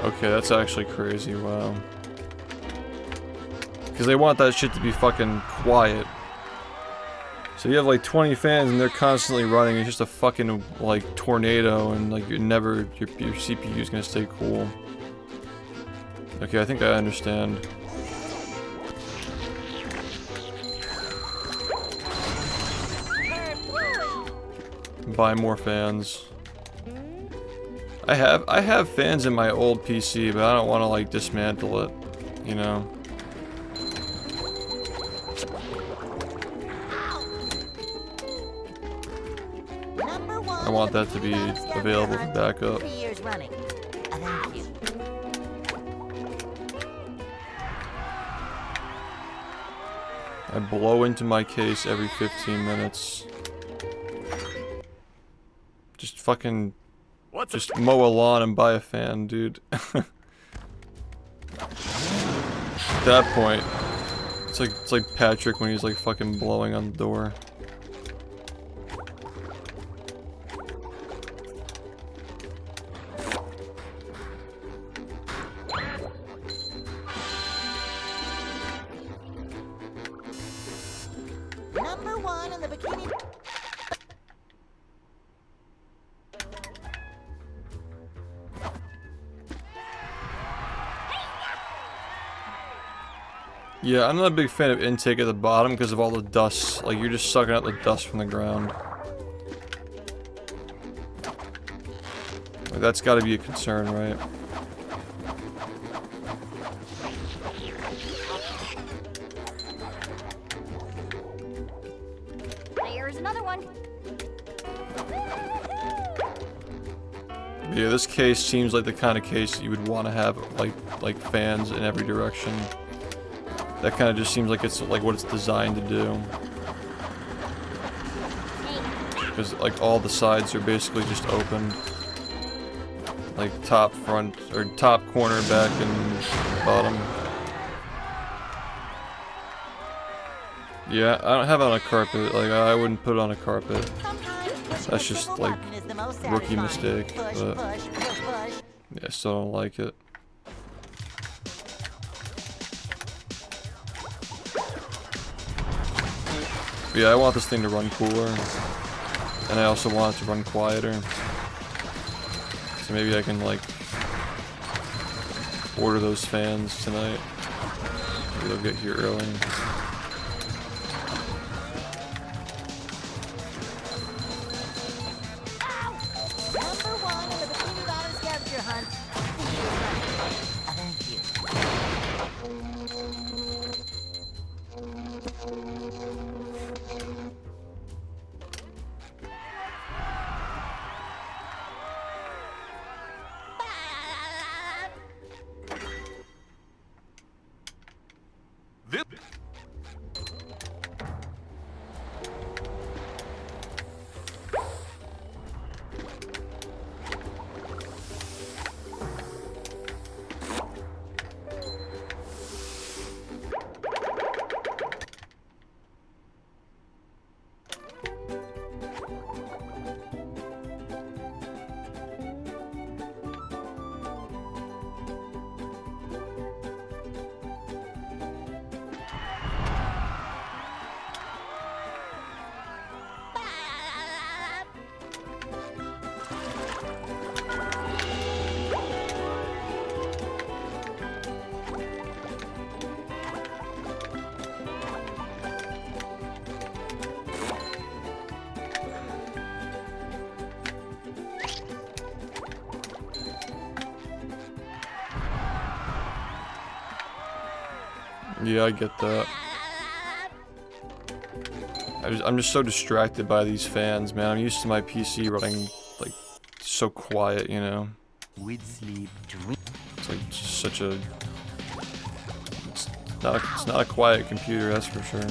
Okay, that's actually crazy, wow. Because they want that shit to be fucking quiet. So you have like 20 fans and they're constantly running. It's just a fucking like tornado, and like your CPU is gonna stay cool. Okay, I think I understand. Buy more fans. I have fans in my old PC, but I don't want to like dismantle it, you know. I want that to be available for backup. 3 years running. Thank you. I blow into my case every 15 minutes. Just fucking... just mow a lawn and buy a fan, dude. At that point, it's like Patrick when he's like fucking blowing on the door. Number 1 in the bikini. Yeah, I'm not a big fan of intake at the bottom because of all the dust. Like, you're just sucking out the dust from the ground. Like, that's gotta be a concern, right? There's another one. But yeah, this case seems like the kind of case that you would want to have, like fans in every direction. That kind of just seems like it's like what it's designed to do. Because like all the sides are basically just opened. Like top, front, or top, corner, back, and bottom. Yeah, I don't have it on a carpet. Like, I wouldn't put it on a carpet. That's just like rookie mistake. But yeah, I still don't like it. But yeah, I want this thing to run cooler, and I also want it to run quieter. So maybe I can like order those fans tonight. Maybe they'll get here early. Number 1 in the bikini bottom scavenger hunt. Thank you. Yeah, I get that. I'm just so distracted by these fans, man. I'm used to my PC running like so quiet, you know. With sleep, dream. It's like just such a. It's not a quiet computer, that's for sure.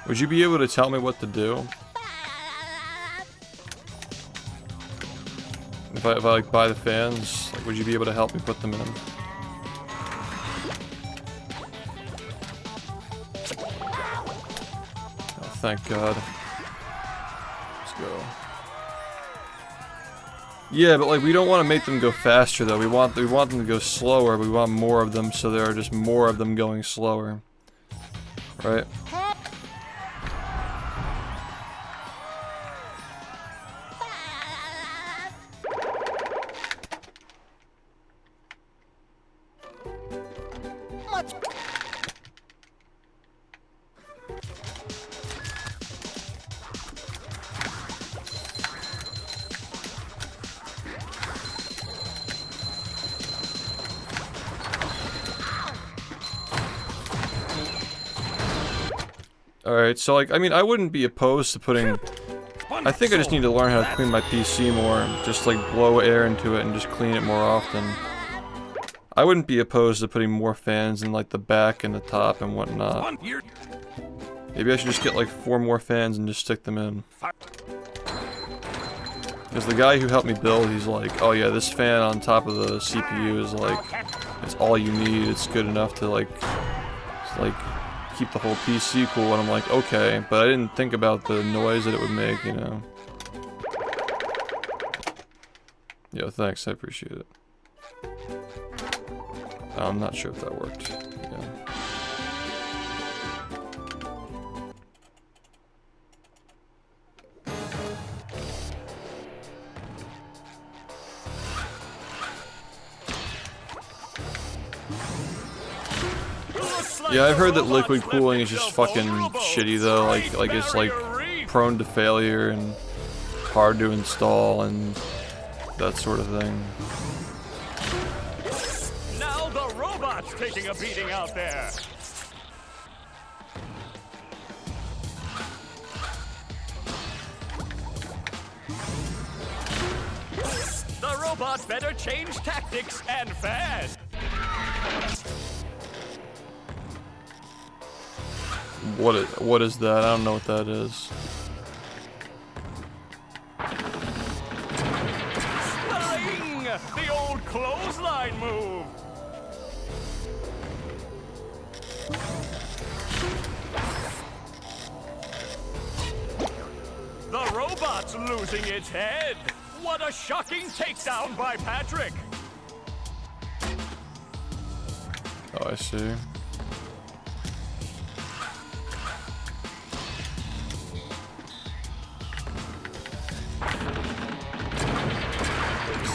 Would you be able to tell me what to do? If I like buy the fans, like, would you be able to help me put them in? Oh, thank God. Let's go. Yeah, but like we don't want to make them go faster though. We want them to go slower. But we want more of them, so there are just more of them going slower. Right? Alright, so like, I mean, I wouldn't be opposed to putting... I think I just need to learn how to clean my PC more. Just like blow air into it and just clean it more often. I wouldn't be opposed to putting more fans in like the back and the top and whatnot. Maybe I should just get like 4 more fans and just stick them in. Because the guy who helped me build, he's like, oh yeah, this fan on top of the CPU is like, it's all you need. It's good enough to like keep the whole PC cool. And I'm like, okay, but I didn't think about the noise that it would make, you know. Yo, thanks, I appreciate it. I'm not sure if that worked. Yeah. Yeah, I've heard that liquid cooling is just fucking shitty though, like it's like prone to failure and hard to install and that sort of thing. Now the robot's taking a beating out there. The robot better change tactics and fast. What is that? I don't know what that is. Bang! The old clothesline move. The robot's losing its head. What a shocking takedown by Patrick. Oh, I see.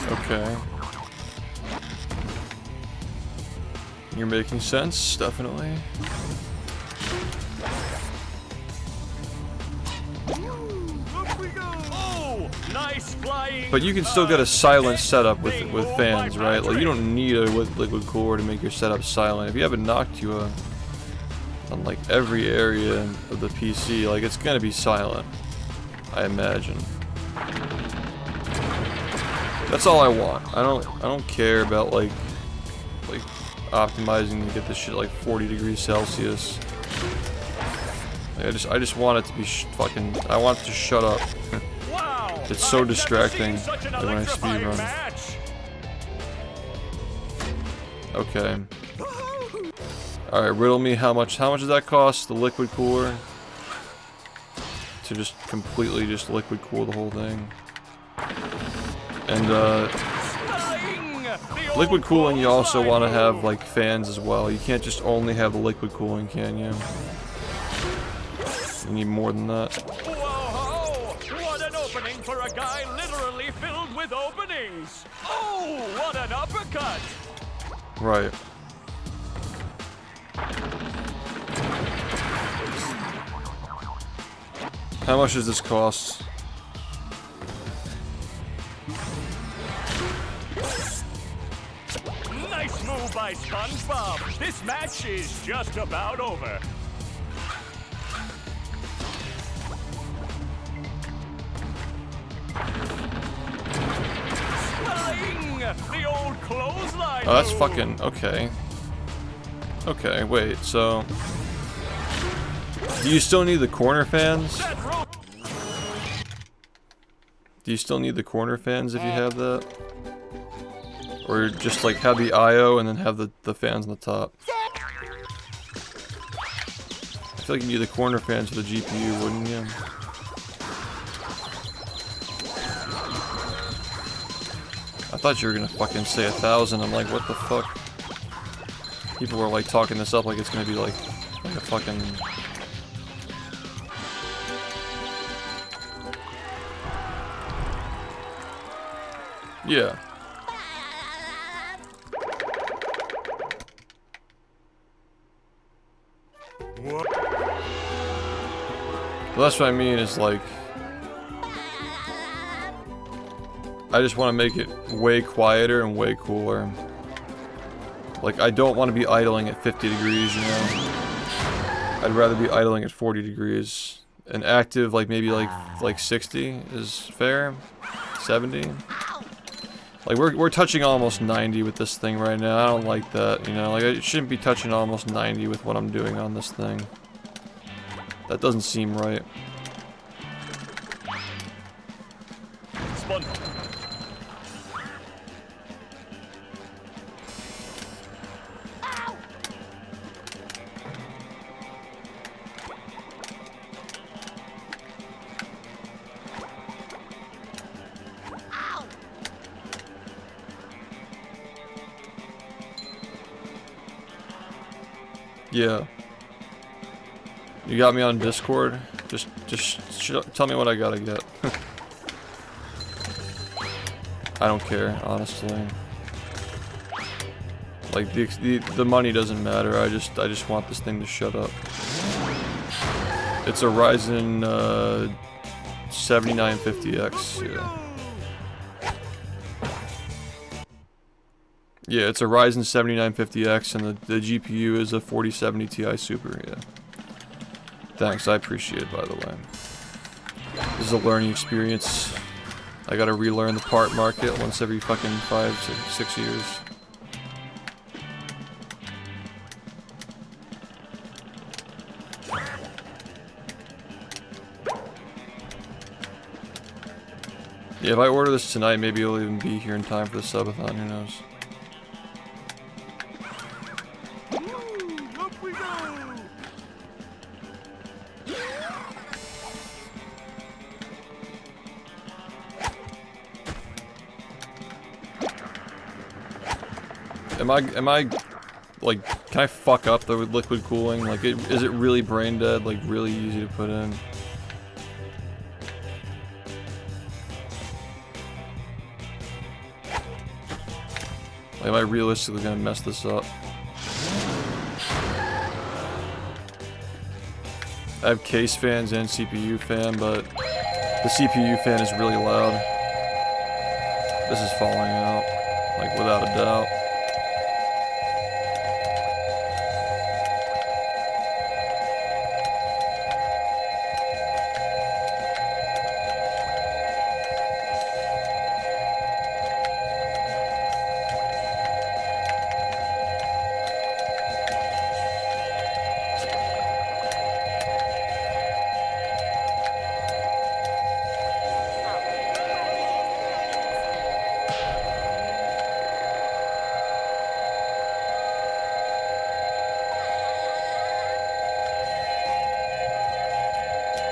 Okay. You're making sense, definitely. Oh, nice flying. But you can still get a silent setup with fans, right? Like you don't need a liquid cooler to make your setup silent. If you have a Noctua on like every area of the PC, like it's gonna be silent, I imagine. That's all I want. I don't care about like optimizing to get this shit like 40 degrees Celsius. Like, I just want it to be fucking. I want it to shut up. Wow, it's so distracting like, when I speedrun. Okay. All right, riddle me how much does that cost? The liquid cooler to just completely just liquid cool the whole thing. And The Liquid old cooling, you also clothesline want to have move. like fans as well. You can't just only have the liquid cooling, can you? You need more than that. Whoa! What an opening for a guy literally filled with openings! Oh, what an uppercut! Right. How much does this cost? Nice move by SpongeBob. This match is just about over. Swelling! The old clothesline. Oh, that's move. fucking okay. Okay, wait. So, do you still need the corner fans? That rope. Do you still need the corner fans if you have that? Or just like have the IO and then have the fans on the top? I feel like you need the corner fans for the GPU, wouldn't you? I thought you were gonna fucking say 1,000. I'm like, what the fuck? People were like talking this up like it's gonna be like a fucking... Yeah. Well, that's what I mean is like... I just want to make it way quieter and way cooler. Like, I don't want to be idling at 50 degrees, you know? I'd rather be idling at 40 degrees. And active, like, maybe like 60 is fair. 70. Like, we're touching almost 90 with this thing right now. I don't like that, you know? Like, I shouldn't be touching almost 90 with what I'm doing on this thing. That doesn't seem right. Yeah. You got me on Discord? Just tell me what I gotta get. I don't care, honestly. Like, the money doesn't matter, I just want this thing to shut up. It's a Ryzen 7950X, yeah. Yeah, it's a Ryzen 7950X and the GPU is a 4070 Ti Super, yeah. Thanks, I appreciate it, by the way. This is a learning experience. I gotta relearn the part market once every fucking 5, 6 years. Yeah, if I order this tonight, maybe it'll even be here in time for the subathon, who knows. Am I, like, can I fuck up the liquid cooling? Like, is it really brain dead? Like, really easy to put in? Like, am I realistically gonna mess this up? I have case fans and CPU fan, but the CPU fan is really loud. This is falling out, like, without a doubt.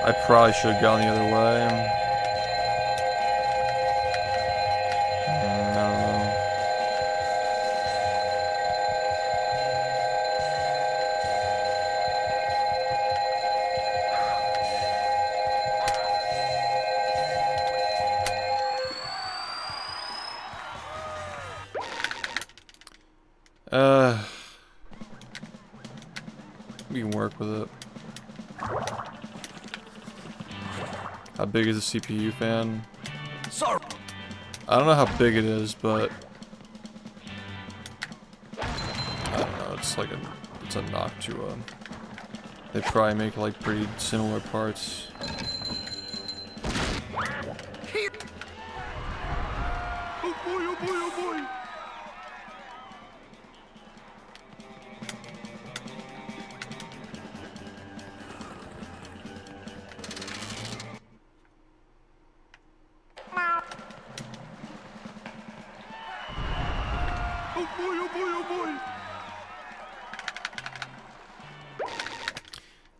I probably should have gone the other way. I don't know. We can work with it. How big is the CPU fan? Sorry. I don't know how big it is, but I don't know. It's like it's a Noctua. They probably make like pretty similar parts. Oh boy, oh boy, oh boy. Oh boy, oh boy, oh boy.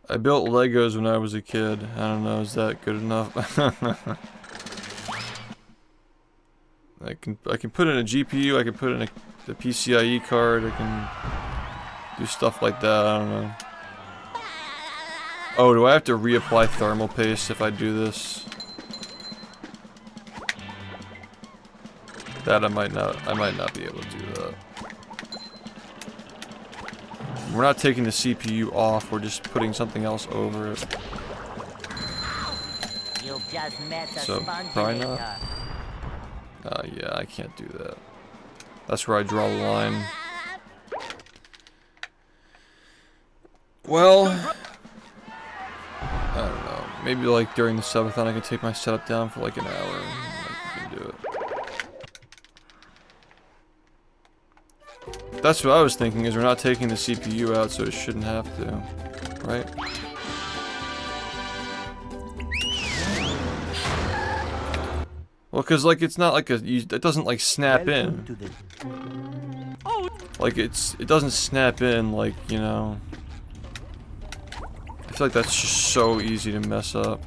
I built Legos when I was a kid. I don't know, is that good enough? I can put in a GPU, I can put in a PCIe card, I can do stuff like that, I don't know. Oh, do I have to reapply thermal paste if I do this? That I might not be able to do that. We're not taking the CPU off, we're just putting something else over it. You just met the So, probably not. Yeah, I can't do that. That's where I draw the line. Well, I don't know. Maybe like during the subathon I can take my setup down for like an hour and I can do it. That's what I was thinking, is we're not taking the CPU out, so it shouldn't have to, right? Well, cause like it's not like it doesn't like snap in. Like it doesn't snap in, like, you know. I feel like that's just so easy to mess up.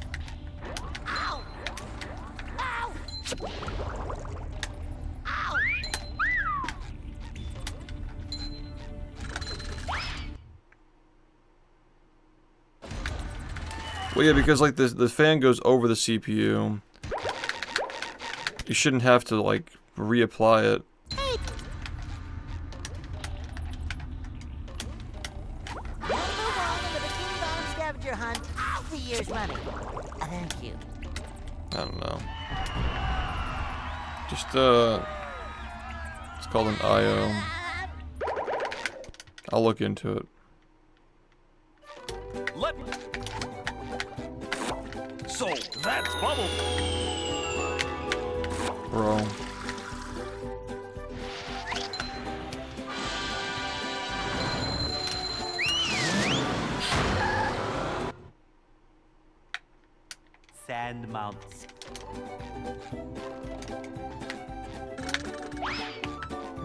Well, yeah, because like the fan goes over the CPU. You shouldn't have to like reapply it. Scavenger hunt. 3 years running. Thank you. I don't know. Just it's called an IO. I'll look into it. So that's bubble. Bro. Sand mounts.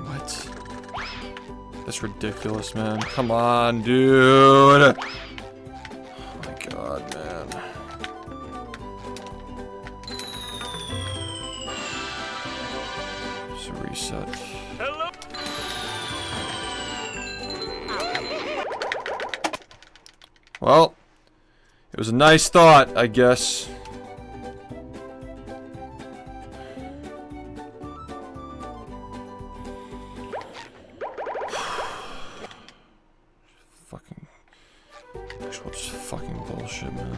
What? That's ridiculous, man. Come on, dude. Oh my god, man. Just reset. Hello. Well, it was a nice thought, I guess. Fucking bullshit, man.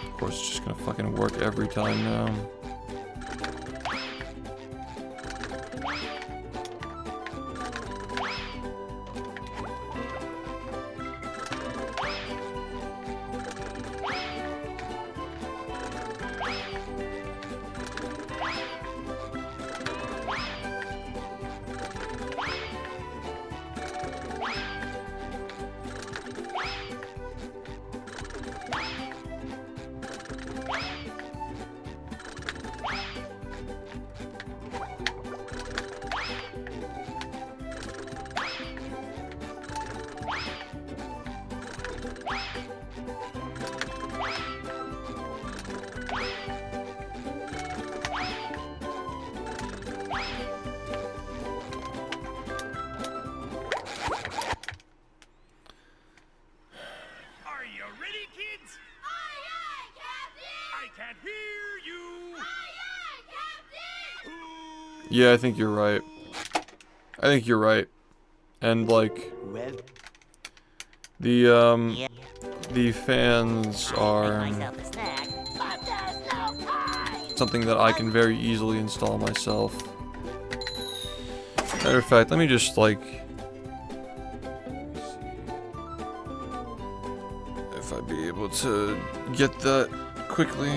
Of course, it's just gonna fucking work every time now. Yeah, I think you're right. I think you're right. And like Well, the fans are Myself a snack. But there's no pie! something that I can very easily install myself. Matter of fact, let me just like if I'd be able to get that quickly.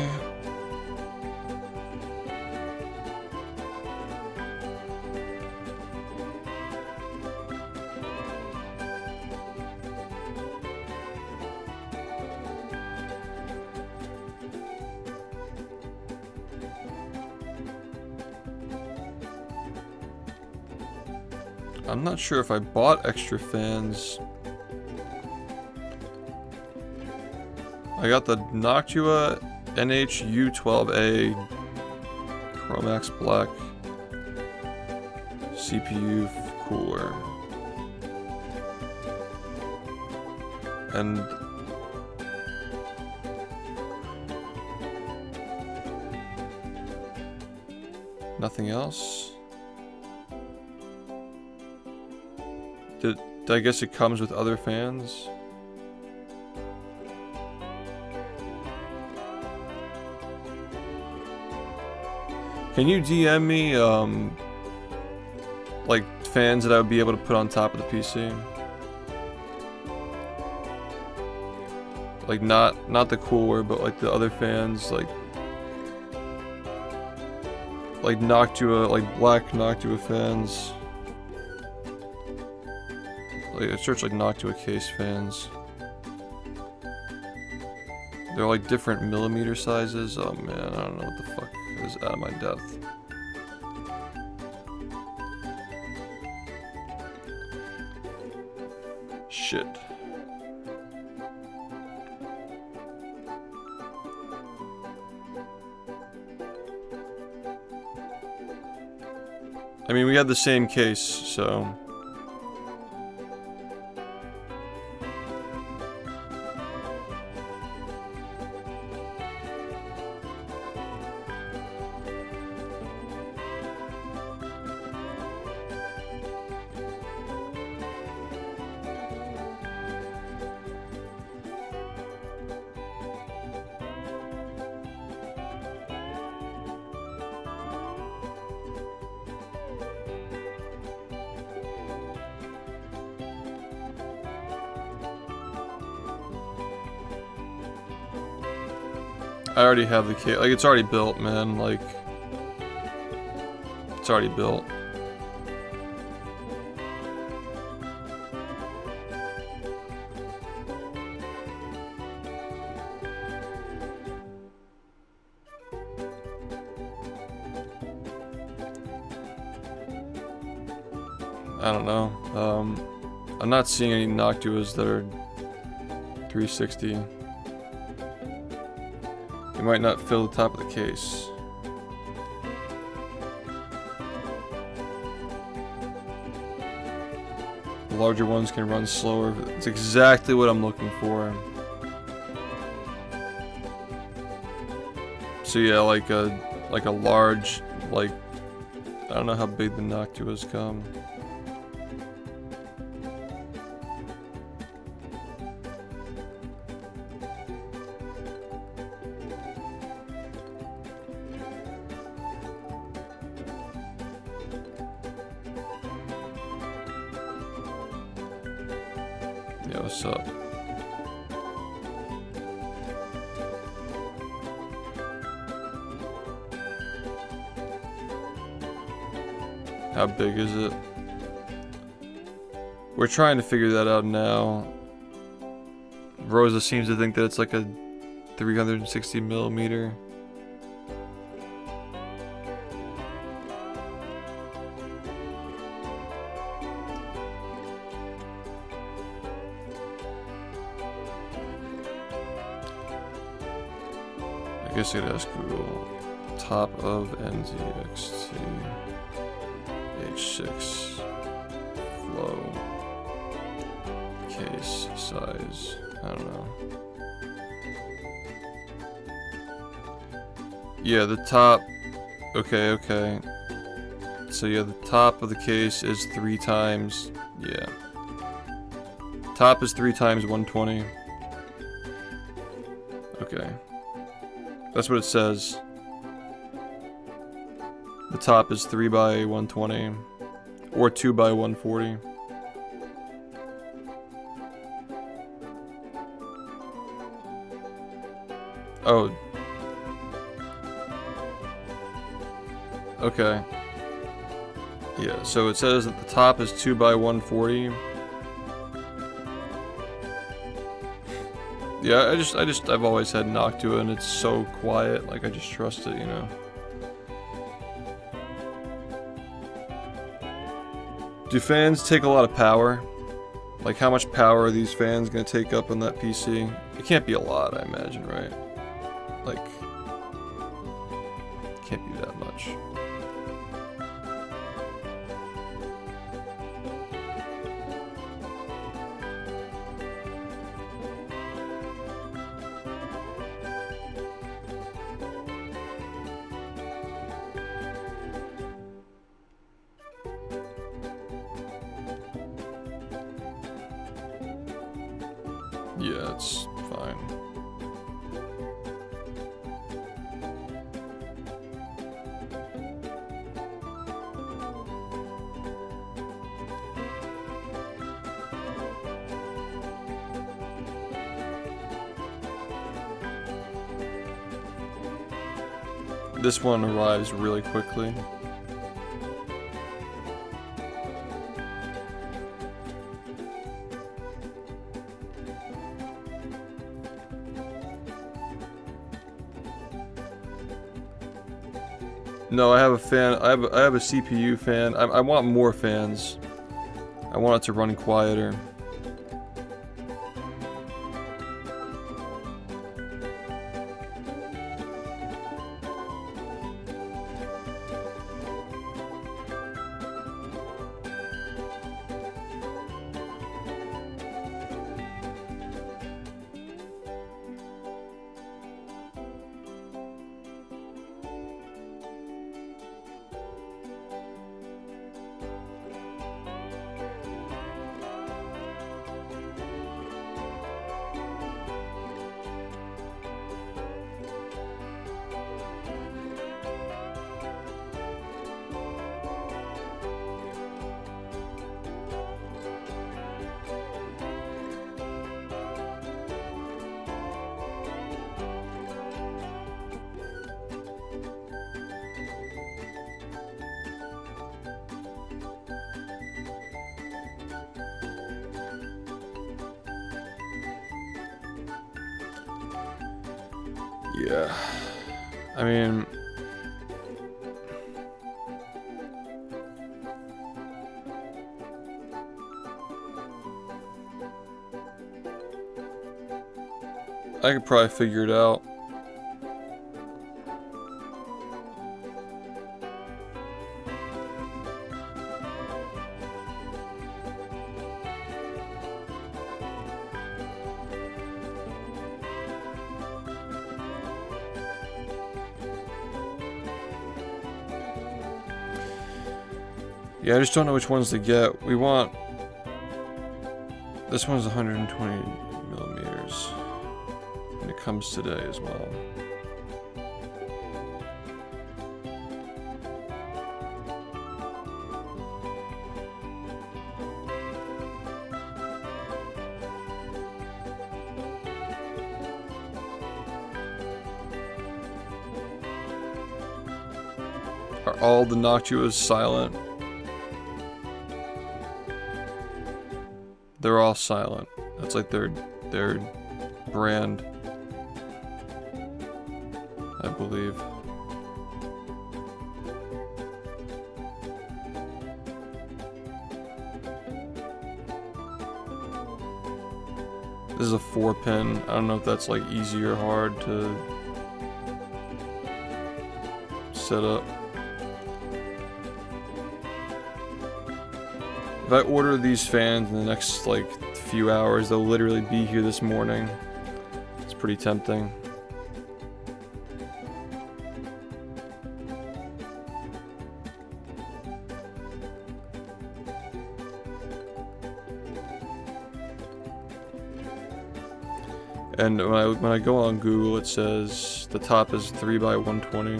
I'm not sure if I bought extra fans. I got the Noctua NH-U12A Chromax Black CPU cooler. And nothing else. I guess it comes with other fans. Can you DM me like fans that I would be able to put on top of the PC? Like not the cooler, but like the other fans, like Noctua, like black Noctua fans. Like, I searched like Noctua case fans. They're like different millimeter sizes. Oh man, I don't know what the fuck is out of my depth. Shit. I mean, we had the same case, so. I already have the case. Like, it's already built, man. Like, it's already built. I don't know. I'm not seeing any Noctuas that are 360. They might not fill the top of the case. The larger ones can run slower. It's exactly what I'm looking for. So yeah, like a large, like, I don't know how big the Noctuas come. Yeah, what's up? How big is it? We're trying to figure that out now. Rosa seems to think that it's like a 360 millimeter. I guess I could ask Google. Top of NZXT H6 flow case size. I don't know. Yeah, the top. Okay. So yeah, the top of the case is 3 times, yeah. Top is 3 times 120. Okay. That's what it says. The top is 3 by 120 or 2 by 140. Oh. Okay. Yeah, so it says that the top is 2 by 140. Yeah, I've always had Noctua and it's so quiet, like I just trust it, you know. Do fans take a lot of power? Like how much power are these fans gonna take up on that PC? It can't be a lot, I imagine, right? Like, it can't be that much. Yeah, it's fine. This one arrives really quickly. No, I have a fan. I have a CPU fan. I want more fans. I want it to run quieter. Yeah, I mean, I could probably figure it out. Yeah, I just don't know which ones to get. We want... This one's 120 millimeters. And it comes today as well. Are all the Noctuas silent? They're all silent. That's like their brand, I believe. This is a 4-pin. I don't know if that's like easy or hard to set up. If I order these fans in the next like few hours, they'll literally be here this morning. It's pretty tempting. And when I go on Google, it says the top is 3 by 120.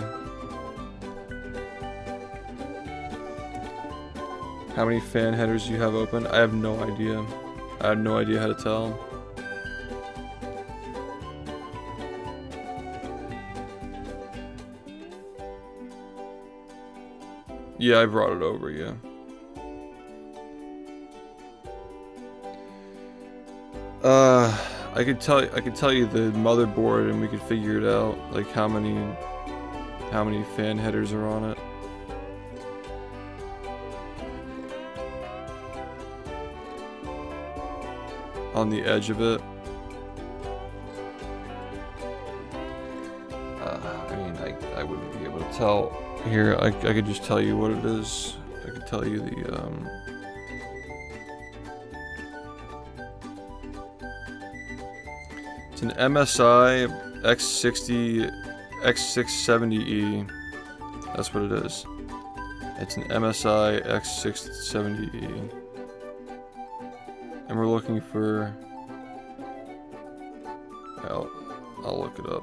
How many fan headers do you have open? I have no idea. I have no idea how to tell. Yeah, I brought it over, yeah. I could tell you the motherboard and we could figure it out, like how many fan headers are on it. On the edge of it. I mean, I wouldn't be able to tell. Here, I could just tell you what it is. I could tell you the, it's an MSI X60 X670E. That's what it is. It's an MSI X670E. And we're looking for... I'll look it up.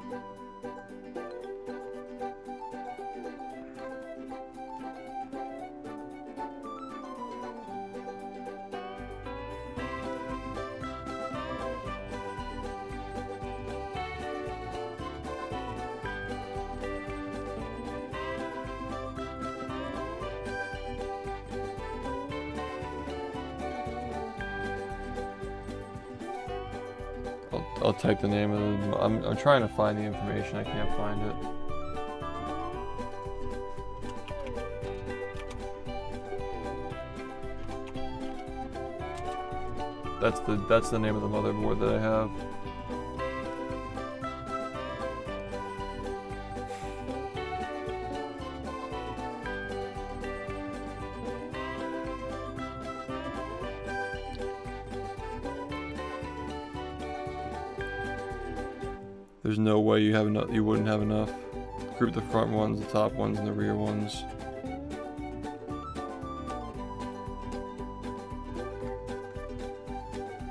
I'll type the name of the... I'm trying to find the information. I can't find it. That's the name of the motherboard that I have. There's no way you have enough. You wouldn't have enough. Group the front ones, the top ones, and the rear ones.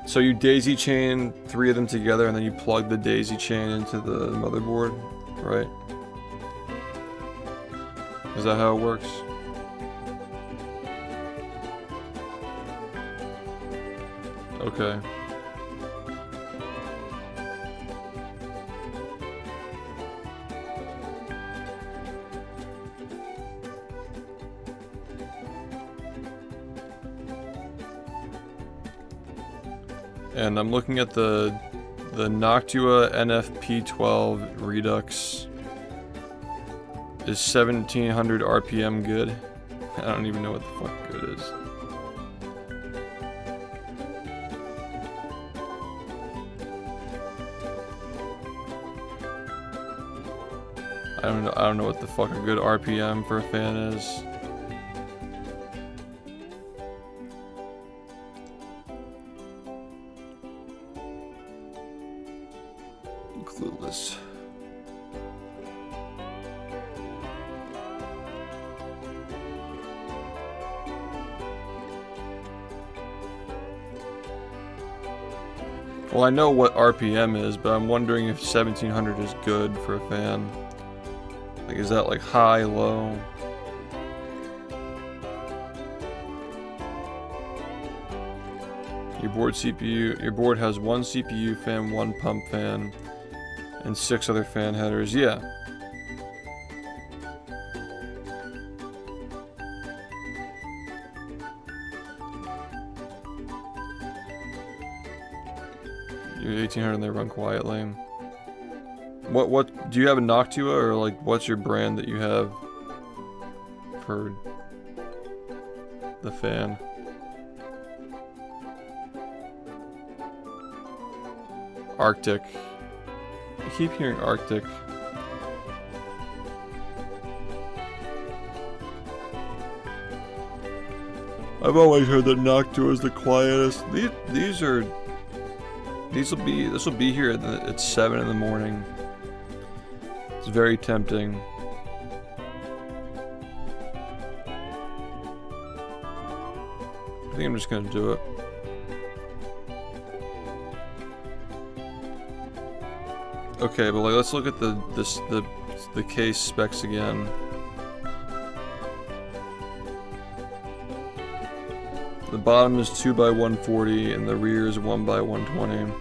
So you daisy chain 3 of them together, and then you plug the daisy chain into the motherboard, right? Is that how it works? Okay. And I'm looking at the Noctua NFP12 Redux. Is 1700 RPM good? I don't even know what the fuck good is. I don't know what the fuck a good RPM for a fan is. Clueless. Well, I know what RPM is, but I'm wondering if 1700 is good for a fan. Like, is that like high, low? Your board has 1 CPU fan, 1 pump fan, and 6 other fan headers. Yeah. Your 1800 and they run quietly. What do you have a Noctua, or like what's your brand that you have for the fan? Arctic. I keep hearing Arctic. I've always heard that Noctua is the quietest. This will be here at 7 in the morning. It's very tempting. I think I'm just gonna do it. Okay, but like, let's look at the case specs again. The bottom is 2x140 and the rear is 1x120.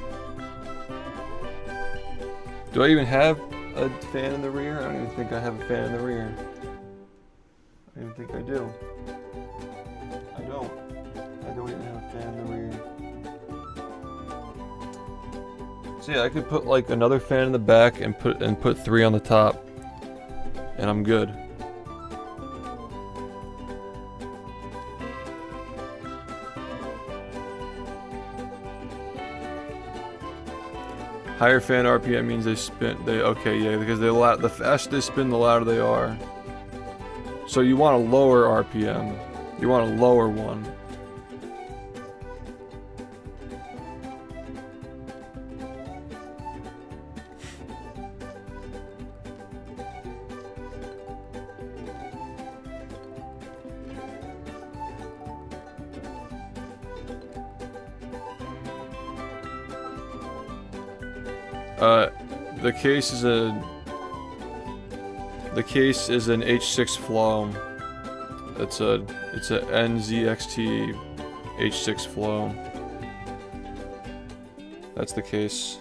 Do I even have a fan in the rear? I don't even think I have a fan in the rear. I don't even think I do. I don't. I don't even have a fan in the rear. So yeah, I could put like another fan in the back and put 3 on the top, and I'm good. Higher fan RPM means okay, yeah, because the faster they spin, the louder they are. So you want a lower RPM. You want a lower one. The case is an H6 flow. It's a NZXT H6 flow. That's the case.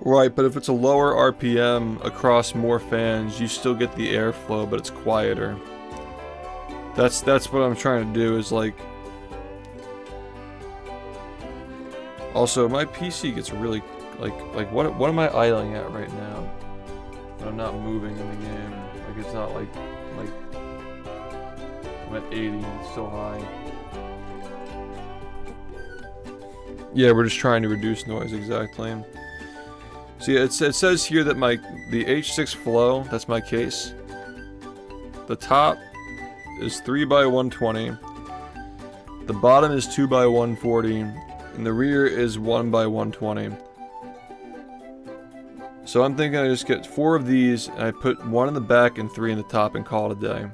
Right, but if it's a lower RPM across more fans, you still get the airflow, but it's quieter. That's what I'm trying to do, is like... Also, my PC gets really, like what am I idling at right now? But I'm not moving in the game. Like, it's not like, I'm at 80 and it's still high. Yeah, we're just trying to reduce noise, exactly. So yeah, it says here that the H6 flow, that's my case. The top is 3x120. The bottom is 2x140. And the rear is 1x120. So I'm thinking I just get 4 of these, and I put 1 in the back and 3 in the top and call it a day.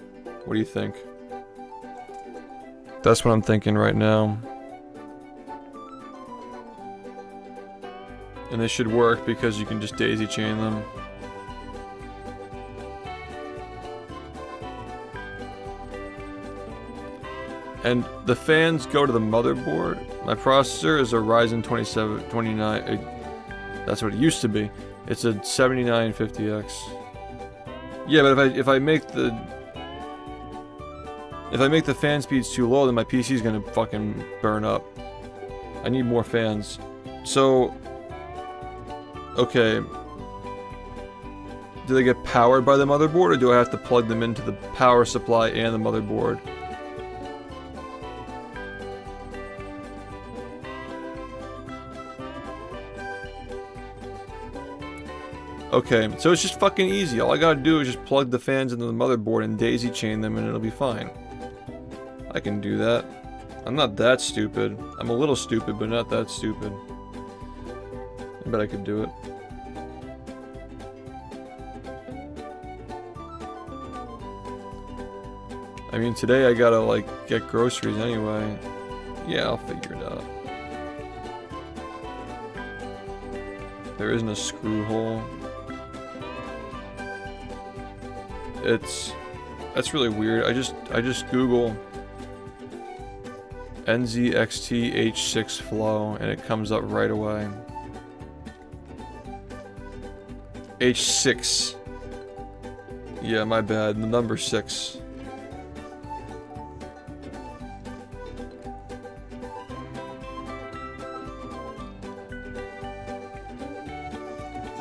What do you think? That's what I'm thinking right now. And they should work because you can just daisy chain them. And the fans go to the motherboard. My processor is a Ryzen 29. That's what it used to be. It's a 7950X. Yeah, but if I make the fan speeds too low, then my PC is gonna fucking burn up. I need more fans. So, okay. Do they get powered by the motherboard, or do I have to plug them into the power supply and the motherboard? Okay, so it's just fucking easy. All I gotta do is just plug the fans into the motherboard and daisy chain them and it'll be fine. I can do that. I'm not that stupid. I'm a little stupid, but not that stupid. I bet I could do it. I mean, today I gotta, like, get groceries anyway. Yeah, I'll figure it out. There isn't a screw hole. That's really weird. I just Google NZXT H6 flow and it comes up right away. H6. Yeah, my bad. The number 6.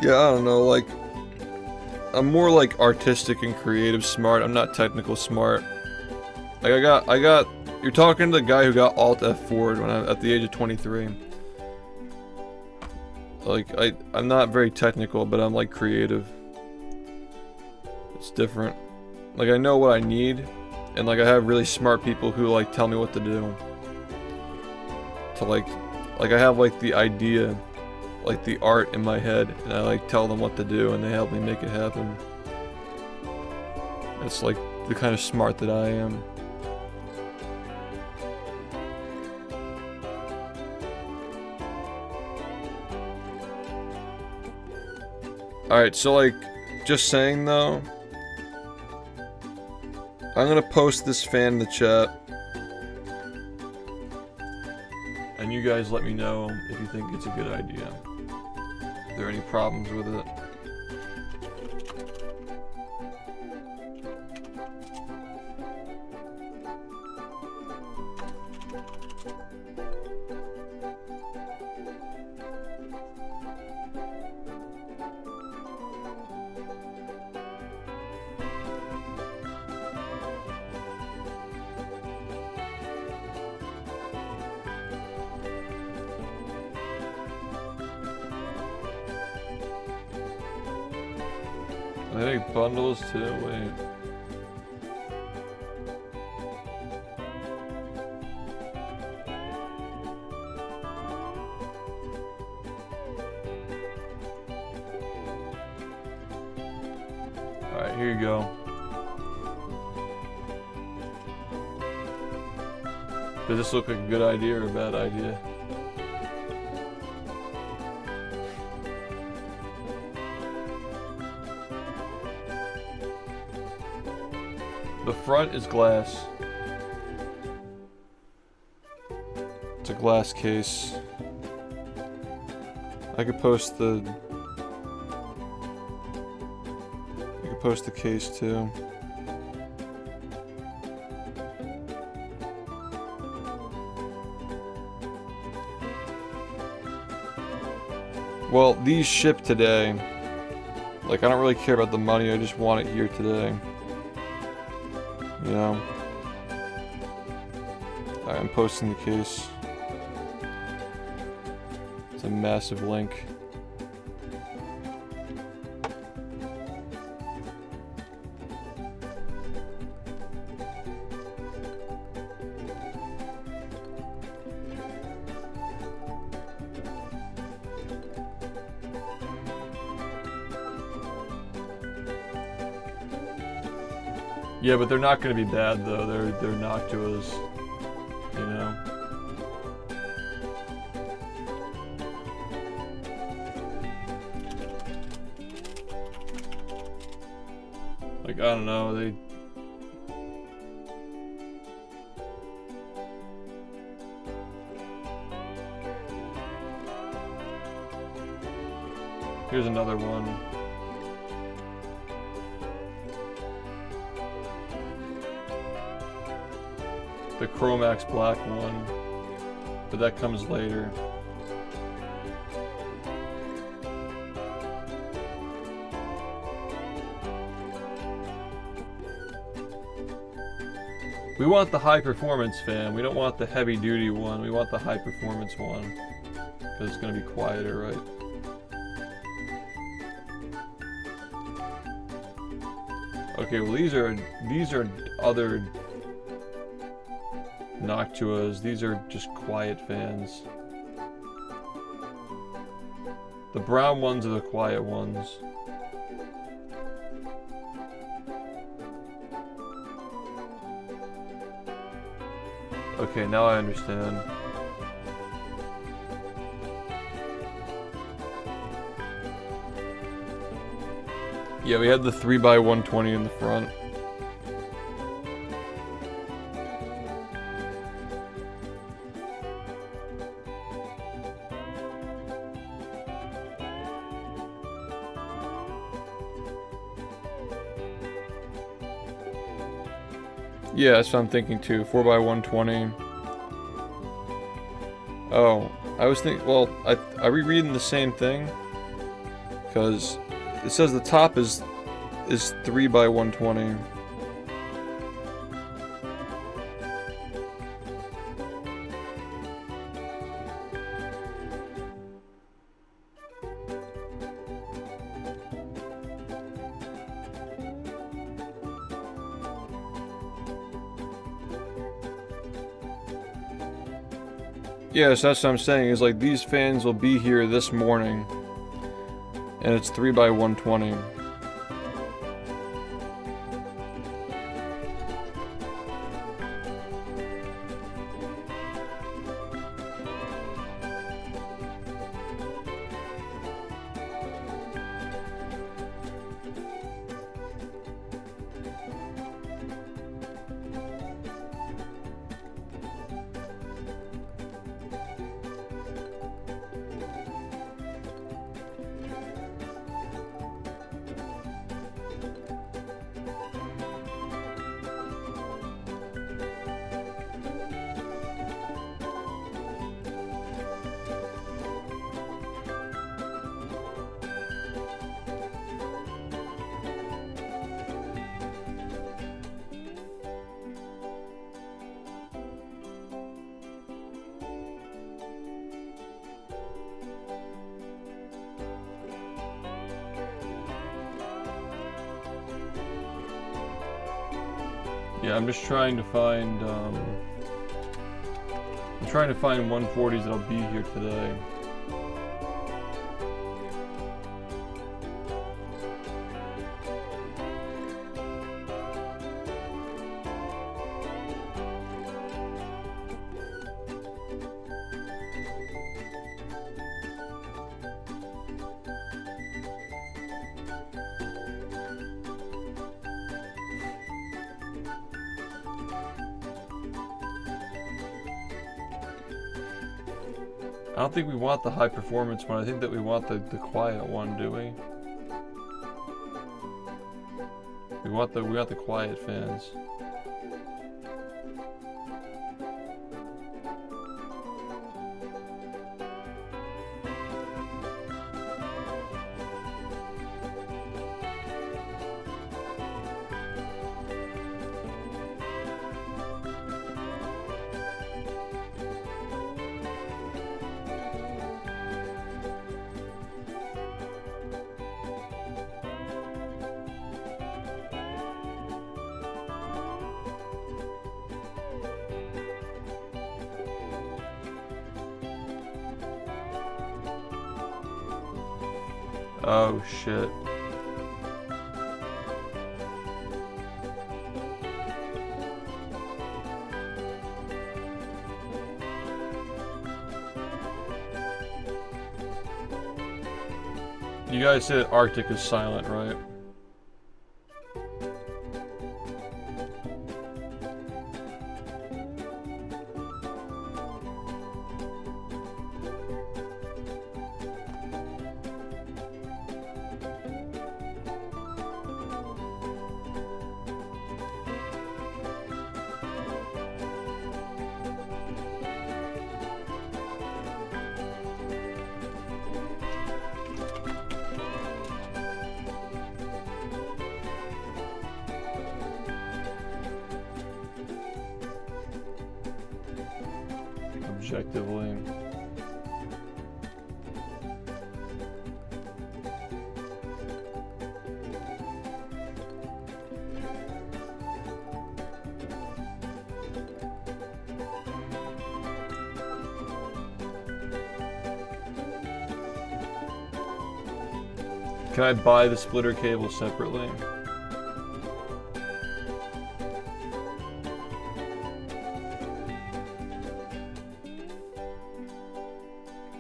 Yeah, I don't know, like, I'm more like artistic and creative smart. I'm not technical smart. Like, I got, you're talking to the guy who got Alt F4'd when at the age of 23. Like, I'm not very technical, but I'm like creative. It's different. Like, I know what I need, and like I have really smart people who like tell me what to do. To like I have like the idea, like the art in my head, and I like tell them what to do and they help me make it happen. That's like the kind of smart that I am. Alright, so like, just saying though, I'm gonna post this fan in the chat. And you guys let me know if you think it's a good idea. Are there any problems with it? They make bundles too, wait. Alright, here you go. Does this look like a good idea or a bad idea? The front is glass. It's a glass case. I could post the case too. Well, these ship today. Like, I don't really care about the money, I just want it here today. You know? Alright, I'm posting the case. It's a massive link. Yeah, but they're not going to be bad though. They're noctuas, you know. Like, I don't know, they here's another one. The Chromax black one, but that comes later. We want the high performance fan, we don't want the heavy duty one, we want the high performance one. Because it's going to be quieter, right? Okay, well these are other Noctuas. These are just quiet fans. The brown ones are the quiet ones. Okay, now I understand. Yeah, we had the 3x120 in the front. Yeah, that's what I'm thinking too. 4x120. Oh, I was thinking. Well, are we reading the same thing? Because it says the top is 3x120. Yes, that's what I'm saying, is like these fans will be here this morning. And it's 3x120. Yeah, I'm just trying to find, I'm trying to find 140s that'll be here today. I don't think we want the high performance one. I think that we want the quiet one, do we? We want the quiet fans. Oh shit. You guys said Arctic is silent, right? Objectively. Can I buy the splitter cable separately?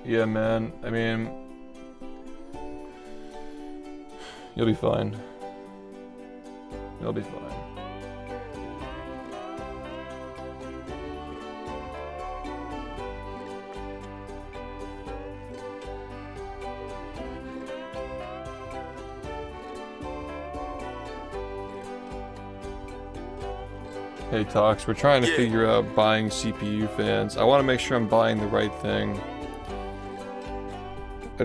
Yeah, man. I mean, you'll be fine. You'll be fine. Hey, Tox, we're trying to figure out buying CPU fans. I want to make sure I'm buying the right thing. I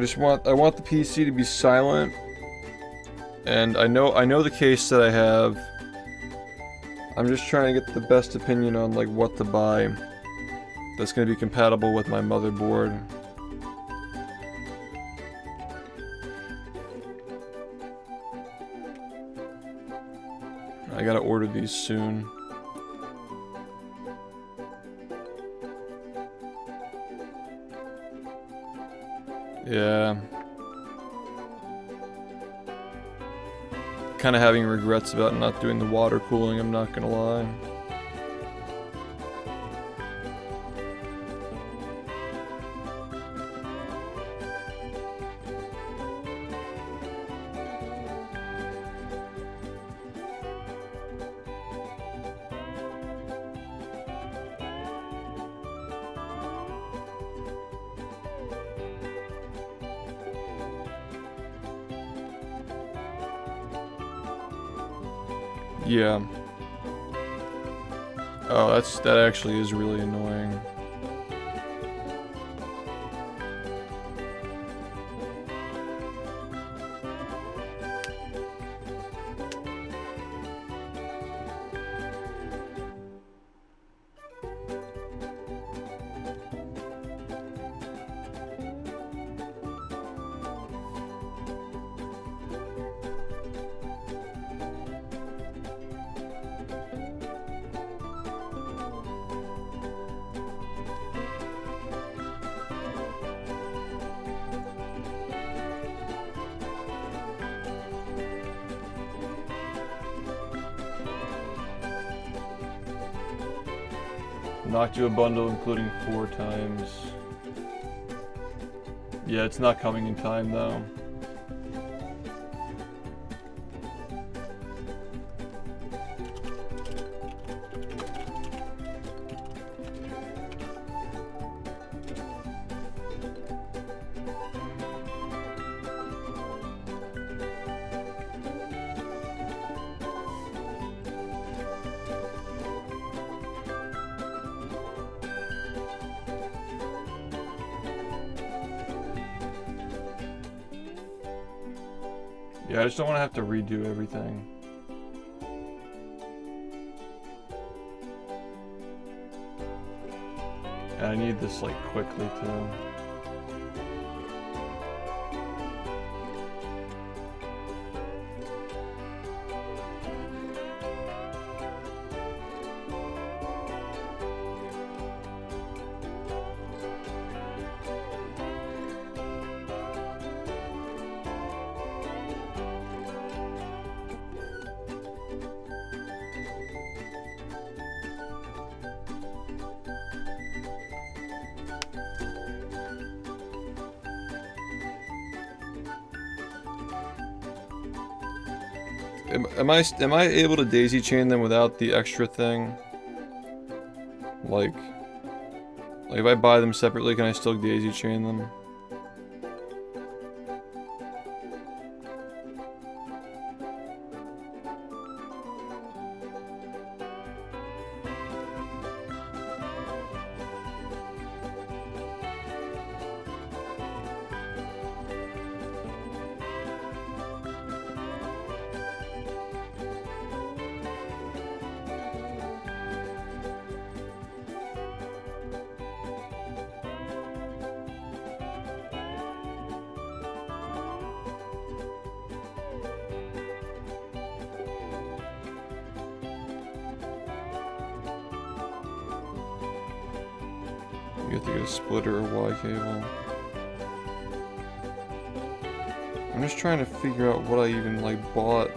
want the PC to be silent, and I know the case that I have. I'm just trying to get the best opinion on like what to buy that's going to be compatible with my motherboard. I gotta order these soon. Yeah. Kind of having regrets about not doing the water cooling, I'm not gonna lie. Yeah. Oh, that actually is really annoying. Knocked you a bundle including 4 times. Yeah, it's not coming in time though. Yeah, I just don't want to have to redo everything. And I need this like quickly too. Am I able to daisy chain them without the extra thing? Like if I buy them separately, can I still daisy chain them? You have to get a splitter or Y cable. I'm just trying to figure out what I even like bought.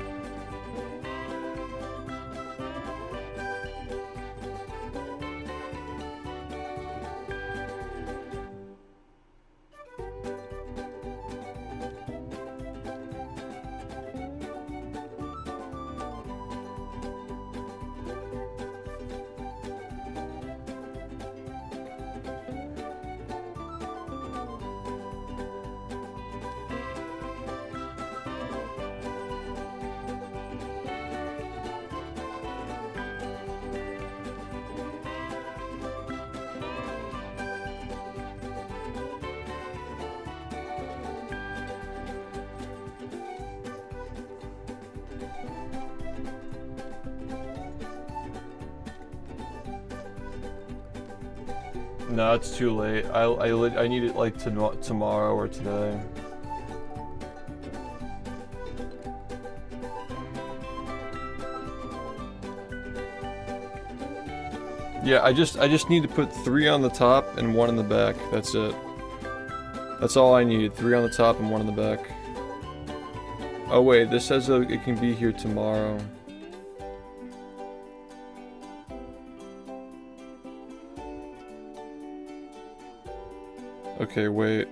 No, it's too late. I need it like tomorrow or today. Yeah, I just need to put 3 on the top and 1 in the back. That's it. That's all I need. 3 on the top and 1 in the back. Oh wait, this says it can be here tomorrow. Okay, wait.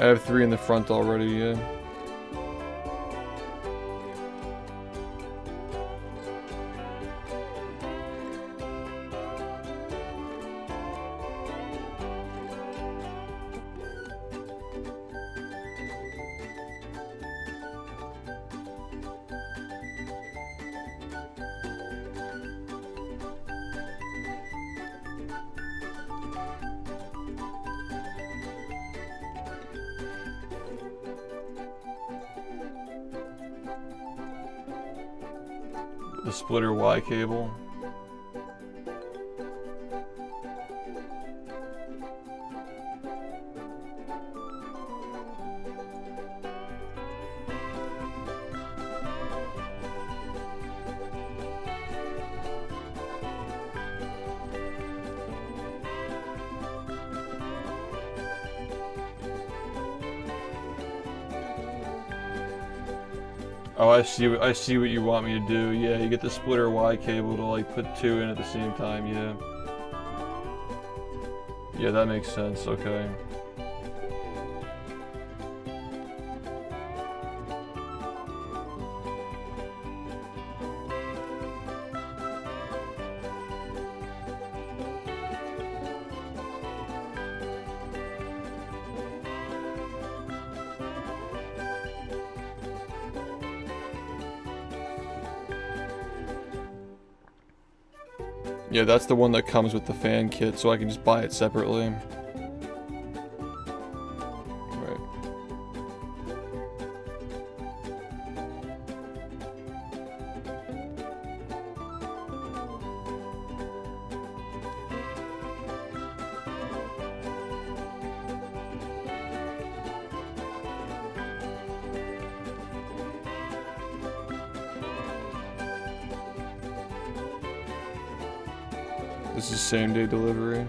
I have 3 in the front already, yeah. The splitter Y cable. Oh, I see what you want me to do. Yeah, you get the splitter Y cable to like put 2 in at the same time. Yeah. Yeah, that makes sense. Okay. Yeah, that's the one that comes with the fan kit, so I can just buy it separately. Right. This is same-day delivery.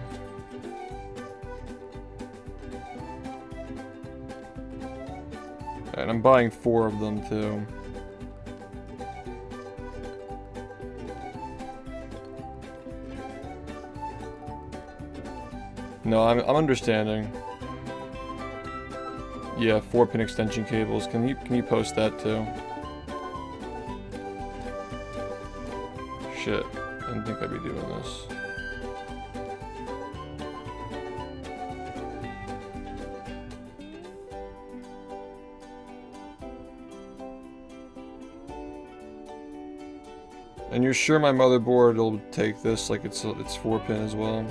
And I'm buying 4 of them too. No, I'm understanding. Yeah, 4-pin extension cables. Can you post that too? Shit, I didn't think I'd be doing this. And you're sure my motherboard will take this, like it's 4-pin as well?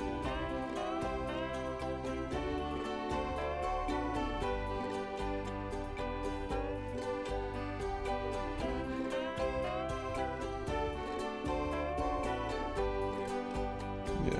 Yeah.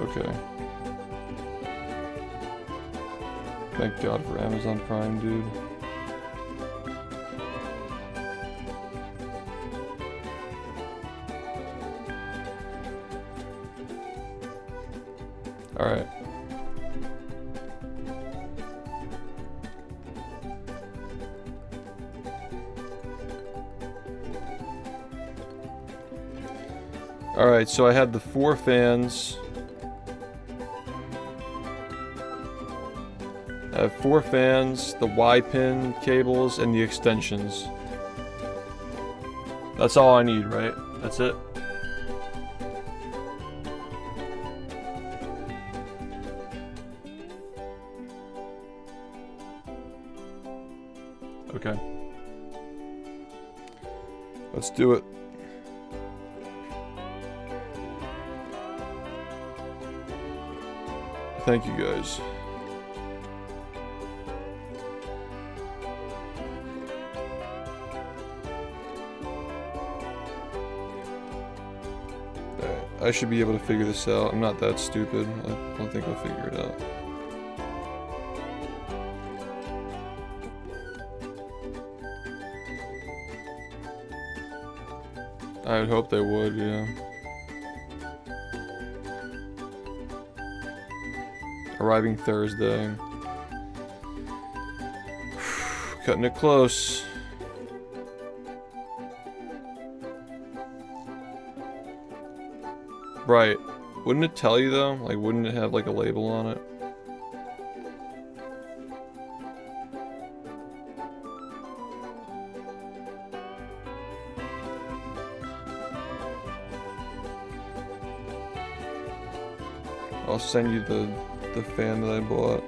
Okay. Thank God for Amazon Prime, dude. Alright. Alright, so I had the 4 fans. I have 4 fans, the Y-pin cables, and the extensions. That's all I need, right? That's it? Okay. Let's do it. Thank you guys. I should be able to figure this out. I'm not that stupid. I think I'll figure it out. I would hope they would, yeah. Arriving Thursday. Cutting it close. Right. Wouldn't it tell you though? Like, wouldn't it have like a label on it? I'll send you the fan that I bought.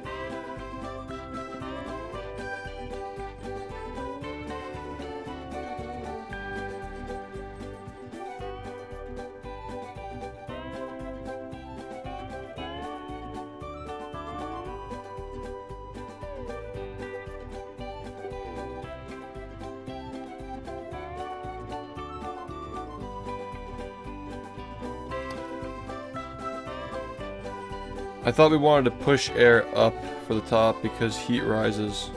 I thought we wanted to push air up for the top because heat rises.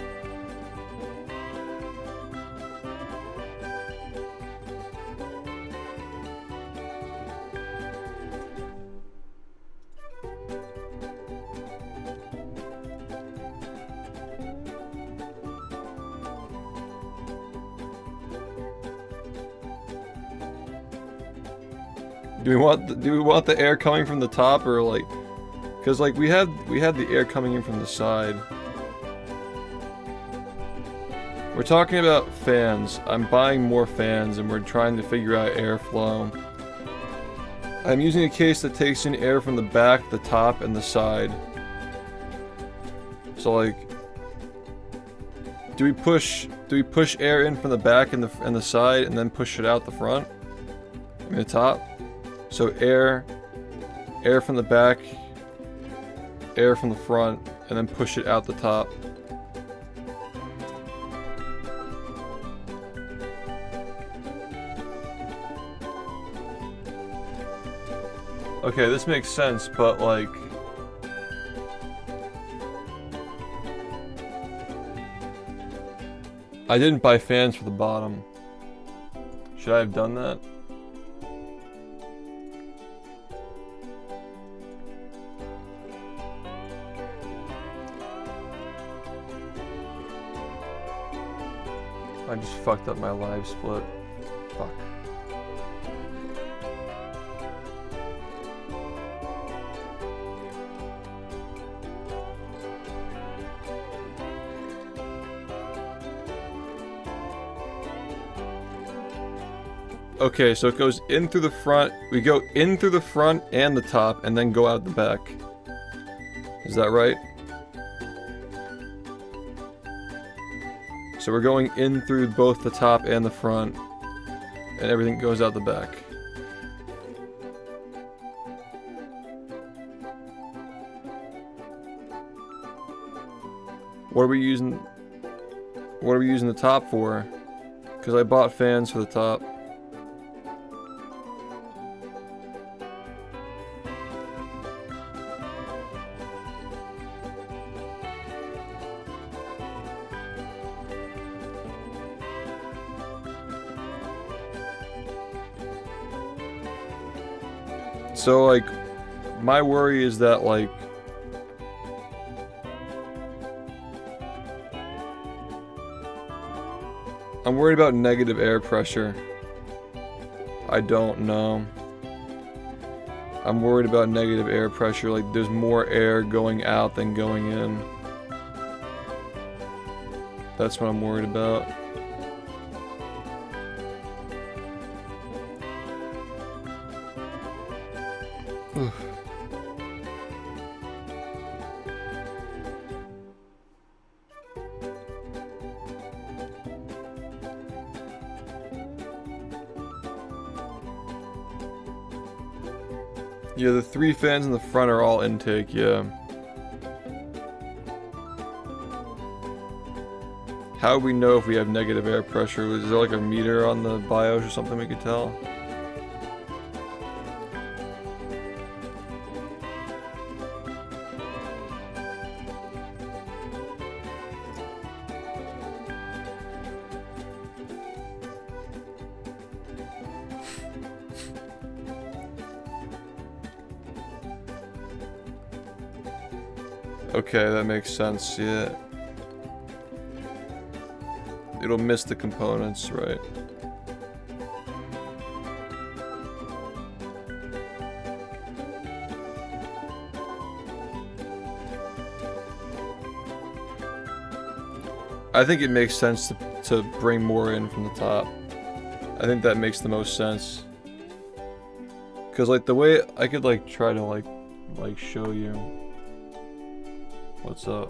Do we want the air coming from the top, or like, because like we had the air coming in from the side. We're talking about fans. I'm buying more fans and we're trying to figure out airflow. I'm using a case that takes in air from the back, the top, and the side. So like, do we push air in from the back and the side and then push it out the front? I mean the top? So air from the back, air from the front, and then push it out the top. Okay, this makes sense, but like, I didn't buy fans for the bottom. Should I have done that? I just fucked up my live split. Fuck. Okay, so it goes in through the front. We go in through the front and the top, and then go out the back. Is that right? So we're going in through both the top and the front, and everything goes out the back. What are we using the top for? Because I bought fans for the top. So, like, my worry is that, like, I'm worried about negative air pressure. I don't know. I'm worried about negative air pressure, like, there's more air going out than going in. That's what I'm worried about. Yeah, the 3 fans in the front are all intake, yeah. How do we know if we have negative air pressure? Is there like a meter on the BIOS or something we could tell? Okay, that makes sense, yeah. It'll miss the components, right? I think it makes sense to bring more in from the top. I think that makes the most sense. Cause like the way I could like try to like show you what's up.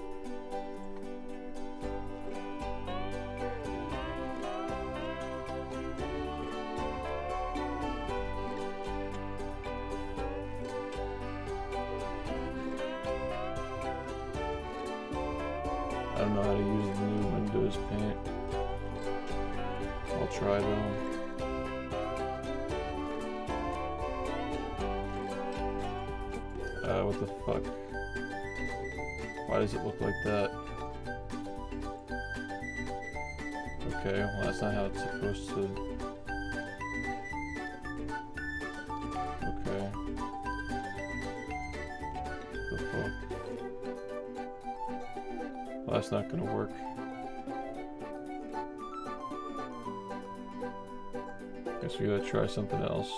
I don't know how to use the new Windows Paint. I'll try though. What the fuck? Why does it look like that? Okay, well that's not how it's supposed to... Okay. What the fuck? Well, that's not gonna work. Guess we gotta try something else.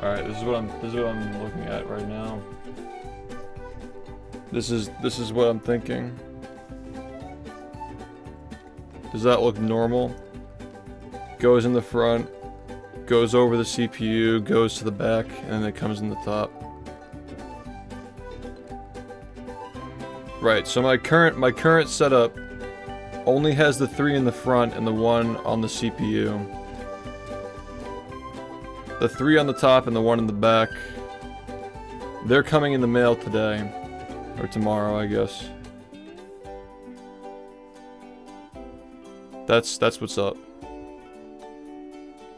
Alright, this is what I'm looking at right now. This is what I'm thinking. Does that look normal? Goes in the front, goes over the CPU, goes to the back, and then it comes in the top. Right, so my current setup only has the 3 in the front and the 1 on the CPU. The 3 on the top and the 1 in the back, they're coming in the mail today. Or tomorrow, I guess. That's what's up.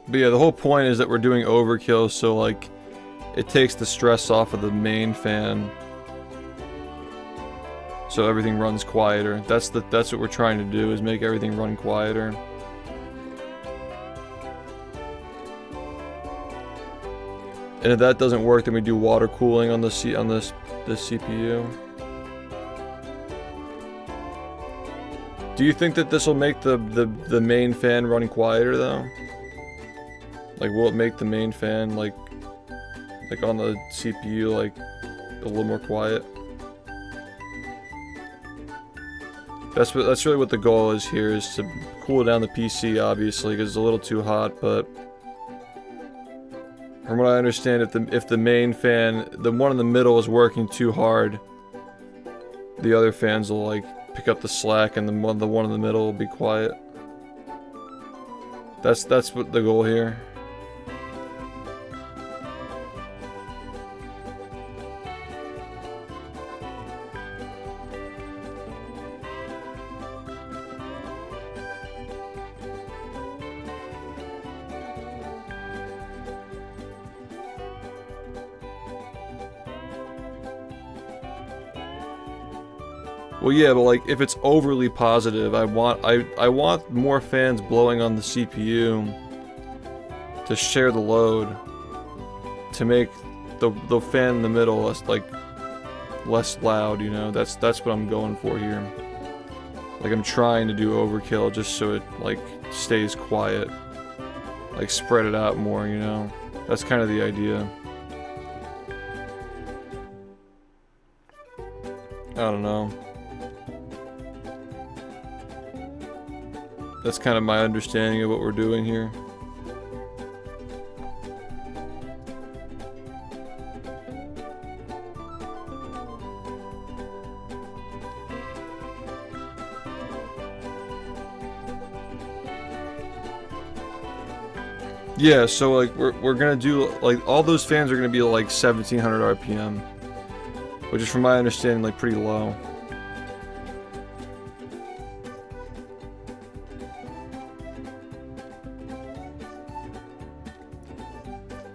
But yeah, the whole point is that we're doing overkill, so like, it takes the stress off of the main fan. So everything runs quieter. That's what we're trying to do, is make everything run quieter. And if that doesn't work, then we do water cooling on the CPU. Do you think that this will make the main fan run quieter though? Like, will it make the main fan like on the CPU like a little more quiet? That's really what the goal is here, is to cool down the PC, obviously, because it's a little too hot, but from what I understand, if the main fan, the one in the middle, is working too hard, the other fans will like pick up the slack, and the one in the middle will be quiet. That's what the goal here. Well, yeah, but like if it's overly positive, I want more fans blowing on the CPU to share the load, to make the fan in the middle less loud, you know. That's what I'm going for here. Like I'm trying to do overkill just so it like stays quiet. Like spread it out more, you know. That's kind of the idea. I don't know. That's kind of my understanding of what we're doing here. Yeah, so like we're gonna do like all those fans are gonna be like 1700 RPM, which is from my understanding like pretty low.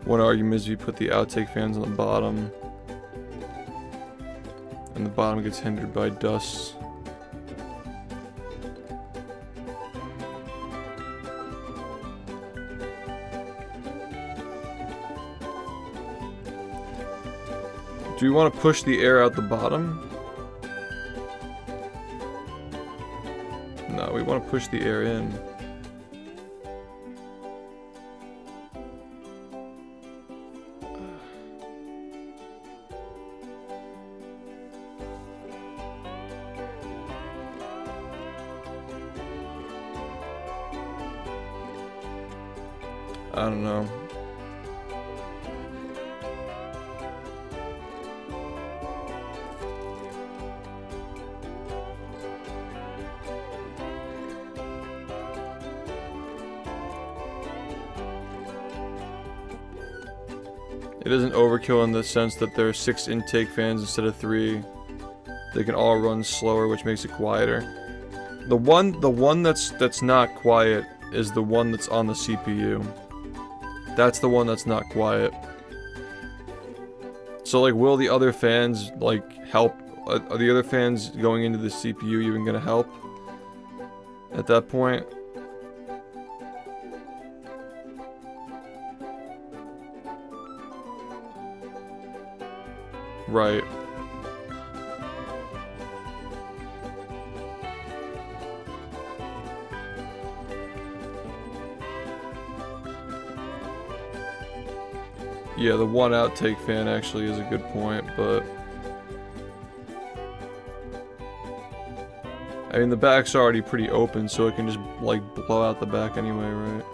One argument is we put the outtake fans on the bottom, and the bottom gets hindered by dust. Do we want to push the air out the bottom? No, we want to push the air in. I don't know. It isn't overkill in the sense that there are 6 intake fans instead of 3. They can all run slower, which makes it quieter. The one that's not quiet is the one that's on the CPU. That's the one that's not quiet. So like, will the other fans like help? Are the other fans going into the CPU even gonna help at that point? Right. Yeah, the one outtake fan actually is a good point, but I mean the back's already pretty open, so it can just like blow out the back anyway, right?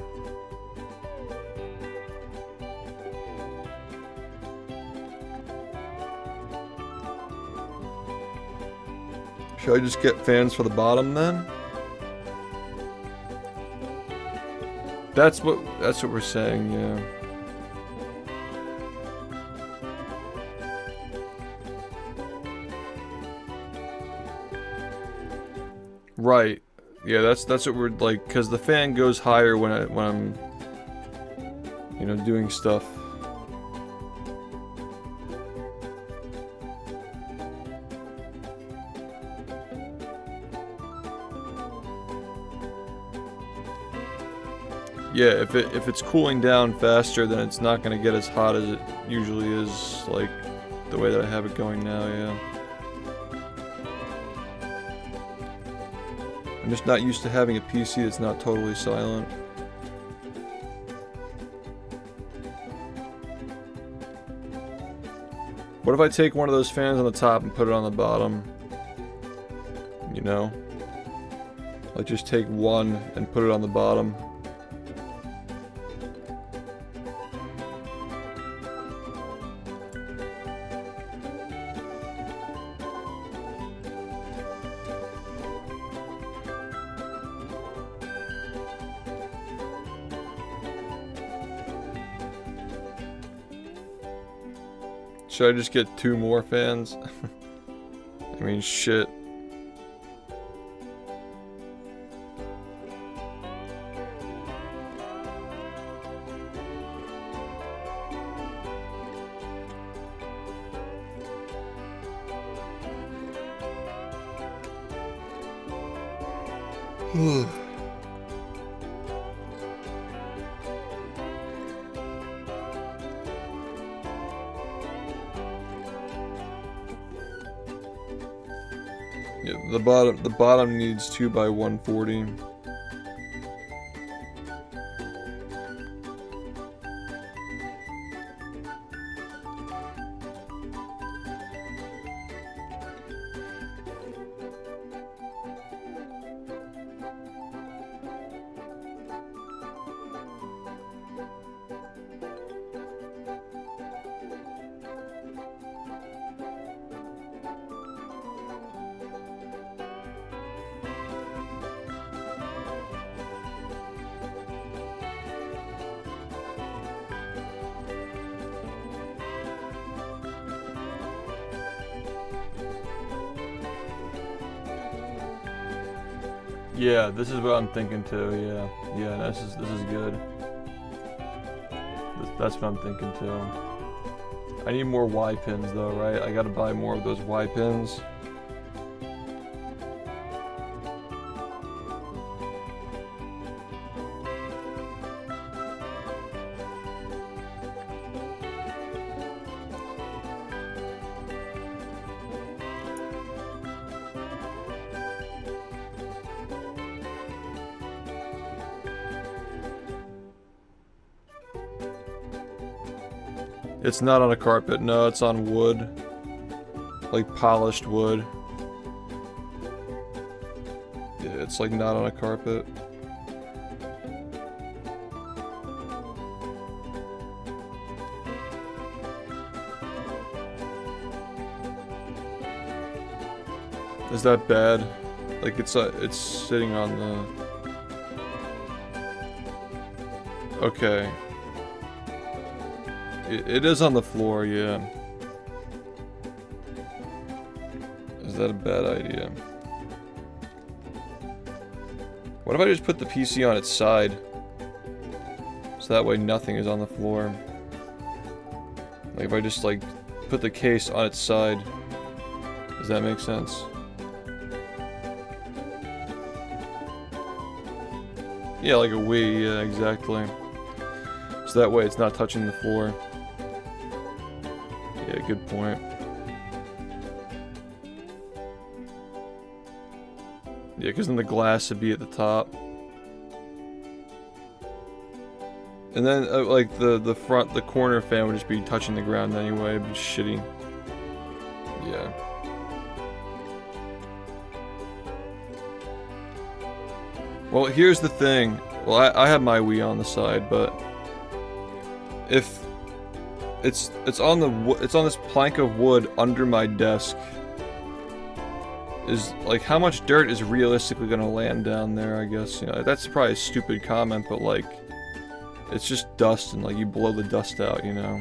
Should I just get fans for the bottom then? That's what we're saying, yeah. Right. Yeah, that's what we're like, cuz the fan goes higher when I'm you know, doing stuff. Yeah, if it's cooling down faster, then it's not going to get as hot as it usually is, like the way that I have it going now, yeah. I'm just not used to having a PC that's not totally silent. What if I take one of those fans on the top and put it on the bottom? You know? Like just take one and put it on the bottom. Should I just get 2 more fans? I mean, shit. Yeah, the bottom needs 2 by 140. Yeah, this is what I'm thinking too. Yeah, this is good. That's what I'm thinking too. I need more Y pins though, right? I gotta buy more of those Y pins. It's not on a carpet, no, it's on wood. Like polished wood. Yeah, it's like not on a carpet. Is that bad? Like it's sitting on the... Okay. It is on the floor, yeah. Is that a bad idea? What if I just put the PC on its side? So that way nothing is on the floor. Like if I just like put the case on its side. Does that make sense? Yeah, like a Wii, yeah, exactly. So that way it's not touching the floor. Yeah, good point. Yeah, because then the glass would be at the top. And then, like, the front, the corner fan would just be touching the ground anyway, it'd be shitty. Yeah. Well, here's the thing. Well, I have my Wii on the side, but... If... It's on this plank of wood under my desk. Is, like, how much dirt is realistically gonna land down there, I guess, you know, that's probably a stupid comment, but, like, it's just dust, and, like, you blow the dust out, you know?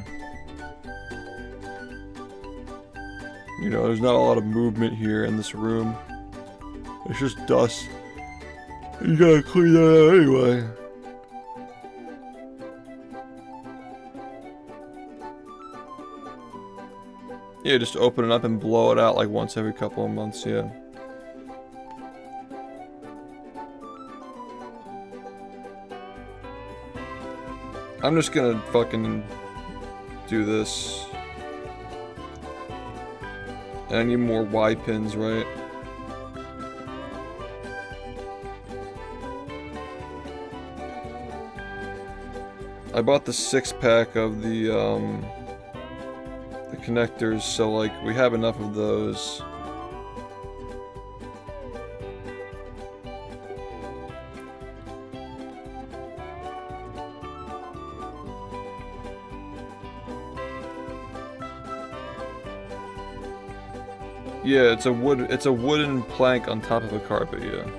You know, there's not a lot of movement here in this room. It's just dust. You gotta clean that out anyway. Yeah, just open it up and blow it out like once every couple of months, yeah. I'm just gonna fucking do this. And I need more Y pins, right? I bought the 6-pack of the connectors, so like we have enough of those. Yeah, it's a wooden plank on top of a carpet, yeah.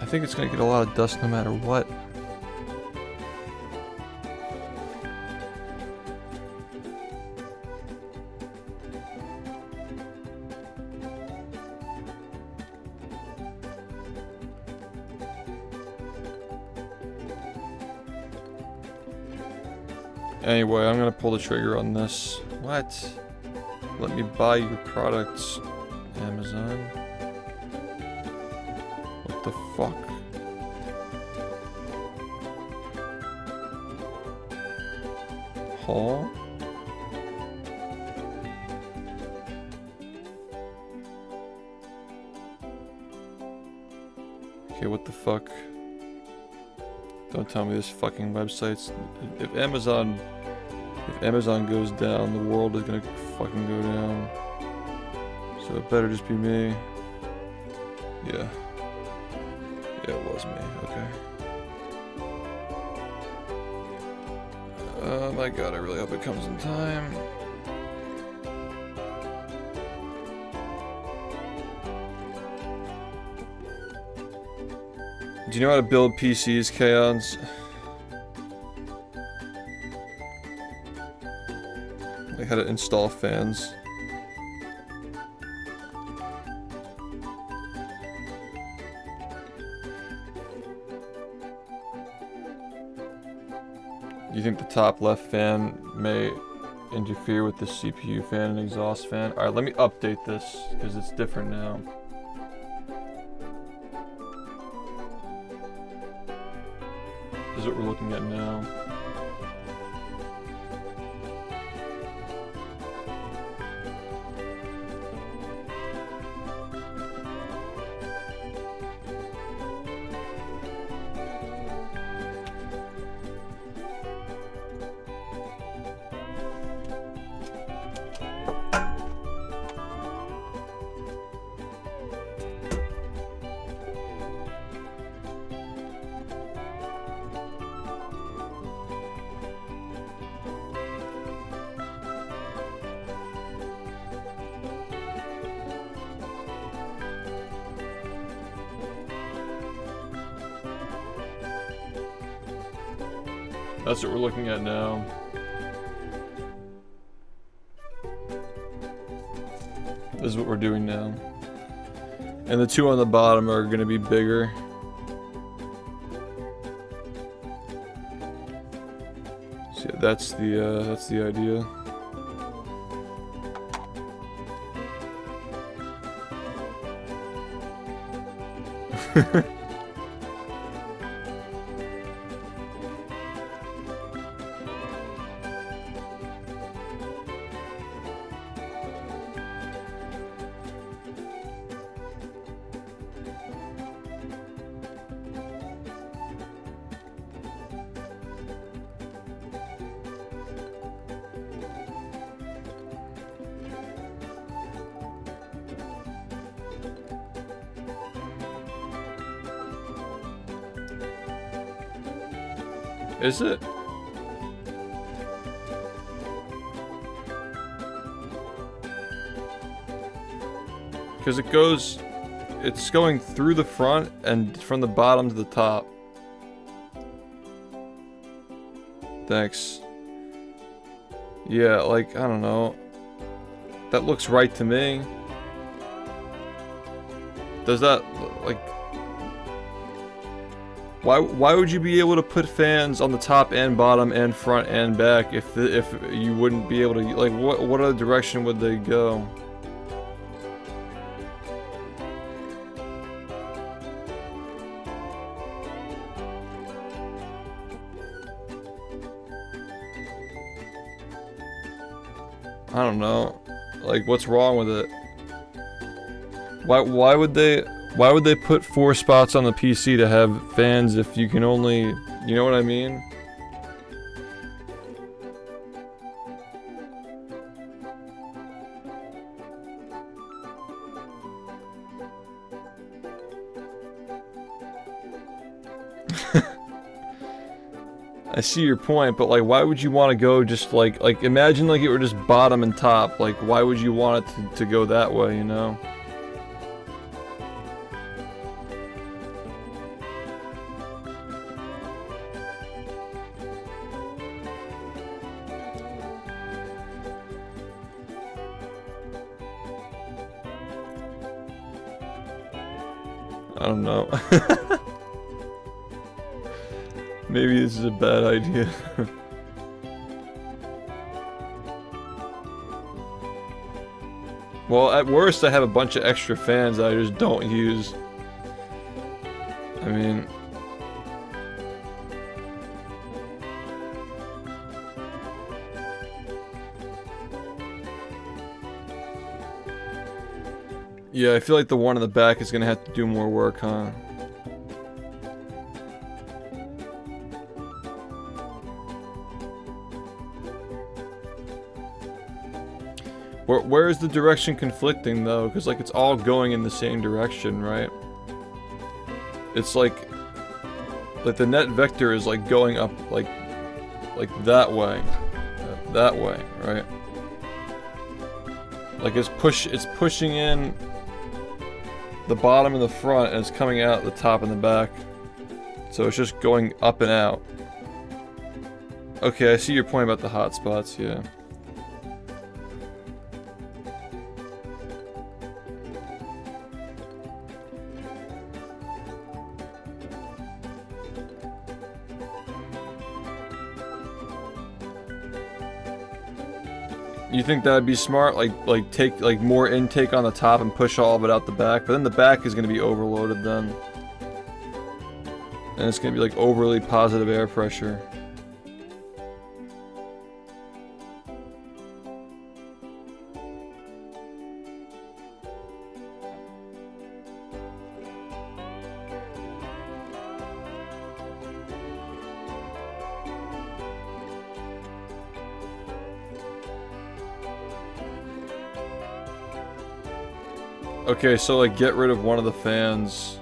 I think it's gonna get a lot of dust no matter what. Anyway, I'm gonna pull the trigger on this. What? Let me buy your products, Amazon. What the fuck? Huh? Okay, what the fuck? Don't tell me this fucking website's... If Amazon goes down, the world is gonna fucking go down. So it better just be me. Yeah. Yeah, it was me. Okay. Oh my god, I really hope it comes in time. Do you know how to build PCs, Kaons? Like how to install fans? Do you think the top left fan may interfere with the CPU fan and exhaust fan? Alright, let me update this, because it's different now. This is what we're looking at now. That's what we're looking at now. This is what we're doing now. And the two on the bottom are going to be bigger. So yeah, that's the idea. Is it? Because it's going through the front and from the bottom to the top. Thanks. Yeah, like, I don't know. That looks right to me. Does that, like... Why would you be able to put fans on the top and bottom and front and back if you wouldn't be able to, like, what other direction would they go? I don't know. Like, what's wrong with it? Why would they put 4 spots on the PC to have fans if you can only, you know what I mean? I see your point, but like, why would you want to go just like imagine like it were just bottom and top, like why would you want it to go that way, you know? I don't know. Maybe this is a bad idea. Well, at worst, I have a bunch of extra fans that I just don't use. I mean... Yeah, I feel like the one in the back is gonna have to do more work, huh? Where is the direction conflicting though? Because like it's all going in the same direction, right? It's like the net vector is like going up like that way, right? Like it's pushing in the bottom and the front, and it's coming out the top and the back. So it's just going up and out. Okay, I see your point about the hotspots, yeah. You think that'd be smart? Like take like more intake on the top and push all of it out the back, but then the back is gonna be overloaded then. And it's gonna be like overly positive air pressure. Okay, so like get rid of one of the fans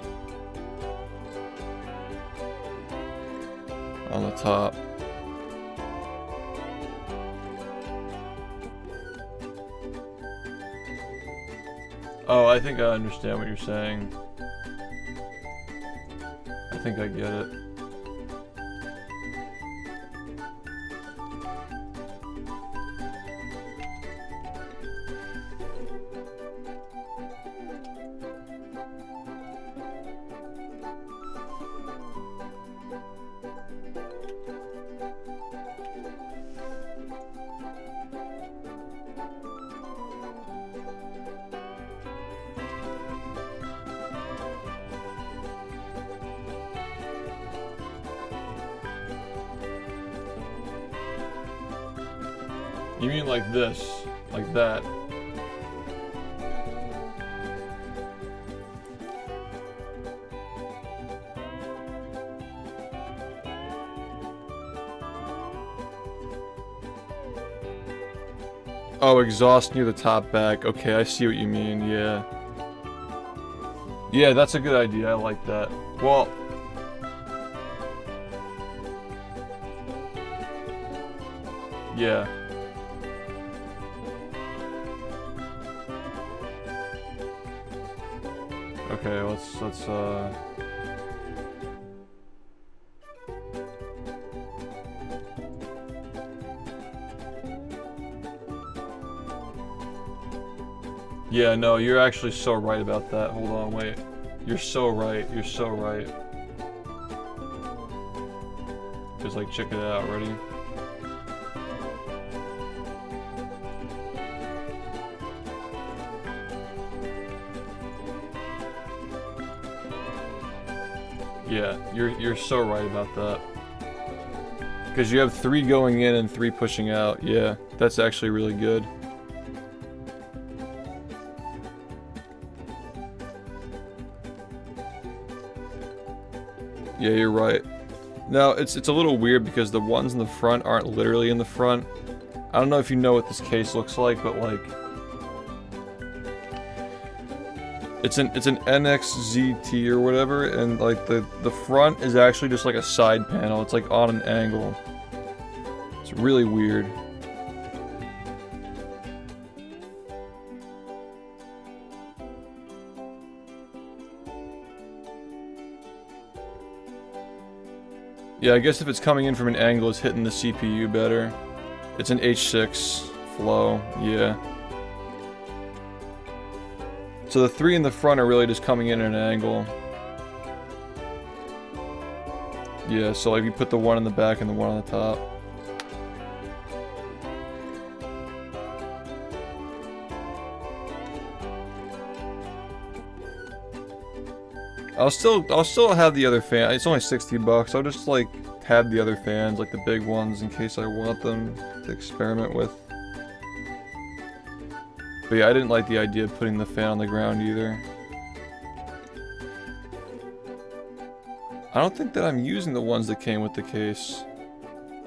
on the top. Oh, I think I understand what you're saying. I think I get it. You mean like this? Like that? Oh, exhaust near the top back. Okay, I see what you mean, yeah. Yeah, that's a good idea, I like that. Well... yeah. Okay, let's yeah, no, you're actually so right about that. Hold on, wait. You're so right, you're so right. Just like, check it out, ready? Yeah, you're so right about that. Because you have 3 going in and 3 pushing out. Yeah, that's actually really good. Yeah, you're right. Now, it's a little weird because the ones in the front aren't literally in the front. I don't know if you know what this case looks like, but like... It's an NXZT or whatever, and like the front is actually just like a side panel. It's like on an angle. It's really weird. Yeah, I guess if it's coming in from an angle, it's hitting the CPU better. It's an H6 flow, yeah. So the 3 in the front are really just coming in at an angle. Yeah, so like you put the one in the back and the one on the top. I'll still have the other fan. It's only $60. I'll just like have the other fans, like the big ones, in case I want them to experiment with. But yeah, I didn't like the idea of putting the fan on the ground either. I don't think that I'm using the ones that came with the case.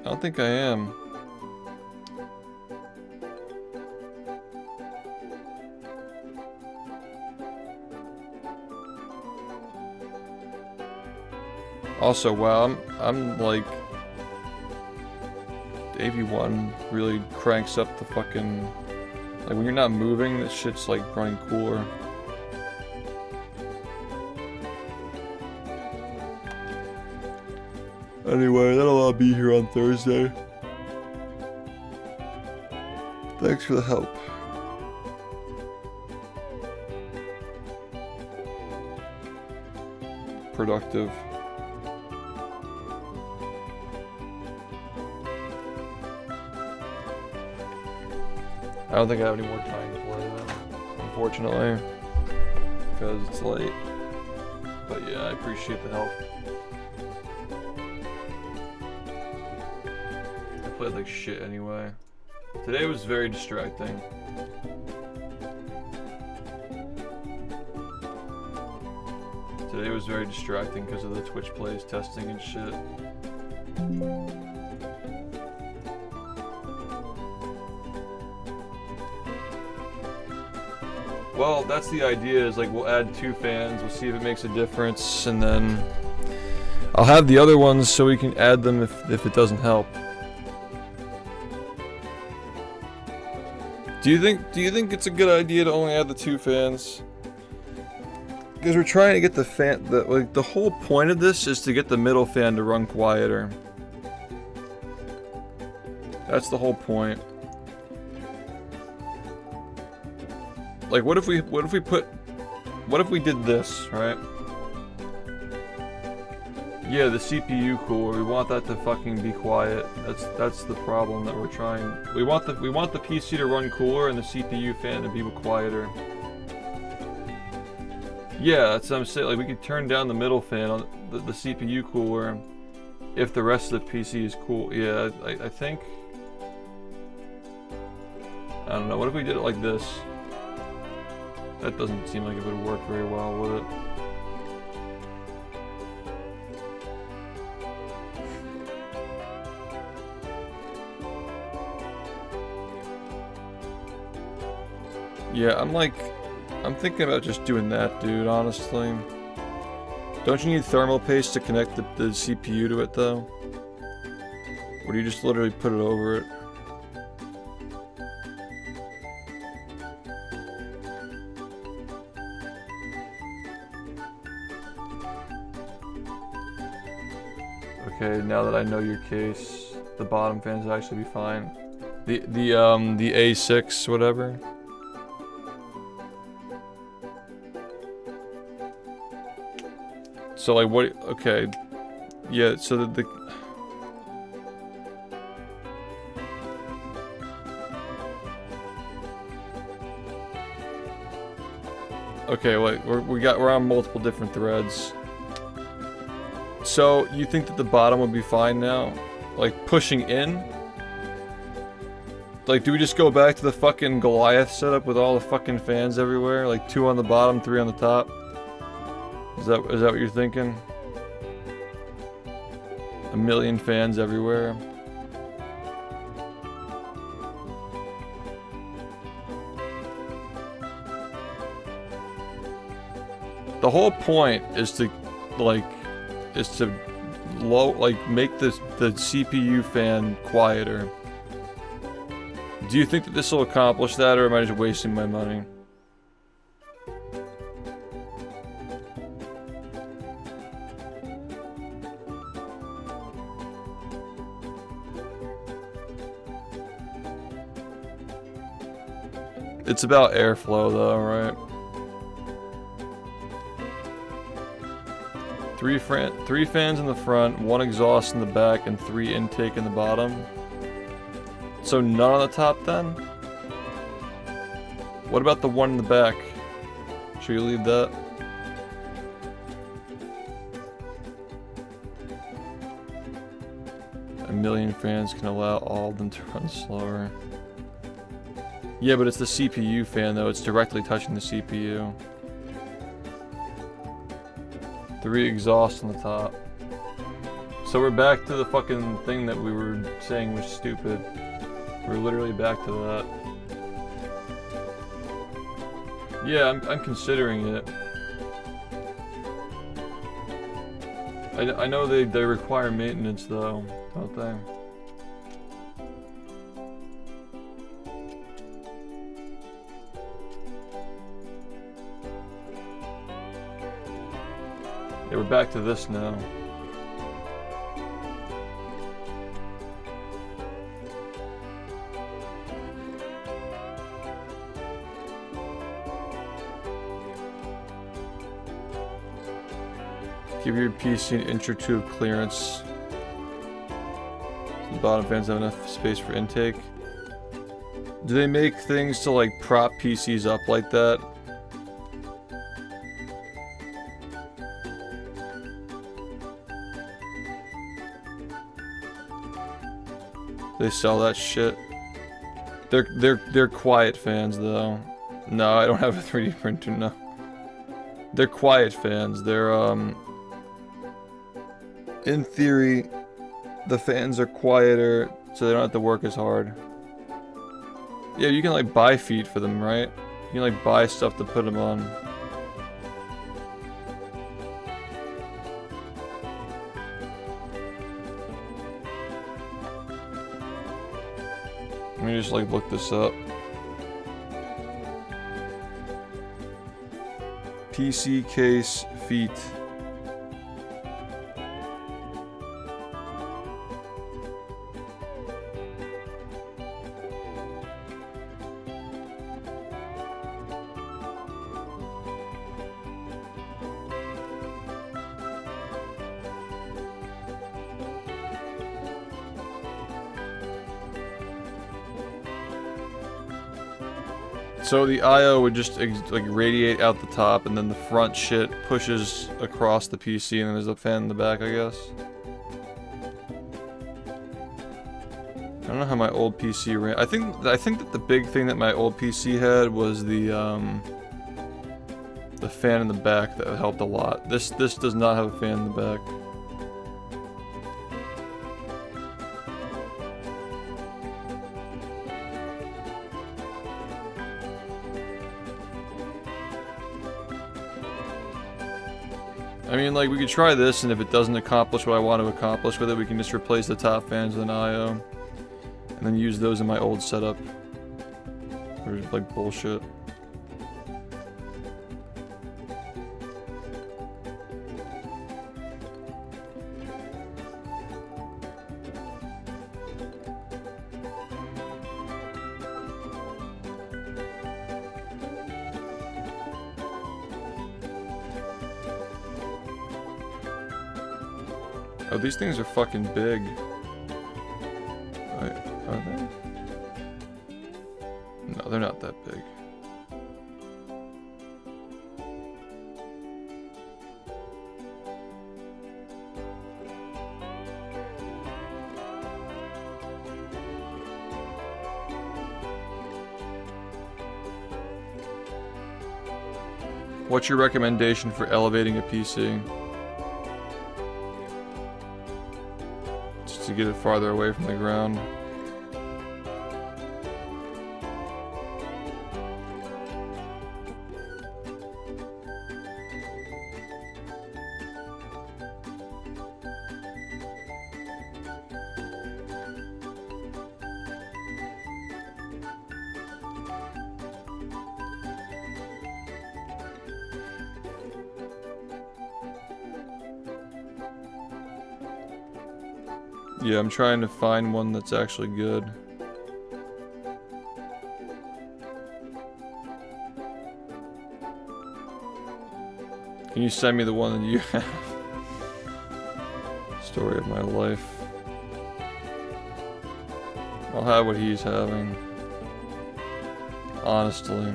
I don't think I am. Also, wow, I'm like, AV1 really cranks up the fucking, like when you're not moving, this shit's like running cooler. Anyway, that'll all be here on Thursday. Thanks for the help. Productive. I don't think I have any more time to play though, unfortunately, because it's late. But yeah, I appreciate the help. I played like shit anyway. Today was very distracting. Today was very distracting because of the Twitch plays testing and shit. Well, that's the idea, is like we'll add 2 fans, we'll see if it makes a difference, and then I'll have the other ones so we can add them if it doesn't help. Do you think it's a good idea to only add the 2 fans? Because we're trying to get the fan, the whole point of this is to get the middle fan to run quieter. That's the whole point. Like, what if we did this, right? Yeah, the CPU cooler. We want that to fucking be quiet. That's the problem that we're trying. We want the PC to run cooler and the CPU fan to be quieter. Yeah, that's what I'm saying. Like, we could turn down the middle fan on the CPU cooler if the rest of the PC is cool. Yeah, I think. I don't know. What if we did it like this? That doesn't seem like it would work very well, would it? Yeah, I'm thinking about just doing that, dude, honestly. Don't you need thermal paste to connect the CPU to it, though? Or do you just literally put it over it? Okay, now that I know your case, the bottom fans will actually be fine. The A6, whatever. So like what, okay. Yeah, so the okay, wait, we're on multiple different threads. So, you think that the bottom would be fine now? Like, pushing in? Like, do we just go back to the fucking Goliath setup with all the fucking fans everywhere? Like, 2 on the bottom, 3 on the top? Is that what you're thinking? A million fans everywhere? The whole point is to, like, make the CPU fan quieter. Do you think that this will accomplish that, or am I just wasting my money? It's about airflow though, right? Three fans in the front, 1 exhaust in the back, and 3 intake in the bottom. So none on the top then? What about the one in the back? Should we leave that? A million fans can allow all of them to run slower. Yeah, but it's the CPU fan though, it's directly touching the CPU. 3 exhausts on the top. So we're back to the fucking thing that we were saying was stupid. We're literally back to that. Yeah, I'm considering it. I know they require maintenance though, don't they? Yeah, we're back to this now. Give your PC an inch or 2 of clearance. The bottom fans have enough space for intake. Do they make things to like prop PCs up like that? They sell that shit. They're quiet fans though. No, I don't have a 3D printer, no. They're quiet fans. They're in theory, the fans are quieter, so they don't have to work as hard. Yeah, you can like buy feet for them, right? You can like buy stuff to put them on. Let me just like look this up. PC case feet. So the I/O would just like radiate out the top, and then the front shit pushes across the PC, and then there's a fan in the back, I guess. I don't know how my old PC ran. I think that the big thing that my old PC had was the fan in the back that helped a lot. This does not have a fan in the back. I mean, like, we could try this, and if it doesn't accomplish what I want to accomplish with it, we can just replace the top fans with an I/O. And then use those in my old setup. Or just, like, bullshit. Oh, these things are fucking big. Wait, are they? No, they're not that big. What's your recommendation for elevating a PC? To get it farther away from the ground. Yeah, I'm trying to find one that's actually good. Can you send me the one that you have? story of my life. I'll have what he's having. Honestly.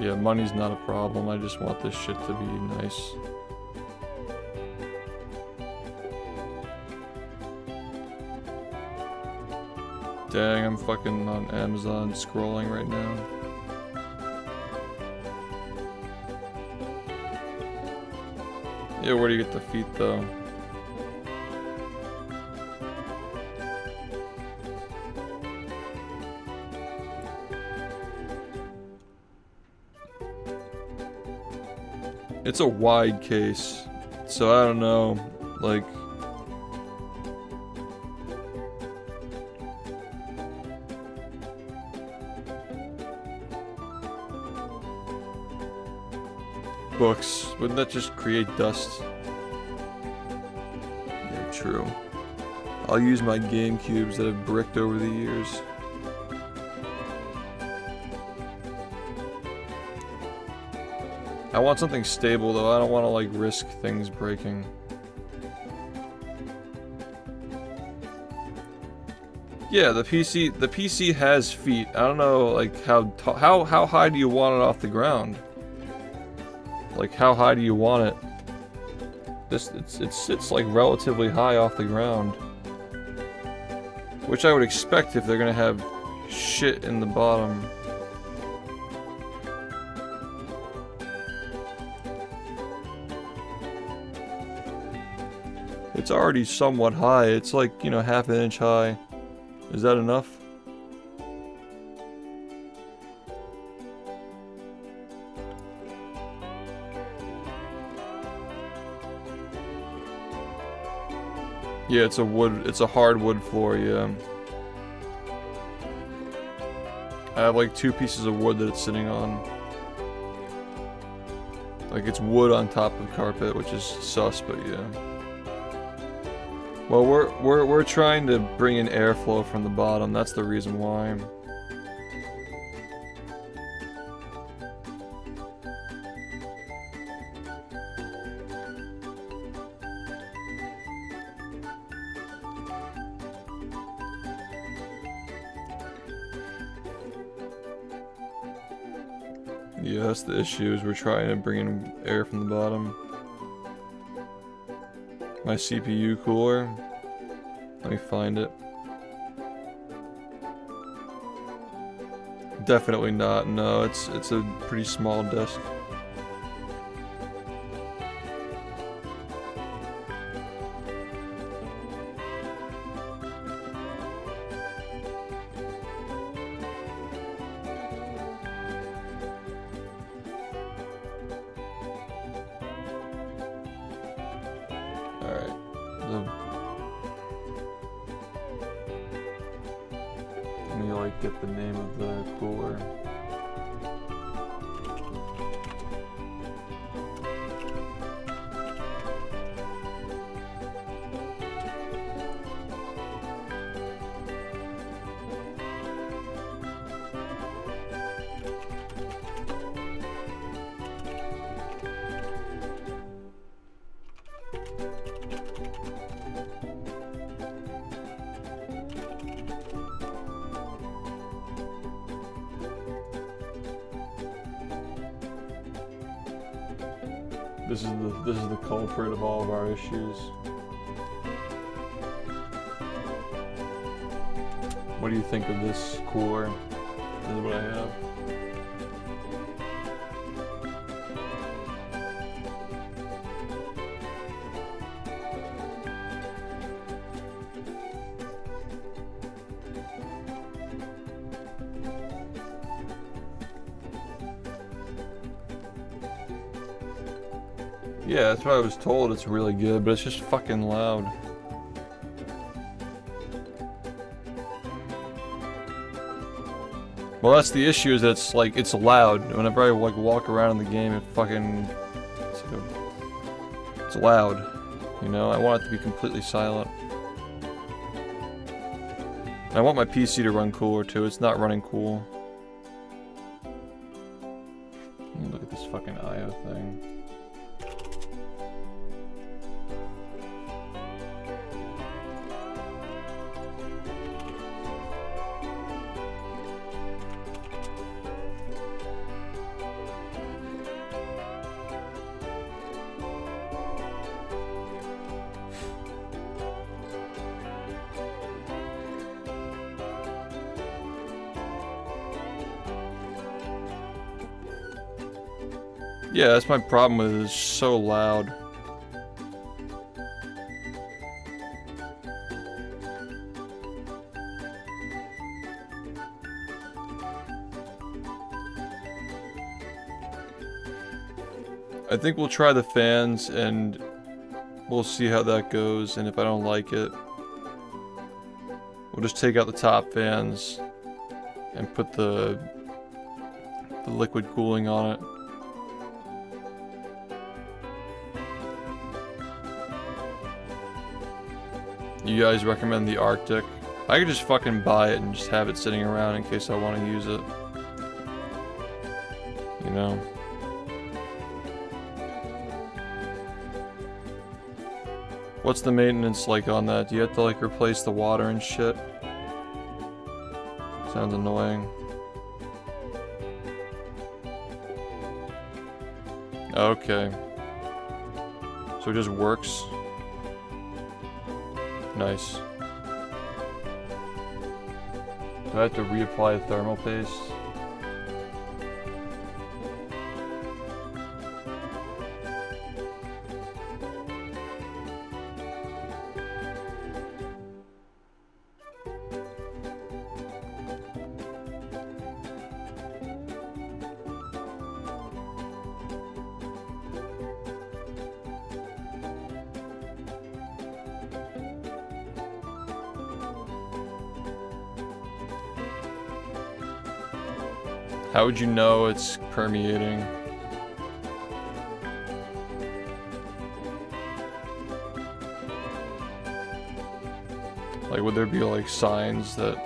Yeah, money's not a problem. I just want this shit to be nice. Dang, I'm fucking on Amazon scrolling right now. Yeah, where do you get the feet though? It's a wide case, so I don't know, like... Books, wouldn't that just create dust? Yeah, true. I'll use my game cubes that I've bricked over the years. I want something stable though, I don't want to like risk things breaking. Yeah, the PC has feet. I don't know like how high do you want it off the ground? Like how high do you want it? It's like relatively high off the ground. Which I would expect if they're gonna have shit in the bottom. It's already somewhat high. It's like, you know, half an inch high. Is that enough? Yeah, it's a hardwood floor, yeah. I have like 2 pieces of wood that it's sitting on. Like it's wood on top of carpet, which is sus, but yeah. Well, we're trying to bring in airflow from the bottom. That's the reason why. Yeah, that's the issue, is we're trying to bring in air from the bottom. My CPU cooler. Let me find it. Definitely not. No, it's a pretty small desk. Let me like get the name of the cooler. This is the culprit of all of our issues. What do you think of this cooler? This is what I have. Yeah, that's what I was told. It's really good, but it's just fucking loud. Well, that's the issue, is that it's loud. Whenever I like walk around in the game, it fucking it's loud. You know, I want it to be completely silent. I want my PC to run cooler too. It's not running cool. Look at this fucking IO thing. Yeah, that's my problem with it. It's so loud. I think we'll try the fans and we'll see how that goes, and if I don't like it, we'll just take out the top fans and put the liquid cooling on it. You guys recommend the Arctic? I could just fucking buy it and just have it sitting around in case I want to use it. You know? What's the maintenance like on that? Do you have to like replace the water and shit? Sounds annoying. Okay. So it just works? Nice. Do I have to reapply the thermal paste? How would you know it's permeating? Like, would there be like signs that...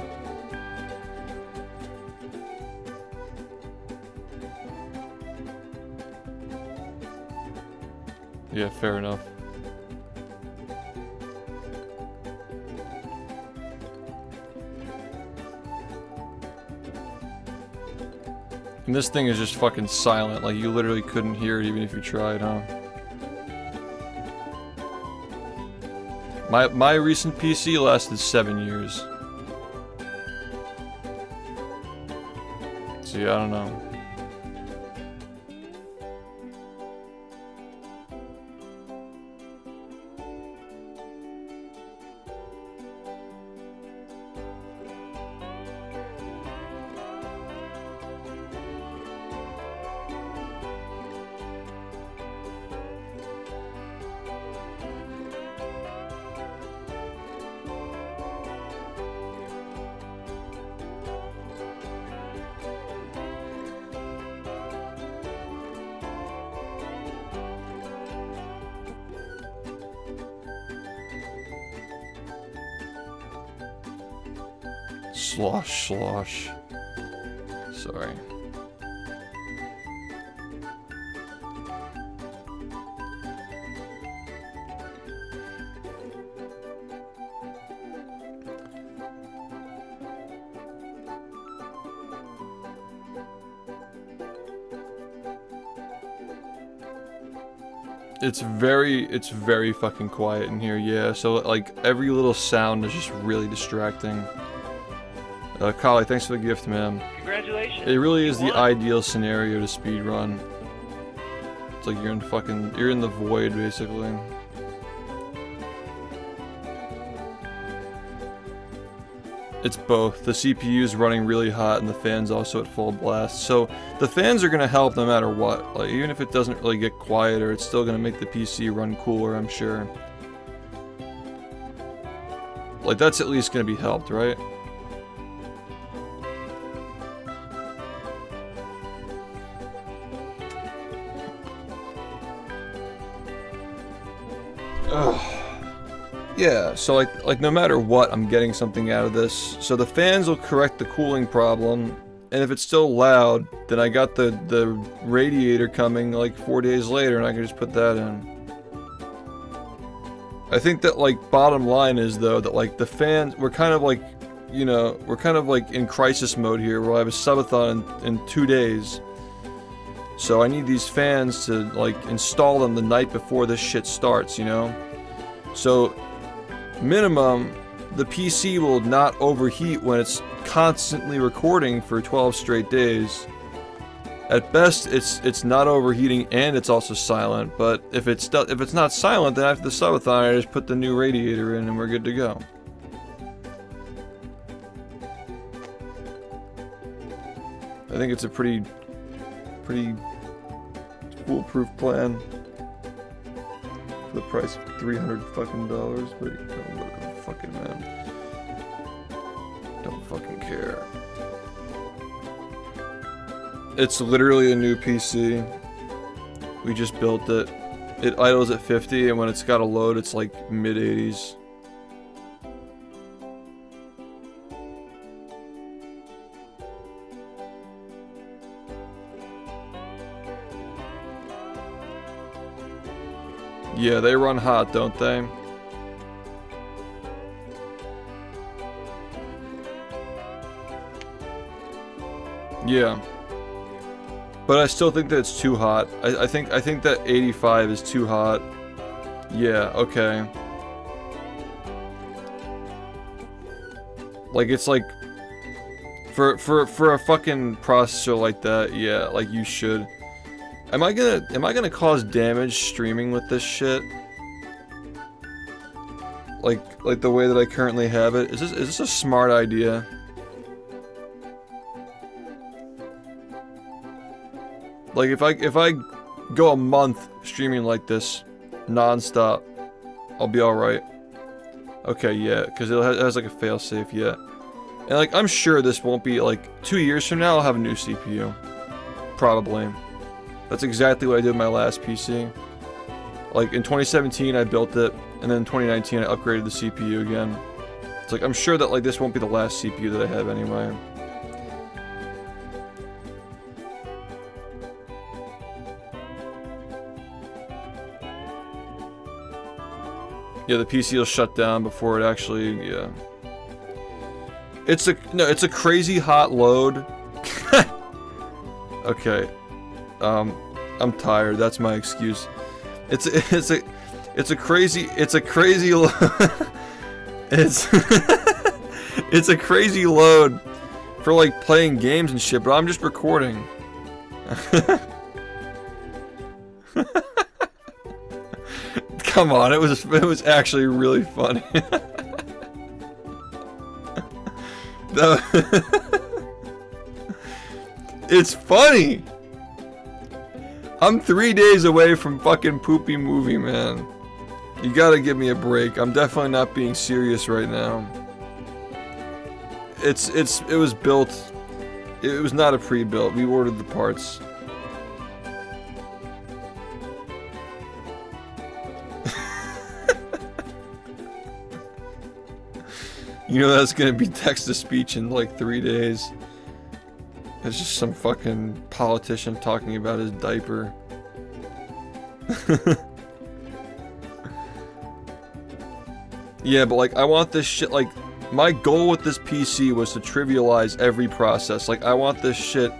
Yeah, fair enough. And this thing is just fucking silent, like you literally couldn't hear it even if you tried, huh? My recent PC lasted 7 years. See, I don't know. Slosh. Sorry. It's very fucking quiet in here, yeah. So like every little sound is just really distracting. Kali, thanks for the gift, man. Congratulations. It really is the ideal scenario to speedrun. It's like you're in the void, basically. It's both. The CPU is running really hot and the fan's also at full blast. So the fans are gonna help no matter what. Like even if it doesn't really get quieter, it's still gonna make the PC run cooler, I'm sure. Like that's at least gonna be helped, right? Yeah, so like no matter what, I'm getting something out of this. So the fans will correct the cooling problem, and if it's still loud, then I got the radiator coming like 4 days later, and I can just put that in. I think that, like, bottom line is, though, that, like, the fans, we're kind of like, you know, we're kind of like in crisis mode here. We'll have a subathon in 2 days. So I need these fans to, like, install them the night before this shit starts, you know? So, minimum, the PC will not overheat when it's constantly recording for 12 straight days. At best, it's not overheating and it's also silent, but if it's not silent, then after the subathon, I just put the new radiator in and we're good to go. I think it's a pretty foolproof plan for the price of $300 fucking dollars, but don't fucking man. Don't fucking care. It's literally a new PC. We just built it. It idles at 50, and when it's got a load, it's like mid-80s. Yeah, they run hot, don't they? Yeah. But I still think that it's too hot. I think that 85 is too hot. Yeah, okay. Like, it's like for a fucking processor like that, yeah, like you should. Am I gonna cause damage streaming with this shit? Like the way that I currently have it? Is this a smart idea? Like if I go a month streaming like this, non-stop, I'll be alright. Okay, yeah, because it has like a failsafe, yeah. And like, I'm sure this won't be like 2 years from now, I'll have a new CPU. Probably. That's exactly what I did with my last PC. Like in 2017 I built it, and then in 2019 I upgraded the CPU again. It's like, I'm sure that like this won't be the last CPU that I have anyway. Yeah, the PC will shut down before it actually, yeah. It's a crazy hot load. Okay. I'm tired. That's my excuse. It's a crazy load. It's a crazy load for like playing games and shit, but I'm just recording. Come on, it was actually really funny. It's funny. I'm 3 days away from fucking poopy movie, man. You gotta give me a break. I'm definitely not being serious right now. It was built. It was not a pre-built. We ordered the parts. You know that's gonna be text-to-speech in like 3 days. It's just some fucking politician talking about his diaper. Yeah, but like, I want this shit, like, my goal with this PC was to trivialize every process. Like, I want this shit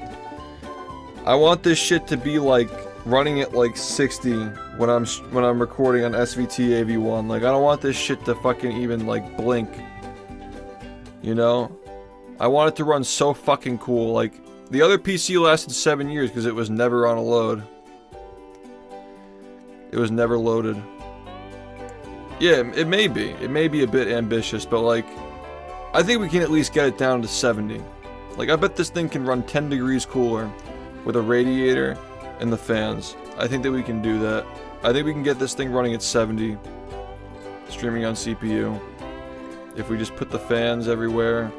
to be like running at like 60 when I'm recording on SVT AV1. Like, I don't want this shit to fucking even like blink. You know? I want it to run so fucking cool. Like, the other PC lasted 7 years because it was never on a load. It was never loaded. Yeah, it may be. It may be a bit ambitious, but like, I think we can at least get it down to 70. Like, I bet this thing can run 10 degrees cooler with a radiator and the fans. I think that we can do that. I think we can get this thing running at 70, streaming on CPU. If we just put the fans everywhere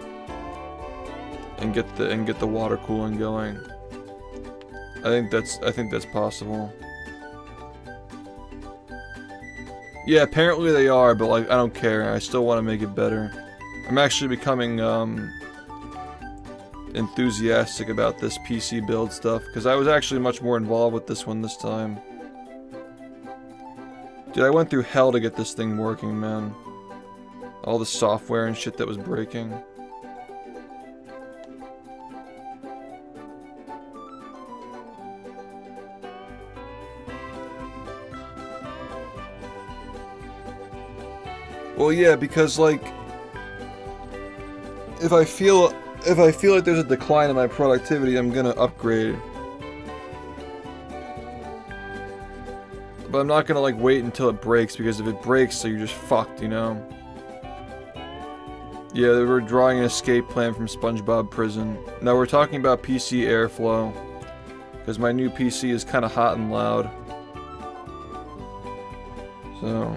and get the water cooling going. I think that's possible. Yeah, apparently they are, but like, I don't care. I still want to make it better. I'm actually becoming, enthusiastic about this PC build stuff, because I was actually much more involved with this one this time. Dude, I went through hell to get this thing working, man. All the software and shit that was breaking. Well, yeah, because like, if I feel like there's a decline in my productivity, I'm gonna upgrade. But I'm not gonna like wait until it breaks, because if it breaks, so you're just fucked, you know? Yeah, they were drawing an escape plan from SpongeBob prison. No, we're talking about PC airflow, because my new PC is kind of hot and loud. So,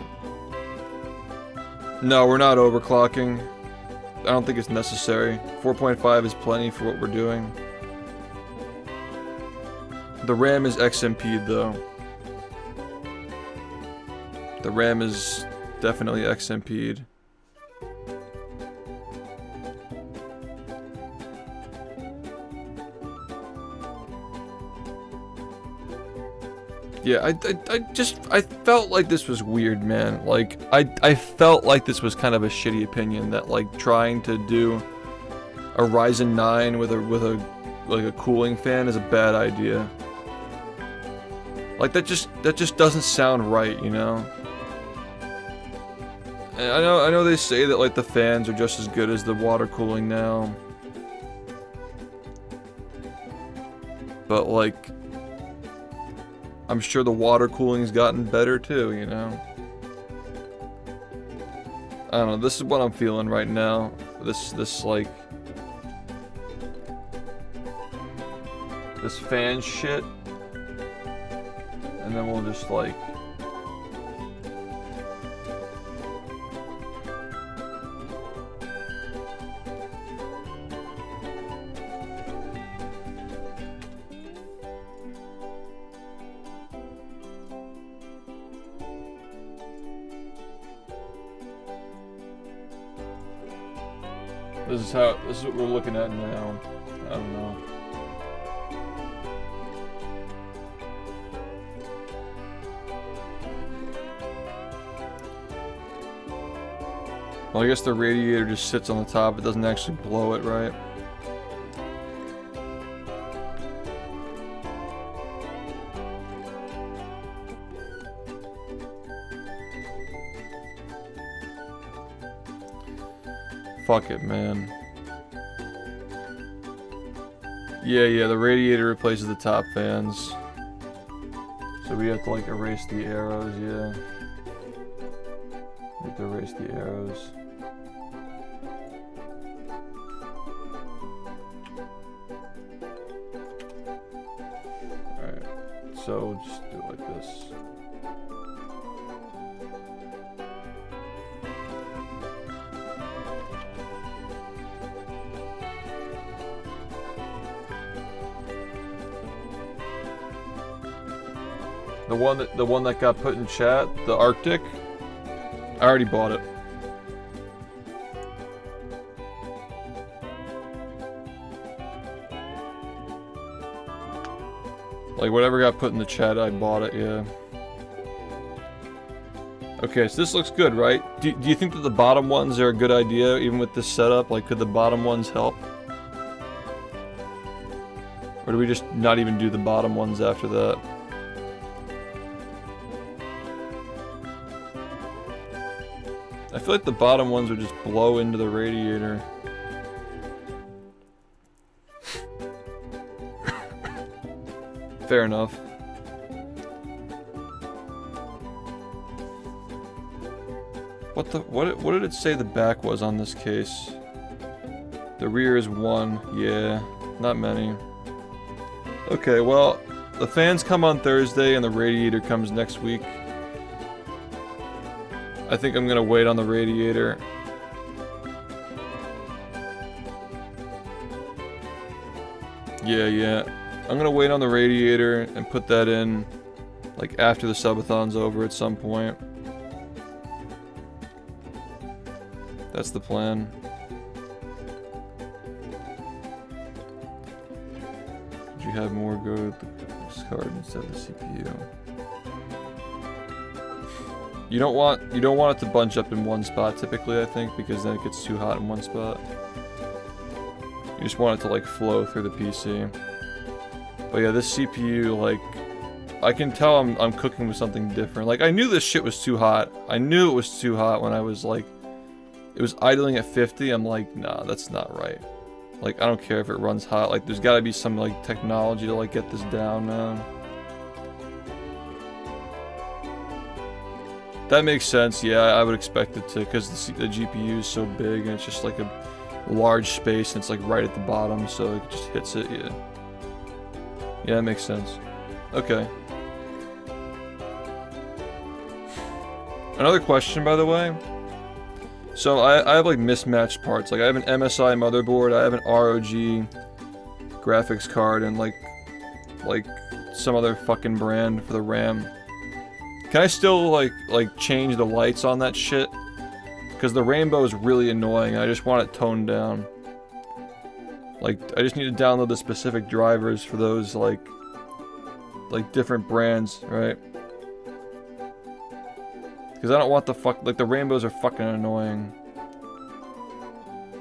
no, we're not overclocking. I don't think it's necessary. 4.5 is plenty for what we're doing. The RAM is XMP'd though. The RAM is definitely XMP'd. Yeah, I felt like this was weird, man. Like, I felt like this was kind of a shitty opinion, that like trying to do a Ryzen 9 with a cooling fan is a bad idea. Like that just doesn't sound right, you know? And I know they say that like the fans are just as good as the water cooling now. But like, I'm sure the water cooling's gotten better too, you know? I don't know, this is what I'm feeling right now. This like... this fan shit. And then we'll just like... This is what we're looking at now. I don't know. Well, I guess the radiator just sits on the top. It doesn't actually blow it, right? Fuck it, man. Yeah, the radiator replaces the top fans. So we have to like erase the arrows, yeah. We have to erase the arrows. Alright, so we'll just do it like this. The one that got put in chat, the Arctic, I already bought it. Like whatever got put in the chat, I bought it, yeah. Okay, so this looks good, right? Do you think that the bottom ones are a good idea, even with this setup? Like, could the bottom ones help? Or do we just not even do the bottom ones after that? I feel like the bottom ones would just blow into the radiator. Fair enough. What did it say the back was on this case? The rear is 1, yeah, not many. Okay, well, the fans come on Thursday and the radiator comes next week. I think I'm gonna wait on the radiator. Yeah. I'm gonna wait on the radiator and put that in, like, after the subathon's over at some point. That's the plan. Did you have more go to the graphics card instead of the CPU? You don't want it to bunch up in one spot typically, I think, because then it gets too hot in one spot. You just want it to like flow through the PC. But yeah, this CPU, like, I can tell I'm cooking with something different. Like, I knew this shit was too hot. I knew it was too hot when I was like, it was idling at 50. I'm like, nah, that's not right. Like, I don't care if it runs hot. Like, there's gotta be some like technology to like get this down, man. That makes sense. Yeah, I would expect it to, because the GPU is so big and it's just like a large space and it's like right at the bottom, so it just hits it. Yeah. Yeah, that makes sense. Okay. Another question, by the way. So I have like mismatched parts. Like I have an MSI motherboard, I have an ROG graphics card, and like some other fucking brand for the RAM. Can I still like change the lights on that shit? Because the rainbow is really annoying. I just want it toned down. Like I just need to download the specific drivers for those like different brands, right? Because I don't want the rainbows are fucking annoying.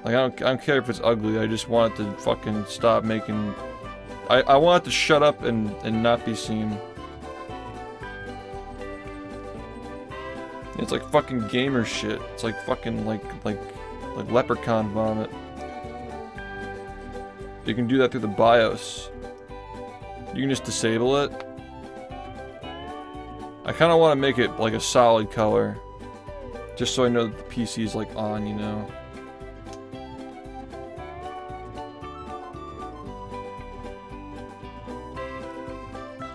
Like I don't care if it's ugly. I just want it to fucking stop making. I want it to shut up and not be seen. It's like fucking gamer shit. It's like fucking like leprechaun vomit. You can do that through the BIOS. You can just disable it. I kind of want to make it like a solid color, just so I know that the PC is like on, you know.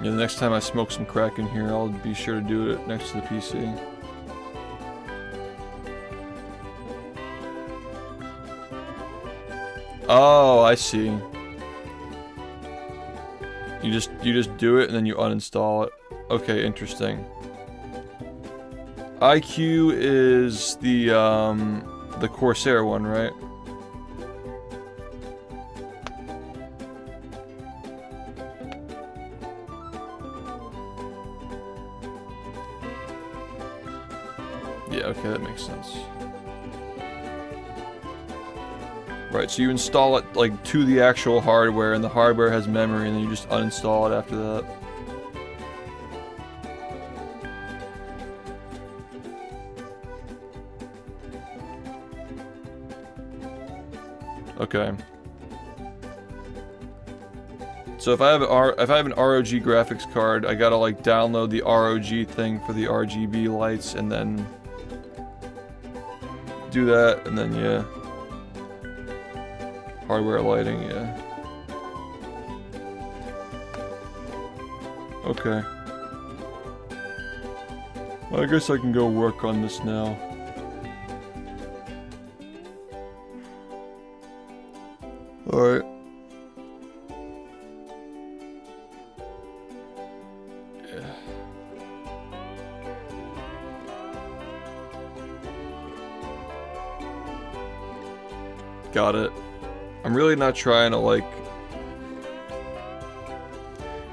Yeah, the next time I smoke some crack in here, I'll be sure to do it next to the PC. Oh, I see. You just do it and then you uninstall it. Okay, interesting. IQ is the Corsair one, right? Yeah, okay, that makes sense. Right, so you install it like to the actual hardware, and the hardware has memory, and then you just uninstall it after that. Okay. So if I have an ROG graphics card, I gotta like download the ROG thing for the RGB lights, and then do that, and then yeah. Hardware lighting, yeah. Okay. Well, I guess I can go work on this now. Alright. Yeah. Got it. I'm really not trying to like...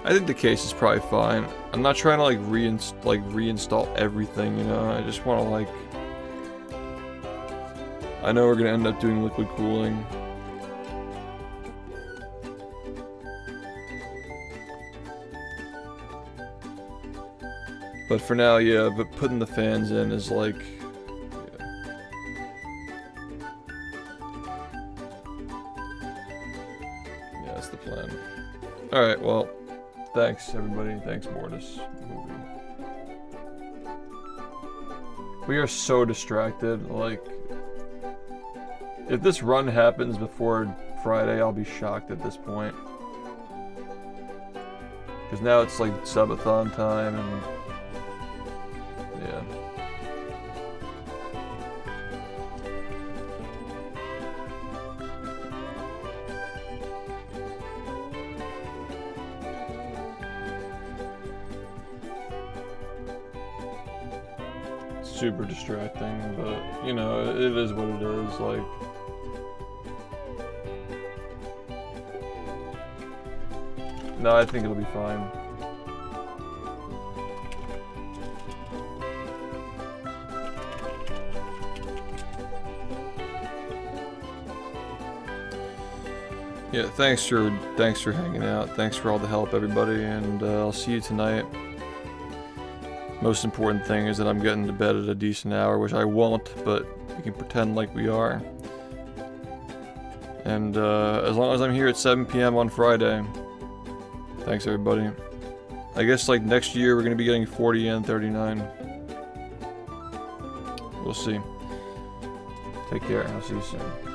I think the case is probably fine. I'm not trying to like reinstall everything, you know? I just want to like... I know we're gonna end up doing liquid cooling. But for now, yeah, but putting the fans in is like... Alright, well, thanks everybody. Thanks, Mortis. We are so distracted. Like, if this run happens before Friday, I'll be shocked at this point. Because now it's like subathon time and... yeah. super distracting, but you know, it is what it is. Like, no, I think it'll be fine. Yeah, thanks for hanging out. Thanks for all the help, everybody, and I'll see you tonight. Most important thing is that I'm getting to bed at a decent hour, which I won't, but we can pretend like we are. And as long as I'm here at 7 p.m. on Friday, thanks everybody. I guess like next year we're gonna be getting 40 and 39. We'll see. Take care. I'll see you soon.